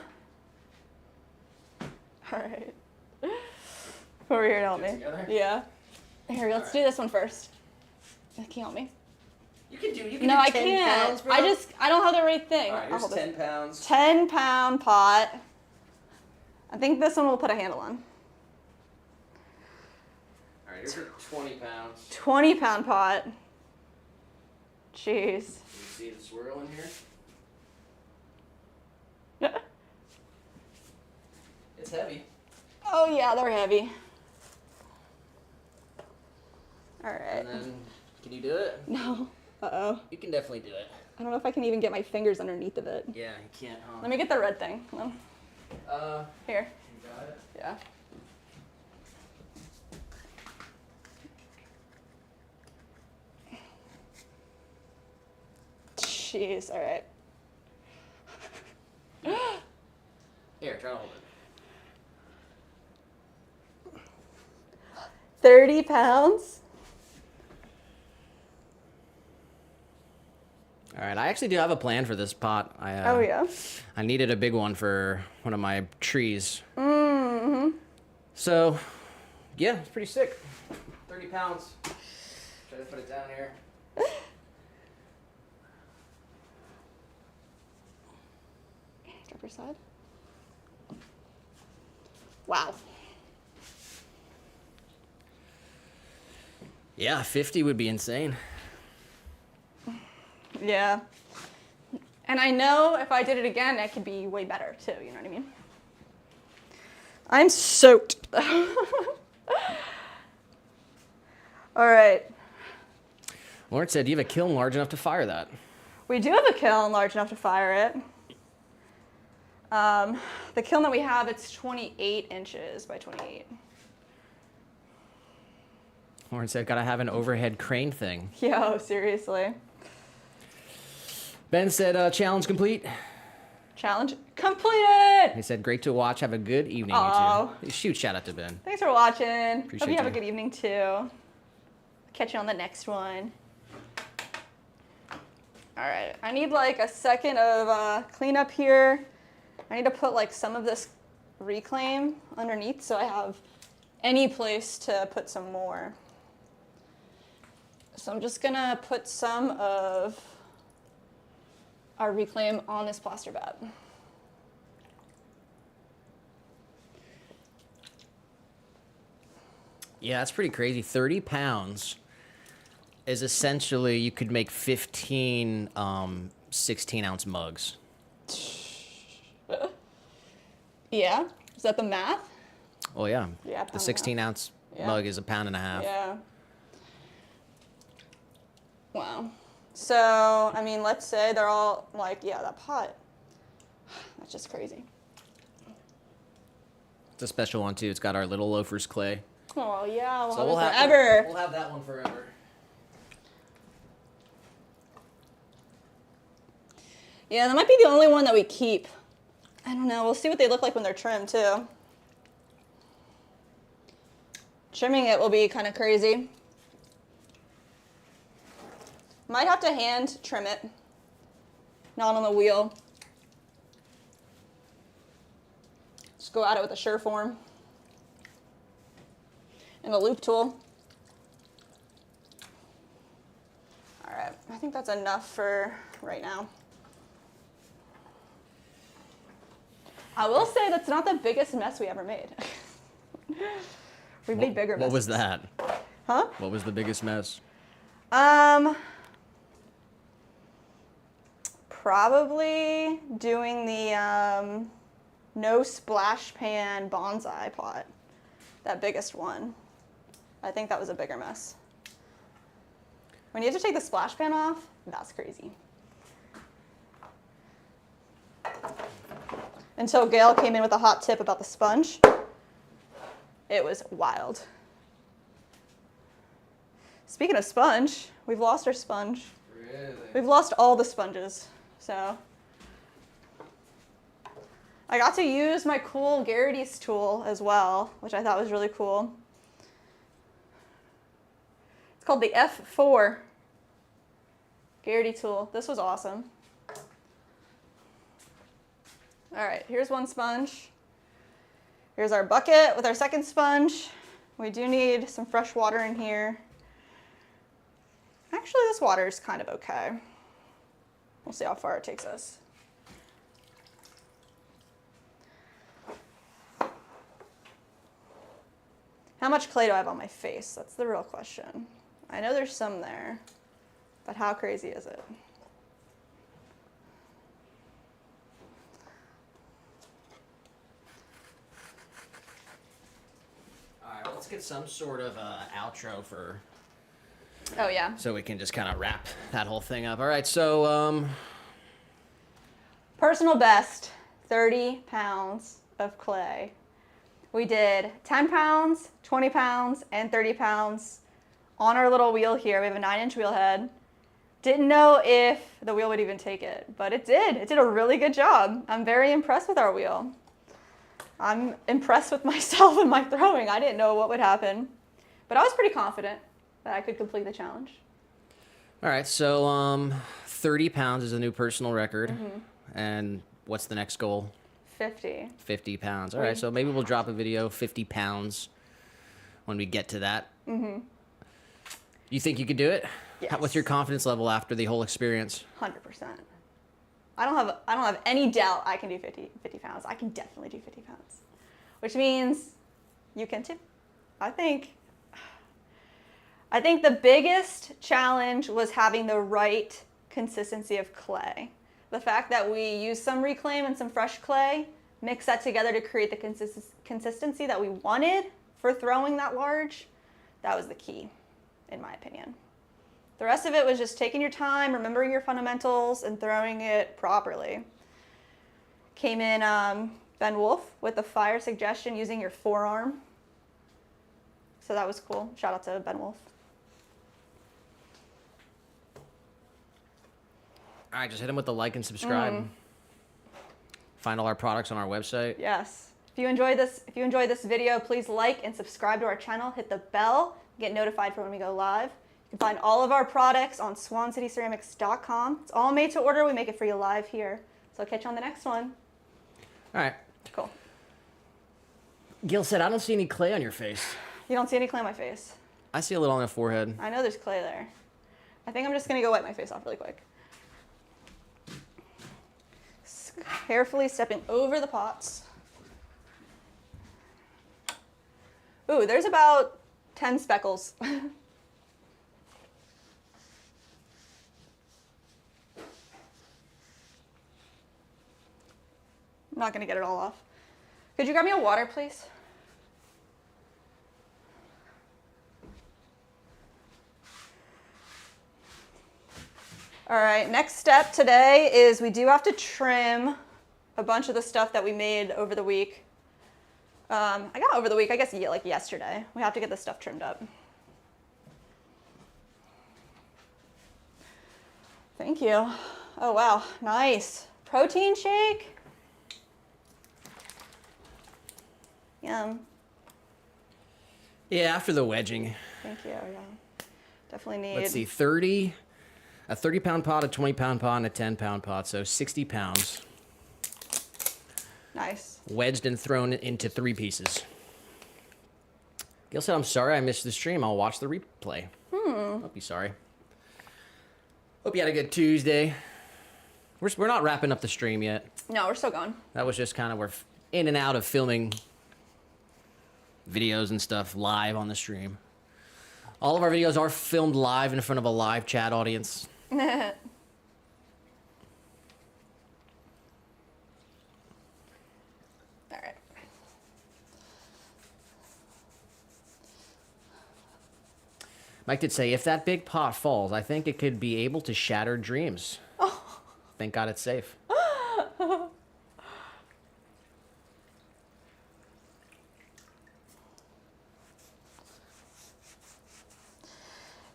right. Over here to help Do it me. together? Yeah. Here, let's do this one first. Can you help me? You can do No, I 10 can't. pounds, bro. I don't have the right thing. All right, I'll here's hold 10 it. pounds. 10-pound pot. I think this one will put a handle on. All right, here's a 20 pounds. 20-pound pot. Jeez. Can you see the swirl in here? It's heavy. Oh yeah, they're heavy. All right. And then, can you do it? No. Uh-oh. You can definitely do it. I don't know if I can even get my fingers underneath of it. Yeah, you can't, huh? Let me get the red thing. Hold on. Here. You got it? Yeah. Jeez, all right. Here, try to hold it. 30 pounds? All right, I actually do have a plan for this pot. Oh, yeah? I needed a big one for one of my trees. Mm-hmm. So, yeah, it's pretty sick. 30 pounds. Try to put it down here. Drop your side. Wow. Yeah, 50 would be insane. Yeah. And I know if I did it again, it could be way better too, you know what I mean? I'm soaked. All right. Lauren said, do you have a kiln large enough to fire that? We do have a kiln large enough to fire it. The kiln that we have, it's 28 inches by 28. Lauren said, gotta have an overhead crane thing. Yo, seriously. Ben said, challenge complete. Challenge completed! He said, great to watch. Have a good evening, Aw. you two. Shoot shout out to Ben. Thanks for watching. Appreciate Hope you have a you. good evening too. Catch you on the next one. All right, I need like a second of cleanup here. I need to put like some of this reclaim underneath so I have any place to put some more. So I'm just gonna put some of our reclaim on this plaster bed. Yeah, that's pretty crazy. 30 pounds is essentially, you could make 15 16-ounce mugs. Yeah, is that the math? Oh, yeah. Yeah, The pound and a half. 16-ounce Yeah. mug is a pound and a half. Yeah. Wow. So, I mean, let's say they're all like, yeah, that pot. That's just crazy. It's a special one, too. It's got our little loafer's clay. Oh, yeah, we'll So have it forever. We'll have that one forever. Yeah, that might be the only one that we keep. I don't know. We'll see what they look like when they're trimmed, too. Trimming it will be kind of crazy. Might have to hand trim it, not on the wheel. Just go at it with a Sureform and a loop tool. All right, I think that's enough for right now. I will say that's not the biggest mess we ever made. We've made bigger messes. What was that? Huh? What was the biggest mess? Probably doing the no splash pan bonsai pot. That biggest one. I think that was a bigger mess. When you have to take the splash pan off, that's crazy. Until Gail came in with a hot tip about the sponge. It was wild. Speaking of sponge, we've lost our sponge. Really? We've lost all the sponges, so. I got to use my cool Garrity's tool as well, which I thought was really cool. It's called the F4 Garrity tool. This was awesome. All right, here's one sponge. Here's our bucket with our second sponge. We do need some fresh water in here. Actually, this water is kind of okay. We'll see how far it takes us. How much clay do I have on my face? That's the real question. I know there's some there, but how crazy is it? Let's get some sort of outro for, Oh yeah. so we can just kind of wrap that whole thing up. All right, so Personal best, 30 pounds of clay. We did 10 pounds, 20 pounds, and 30 pounds on our little wheel here. We have a 9-inch wheel head. Didn't know if the wheel would even take it, but it did. It did a really good job. I'm very impressed with our wheel. I'm impressed with myself and my throwing. I didn't know what would happen, but I was pretty confident that I could complete the challenge. all right, so 30 pounds is a new personal record. And what's the next goal? 50. 50 pounds. All right, so maybe we'll drop a video, 50 pounds, when we get to that. You think you could do it? Yes. What's your confidence level after the whole experience? 100%. I don't have any doubt I can do 50 pounds. I can definitely do 50 pounds, which means you can too. I think the biggest challenge was having the right consistency of clay. The fact that we used some reclaim and some fresh clay, mix that together to create the consistency that we wanted for throwing that large, that was the key, in my opinion. The rest of it was just taking your time, remembering your fundamentals, and throwing it properly. Came in Ben Wolf with a fire suggestion using your forearm. So that was cool. Shout out to Ben Wolf. All right, just hit him with the like and subscribe. Find all our products on our website. Yes. If you enjoyed this video, please like and subscribe to our channel. Hit the bell, get notified for when we go live. You can find all of our products on swancityceramics.com. It's all made to order. We make it for you live here. So I'll catch you on the next one. All right. Cool. Gil said, I don't see any clay on your face. You don't see any clay on my face. I see a little on the forehead. I know there's clay there. I think I'm just going to go wipe my face off really quick. Carefully stepping over the pots. Ooh, there's about 10 speckles. I'm not gonna get it all off. Could you grab me a water, please? All right, next step today is we do have to trim a bunch of the stuff that we made over the week. I got over the week, I guess like yesterday. We have to get this stuff trimmed up. Thank you. Oh wow, nice. Protein shake. Yum. Yeah, after the wedging. Thank you, yeah. Definitely need. Let's see, a 30-pound pot, a 20-pound pot, and a 10-pound pot, so 60 pounds. Nice. Wedged and thrown into 3 pieces. Gil said, I'm sorry I missed the stream. I'll watch the replay. Don't be sorry. Hope you had a good Tuesday. We're not wrapping up the stream yet. No, we're still going. That was just kind of, we're in and out of filming videos and stuff live on the stream. All of our videos are filmed live in front of a live chat audience. All right. Mike did say, if that big pot falls, I think it could be able to shatter dreams. Oh. Thank God it's safe.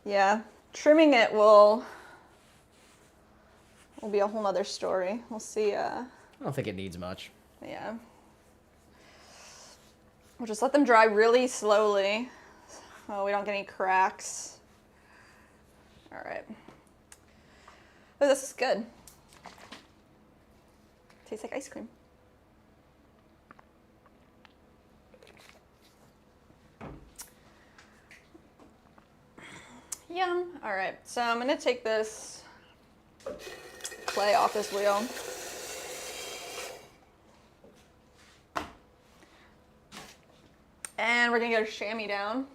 Yeah, trimming it will be a whole nother story. We'll see. I don't think it needs much. Yeah. We'll just let them dry really slowly. Oh, we don't get any cracks. All right. Oh, this is good. Tastes like ice cream. Yum. All right, so I'm gonna take this clay off this wheel. And we're gonna get a chamois down.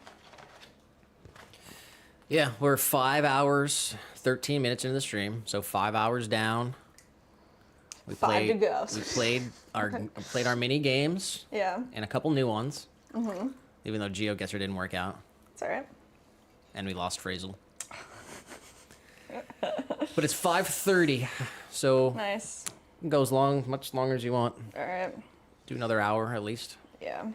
Yeah, we're 5 hours, 13 minutes into the stream, so 5 hours down. We 5 to go. We played our mini games. Yeah. And a couple new ones. Mm-hmm. Even though GeoGuessr didn't work out. It's all right. And we lost Phrasal. But it's 5:30, so Nice. it goes much longer as you want. All right. Do another hour at least. Yeah.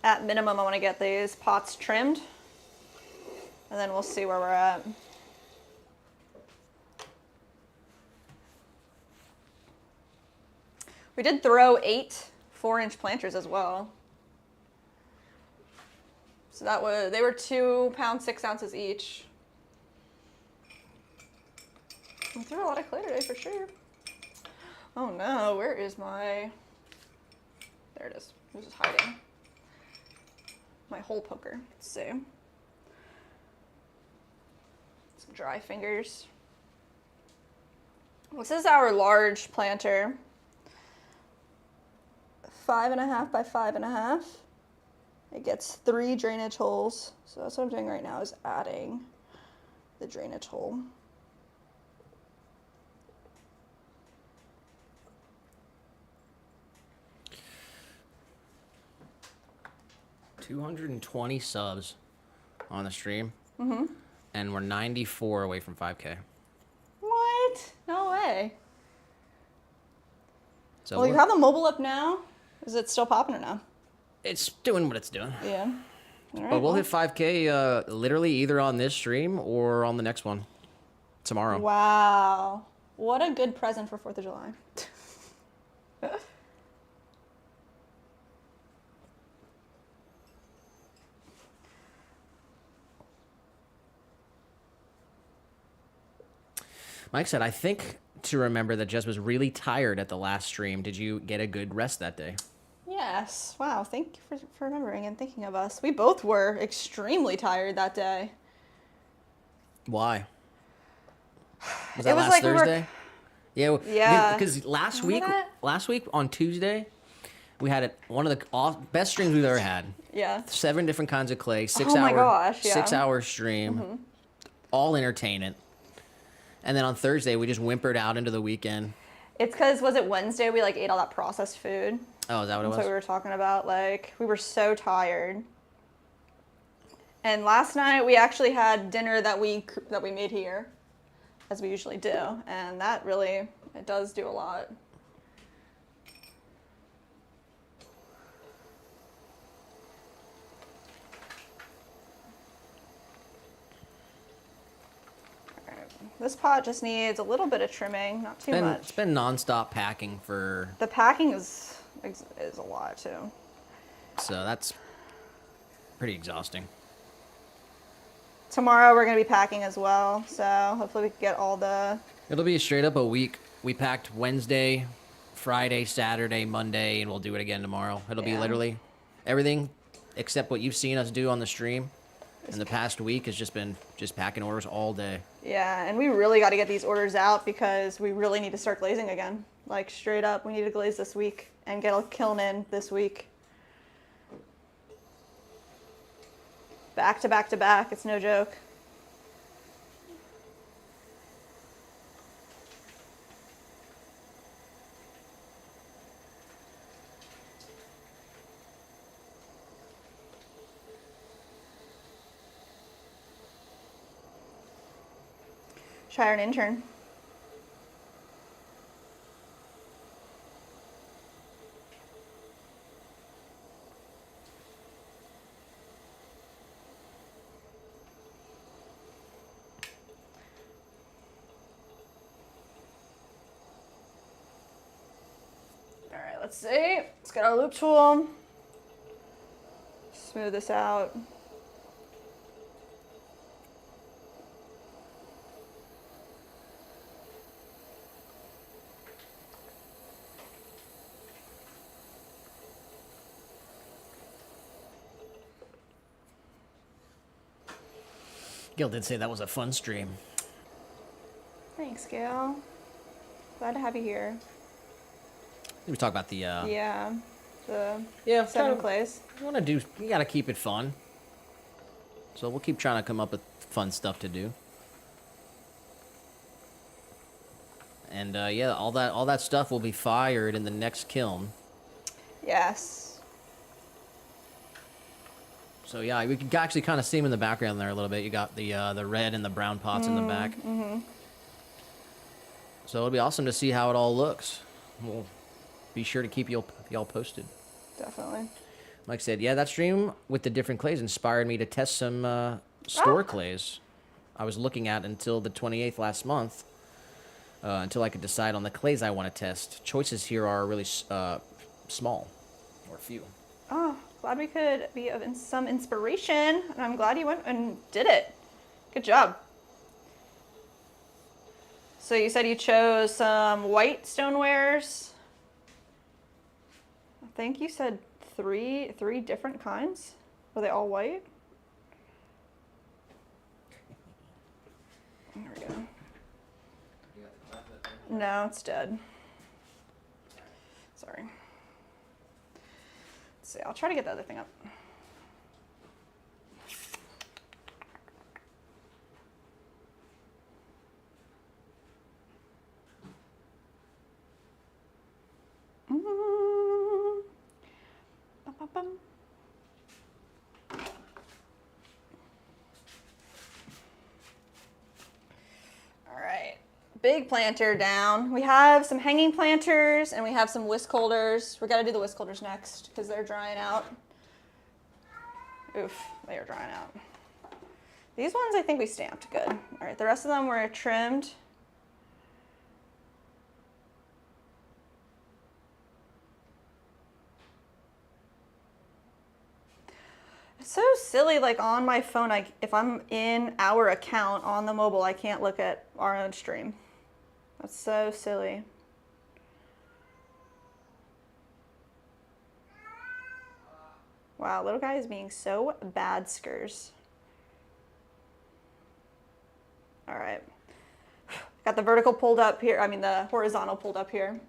At minimum, I want to get these pots trimmed, and then we'll see where we're at. We did throw 8 4-inch planters as well. So they were 2 pounds 6 ounces each. We threw a lot of clay today for sure. Oh no, where is my... There it is. It was just hiding. My hole poker. Let's see. Some dry fingers. This is our large planter. 5.5 by 5.5. It gets 3 drainage holes. So that's what I'm doing right now, is adding the drainage hole. $220 subs on the stream. And we're 94 away from 5K. What? No way. So Well, you have the mobile up now. Is it still popping or no? it's doing what it's doing. Yeah. All right, But we'll well. hit 5K literally either on this stream or on the next one tomorrow. Wow. What a good present for 4th of July. Mike said, I think to remember that Jess was really tired at the last stream. Did you get a good rest that day? Yes. Wow. Thank you for remembering and thinking of us. We both were extremely tired that day. Why? Was It that was last like we were- Thursday? Yeah. Because last Remember week that? on Tuesday, we had one of the best streams we've ever had. Yeah. 7 different kinds of clay, 6 Oh my hour, gosh, yeah. 6 hour stream, all entertaining. And then on Thursday, we just whimpered out into the weekend. It's because, was it Wednesday we like ate all that processed food? Oh, is that what it That's what we was? were talking about. Like, we were so tired. And last night we actually had dinner that we made here, as we usually do, and that really, it does do a lot. Alright, this pot just needs a little bit of trimming, not too It's much. been nonstop packing for, The packing is a lot too. so that's pretty exhausting. Tomorrow we're gonna be packing as well, so hopefully we can get all the... It'll be straight up a week. We packed Wednesday, Friday, Saturday, Monday, and we'll do it again tomorrow. It'll be Yeah. literally everything except what you've seen us do on the stream in the past week has just been packing orders all day. Yeah, and we really got to get these orders out because we really need to start glazing again. Like, straight up, we need to glaze this week and get a kiln in this week. Back to back to back, it's no joke. Should hire an intern. All right, let's see. Let's get our loop tool. Smooth this out. Gil did say that was a fun stream. Thanks, Gail. Glad to have you here. We talk about the Yeah, the yeah, 7 kinda- clays. you gotta keep it fun. So we'll keep trying to come up with fun stuff to do. And yeah, all that stuff will be fired in the next kiln. Yes. So yeah, we can actually kind of see them in the background there a little bit. You got the red and the brown pots in the back. So it'll be awesome to see how it all looks. We'll be sure to keep y'all posted. Definitely. Mike said, yeah, that stream with the different clays inspired me to test some store clays I was looking at until the 28th last month, until I could decide on the clays I want to test. Choices here are really small, or few. Oh, glad we could be of some inspiration, and I'm glad you went and did it. Good job. So you said you chose some white stonewares. I think you said three different kinds. Were they all white? There we go. No, it's dead. Sorry. Let's see, I'll try to get the other thing up. Bum, bum, bum. All right, big planter down. We have some hanging planters and we have some whisk holders. We got to do the whisk holders next because they're drying out. Oof, they are drying out. These ones I think we stamped good. All right, the rest of them were trimmed. It's so silly, like on my phone, if I'm in our account on the mobile, I can't look at our own stream. That's so silly. Wow, little guy is being so bad skers. All right. Got the vertical pulled up here, the horizontal pulled up here.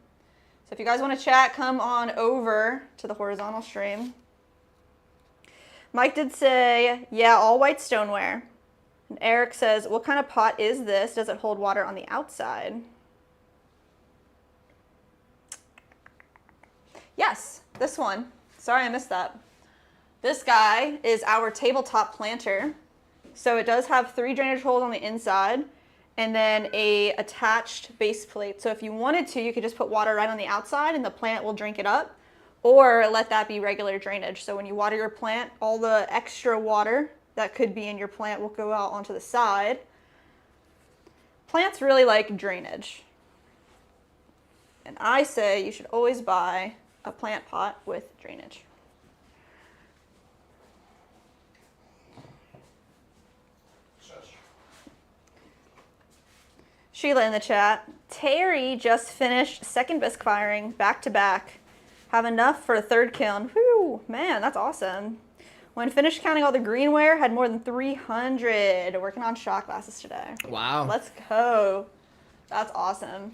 So if you guys want to chat, come on over to the horizontal stream. Mike did say, yeah, all white stoneware. And Eric says, what kind of pot is this? Does it hold water on the outside? Yes, this one. Sorry, I missed that. This guy is our tabletop planter. So it does have 3 drainage holes on the inside and then a attached base plate. So if you wanted to, you could just put water right on the outside and the plant will drink it up. Or let that be regular drainage. So when you water your plant, all the extra water that could be in your plant will go out onto the side. Plants really like drainage. And I say you should always buy a plant pot with drainage. Sheila in the chat. Terry just finished second bisque firing back to back. Have enough for a third kiln. Whew, man, that's awesome. When finished counting all the greenware, had more than 300. Working on shot glasses today. Wow. Let's go. That's awesome.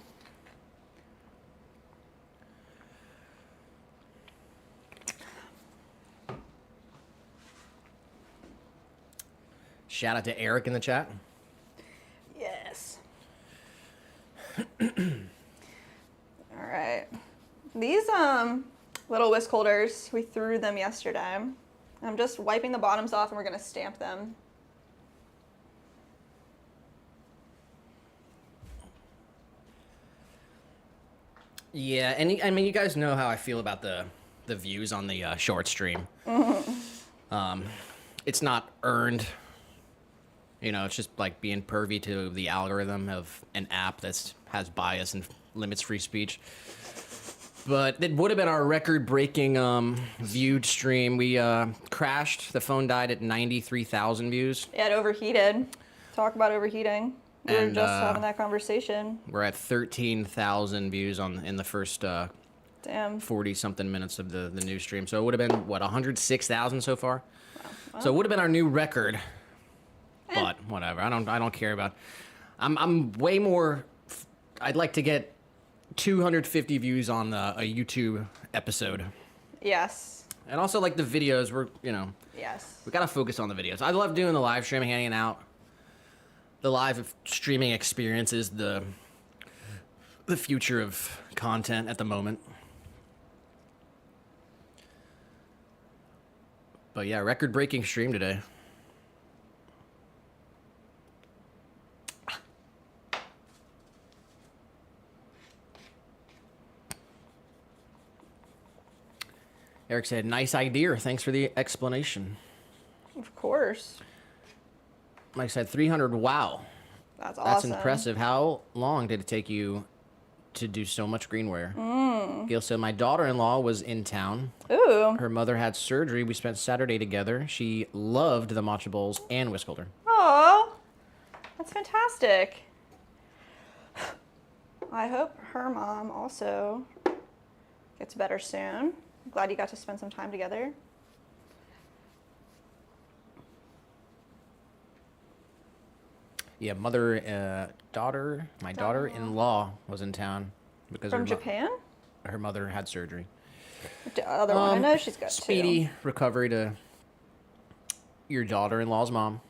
Shout out to Eric in the chat. Yes. All right. These little whisk holders, we threw them yesterday. I'm just wiping the bottoms off and we're gonna stamp them. Yeah, and you guys know how I feel about the views on the short stream. It's not earned. It's just like being pervy to the algorithm of an app that has bias and limits free speech. But it would have been our record-breaking viewed stream. We crashed. The phone died at 93,000 views. Yeah, it overheated. Talk about overheating. We were just having that conversation. We're at 13,000 views in the first Damn. 40-something minutes of the new stream. So it would have been, 106,000 so far? Wow. So it would have been our new record. But whatever. I don't care about. I'm way more. I'd like to get 250 views on a YouTube episode. Yes. And also like the videos. Yes. We gotta focus on the videos. I love doing the live streaming, hanging out. The live streaming experience is the future of content at the moment. But yeah, record-breaking stream today. Eric said, nice idea. Thanks for the explanation. Of course. Mike said, 300. Wow. That's awesome. That's impressive. How long did it take you to do so much greenware? Gail said, my daughter-in-law was in town. Ooh. Her mother had surgery. We spent Saturday together. She loved the matcha bowls and whisk holder. Oh, that's fantastic. I hope her mom also gets better soon. I'm glad you got to spend some time together. Yeah, daughter, my daughter-in-law was in town because From Japan? her mother had surgery. The other one. I know she's got Speedy two. recovery to your daughter-in-law's mom.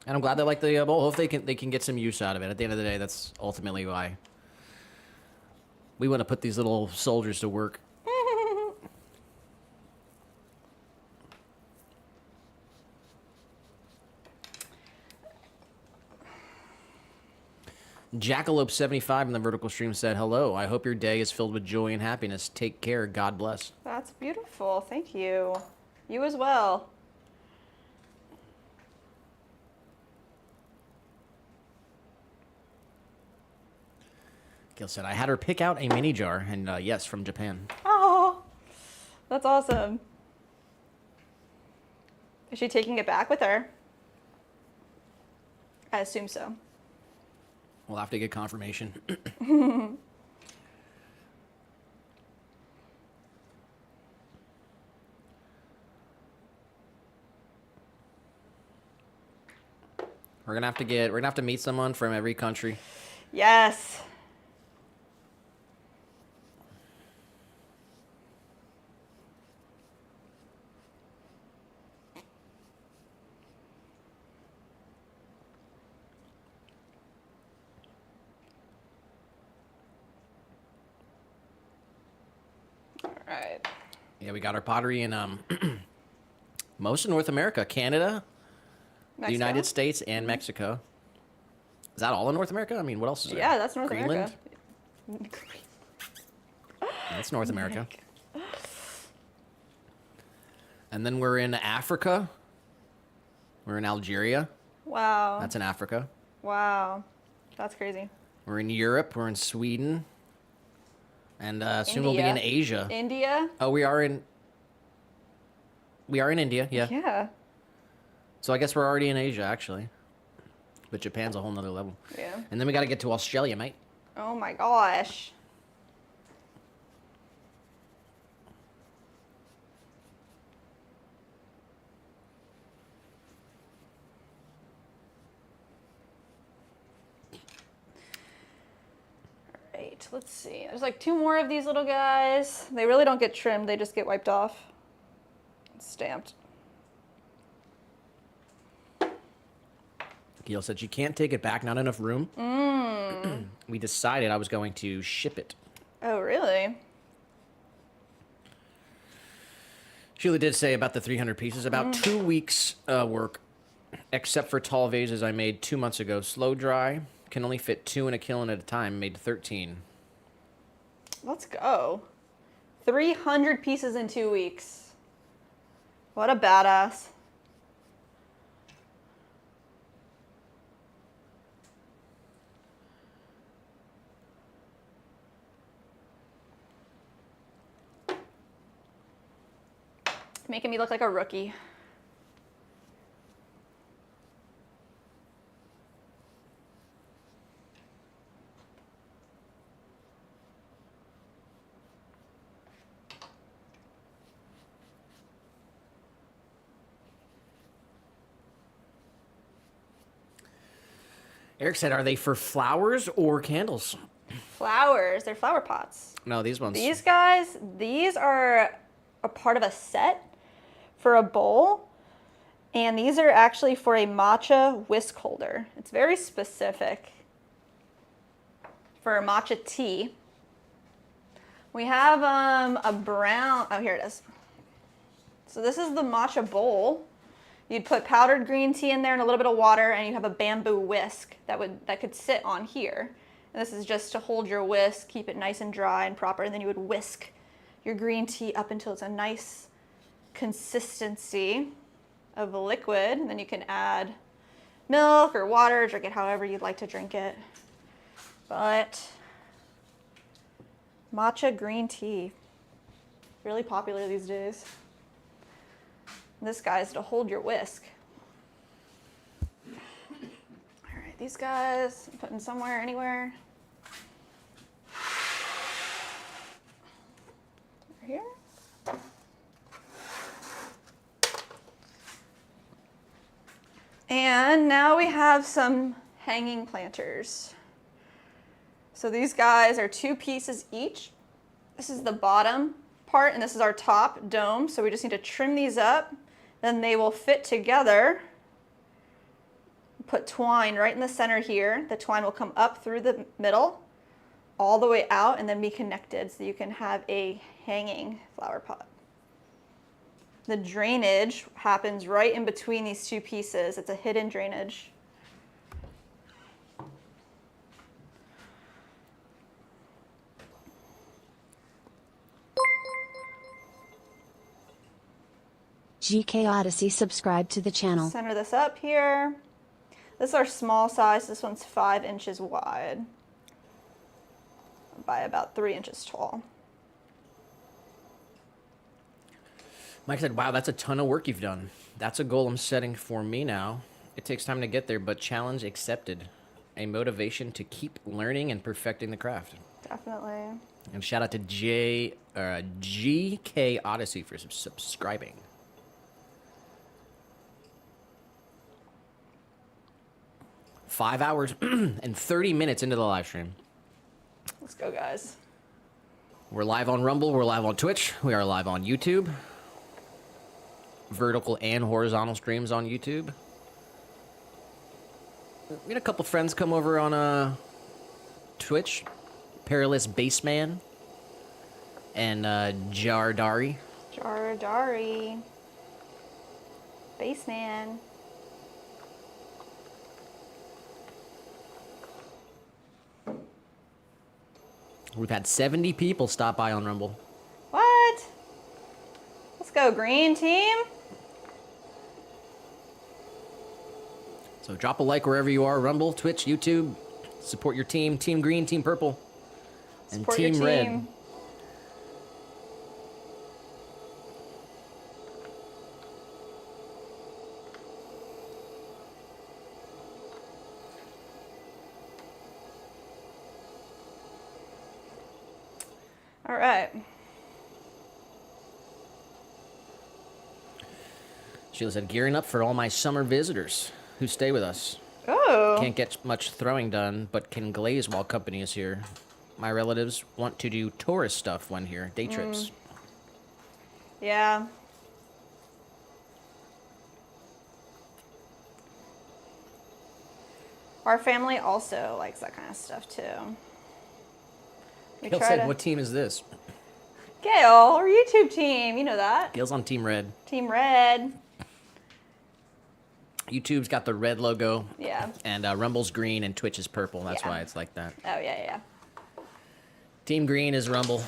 And I'm glad they like the bowl. Hope they can get some use out of it. At the end of the day, that's ultimately why we want to put these little soldiers to work. Jackalope75 in the vertical stream said, "Hello. I hope your day is filled with joy and happiness. Take care. God bless." That's beautiful. Thank you. You as well. Gil said, "I had her pick out a mini jar, and yes, from Japan." Oh, that's awesome. Is she taking it back with her? I assume so. We'll have to get confirmation. We're gonna have to meet someone from every country. Yes. All right. Yeah, we got our pottery in most of North America, Canada, the Mexico? United States, and Mexico. Is that all in North America? I mean, what else is there? Yeah, that's North Greenland? America. That's North America. And then we're in Africa. We're in Algeria. Wow. That's in Africa. Wow. That's crazy. We're in Europe. We're in Sweden. And soon we'll be in Asia. India? Oh, we are in India, yeah. Yeah. So I guess we're already in Asia, actually. But Japan's a whole nother level. Yeah. And then we got to get to Australia, mate. Oh my gosh. Alright, let's see. There's like two more of these little guys. They really don't get trimmed, they just get wiped off. Stamped. Gail said she can't take it back, not enough room. We decided I was going to ship it. Oh, really? Sheila did say about the 300 pieces, about 2 weeks work, except for tall vases I made 2 months ago. Slow dry, can only fit 2 in a kiln at a time, made 13. Let's go. 300 pieces in 2 weeks. What a badass. Making me look like a rookie. Eric said, are they for flowers or candles? Flowers. They're flower pots. No, these ones. These guys, these are a part of a set for a bowl. And these are actually for a matcha whisk holder. It's very specific for matcha tea. We have a brown, oh, here it is. So this is the matcha bowl. You'd put powdered green tea in there and a little bit of water, and you have a bamboo whisk that could sit on here. And this is just to hold your whisk, keep it nice and dry and proper, and then you would whisk your green tea up until it's a nice consistency of a liquid. And then you can add milk or water, drink it however you'd like to drink it. But matcha green tea, really popular these days. This guy's to hold your whisk. All right, these guys, putting somewhere, anywhere. And now we have some hanging planters. So these guys are 2 pieces each. This is the bottom part and this is our top dome. So we just need to trim these up. Then they will fit together. Put twine right in the center here. The twine will come up through the middle, all the way out, and then be connected so you can have a hanging flower pot. The drainage happens right in between these 2 pieces. It's a hidden drainage. GK Odyssey subscribe to the channel. Center this up here. This is our small size. This one's 5 inches wide by about 3 inches tall. Mike said, wow, that's a ton of work you've done. That's a goal I'm setting for me now. It takes time to get there, but challenge accepted. A motivation to keep learning and perfecting the craft. Definitely. And shout out to GK Odyssey for subscribing. Five hours and 30 minutes into the live stream. Let's go, guys. We're live on Rumble. We're live on Twitch. We are live on YouTube. Vertical and horizontal streams on YouTube. We had a couple friends come over on Twitch. Perilous Baseman and Jardari. Jardari. Baseman. We've had 70 people stop by on Rumble. What? Let's go, green team. So drop a like wherever you are. Rumble, Twitch, YouTube. Support your team. Team Green, Team Purple, and Support your Team Red. team. All right. Sheila said, gearing up for all my summer visitors who stay with us. Oh. Can't get much throwing done, but can glaze while company is here. My relatives want to do tourist stuff when here, day trips. Yeah. Our family also likes that kind of stuff too. We Gail try said, to... what team is this? Gail, our YouTube team, you know that. Gail's on Team Red. Team Red. YouTube's got the red logo. Yeah. And Rumble's green and Twitch is purple. That's Yeah. why it's like that. Oh, yeah. Team Green is Rumble.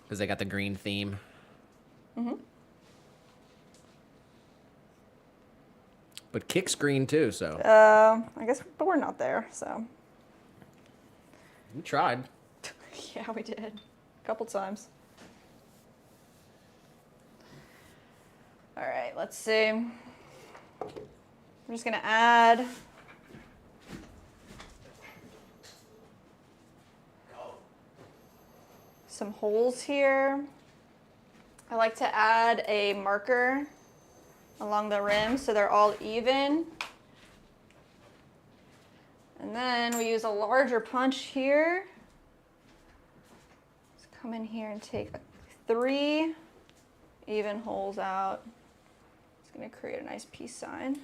Because they got the green theme. But Kick's green too, so. I guess, but we're not there, so. We tried. Yeah, we did. A couple times. All right, let's see. I'm just gonna add some holes here. I like to add a marker along the rim so they're all even. And then we use a larger punch here. Let's come in here and take 3 even holes out. It's gonna create a nice peace sign.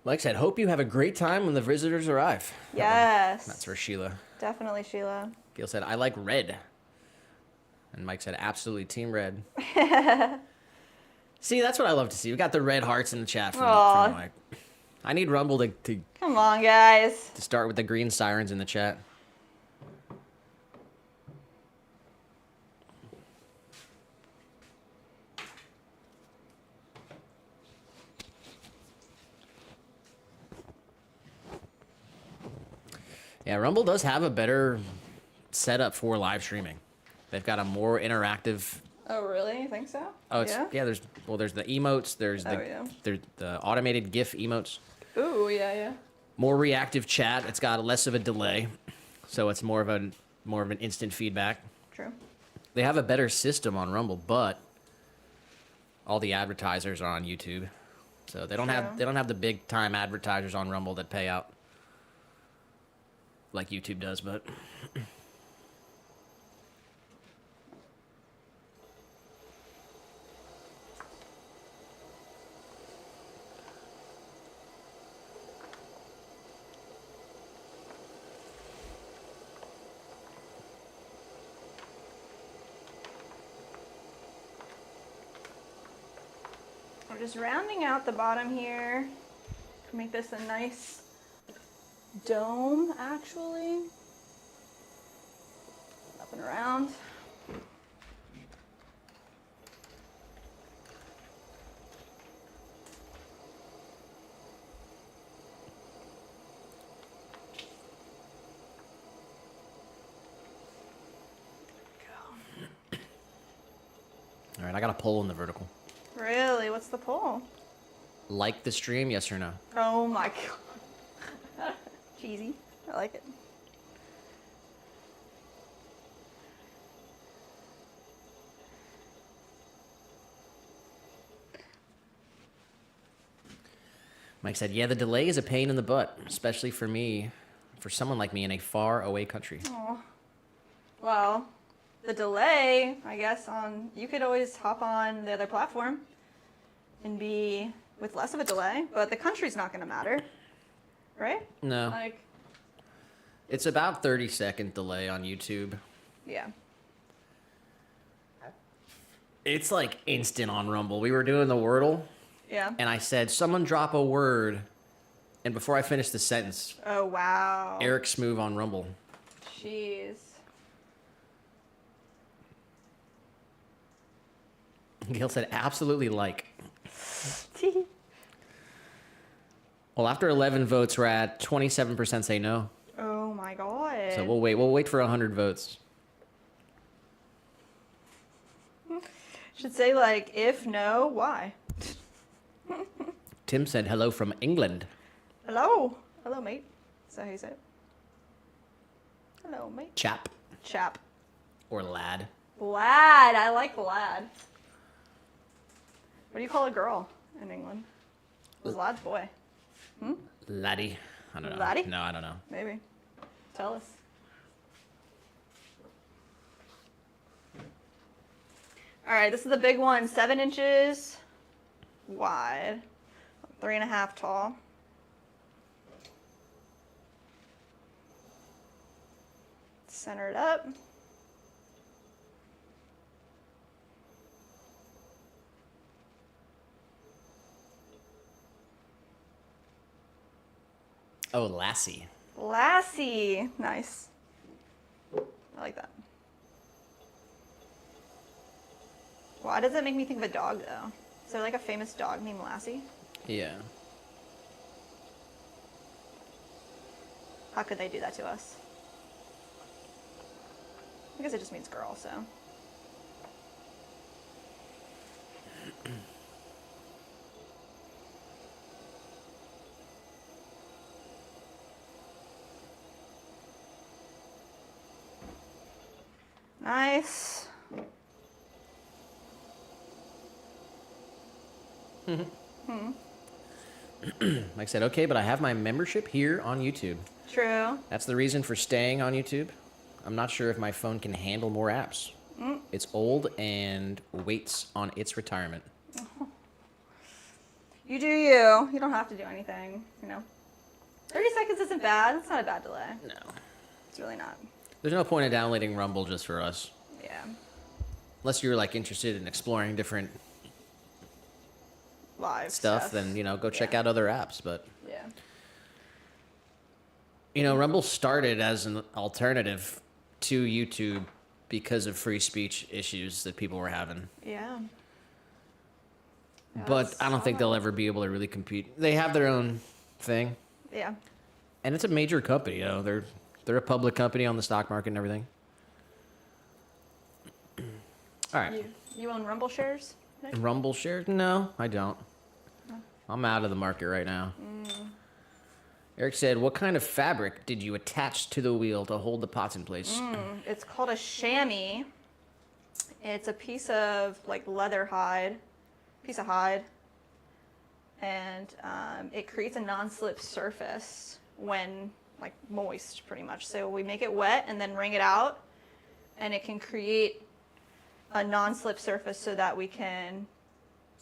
Like I said, hope you have a great time when the visitors arrive. Yes. That's for Sheila. Definitely, Sheila. Gail said, I like red. And Mike said, absolutely, Team Red. See, that's what I love to see. We got the red hearts in the chat from Mike. I need Rumble to Come on, guys. start with the green sirens in the chat. Yeah, Rumble does have a better setup for live streaming. They've got a more interactive. Oh, really? You think so? Oh, it's yeah. There's the emotes. There's the automated GIF emotes. Ooh, yeah. More reactive chat. It's got less of a delay, so it's more of an instant feedback. True. They have a better system on Rumble, but all the advertisers are on YouTube. So they don't True. have the big time advertisers on Rumble that pay out like YouTube does, but We're just rounding out the bottom here to make this a nice dome, actually. Up and around. all right, I got a poll in the vertical. Really? What's the poll? Like the stream, yes or no? Oh my god. Cheesy. I like it. Mike said, "Yeah, the delay is a pain in the butt, especially for someone like me in a far away country." Oh. Well, the delay, I guess, you could always hop on the other platform and be with less of a delay, but the country's not going to matter, right? No. Like, It's about 30-second delay on YouTube. yeah. It's like instant on Rumble. We were doing the Wordle, Yeah. and I said, "Someone drop a word," and before I finished the sentence, Oh, wow. Eric's move on Rumble. Jeez. Gail said, "Absolutely like." Well, after 11 votes, we're at 27% say no. Oh my god. So we'll wait. We'll wait for 100 votes. Should say, like, if no, why? Tim said, "Hello from England." Hello. Hello, mate. Is that how you say it? Hello, mate. Chap Chap. or lad. Lad. I like lad. What do you call a girl in England? Was lad's boy? Laddie. I don't know. Laddie? No, I don't know. Maybe. Tell us. All right, this is the big one. 7 inches wide, 3.5 tall. Center it up. Oh, Lassie. Lassie. Nice. I like that. Why does that make me think of a dog, though? Is there like a famous dog named Lassie? Yeah. How could they do that to us? I guess it just means girl, so. Nice. Mike said, "Okay, but I have my membership here on YouTube. True. That's the reason for staying on YouTube. I'm not sure if my phone can handle more apps. It's old and waits on its retirement." You do you. You don't have to do anything, you know. 30 seconds isn't bad. It's not a bad delay. No. It's really not. There's no point in downloading Rumble just for us. Yeah. Unless you're like interested in exploring different Live stuff, then, you know, go check out other apps. But, Yeah. you know, Rumble started as an alternative to YouTube because of free speech issues that people were having. Yeah. But I don't think they'll ever be able to really compete. They have their own thing, Yeah. and it's a major company. You know, they're a public company on the stock market and everything. All right. You own Rumble shares? Nick? Rumble shares? No, I don't. I'm out of the market right now. Eric said, "What kind of fabric did you attach to the wheel to hold the pots in place?" It's called a chamois. It's a piece of like leather hide, piece of hide. and it creates a non-slip surface when like moist pretty much. So we make it wet and then wring it out, and it can create a non-slip surface so that we can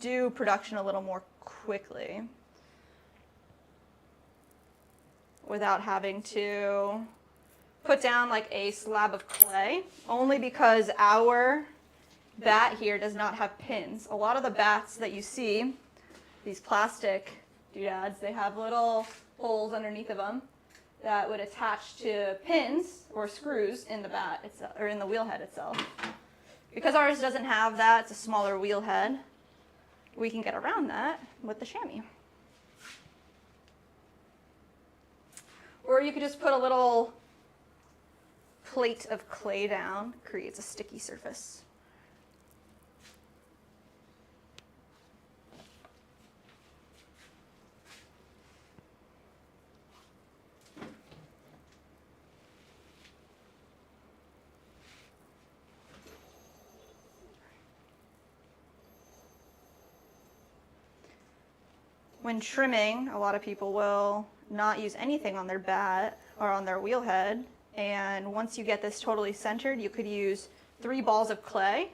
do production a little more quickly without having to put down like a slab of clay, only because our bat here does not have pins. A lot of the bats that you see, these plastic doodads, they have little holes underneath of them that would attach to pins or screws in the bat itself, or in the wheel head itself. Because ours doesn't have that, it's a smaller wheel head, we can get around that with the chamois. Or you could just put a little plate of clay down, creates a sticky surface. When trimming, a lot of people will not use anything on their bat or on their wheel head. And once you get this totally centered, you could use 3 balls of clay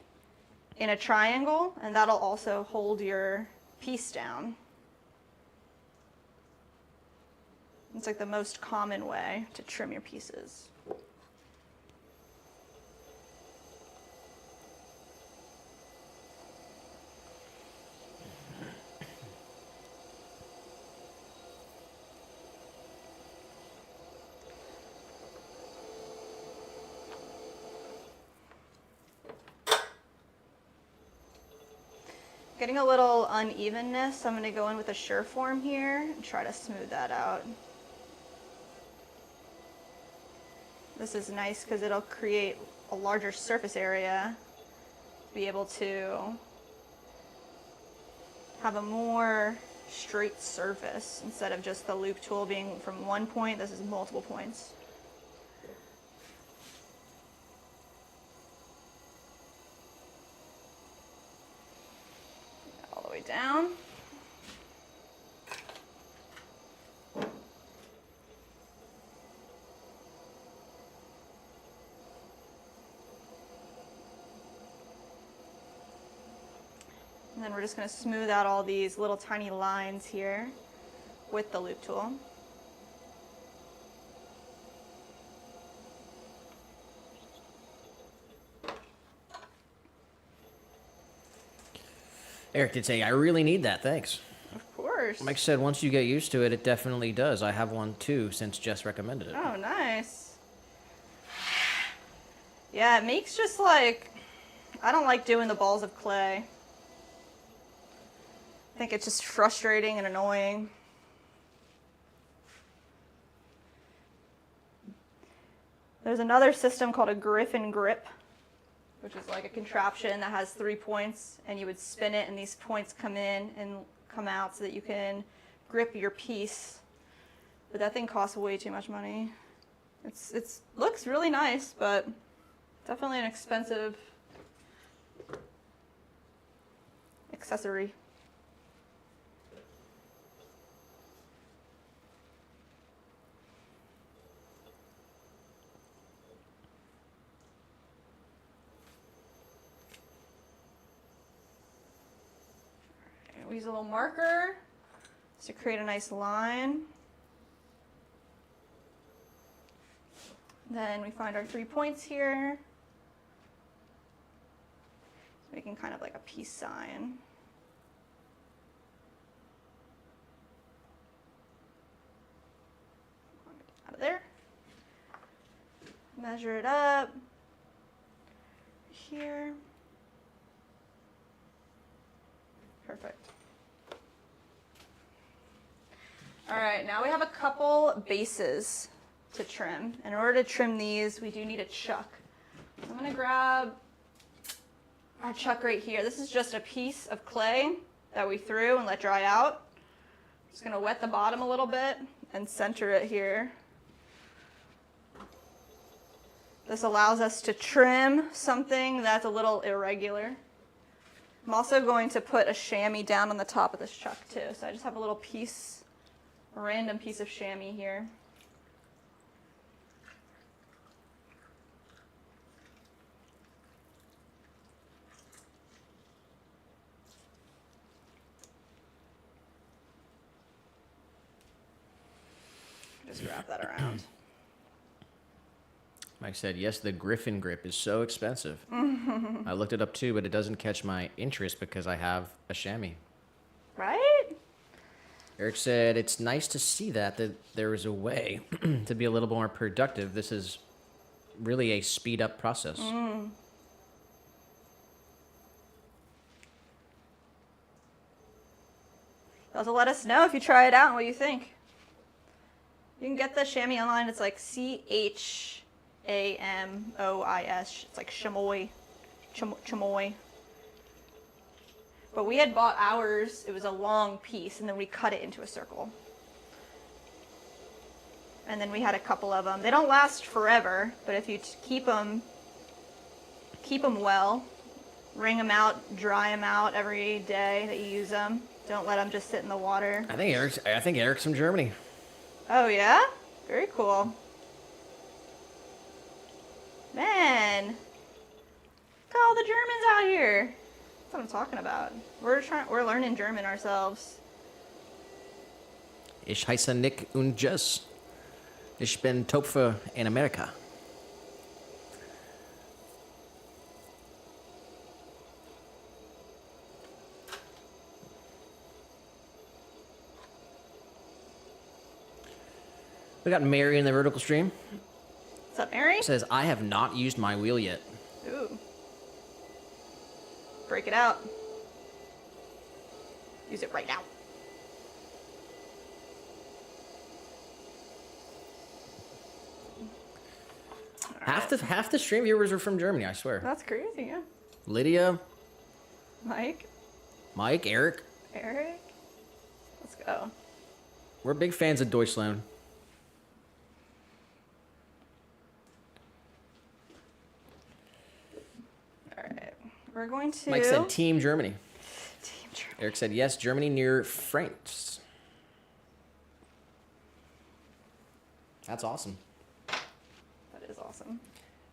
in a triangle, and that'll also hold your piece down. It's like the most common way to trim your pieces. Getting a little unevenness, I'm going to go in with a Sureform here and try to smooth that out. This is nice because it'll create a larger surface area to be able to have a more straight surface instead of just the loop tool being from one point. This is multiple points. All the way down. And then we're just going to smooth out all these little tiny lines here with the loop tool. Eric did say, I really need that, thanks. Of course. Mike said once you get used to it, it definitely does. I have one too, since Jess recommended it. Oh, nice. Yeah, it makes just like, I don't like doing the balls of clay. I think it's just frustrating and annoying. There's another system called a Griffin grip, which is like a contraption that has 3 points, and you would spin it and these points come in and come out so that you can grip your piece. But that thing costs way too much money. It's looks really nice, but definitely an expensive accessory. We use a little marker to create a nice line. Then we find our 3 points here. Making kind of like a peace sign. Out of there. Measure it up. Here. Perfect. All right, now we have a couple bases to trim. In order to trim these, we do need a chuck. So I'm gonna grab our chuck right here. This is just a piece of clay that we threw and let dry out. Just gonna wet the bottom a little bit and center it here. This allows us to trim something that's a little irregular. I'm also going to put a chamois down on the top of this chuck too. So I just have a little piece, a random piece of chamois here. Just wrap that around. Mike said, yes, the Griffin grip is so expensive. I looked it up too, but it doesn't catch my interest because I have a chamois. Right? Eric said, it's nice to see that there is a way to be a little more productive. This is really a speed up process. Also, let us know if you try it out and what you think. You can get the chamois online. It's like CHAMOIS. It's like chamois. Chamois. But we had bought ours. It was a long piece, and then we cut it into a circle. And then we had a couple of them. They don't last forever, but if you keep them well, wring them out, dry them out every day that you use them. Don't let them just sit in the water. I think Eric's from Germany. Oh yeah? Very cool. Man, look at all the Germans out here. That's what I'm talking about. We're learning German ourselves. Ich heiße Nick und Jess. Ich bin Topfer in Amerika. We got Mary in the vertical stream. What's up, Mary? Says, I have not used my wheel yet. Ooh. Break it out. Use it right now. Half the stream viewers are from Germany, I swear. That's crazy, yeah. Lydia, Mike, Eric. Eric. Let's go. We're big fans of Deutschland. All right. We're going to... Mike said Team Germany. Team Germany. Eric said, yes, Germany near France. That's awesome. That is awesome.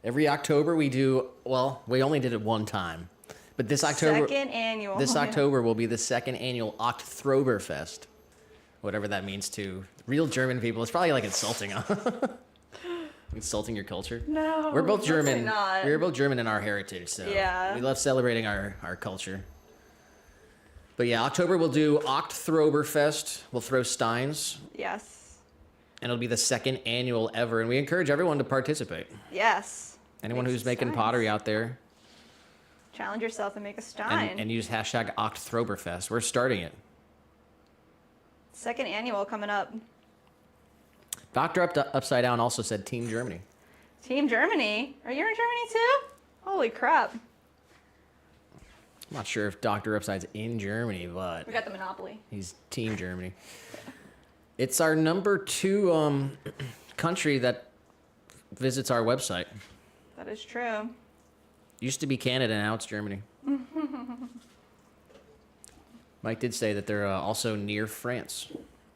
Every October we do, well, we only did it one time. But this October... Second annual. This October will be the second annual Oktoberfest. Whatever that means to real German people. It's probably like insulting, huh? Insulting your culture. No, We're both German. not. We're both German in our heritage, so Yeah. we love celebrating our culture. But yeah, October we'll do Oktoberfest. We'll throw steins, Yes. and it'll be the second annual ever. And we encourage everyone to participate. Yes. Anyone Make who's some making steins. pottery out there, Challenge yourself and make a stein. and use hashtag Oktoberfest. We're starting it. Second annual coming up. Dr. Upside Down also said Team Germany. Team Germany. Are you in Germany too? Holy crap. I'm not sure if Dr. Upside's in Germany, but We got the monopoly. he's Team Germany. It's our number 2 country that visits our website. That is true. Used to be Canada, now it's Germany. Mike did say that they're also near France.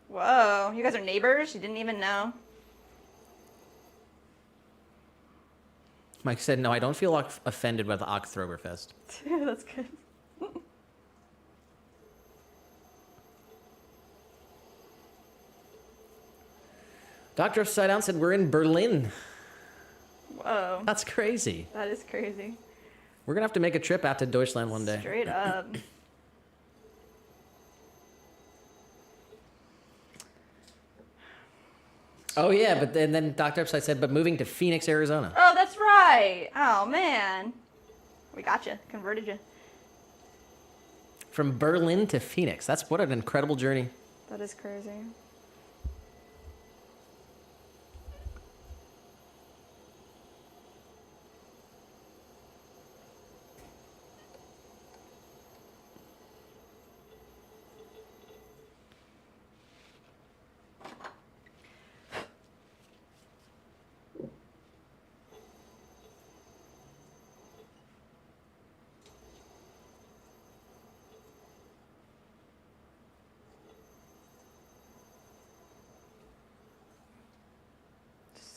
Whoa. You guys are neighbors? You didn't even know? Mike said, no, I don't feel offended by the Oktoberfest. That's good. Dr. Upside Down said, we're in Berlin. Whoa. That's crazy. That is crazy. We're going to have to make a trip out to Deutschland one day. Straight up. Oh, yeah, but then Dr. Upside said, but moving to Phoenix, Arizona. Oh, that's right. Oh, man. We got you. Converted you. From Berlin to Phoenix. What an incredible journey. That is crazy.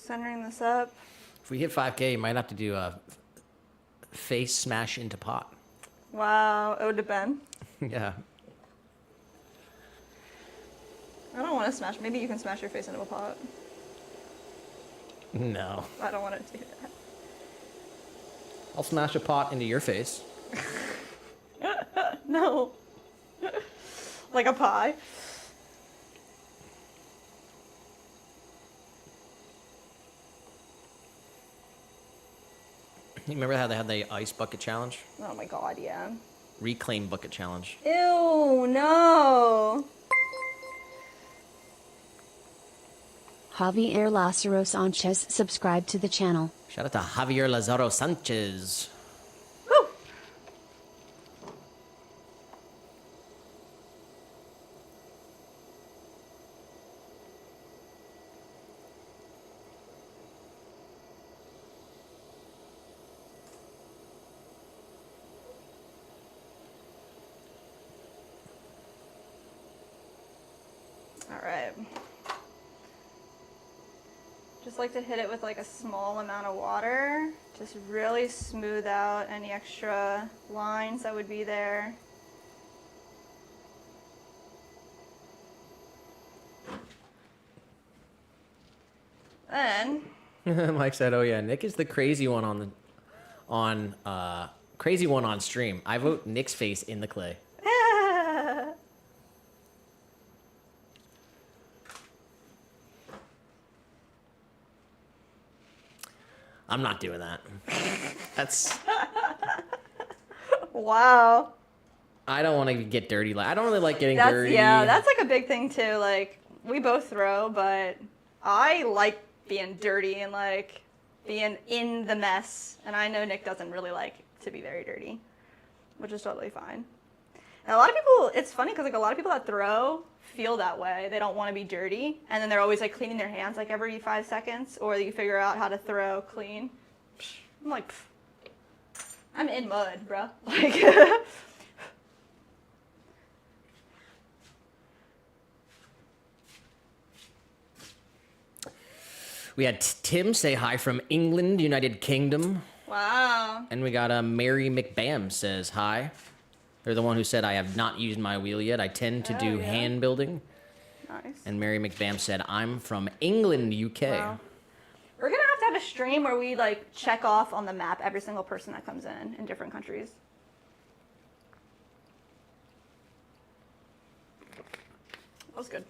Centering this up. If we hit 5K, you might have to do a face smash into pot. Wow, it would depend. Yeah. I don't want to smash. Maybe you can smash your face into a pot. No. I don't want to do that. I'll smash a pot into your face. No. Like a pie. You remember how they had the ice bucket challenge? Oh my god, yeah. Reclaim bucket challenge. Ew, no. Javier Lazaro Sanchez subscribed to the channel. Shout out to Javier Lazaro Sanchez. Woo! All right. Just like to hit it with like a small amount of water. Just really smooth out any extra lines that would be there. Then, Mike said, "Oh yeah, Nick is the crazy one on crazy one on stream. I vote Nick's face in the clay." I'm not doing that. That's. wow. I don't want to get dirty. Like I don't really like getting That's, dirty. yeah, that's like a big thing too. Like, we both throw, but I like being dirty and like being in the mess. And I know Nick doesn't really like to be very dirty, which is totally fine. And a lot of people, it's funny because like a lot of people that throw feel that way. They don't want to be dirty, and then they're always like cleaning their hands like every 5 seconds, or you figure out how to throw clean. I'm like, I'm in mud, bro. Like. We had Tim say hi from England, United Kingdom. Wow. And we got Mary McBam says hi. They're the one who said, I have not used my wheel yet. I tend to do hand building. Nice. And Mary McBam said, I'm from England, UK. Wow. We're going to have a stream where we like check off on the map every single person that comes in different countries. That was good.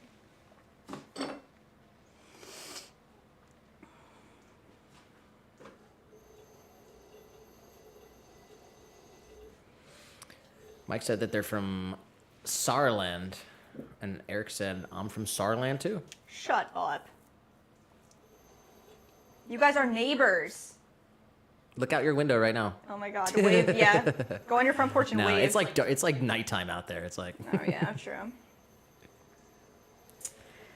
Mike said that they're from Saarland. And Eric said, I'm from Saarland too. Shut up. You guys are neighbors. Look out your window right now. Oh my god. Wave, yeah. Go on your front porch and No, wave. it's like nighttime out there. It's like. Oh yeah, true.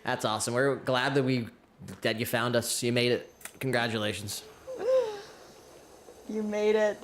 That's awesome. We're glad that you found us. You made it. Congratulations. You made it.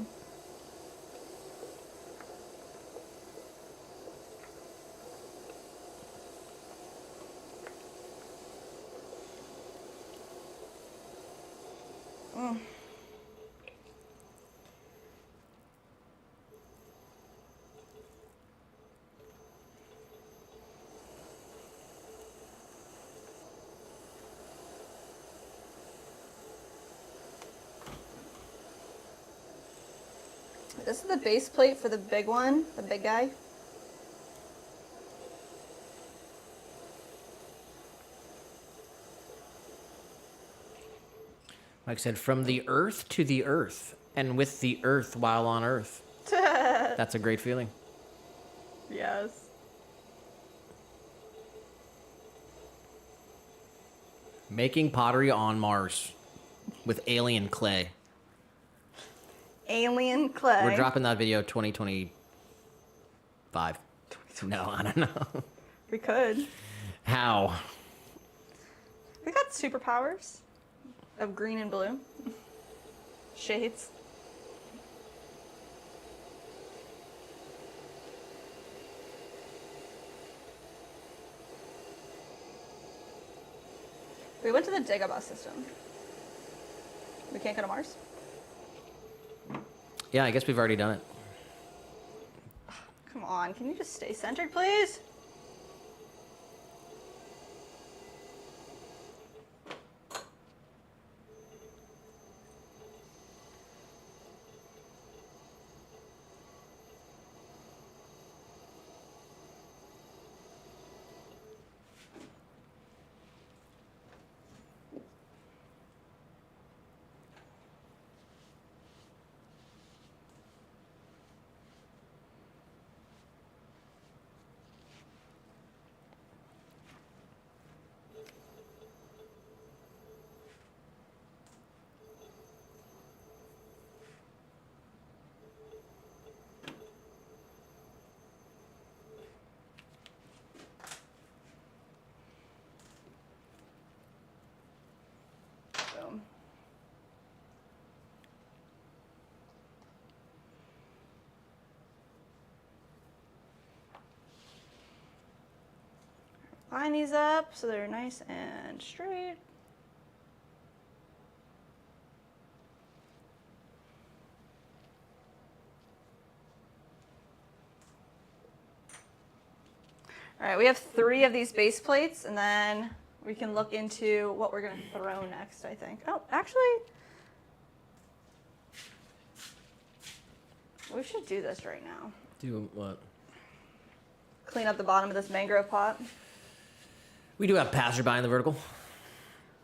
This is the base plate for the big one, the big guy. Mike said, from the earth to the earth, and with the earth while on earth. That's a great feeling. Yes. Making pottery on Mars with alien clay. Alien clay. We're dropping that video 2025. No, I don't know. We could. How? We got superpowers of green and blue. Shades. We went to the Dagobah system. We can't go to Mars? Yeah, I guess we've already done it. Come on, can you just stay centered, please? Boom. Line these up so they're nice and straight. All right, we have 3 of these base plates, and then we can look into what we're going to throw next, I think. Oh, actually, we should do this right now. Do what? Clean up the bottom of this mangrove pot. We do have passerby in the vertical.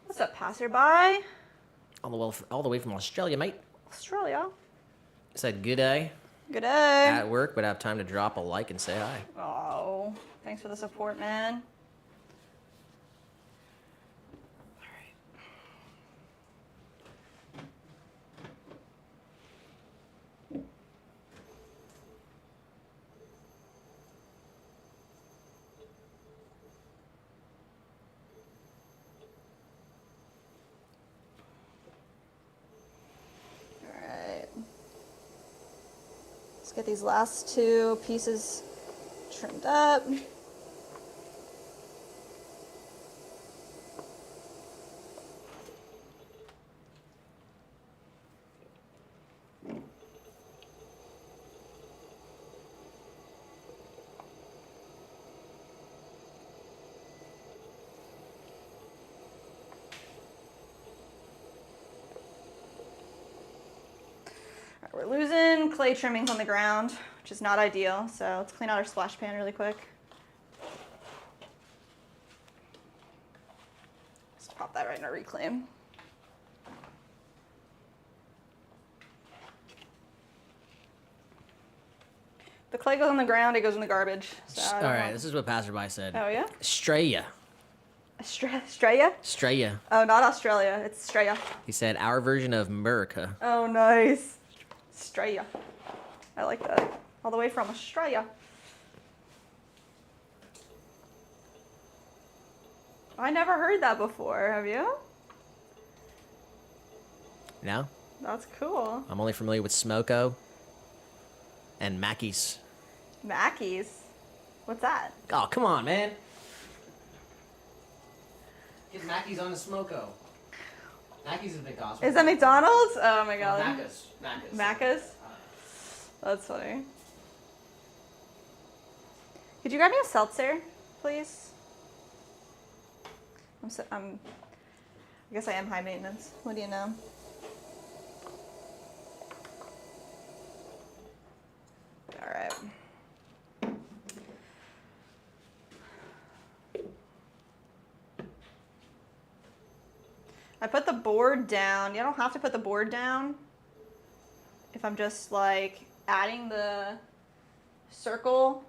What's up, passerby? All the way from Australia, mate. Australia. Said good day. Good day. At work, but have time to drop a like and say hi. Oh, thanks for the support, man. All right. All right. Let's get these last 2 pieces trimmed up. We're losing clay trimmings on the ground, which is not ideal, so let's clean out our splash pan really quick. Just pop that right in our reclaim. The clay goes on the ground, it goes in the garbage. So All right, this is what passerby said. Oh, yeah? Australia. Australia? Australia. Oh, not Australia, it's Australia. He said our version of America. Oh, nice. Australia. I like that. All the way from Australia. I never heard that before, have you? No? That's cool. I'm only familiar with Smoko and Mackey's. Mackey's? What's that? Oh, come on, man. Get Mackey's on the Smoko. Mackey's is a big awesome. Is that McDonald's? Oh my god. Macca's. Macca's? That's funny. Could you grab me a seltzer, please? I guess I am high maintenance. What do you know? All right. I put the board down. You don't have to put the board down if I'm just like adding the circle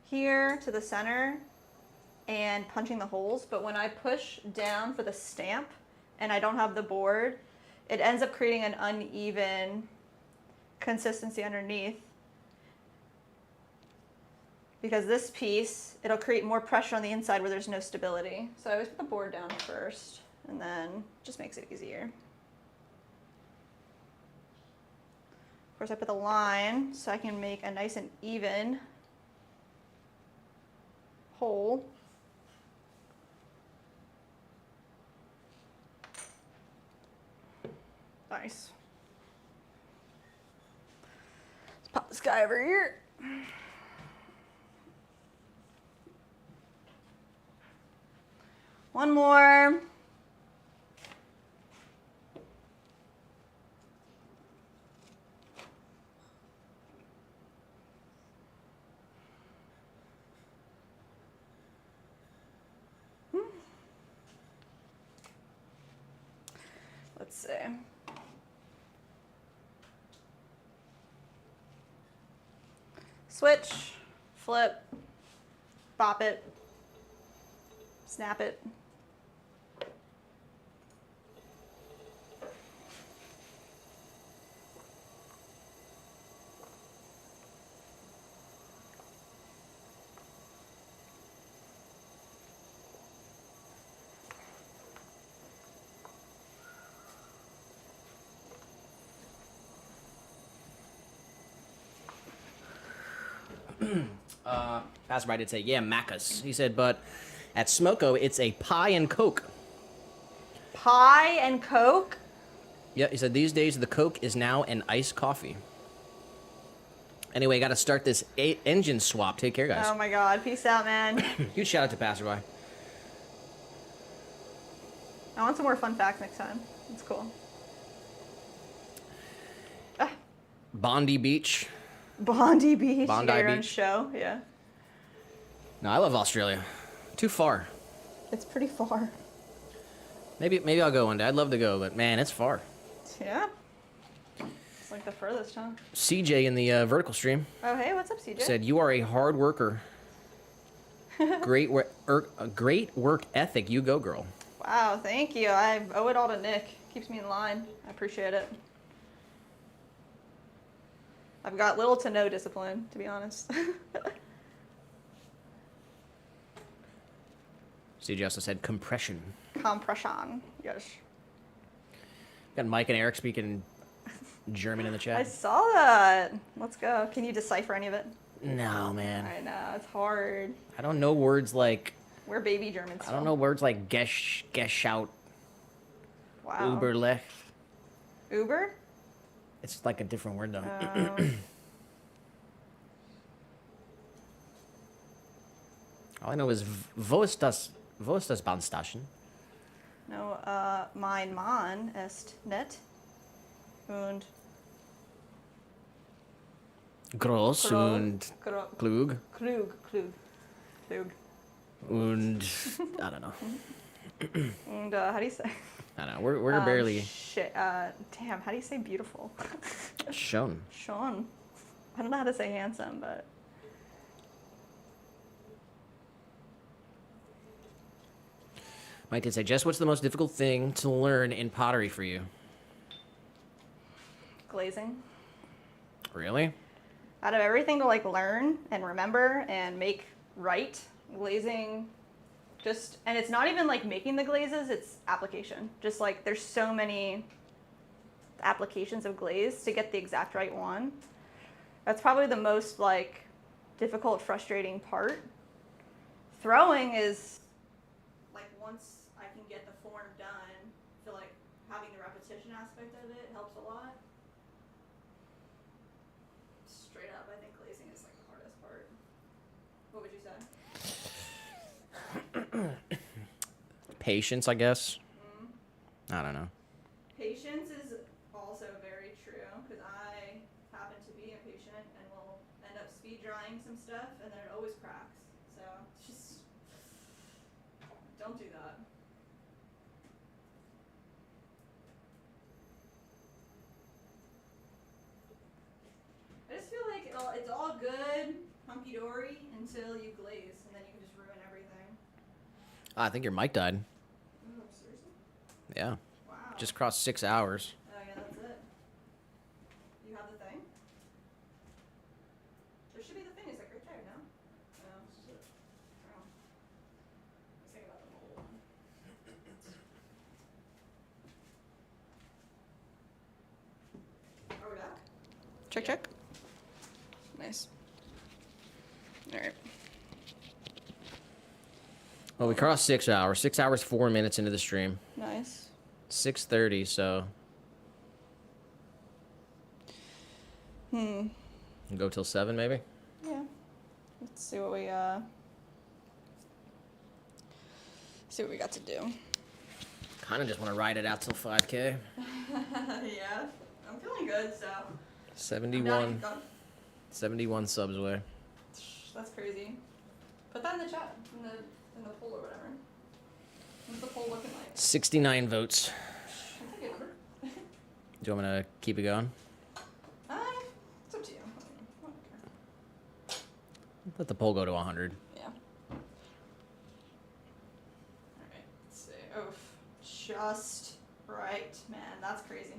here to the center and punching the holes. But when I push down for the stamp and I don't have the board, it ends up creating an uneven consistency underneath. Because this piece, it'll create more pressure on the inside where there's no stability. So I always put the board down first, and then it just makes it easier. Of course, I put the line so I can make a nice and even hole. Nice. Let's pop this guy over here. One more. Let's see. Switch, flip, bop it, snap it. Passerby did say, yeah, Macca's. He said, but at Smoko, it's a pie and Coke. Pie and Coke? Yeah, he said, these days the Coke is now an iced coffee. Anyway, got to start this engine swap. Take care, guys. Oh my god, peace out, man. Huge shout out to Passerby. I want some more fun facts next time. It's cool. Bondi Beach. Bondi Beach. Bondi you got your own Beach. show, yeah. No, I love Australia. Too far. It's pretty far. Maybe I'll go one day. I'd love to go, but man, it's far. Yeah. It's like the furthest, huh? CJ in the vertical stream Oh, hey, what's up, CJ? said, you are a hard worker. Great work ethic. You go, girl. Wow, thank you. I owe it all to Nick. Keeps me in line. I appreciate it. I've got little to no discipline, to be honest. CJ also said compression. Compression, yes. Got Mike and Eric speaking German in the I chat. saw that. Let's go. Can you decipher any of it? No, man. I know, it's hard. I don't know words like... We're baby Germans. I don't know words like Geschout, Wow. Uberlech. Uber? It's like a different word, though. All I know is wo ist das Bahnstation? No, mein Mann ist nett. Und Groß und klug. Klug. Und I don't know. And how do you say? I don't know. We're barely Damn, how do you say beautiful? shown. Sean. I don't know how to say handsome, but Mike did say, Jess, what's the most difficult thing to learn in pottery for you? glazing. Really? Out of everything to like learn and remember and make right, glazing just, and it's not even like making the glazes, it's application. Just like there's so many applications of glaze to get the exact right one. That's probably the most like difficult, frustrating part. Throwing is like once I can get the form done, I feel like having the repetition aspect of it helps a lot. Straight up, I think glazing is like the hardest part. What would you say? Patience, I guess. I don't know. Patience is also very true because I happen to be impatient and will end up speed drying some stuff and then it always cracks. So just don't do that. I just feel like it's all good, hunky dory until you glaze and then you can just ruin everything. I think your mic died. Oh, seriously? Yeah. Wow. Just crossed 6 hours. Oh yeah, that's it. You have the thing? There should be the thing, it's like right there, no? No, it's just oh. Let's think about the mobile one. Are we back? Check, check. Nice. Alright. Well, we crossed 6 hours. 6 hours, 4 minutes into the stream. Nice. 6:30, so We'll go till 7 maybe? Yeah. Let's see what we got to do. Kind of just want to ride it out till 5K. Yeah. I'm feeling good, so. 71 subs away. That's crazy. Put that in the chat, in the poll or whatever. What's the poll looking like? 69 votes. That's a good number. Do you want me to keep it going? It's up to you. I don't care. Let the poll go to 100. Yeah. Alright, let's see. Oof. Just right. Man, that's crazy.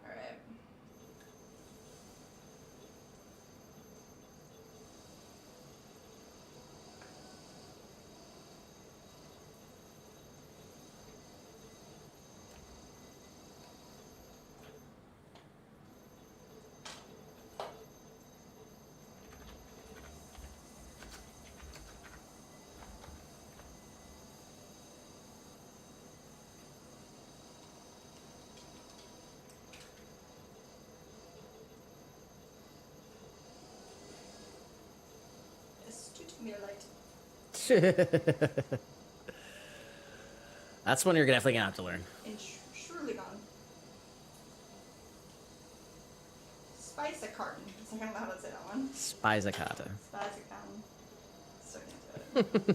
Alright. Mir light. That's one you're definitely gonna have to learn. And surely gone. Spice a carton. I don't know how to say that one. Spizzacata. Spice a carton. So into it.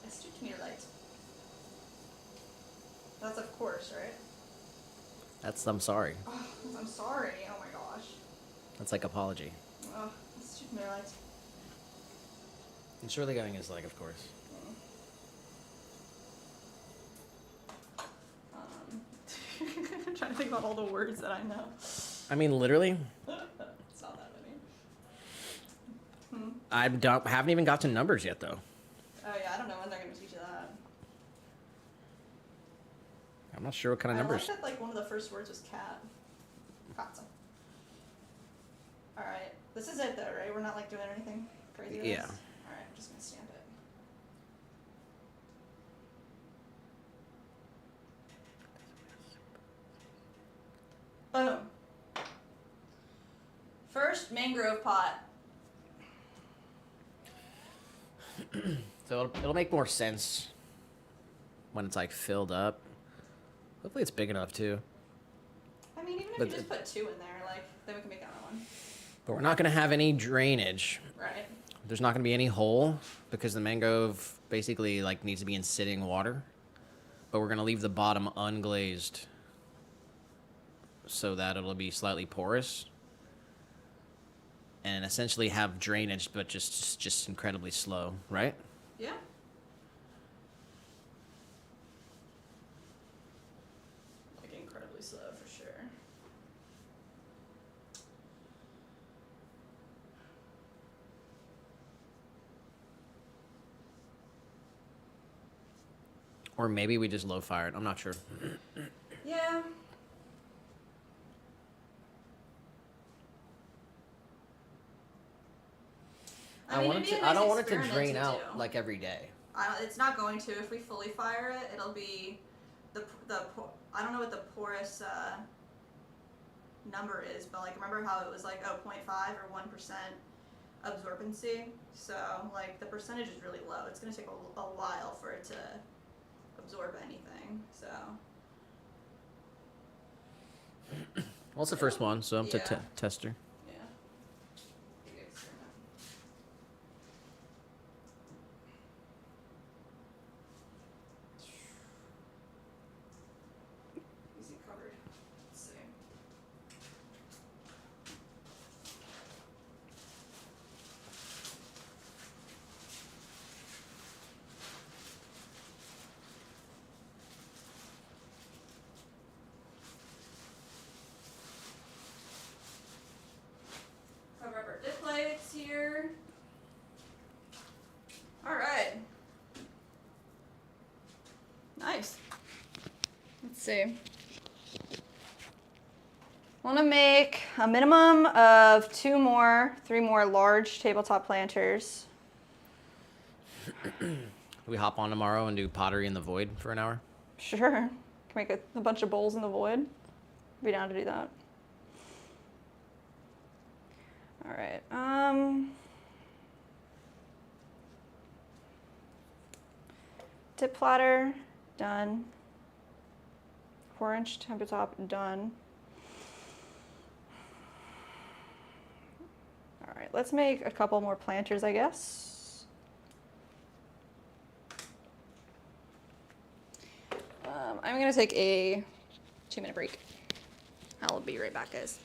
Astute mir light. That's of course, right? That's I'm sorry. Oh, I'm sorry. Oh my gosh. That's like apology. Oh, astute mir light. And surely going is like, of course. I'm trying to think about all the words that I know. I mean, literally, It's not that many. I haven't even got to numbers yet, though. Oh yeah, I don't know when they're gonna teach you that. I'm not sure what kind of I numbers. like that like one of the first words was cat. Katza. Alright. This is it though, right? We're not like doing anything crazy with Yeah. this? Alright, I'm just gonna stamp it. Boom. First mangrove pot. So it'll make more sense when it's like filled up. Hopefully it's big enough too. I mean, even if But you just put 2 in there, like, then we can make another one. But we're not gonna have any drainage. Right. There's not gonna be any hole because the mangrove basically like needs to be in sitting water. But we're gonna leave the bottom unglazed so that it'll be slightly porous and essentially have drainage, but just incredibly slow, right? Yeah. Like incredibly slow for sure. Or maybe we just low fire it. I'm not sure. Yeah. I mean, it'd be a I nice don't want it to experiment drain to out do. like every day. It's not going to. If we fully fire it, it'll be I don't know what the porous number is, but like remember how it was like 0.5 or 1% absorbency? So like the percentage is really low. It's going to take a while for it to absorb anything. So Well, it's the first one, so I'm Yeah. to tester. yeah. Big experiment. Easy covered. Let's see. Cover up our dip lights here. Alright. Nice. Let's see. want to make a minimum of 3 more large tabletop planters. We hop on tomorrow and do pottery in the void for an hour? Sure. Can make a bunch of bowls in the void. Be down to do that. All right. Tip platter, done. 4-inch tabletop, done. All right, let's make a couple more planters, I guess. I'm gonna take a 2-minute break. I'll be right back, guys.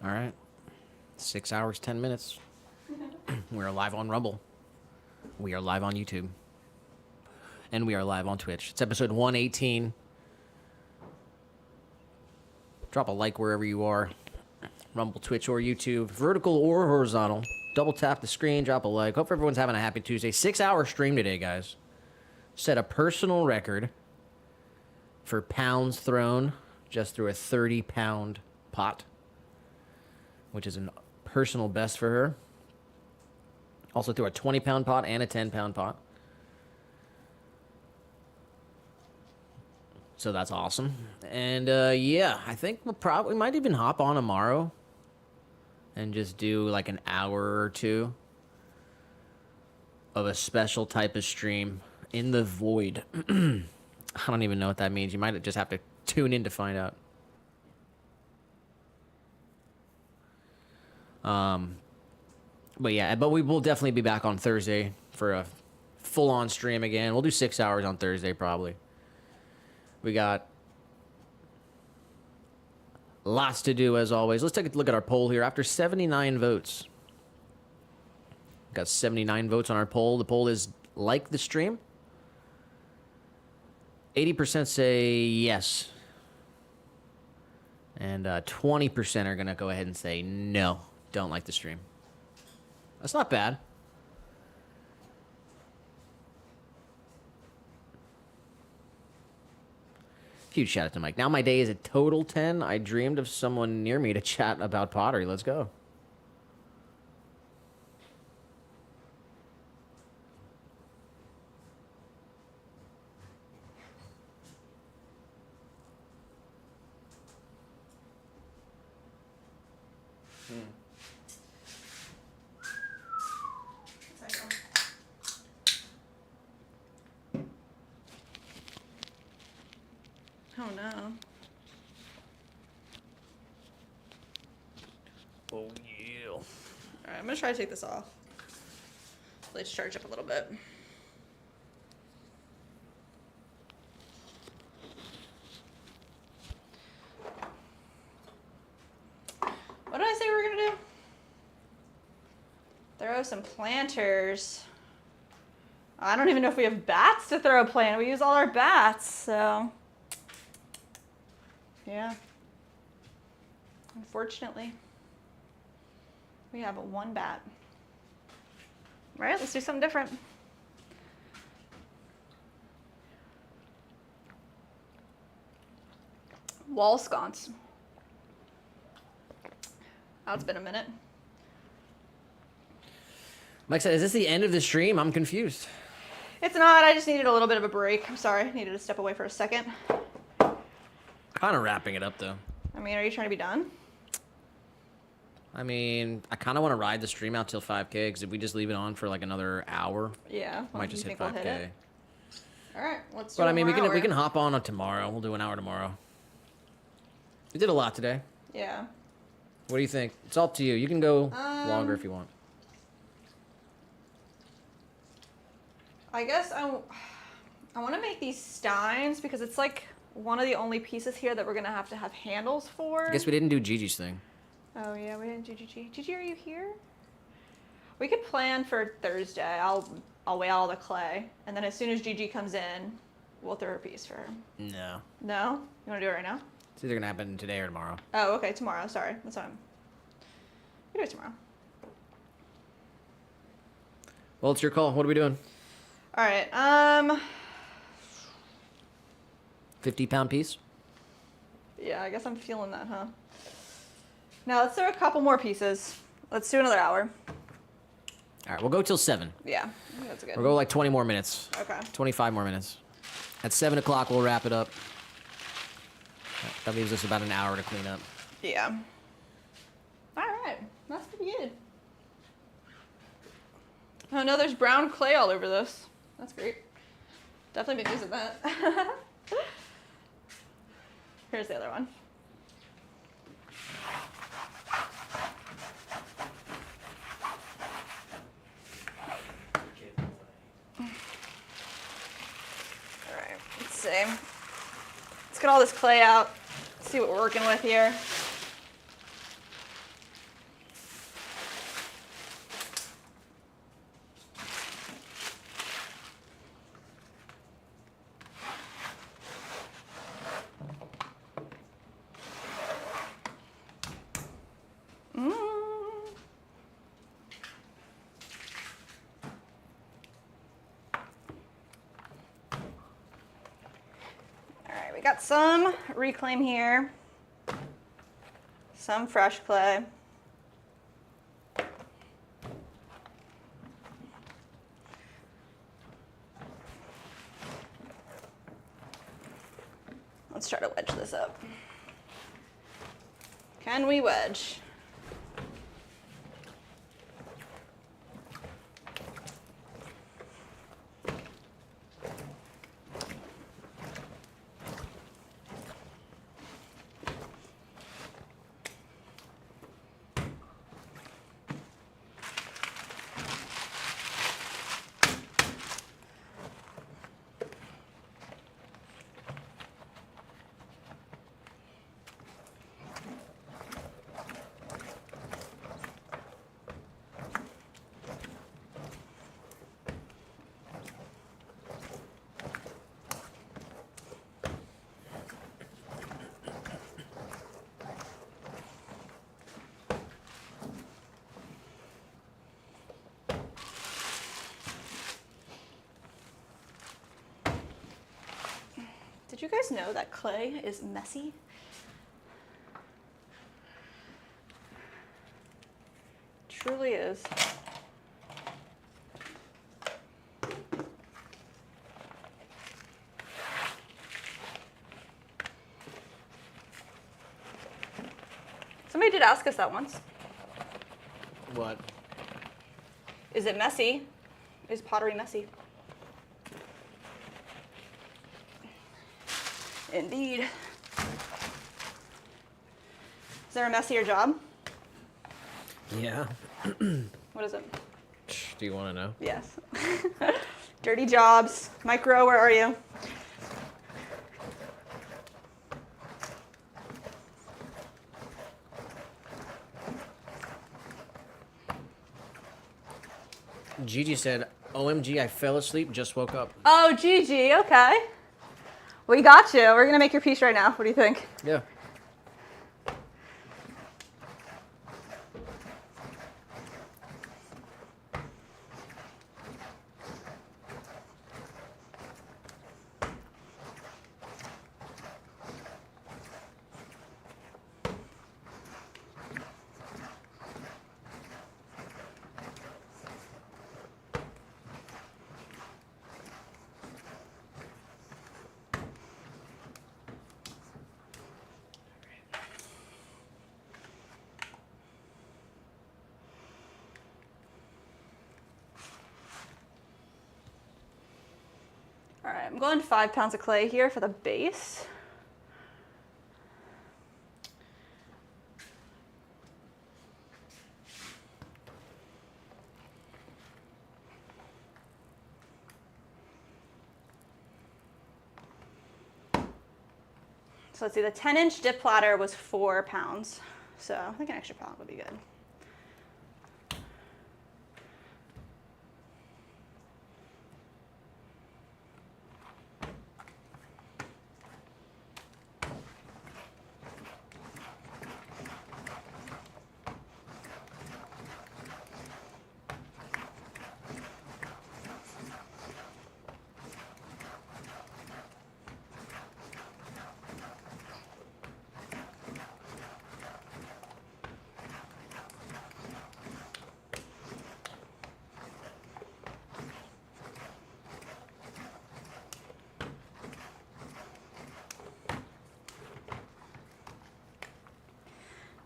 All right. 6 hours, 10 minutes. We're live on Rumble. We are live on YouTube. And we are live on Twitch. It's episode 118. Drop a like wherever you are. Rumble, Twitch, or YouTube. Vertical or horizontal. Double tap the screen, drop a like. Hope everyone's having a happy Tuesday. 6-hour stream today, guys. Set a personal record for pounds thrown just through a 30-pound pot, which is a personal best for her. Also threw a 20-pound pot and a 10-pound pot. So that's awesome. And yeah, I think we might even hop on tomorrow and just do like an hour or two of a special type of stream in the void. I don't even know what that means. You might just have to tune in to find out. But yeah, but we will definitely be back on Thursday for a full-on stream again. We'll do 6 hours on Thursday probably. We got lots to do as always. Let's take a look at our poll here. After 79 votes, got 79 votes on our poll. The poll is like the stream. 80% say yes. And 20% are going to go ahead and say no, don't like the stream. That's not bad. Huge shout out to Mike. Now my day is a total 10. I dreamed of someone near me to chat about pottery. Let's go. Oh no. Oh yeah. All right, I'm gonna try to take this off. Let's charge up a little bit. What did I say we were gonna do? Throw some planters. I don't even know if we have bats to throw a plant. We use all our bats, so. Yeah. Unfortunately, we have one bat. All right, let's do something different. Wall sconce. That's been a minute. Mike said, is this the end of the stream? I'm confused. It's not. I just needed a little bit of a break. I'm sorry. I needed to step away for a second. Kind of wrapping it up, though. I mean, are you trying to be done? I mean, I kind of want to ride the stream out till 5K, because if we just leave it on for like another hour, Yeah. I might just hit 5K. We'll hit it? All right. Let's do But I mean, we one can hour. hop on tomorrow. We'll do an hour tomorrow. We did a lot today. Yeah. What do you think? It's up to you. You can go longer if you want. I guess I want to make these steins because it's like one of the only pieces here that we're going to have handles for. I guess we didn't do Gigi's thing. Oh, yeah, we didn't do Gigi. Gigi, are you here? We could plan for Thursday. I'll weigh all the clay. And then as soon as Gigi comes in, we'll throw a piece for her. No. No? You want to do it right now? It's either going to happen today or tomorrow. Oh, okay, tomorrow. Sorry. That's fine. We do it tomorrow. Well, it's your call. What are we doing? All right. 50-pound piece? Yeah, I guess I'm feeling that, huh? Now let's throw a couple more pieces. Let's do another hour. All right, we'll go till 7. Yeah, I think that's good. We'll go like 20 more minutes. Okay. 25 more minutes. At 7 o'clock, we'll wrap it up. That leaves us about an hour to clean up. Yeah. All right, that's pretty good. Oh no, there's brown clay all over this. That's great. Definitely been using that. Here's the other one. All right, let's see. Let's get all this clay out. See what we're working with here. Got some reclaim here, some fresh clay. Let's try to wedge this up. Can we wedge? Did you guys know that clay is messy? It truly is. Somebody did ask us that once. What? Is it messy? Is pottery messy? Indeed. Is there a messier job? Yeah. What is it? Do you want to know? Yes. Dirty jobs. Micro, where are you? Gigi said, OMG, I fell asleep, just woke up. Oh, Gigi, okay. We got you. We're going to make your piece right now. What do you think? Yeah. All right, I'm going 5 pounds of clay here for the base. So let's see, the 10-inch dip platter was 4 pounds. So I think an extra pound would be good.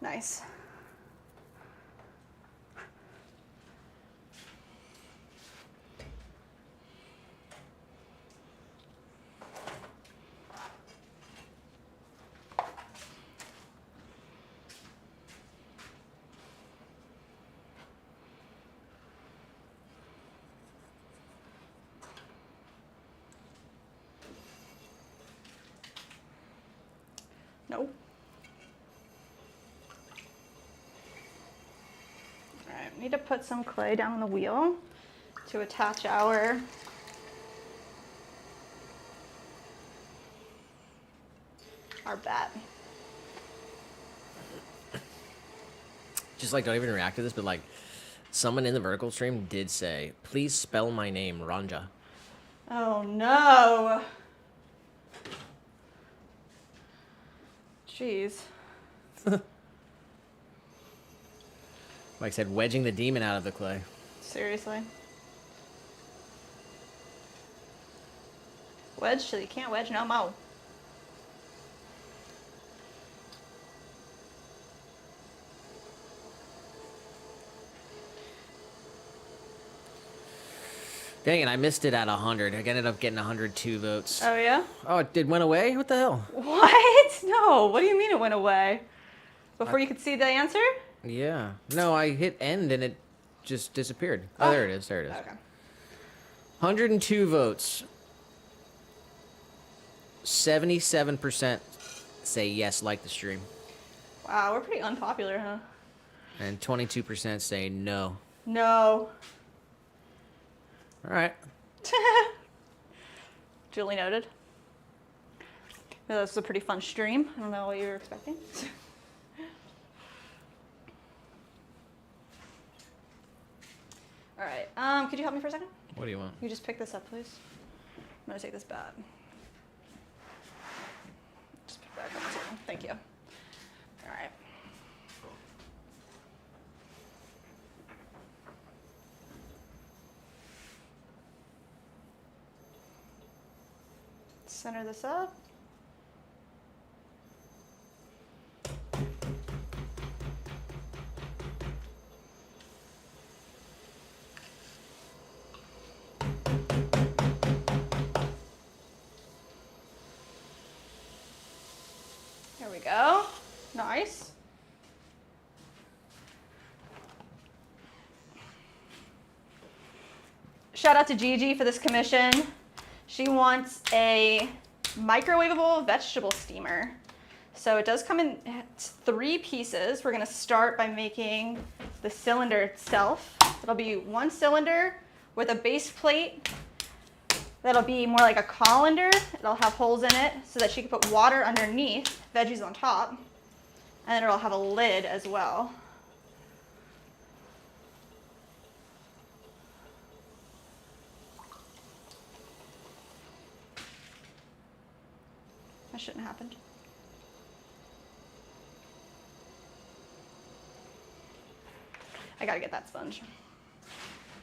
Nice. Nope. All right, we need to put some clay down on the wheel to attach our bat. Just like, don't even react to this, but like, someone in the vertical stream did say, please spell my name, Ranja. Oh no. Jeez. Mike said, wedging the demon out of the clay. Seriously. Wedge till you can't wedge no more. Dang it, I missed it at 100. I ended up getting 102 votes. Oh yeah? Oh, it went away? What the hell? What? No, what do you mean it went away? Before you could see the answer? Yeah. No, I hit end and it just disappeared. Oh, there it is. There it is. Okay. 102 votes. 77% say yes, like the stream. Wow, we're pretty unpopular, huh? And 22% say no. No. All right. Duly noted. This was a pretty fun stream. I don't know what you were expecting. All right. Could you help me for a second? What do you want? You just pick this up, please. I'm gonna take this bat. Just pick that up too. Thank you. All right. Center this up. There we go. Nice. Shout out to Gigi for this commission. She wants a microwavable vegetable steamer. So it does come in 3 pieces. We're gonna start by making the cylinder itself. It'll be 1 cylinder with a base plate. That'll be more like a colander. It'll have holes in it so that she can put water underneath, veggies on top, and then it'll have a lid as well. That shouldn't have happened. I gotta get that sponge,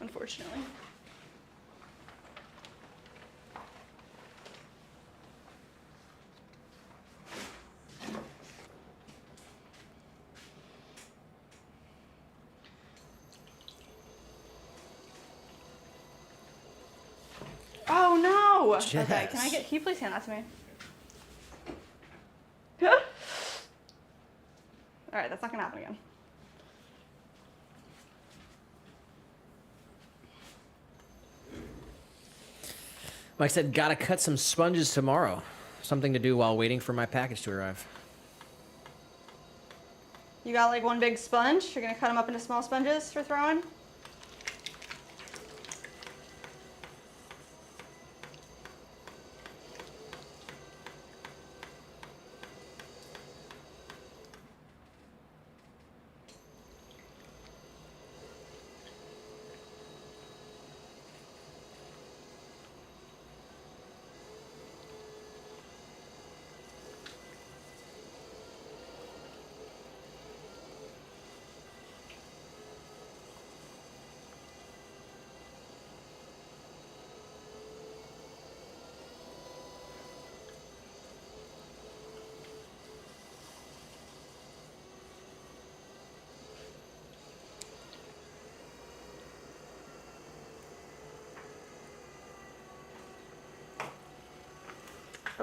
unfortunately. Oh no! Okay, can you please hand that to me? All right, that's not gonna happen again. Mike said, gotta cut some sponges tomorrow. Something to do while waiting for my package to arrive. You got like 1 big sponge? You're gonna cut them up into small sponges for throwing?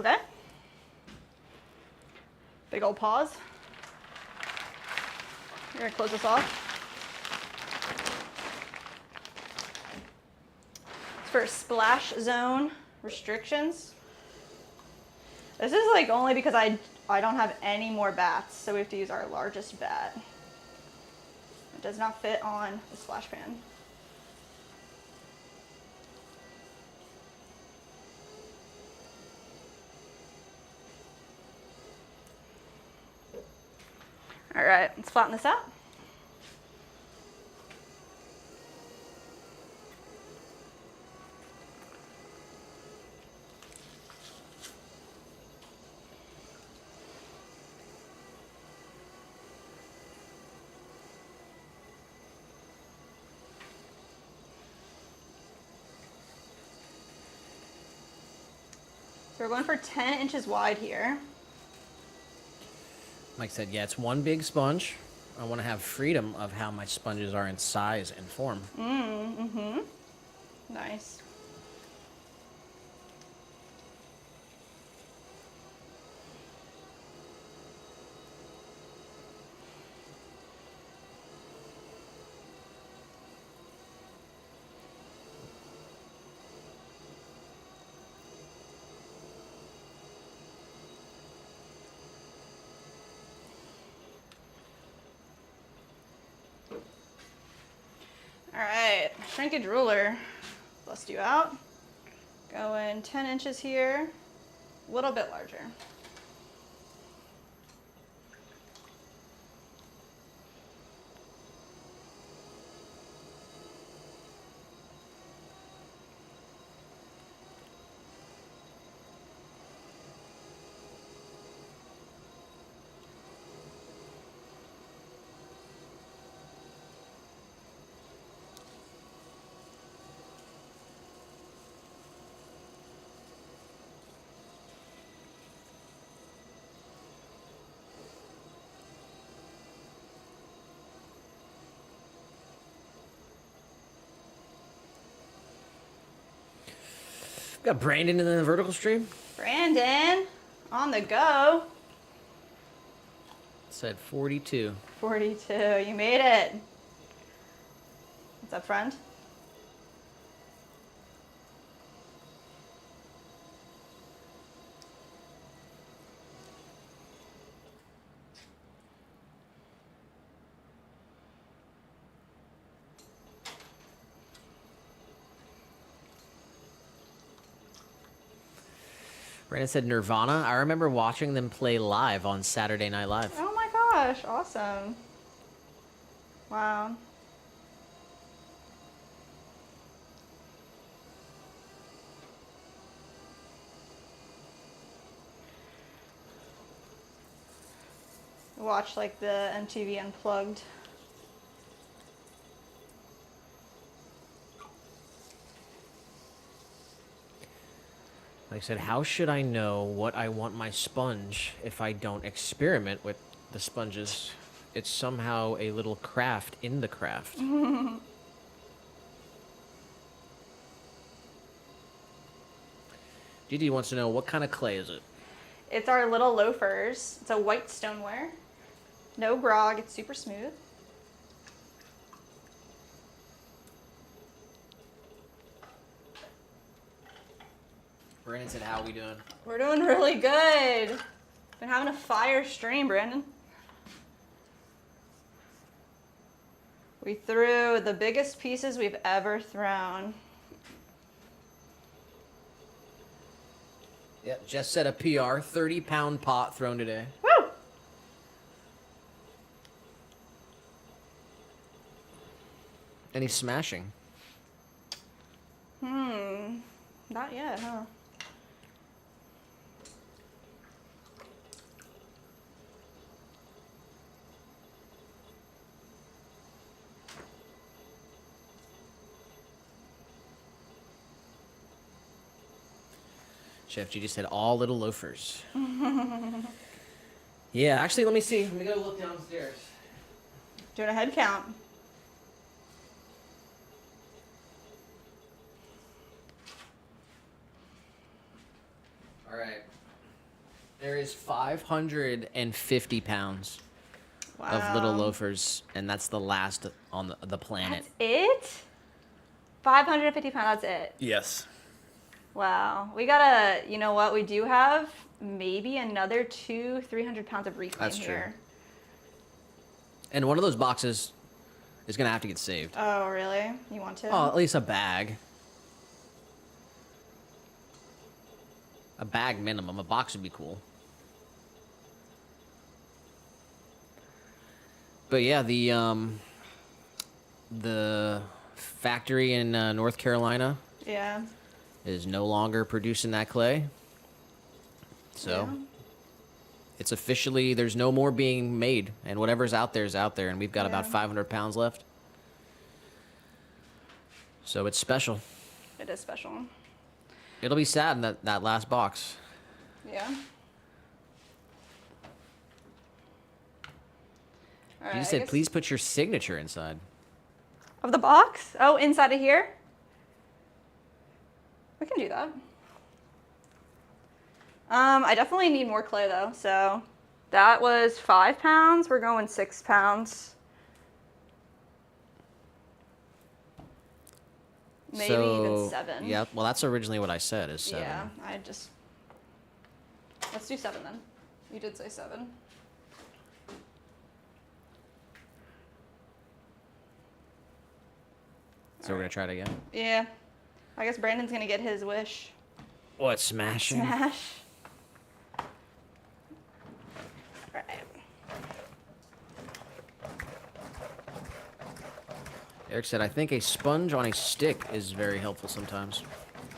Okay. Big old pause. You're gonna close this off. It's for splash zone restrictions. This is like only because I don't have any more bats, so we have to use our largest bat. It does not fit on the splash pan. All right, let's flatten this out. So we're going for 10 inches wide here. Mike said, yeah, it's one big sponge. I want to have freedom of how my sponges are in size and form. Nice. All right, shrinkage ruler, bust you out. Going 10 inches here, a little bit larger. Got Brandon in the vertical stream. Brandon, on the go. Said 42. 42, you made it. What's up, friend? Brandon said Nirvana. I remember watching them play live on Saturday Night Live. Oh my gosh, awesome. Wow. Watch like the MTV Unplugged. Like I said, how should I know what I want my sponge if I don't experiment with the sponges? It's somehow a little craft in the craft. Gigi wants to know, what kind of clay is it? It's our little loafers. It's a white stoneware. No grog, it's super smooth. Brandon said, how are we doing? We're doing really good. Been having a fire stream, Brandon. We threw the biggest pieces we've ever thrown. Yeah, Jess said a PR, 30-pound pot thrown today. Woo! And he's smashing. Not yet, huh? Chef Gigi said, all little loafers. Yeah, actually, let me see. Let me go look downstairs. Doing a head count. All right. There is 550 pounds of little loafers, and that's the last on the planet. That's it? 550 pounds, that's it. Yes. Wow. We gotta, you know what? We do have maybe another 300 pounds of reclaim That's true. here. And one of those boxes is going to have to get saved. Oh, really? You want to? Oh, at least a bag. A bag minimum. A box would be cool. But yeah, the factory in North Carolina Yeah. is no longer producing that clay. So Yeah. it's officially, there's no more being made, and whatever's out there is out there, and we've got about Yeah. 500 pounds left. So it's special. It is special. It'll be sad in that last box. Yeah. All right, You I said, guess- please put your signature inside. Of the box? Oh, inside of here? We can do that. I definitely need more clay though, so that was 5 pounds. We're going 6 pounds. Maybe even 7. Yeah, well, that's originally what I said, is 7. Yeah, let's do 7 then. You did say 7. So we're going to try it again. Yeah. I guess Brandon's gonna get his wish. What, smashing? Smash. Right. Eric said, I think a sponge on a stick is very helpful sometimes.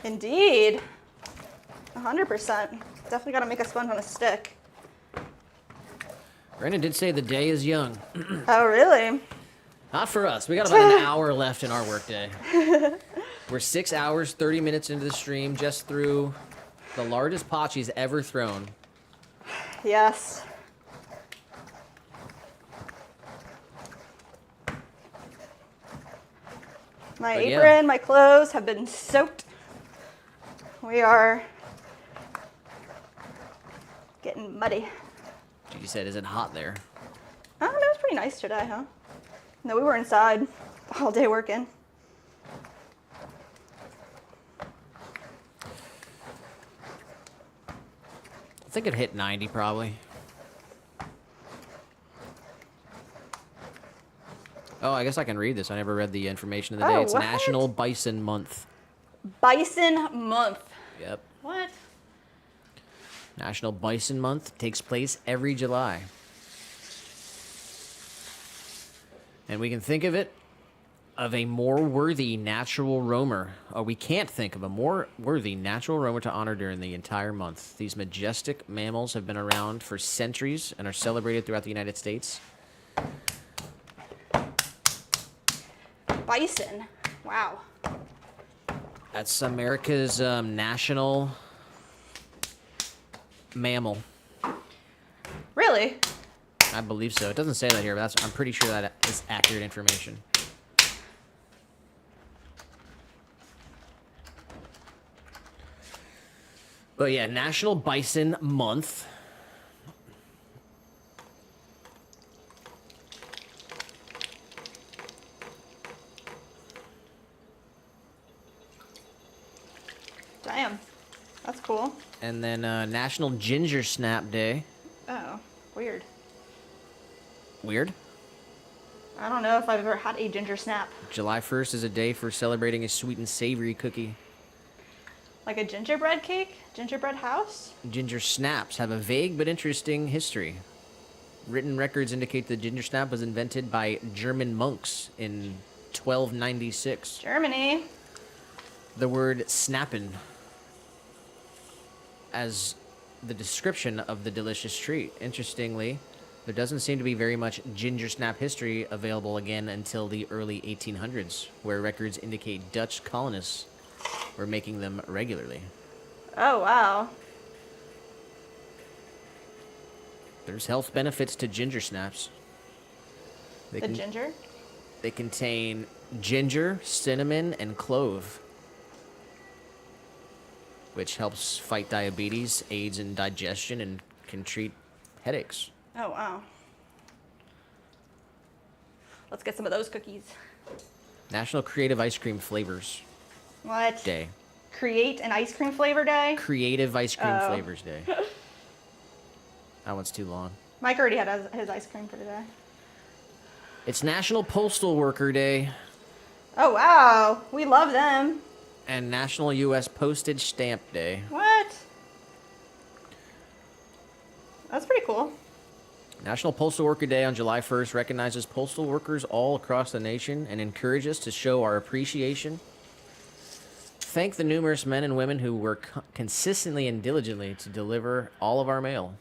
Indeed. 100%. Definitely gotta make a sponge on a stick. Brandon did say the day is young. Oh, really? Not for us. We got about an hour left in our workday. We're 6 hours, 30 minutes into the stream, just through the largest pot she's ever thrown. Yes. My But yeah. apron, my clothes have been soaked. We are getting muddy. You said, is it hot there? Oh, it was pretty nice today, huh? No, we were inside all day working. I think it hit 90 probably. Oh, I guess I can read this. I never read the information of the day. Oh, It's what? National Bison Month. Bison month. Yep. What? National Bison Month takes place every July. And we can think of it of a more worthy natural roamer. Oh, we can't think of a more worthy natural roamer to honor during the entire month. These majestic mammals have been around for centuries and are celebrated throughout the United States. Bison. Wow. That's America's national mammal. Really? I believe so. It doesn't say that here, but I'm pretty sure that is accurate information. But yeah, National Bison Month. Damn. That's cool. And then National Ginger Snap Day. Oh, weird. Weird. I don't know if I've ever had a ginger snap. July 1st is a day for celebrating a sweet and savory cookie. Like a gingerbread cake? Gingerbread house? Ginger snaps have a vague but interesting history. Written records indicate the ginger snap was invented by German monks in 1296. Germany. The word snappen as the description of the delicious treat. Interestingly, there doesn't seem to be very much ginger snap history available again until the early 1800s, where records indicate Dutch colonists were making them regularly. Oh, wow. There's health benefits to ginger snaps. The ginger? They contain ginger, cinnamon, and clove, which helps fight diabetes, aids in digestion, and can treat headaches. Oh, wow. Let's get some of those cookies. National Creative Ice Cream Flavors What? Day. Create an ice cream flavor day? Creative Ice Cream Oh. Flavors Day. That one's too long. Mike already had his ice cream for today. It's National Postal Worker Day Oh, wow. We love them. and National U.S. Postage Stamp Day. What? That's pretty cool. National Postal Worker Day on July 1st recognizes postal workers all across the nation and encourages us to show our appreciation. Thank the numerous men and women who work consistently and diligently to deliver all of our mail.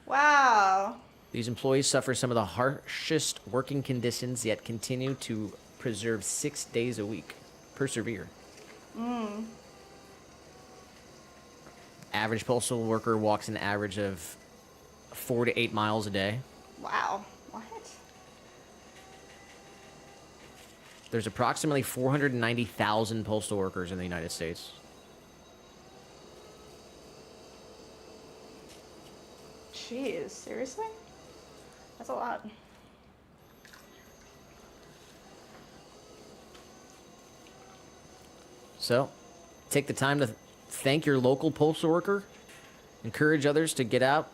Wow. These employees suffer some of the harshest working conditions, yet continue to preserve 6 days a week. Persevere. Average postal worker walks an average of 4 to 8 miles a day. Wow. What? There's approximately 490,000 postal workers in the United States. Jeez, seriously? That's a lot. So, take the time to thank your local postal worker. Encourage others to get out,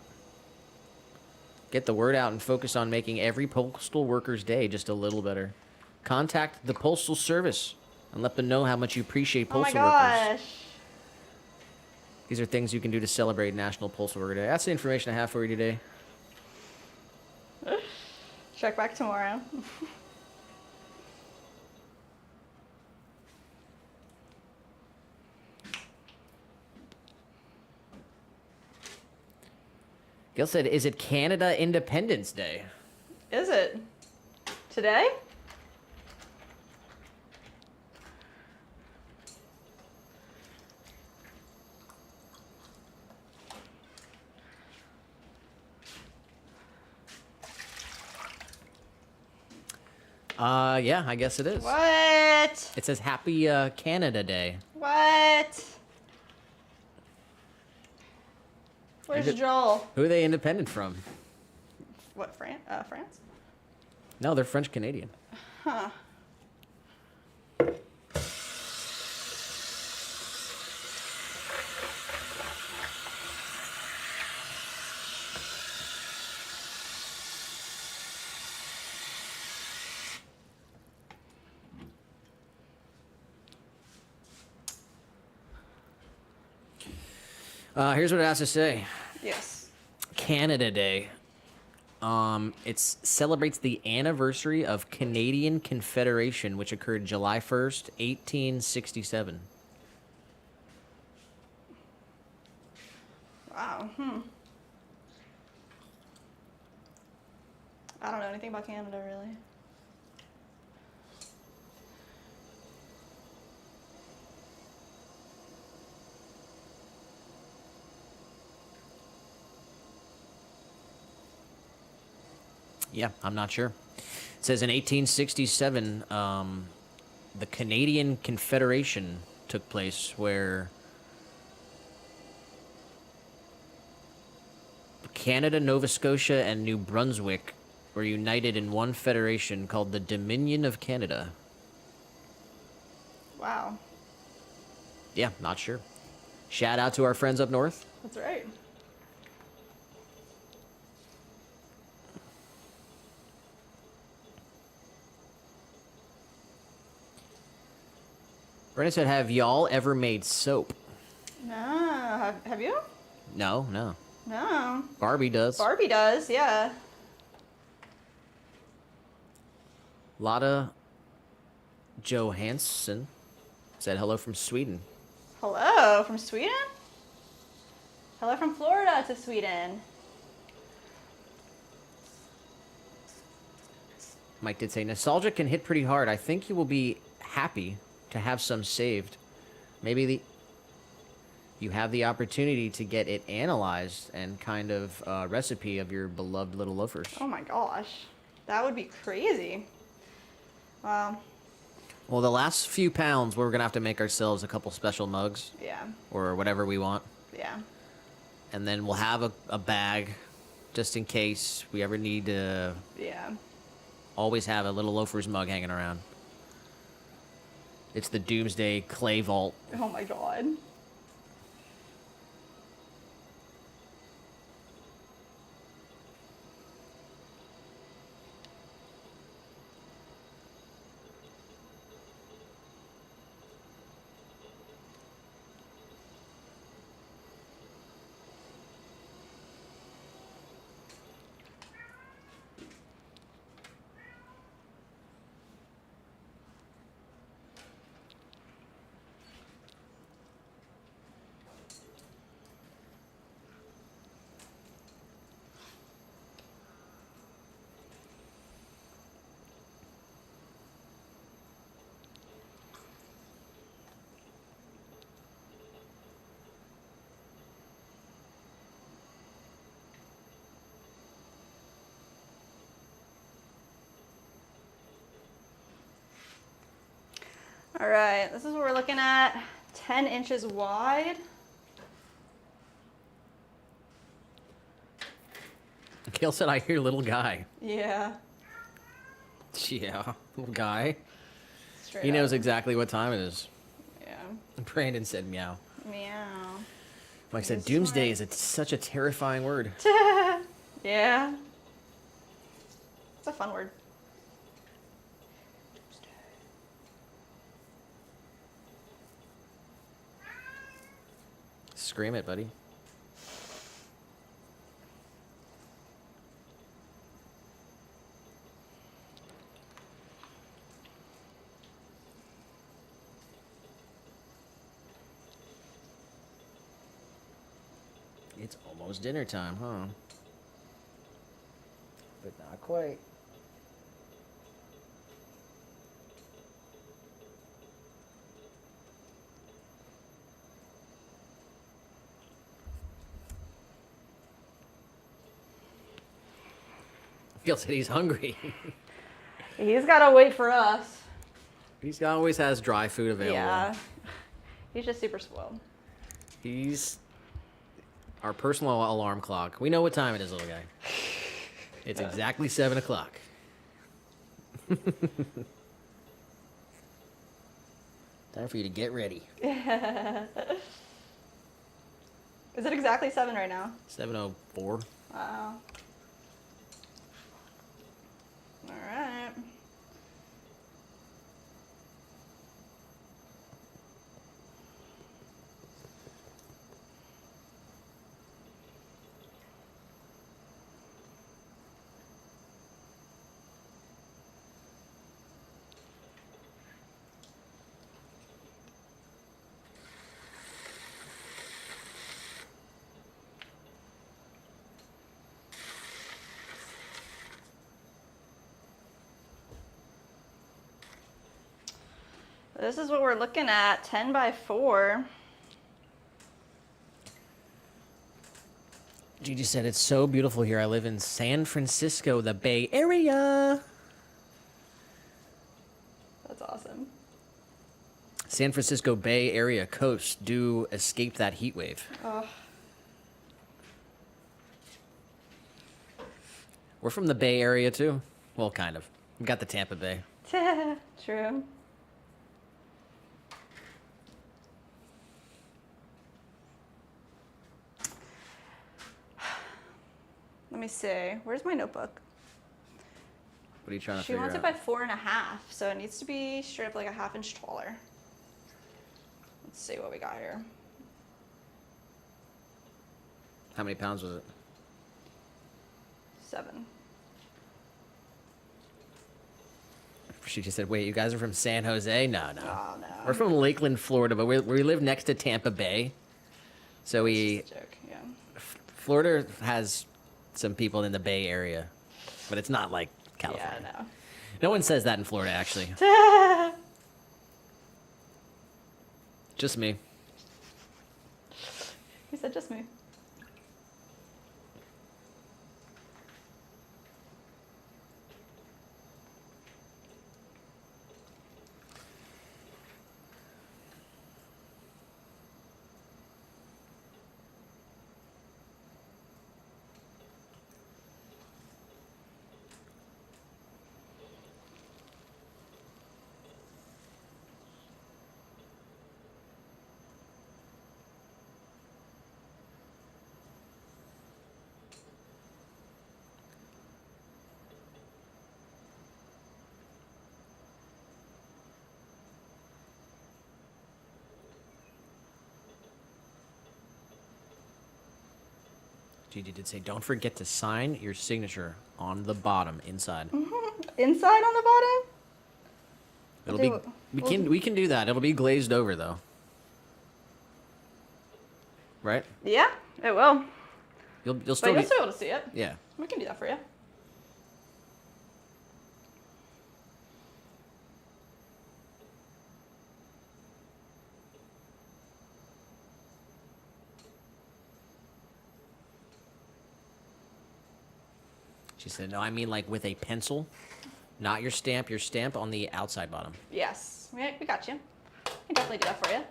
get the word out, and focus on making every postal worker's day just a little better. Contact the Postal Service and let them know how much you appreciate Oh my postal workers. gosh. These are things you can do to celebrate National Postal Worker Day. That's the information I have for you today. Check back tomorrow. Gil said, is it Canada Independence Day? Is it? Today? Yeah, I guess it is. What? It says Happy Canada Day. What? Where's Is it- Joel? Who are they independent from? What, France? No, they're French Canadian. Huh. Here's what it has to say. Yes. Canada Day. It celebrates the anniversary of Canadian Confederation, which occurred July 1st, 1867. Wow. I don't know anything about Canada, really. Yeah, I'm not sure. It says in 1867, the Canadian Confederation took place where Canada, Nova Scotia, and New Brunswick were united in one federation called the Dominion of Canada. Wow. Yeah, not sure. Shout out to our friends up north. That's right. Brennan said, have y'all ever made soap? No. Have you? No, no. No. Barbie does. Barbie does, yeah. Lotta Johansson said hello from Sweden. Hello from Sweden? Hello from Florida to Sweden. Mike did say, nostalgia can hit pretty hard. I think you will be happy to have some saved. Maybe you have the opportunity to get it analyzed and kind of recipe of your beloved little loafers. Oh my gosh. That would be crazy. Wow. Well, the last few pounds, we're going to have to make ourselves a couple special mugs Yeah. or whatever we want. Yeah. and then we'll have a bag just in case we ever need to. Yeah. Always have a little loafer's mug hanging around. It's the Doomsday Clay Vault. Oh my god. All right, this is what we're looking at. 10 inches wide. Kale said, I hear little guy. Yeah. Yeah, little guy. Straight He knows up. exactly what time it is. Yeah. Brandon said meow. Meow. Mike said, He's Doomsday smart. is such a terrifying word. Yeah. It's a fun word. Scream it, buddy. It's almost dinner time, huh? But not quite. Phil said he's hungry. He's got to wait for us. He always has dry food available. Yeah. He's just super spoiled. He's our personal alarm clock. We know what time it is, little guy. It's exactly 7 o'clock. Time for you to get ready. Is it exactly 7 right now? 7:04. Wow. All right. This is what we're looking at, 10 by 4. Gigi said, it's so beautiful here. I live in San Francisco, the Bay Area. That's awesome. San Francisco Bay Area coast do escape that heat wave. Oh, We're from the Bay Area too. Well, kind of. We got the Tampa Bay. true. Let me see. Where's my notebook? What are you trying to She figure wants out? it by 4.5, so it needs to be straight up like a ½ inch taller. Let's see what we got here. How many pounds was it? 7. She just said, wait, you guys are from San Jose? No, no. Oh no. We're from Lakeland, Florida, but we live next to Tampa Bay. So It's just a joke, yeah. Florida has some people in the Bay Area, but it's not like California. Yeah, No one says that in Florida, actually. no. Just me. He said just me. Gigi did say, don't forget to sign your signature on the bottom inside. Inside on the bottom? It'll be we can do that. It'll be glazed over though. Right? Yeah, it will. You'll But still you'll be, still be able to see it. yeah. We can do that for you. She said, no, I mean like with a pencil, not your stamp on the outside bottom. Yes, we got you. We can definitely do that for you.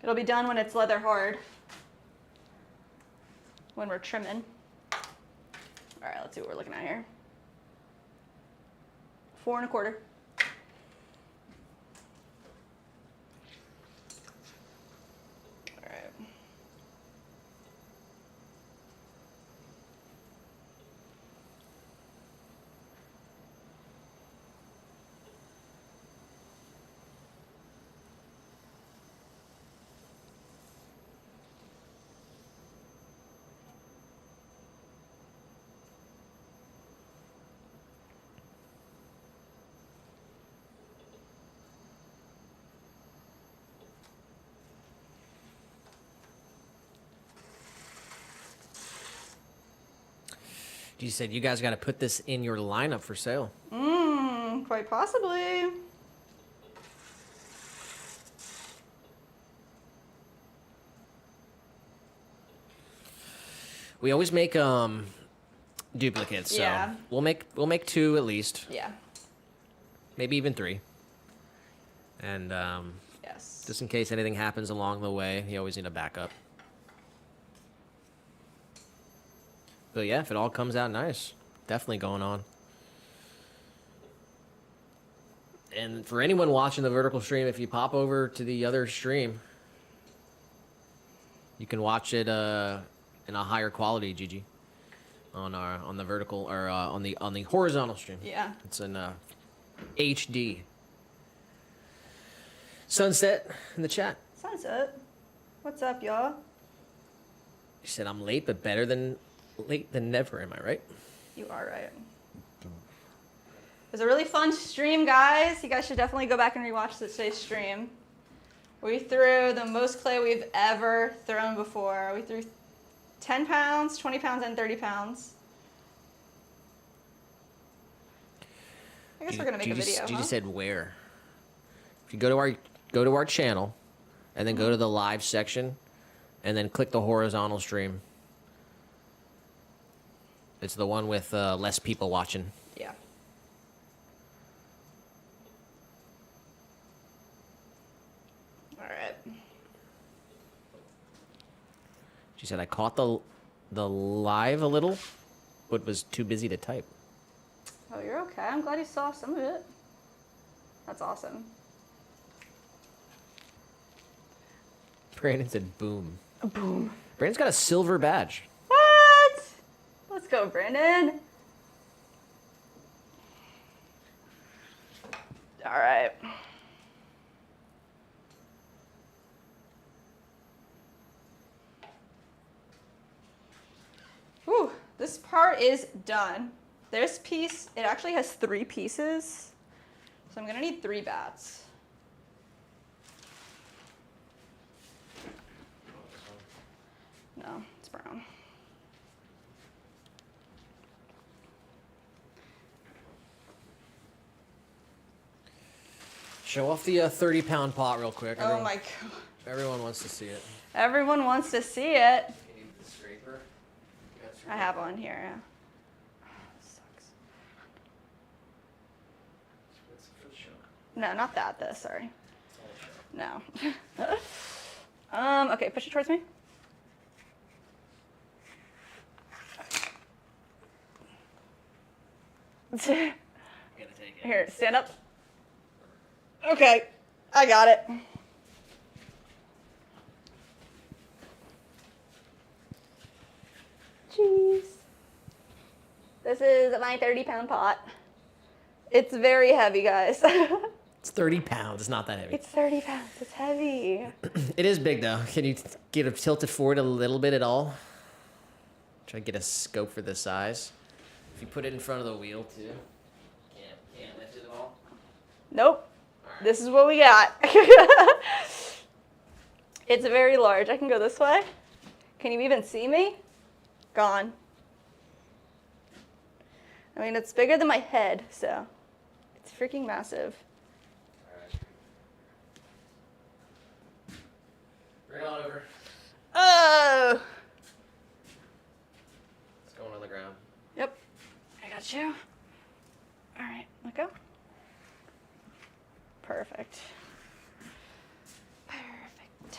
It'll be done when it's leather hard. When we're trimming. All right, let's see what we're looking at here. 4 1/4. All right. She said, you guys got to put this in your lineup for sale. Quite possibly. We always make duplicates, so Yeah. we'll make 2 at least, Yeah. maybe even 3. And Yes. just in case anything happens along the way, you always need a backup. But yeah, if it all comes out nice, definitely going on. And for anyone watching the vertical stream, if you pop over to the other stream, you can watch it in a higher quality, Gigi, on the vertical or on the horizontal stream. Yeah. It's in HD. Sunset in the chat. Sunset. What's up, y'all? She said, "I'm late, but better than late than never." Am I right? You are right. It was a really fun stream, guys. You guys should definitely go back and rewatch today's stream. We threw the most clay we've ever thrown before. We threw 10 pounds, 20 pounds, and 30 pounds. I guess we're gonna make a video. Gigi huh? said where? If you go to our channel, and then go to the live section, and then click the horizontal stream. It's the one with less people watching. Yeah. All right. She said, I caught the live a little, but was too busy to type. Oh, you're okay. I'm glad you saw some of it. That's awesome. Brandon said, boom. Boom. Brandon's got a silver badge. What? Let's go, Brandon. All right. Whew, this part is done. This piece, it actually has 3 pieces. So I'm gonna need 3 bats. No, it's brown. Show off the 30-pound pot real quick. Oh my god. Everyone wants to see it. Everyone wants to see it. You need the scraper? I have one here, yeah. Sucks. No, not that, this, sorry. No. Okay, push it towards me. Here, stand up. Okay, I got it. Jeez. This is my 30-pound pot. It's very heavy, guys. It's 30 pounds. It's not that heavy. It's 30 pounds. It's heavy. It is big, though. Can you get it tilted forward a little bit at all? Try to get a scope for the size. If you put it in front of the wheel, too. Can't lift it at all. Nope. This is what we got. It's very large. I can go this way. Can you even see me? Gone. I mean, it's bigger than my head, so it's freaking massive. Bring it on over. Oh! It's going on the ground. Yep. I got you. All right, let go. Perfect. Perfect.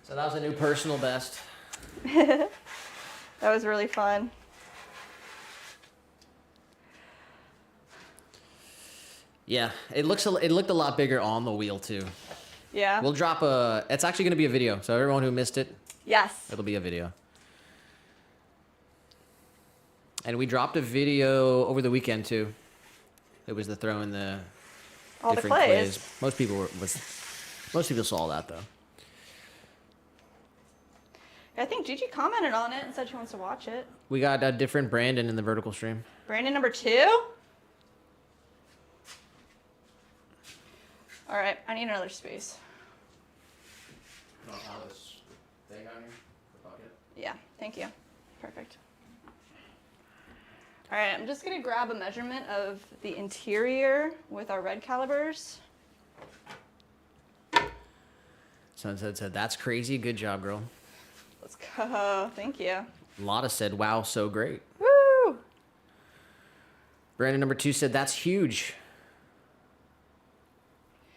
So that was a new personal best. That was really fun. Yeah, it looked a lot bigger on the wheel too. Yeah. We'll drop a. It's actually going to be a video, so everyone who missed it, Yes. it'll be a video. And we dropped a video over the weekend too. It was the throwing the All the different clays. Most people saw that though. I think Gigi commented on it and said she wants to watch it. We got a different Brandon in the vertical stream. Brandon number 2? All right, I need another space. Yeah, thank you. Perfect. All right, I'm just gonna grab a measurement of the interior with our red calibers. Sunset said, "That's crazy. Good job, girl." Let's go. Thank you. Lotta said, "Wow, so great." Woo! Brandon number 2 said, "That's huge."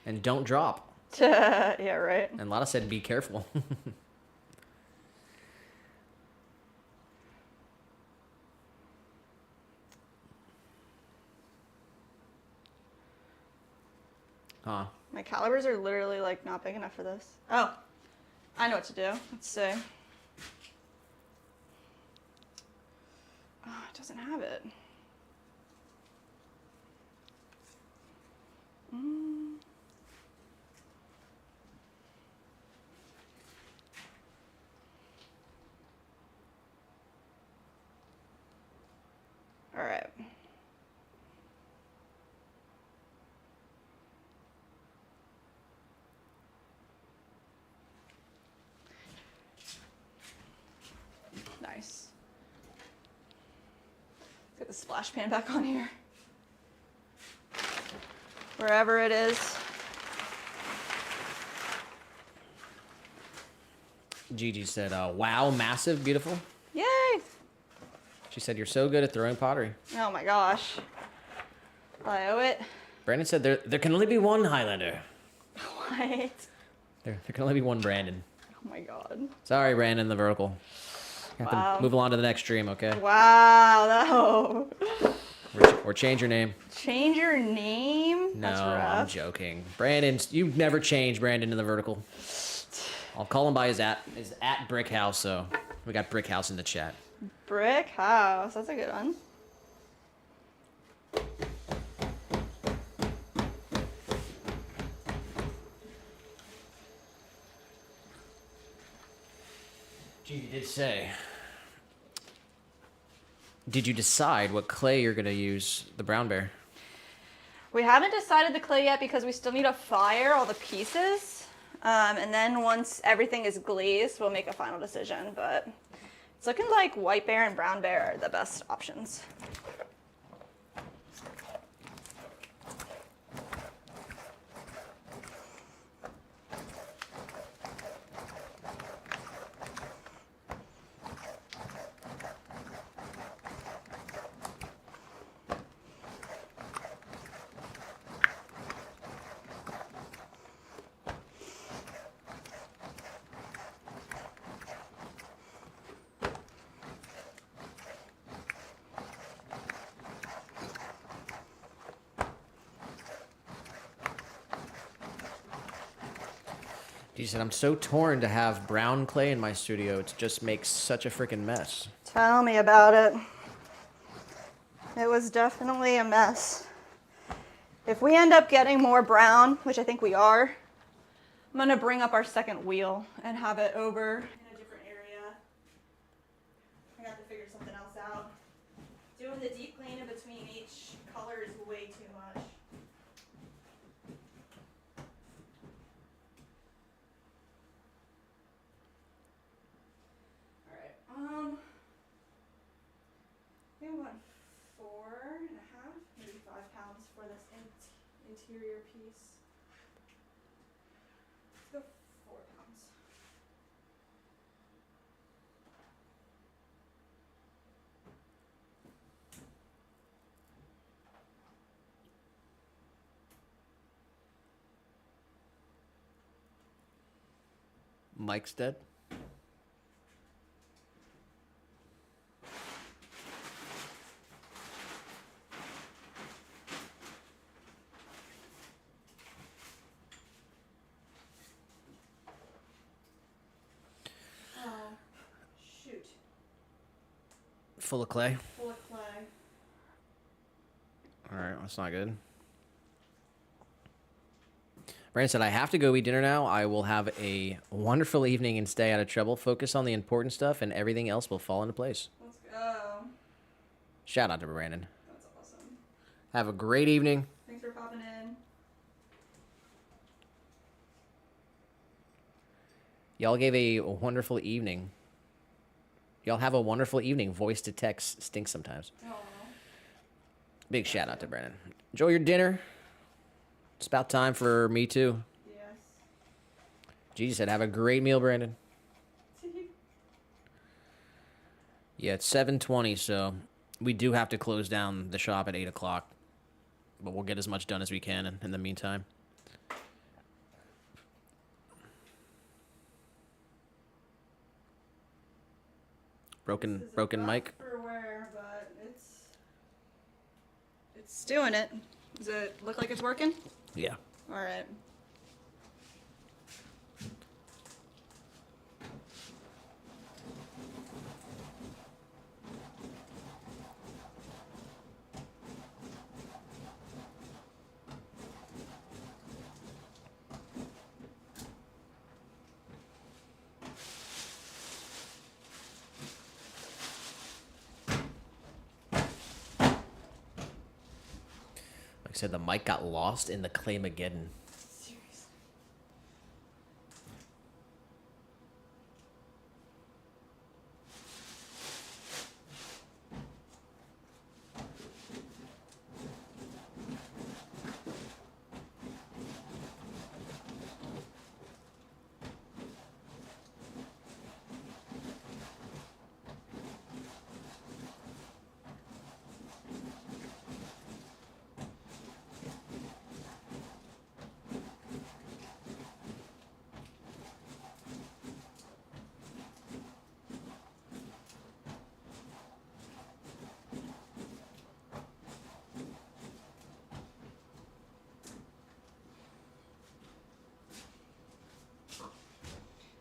And don't drop. Yeah, right. And Lotta said, "Be careful." Huh. My calibers are literally like not big enough for this. Oh, I know what to do. Let's see. Oh, it doesn't have it. All right. Nice. Let's get the splash pan back on here. Wherever it is. Gigi said, "Wow, massive, beautiful." Yay! She said, "You're so good at throwing pottery." Oh my gosh. I owe it. Brandon said, there can only be one Highlander. What? There can only be one Brandon. Oh my god. Sorry, Brandon, the vertical. You have Wow. to move along to the next stream, okay? Wow, no. Or change your name. Change your name? No, That's I'm rough. joking. Brandon, you've never changed Brandon in the vertical. I'll call him by his at Brick House, so we got Brick House in the chat. Brick House. That's a good one. Gigi did say, did you decide what clay you're going to use, the brown bear? We haven't decided the clay yet because we still need to fire all the pieces. And then once everything is glazed, we'll make a final decision. But it's looking like white bear and brown bear are the best options. He said, I'm so torn to have brown clay in my studio. It just makes such a freaking mess. Tell me about it. It was definitely a mess. If we end up getting more brown, which I think we are, I'm gonna bring up our second wheel and have it over in a different area. I got to figure something else out. Doing the deep clean in between each color is way too much. Alright, I think I want 4.5, maybe 5 pounds for this interior piece. Let's go 4 pounds. Mike's dead. Oh, shoot. Full of clay. Full of clay. All right, that's not good. Brandon said, I have to go eat dinner now. I will have a wonderful evening and stay out of trouble. Focus on the important stuff, and everything else will fall into place. Let's go. Shout out to Brandon. That's awesome. Have a great evening. Thanks for popping in. Y'all gave a wonderful evening. Y'all have a wonderful evening. Voice to text stinks sometimes. Aw. Big shout out to Brandon. Enjoy your dinner. It's about time for me too. Yes. Gigi said, have a great meal, Brandon. Yeah, it's 7:20, so we do have to close down the shop at 8 o'clock. But we'll get as much done as we can in the meantime. Broken mic. For where, but it's doing it. Does it look like it's working? Yeah. All right. Like I said, the mic got lost in the Claymageddon. Seriously.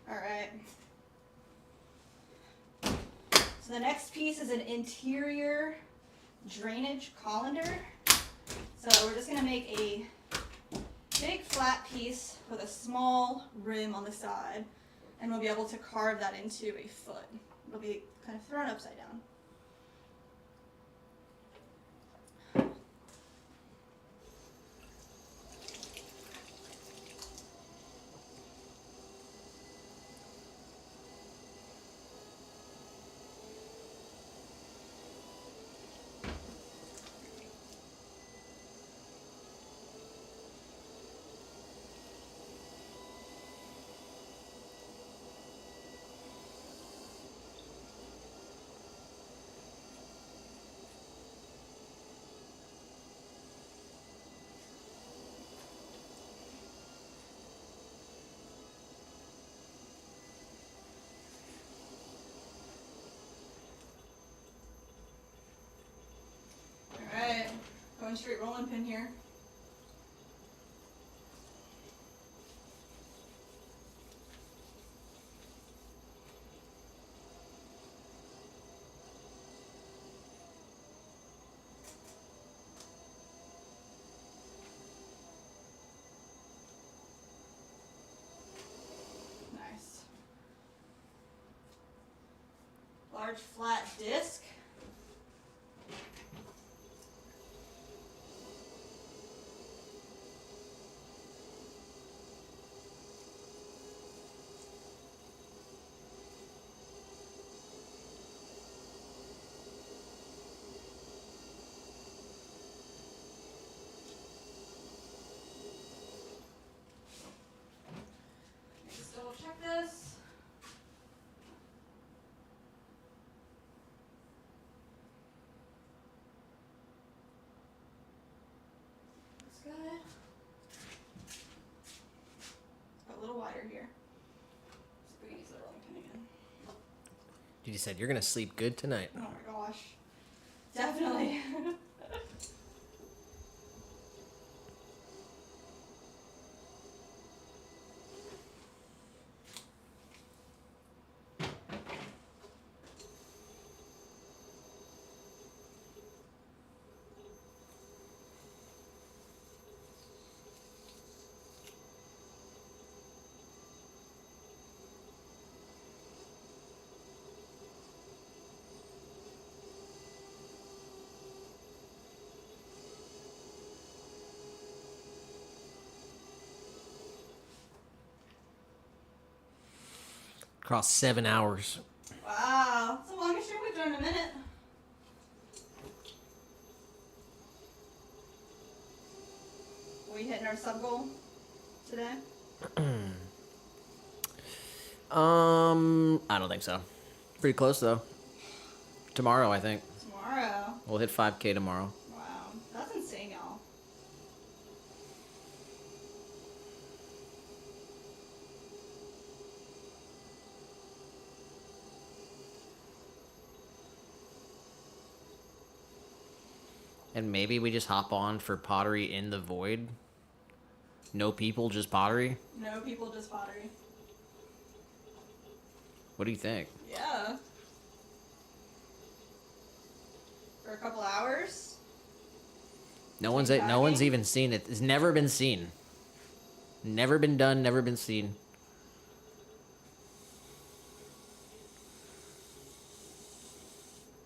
All right. So the next piece is an interior drainage colander. So we're just gonna make a big flat piece with a small rim on the side, and we'll be able to carve that into a foot. It'll be kind of thrown upside down. Alright, going straight rolling pin here. large flat disc. Let's double check this. Looks good. A little wider here. So we can use the rolling pin again. You just said you're gonna sleep good tonight. Oh my gosh. Definitely. Across 7 hours. Wow. It's the longest stream we've done in a minute. Are we hitting our sub goal today? I don't think so. Pretty close though. Tomorrow, I think. Tomorrow. We'll hit 5K tomorrow. Wow. That's insane, y'all. And maybe we just hop on for Pottery in the Void. No people, just Pottery. No people, just pottery. What do you think? Yeah. For a couple hours. No one's even seen it. It's never been seen. Never been done, never been seen.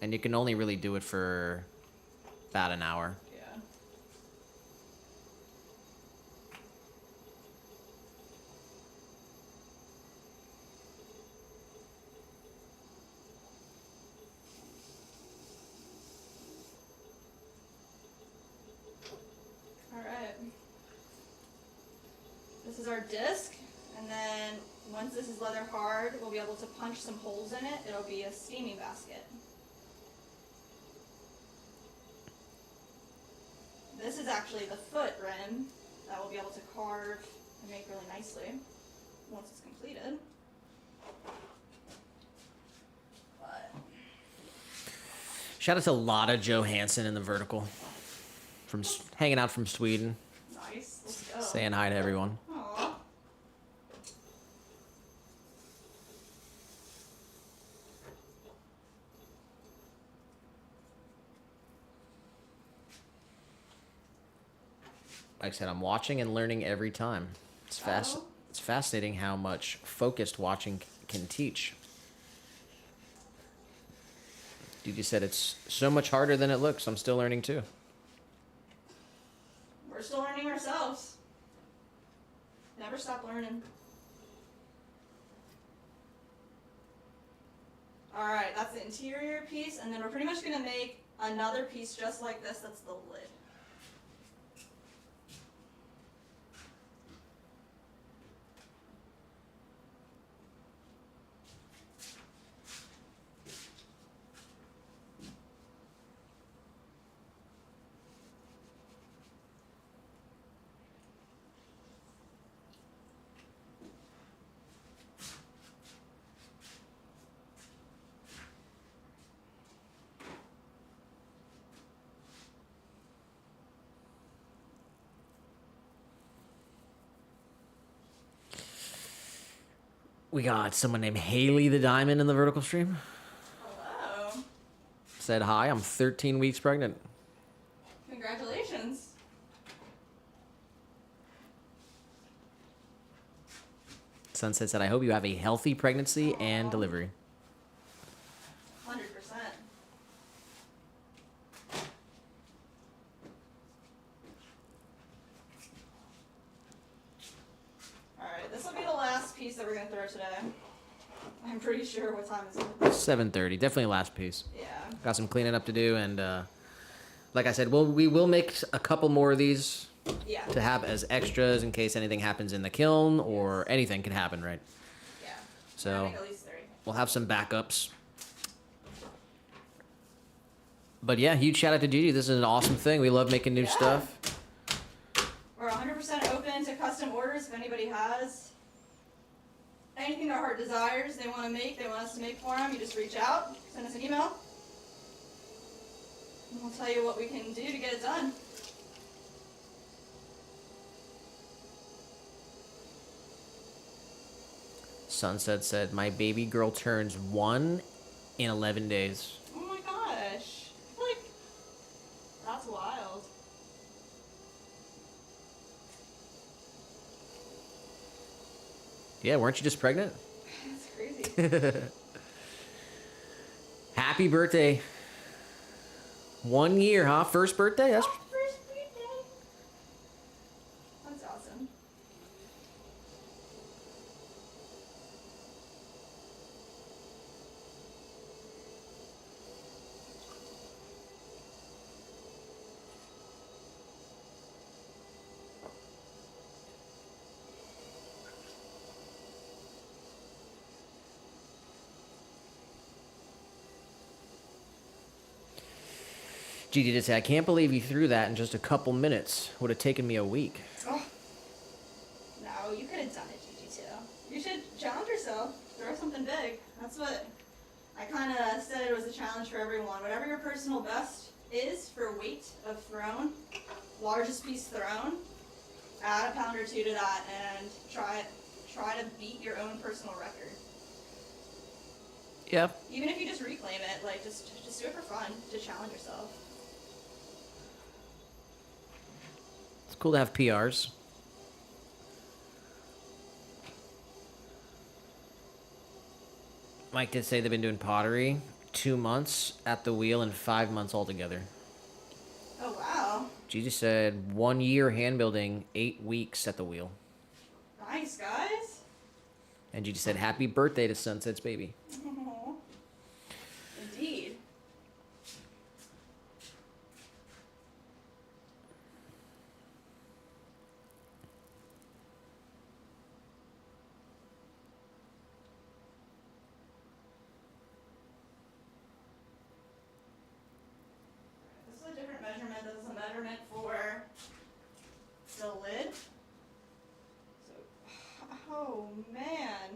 And you can only really do it for about an hour. Yeah. All right. This is our disc, and then once this is leather hard, we'll be able to punch some holes in it. It'll be a steaming basket. This is actually the foot rim that we'll be able to carve and make really nicely once it's completed. But Shout out to Lotta Johansson in the vertical. From hanging out from Sweden. nice. Let's go. Saying hi to everyone. Aw. Like I said, I'm watching and learning every time. It's Oh. It's fascinating how much focused watching can teach. Dude, you said it's so much harder than it looks. I'm still learning too. We're still learning ourselves. Never stop learning. Alright, that's the interior piece, and then we're pretty much gonna make another piece just like this. That's the lid. We got someone named Haley the Diamond in the vertical stream. Hello. Said hi, I'm 13 weeks pregnant. Congratulations. Sunset said, I hope you have a healthy pregnancy and delivery. 100%. that we're gonna throw today. I'm pretty sure. What time is it? 7:30. Definitely last piece. Yeah. Got some cleaning up to do, and like I said, we will make a couple more of these Yeah. to have as extras in case anything happens in the kiln or anything can happen, right? Yeah. So- We're gonna make at least 3. We'll have some backups. But yeah, huge shout out to Gigi. This is an awesome thing. We love making new Yeah. stuff. We're 100% open to custom orders if anybody has anything their heart desires they want to make, they want us to make for them. You just reach out, send us an email, and we'll tell you what we can do to get it done. Sunset said, my baby girl turns 1 in 11 days. Oh my gosh. I feel like that's wild. Yeah, weren't you just pregnant? That's crazy. Happy birthday. 1 year, huh? First birthday? That's First birthday. That's awesome. Gigi did say, I can't believe you threw that in just a couple minutes. Would have taken me a week. Oh. No, you could have done it, Gigi, too. You should challenge yourself. Throw something big. That's what I kind of said it was a challenge for everyone. Whatever your personal best is for weight of thrown, largest piece thrown, add a pound or 2 to that and try to beat your own personal record. Yeah. Even if you just reclaim it, like just do it for fun, to challenge yourself. It's cool to have PRs. Mike did say they've been doing pottery 2 months at the wheel and 5 months altogether. Oh wow. Gigi said 1 year hand building, 8 weeks at the wheel. Nice, guys. And Gigi said, happy birthday to Sunset's baby. Aw. Indeed. This is a different measurement. This is a measurement for the lid. So, oh man.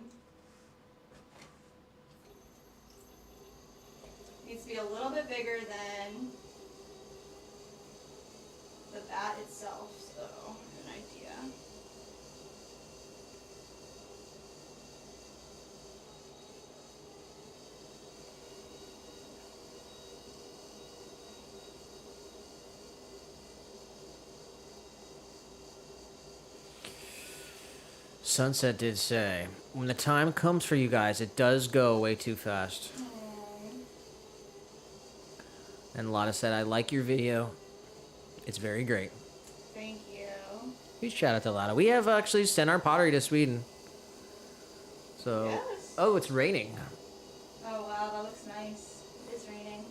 Needs to be a little bit bigger than the bat itself, so I have an idea. Sunset did say, when the time comes for you guys, it does go way too fast. And Lotta said, I like your video. It's very great. Thank you. Huge shout out to Lotta. We have actually sent our pottery to Sweden. So, Yes. oh, it's raining. Oh wow, that looks nice. It is raining.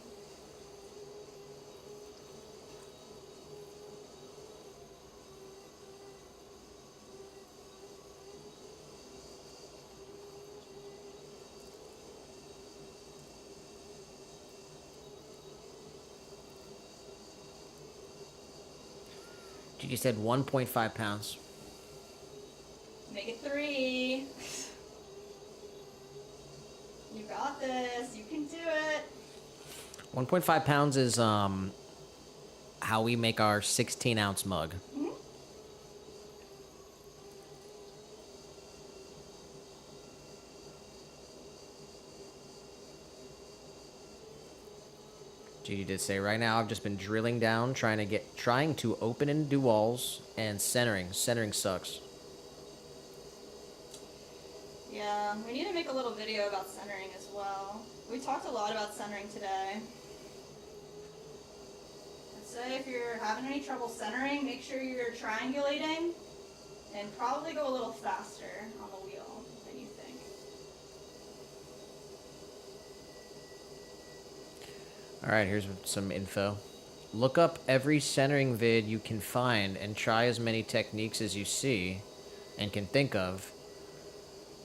Gigi said 1.5 pounds. Make it 3. You got this. You can do it. 1.5 pounds is how we make our 16-ounce mug. Mhm. Gigi did say, right now I've just been drilling down, trying to open and do walls, and centering. Centering sucks. Yeah, we need to make a little video about centering as well. We talked a lot about centering today. I'd say if you're having any trouble centering, make sure you're triangulating and probably go a little faster on the wheel than you All right, here's some info. Look up every centering vid you can find and try as many techniques as you see and can think of.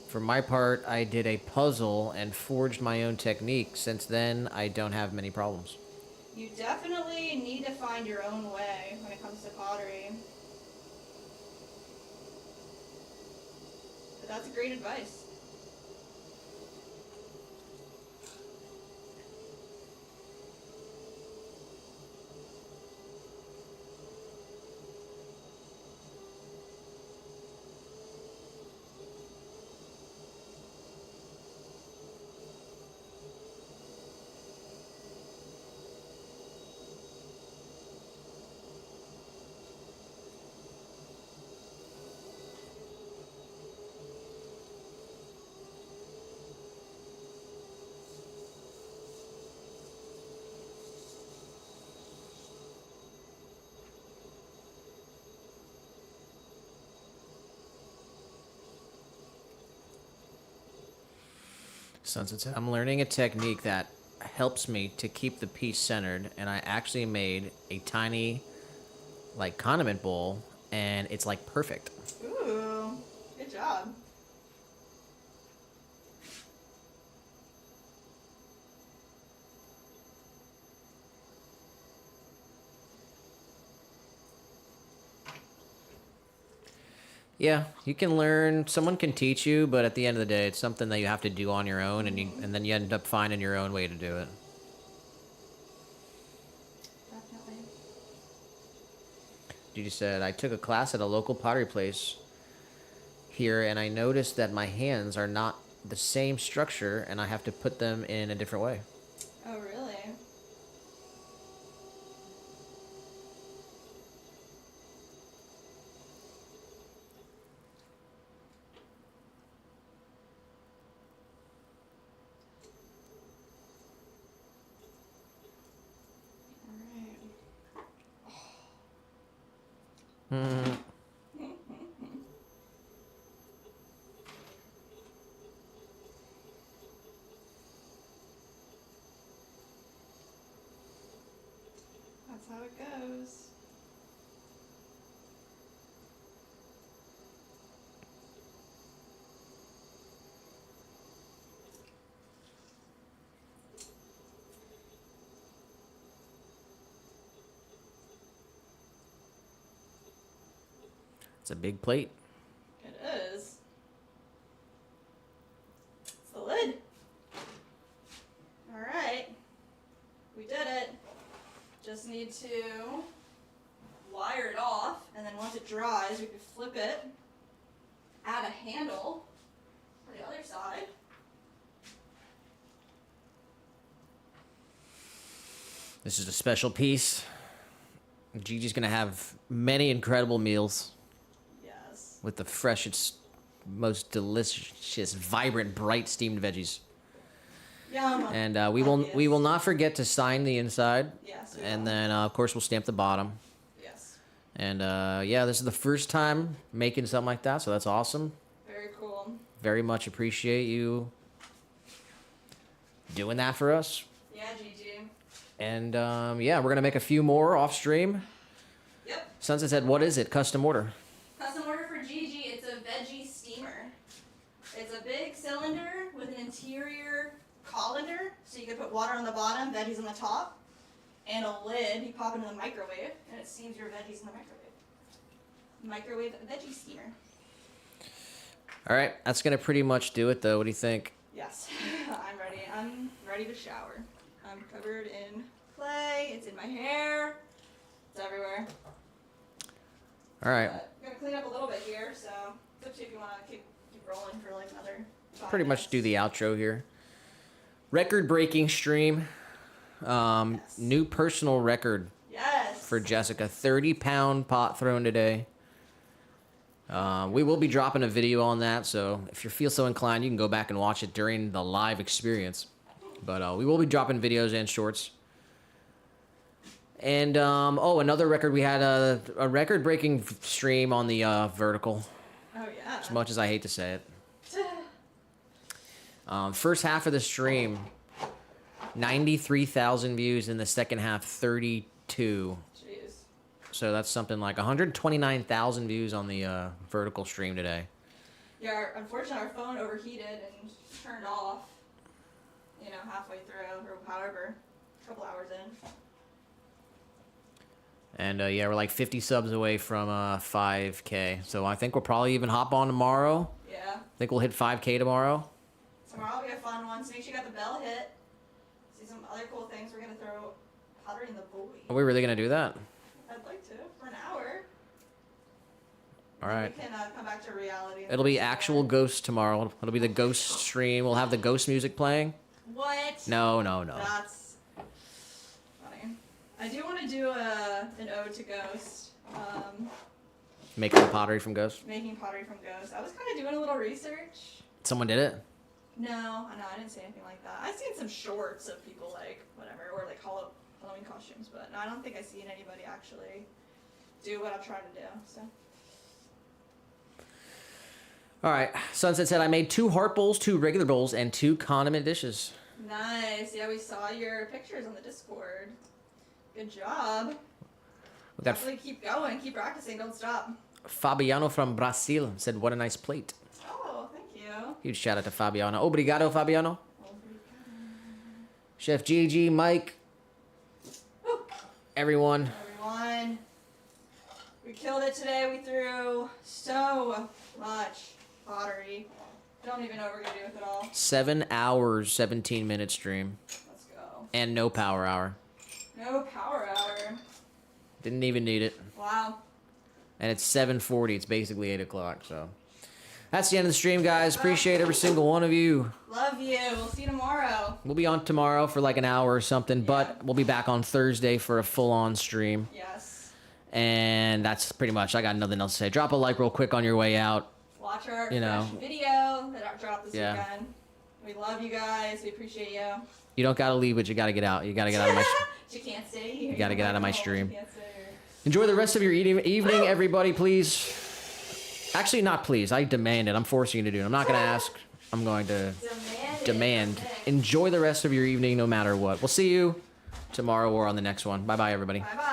For my part, I did a puzzle and forged my own technique. Since then, I don't have many problems. You definitely need to find your own way when it comes to pottery. But that's great advice. Sunset. I'm learning a technique that helps me to keep the piece centered, and I actually made a tiny, like, condiment bowl, and it's like perfect. Ooh, good job. Yeah, you can learn. Someone can teach you, but at the end of the day, it's something that you have to do on your own, and then you end up finding your own way to do it. Definitely. Gigi said, I took a class at a local pottery place here, and I noticed that my hands are not the same structure, and I have to put them in a different way. Oh, really? Hmm. That's how it goes. It's a big plate. It is. It's the lid. All right. We did it. Just need to wire it off, and then once it dries, we can flip it, add a handle for the other side. This is a special piece. Gigi's gonna have many incredible meals Yes. with the freshest, most delicious, vibrant, bright steamed veggies. Yum. And we will not forget to sign the inside. Yes. we And will. then of course we'll stamp the bottom. Yes. And yeah, this is the first time making something like that, so that's awesome. Very cool. Very much appreciate you doing that for us. Yeah, Gigi. And yeah, we're gonna make a few more off stream. Yep. Sunset said, "What is it? Custom order." Custom order for Gigi. It's a veggie steamer. It's a big cylinder with an interior colander, so you can put water on the bottom, veggies on the top, and a lid. You pop it in the microwave, and it steams your veggies in the microwave. Microwave veggie steamer. All right, that's gonna pretty much do it, though. What do you think? Yes, I'm ready. I'm ready to shower. I'm covered in clay. It's in my hair. It's everywhere. All right, But I'm gonna clean up a little bit here, so it's up to you if you want to keep rolling for like another 5 pretty much minutes. do the outro here. Record-breaking stream. Yes. New personal record Yes. for Jessica. 30-pound pot thrown today. We will be dropping a video on that, so if you feel so inclined, you can go back and watch it during the live experience. But we will be dropping videos and shorts. And, oh, another record. We had a record-breaking stream on the vertical, Oh yeah. as much as I hate to say it. First half of the stream, 93,000 views in the second half, 32. Jeez. So that's something like 129,000 views on the vertical stream today. Yeah, unfortunately our phone overheated and turned off, you know, halfway through, or however, a couple hours in. And yeah, we're like 50 subs away from 5K. So I think we'll probably even hop on tomorrow. Yeah. I think we'll hit 5K tomorrow. Tomorrow will be a fun one, so make sure you got the bell hit. See some other cool things. We're going to throw Pottery in the buoy. Are we really going to do that? I'd like to, for an hour. All right. We can come back to reality. It'll be actual ghosts tomorrow. It'll be the ghost stream. We'll have the ghost music playing. What? No. That's funny. I do want to do an ode to Ghost. Making pottery from ghosts. Making pottery from Ghost. I was kind of doing a little research. Someone did it? No, I didn't say anything like that. I've seen some shorts of people like whatever, or like Halloween costumes, but no, I don't think I've seen anybody actually do what I'm trying to do. So. All right. Sunset said, I made 2 heart bowls, 2 regular bowls, and 2 condiment dishes. Nice. Yeah, we saw your pictures on the Discord. Good job. We got Definitely keep going. Keep practicing. Don't stop. Fabiano from Brazil said, what a nice plate. Oh, thank you. Huge shout out to Fabiano. Obrigado, Fabiano. Chef GG, Mike, Woo. everyone. Everyone. We killed it today. We threw so much pottery. Don't even know what we're going to do with it all. 7 hours, 17-minute stream. Let's go. And no power hour. No power hour. Didn't even need it. Wow. And it's 7:40. It's basically 8 o'clock. So that's the end of the stream, guys. Appreciate every single one of you. Love you. We'll see you tomorrow. We'll be on tomorrow for like an hour or something, Yeah. but we'll be back on Thursday for a full-on stream. Yes. And that's pretty much. I got nothing else to say. Drop a like real quick on your way out. Watch our You know. fresh video that dropped this Yeah. weekend. We love you guys. We appreciate you. You don't gotta leave, but you gotta get out. You gotta get out of my. You can't stay here. You gotta get out of my stream. You can't stay here. Enjoy the rest of your evening, everybody, please. Actually, not please. I demand it. I'm forcing you to do it. I'm not going to ask. I'm going to demand. Enjoy the rest of your evening no matter what. We'll see you tomorrow or on the next one. Bye-bye, everybody. Bye-bye.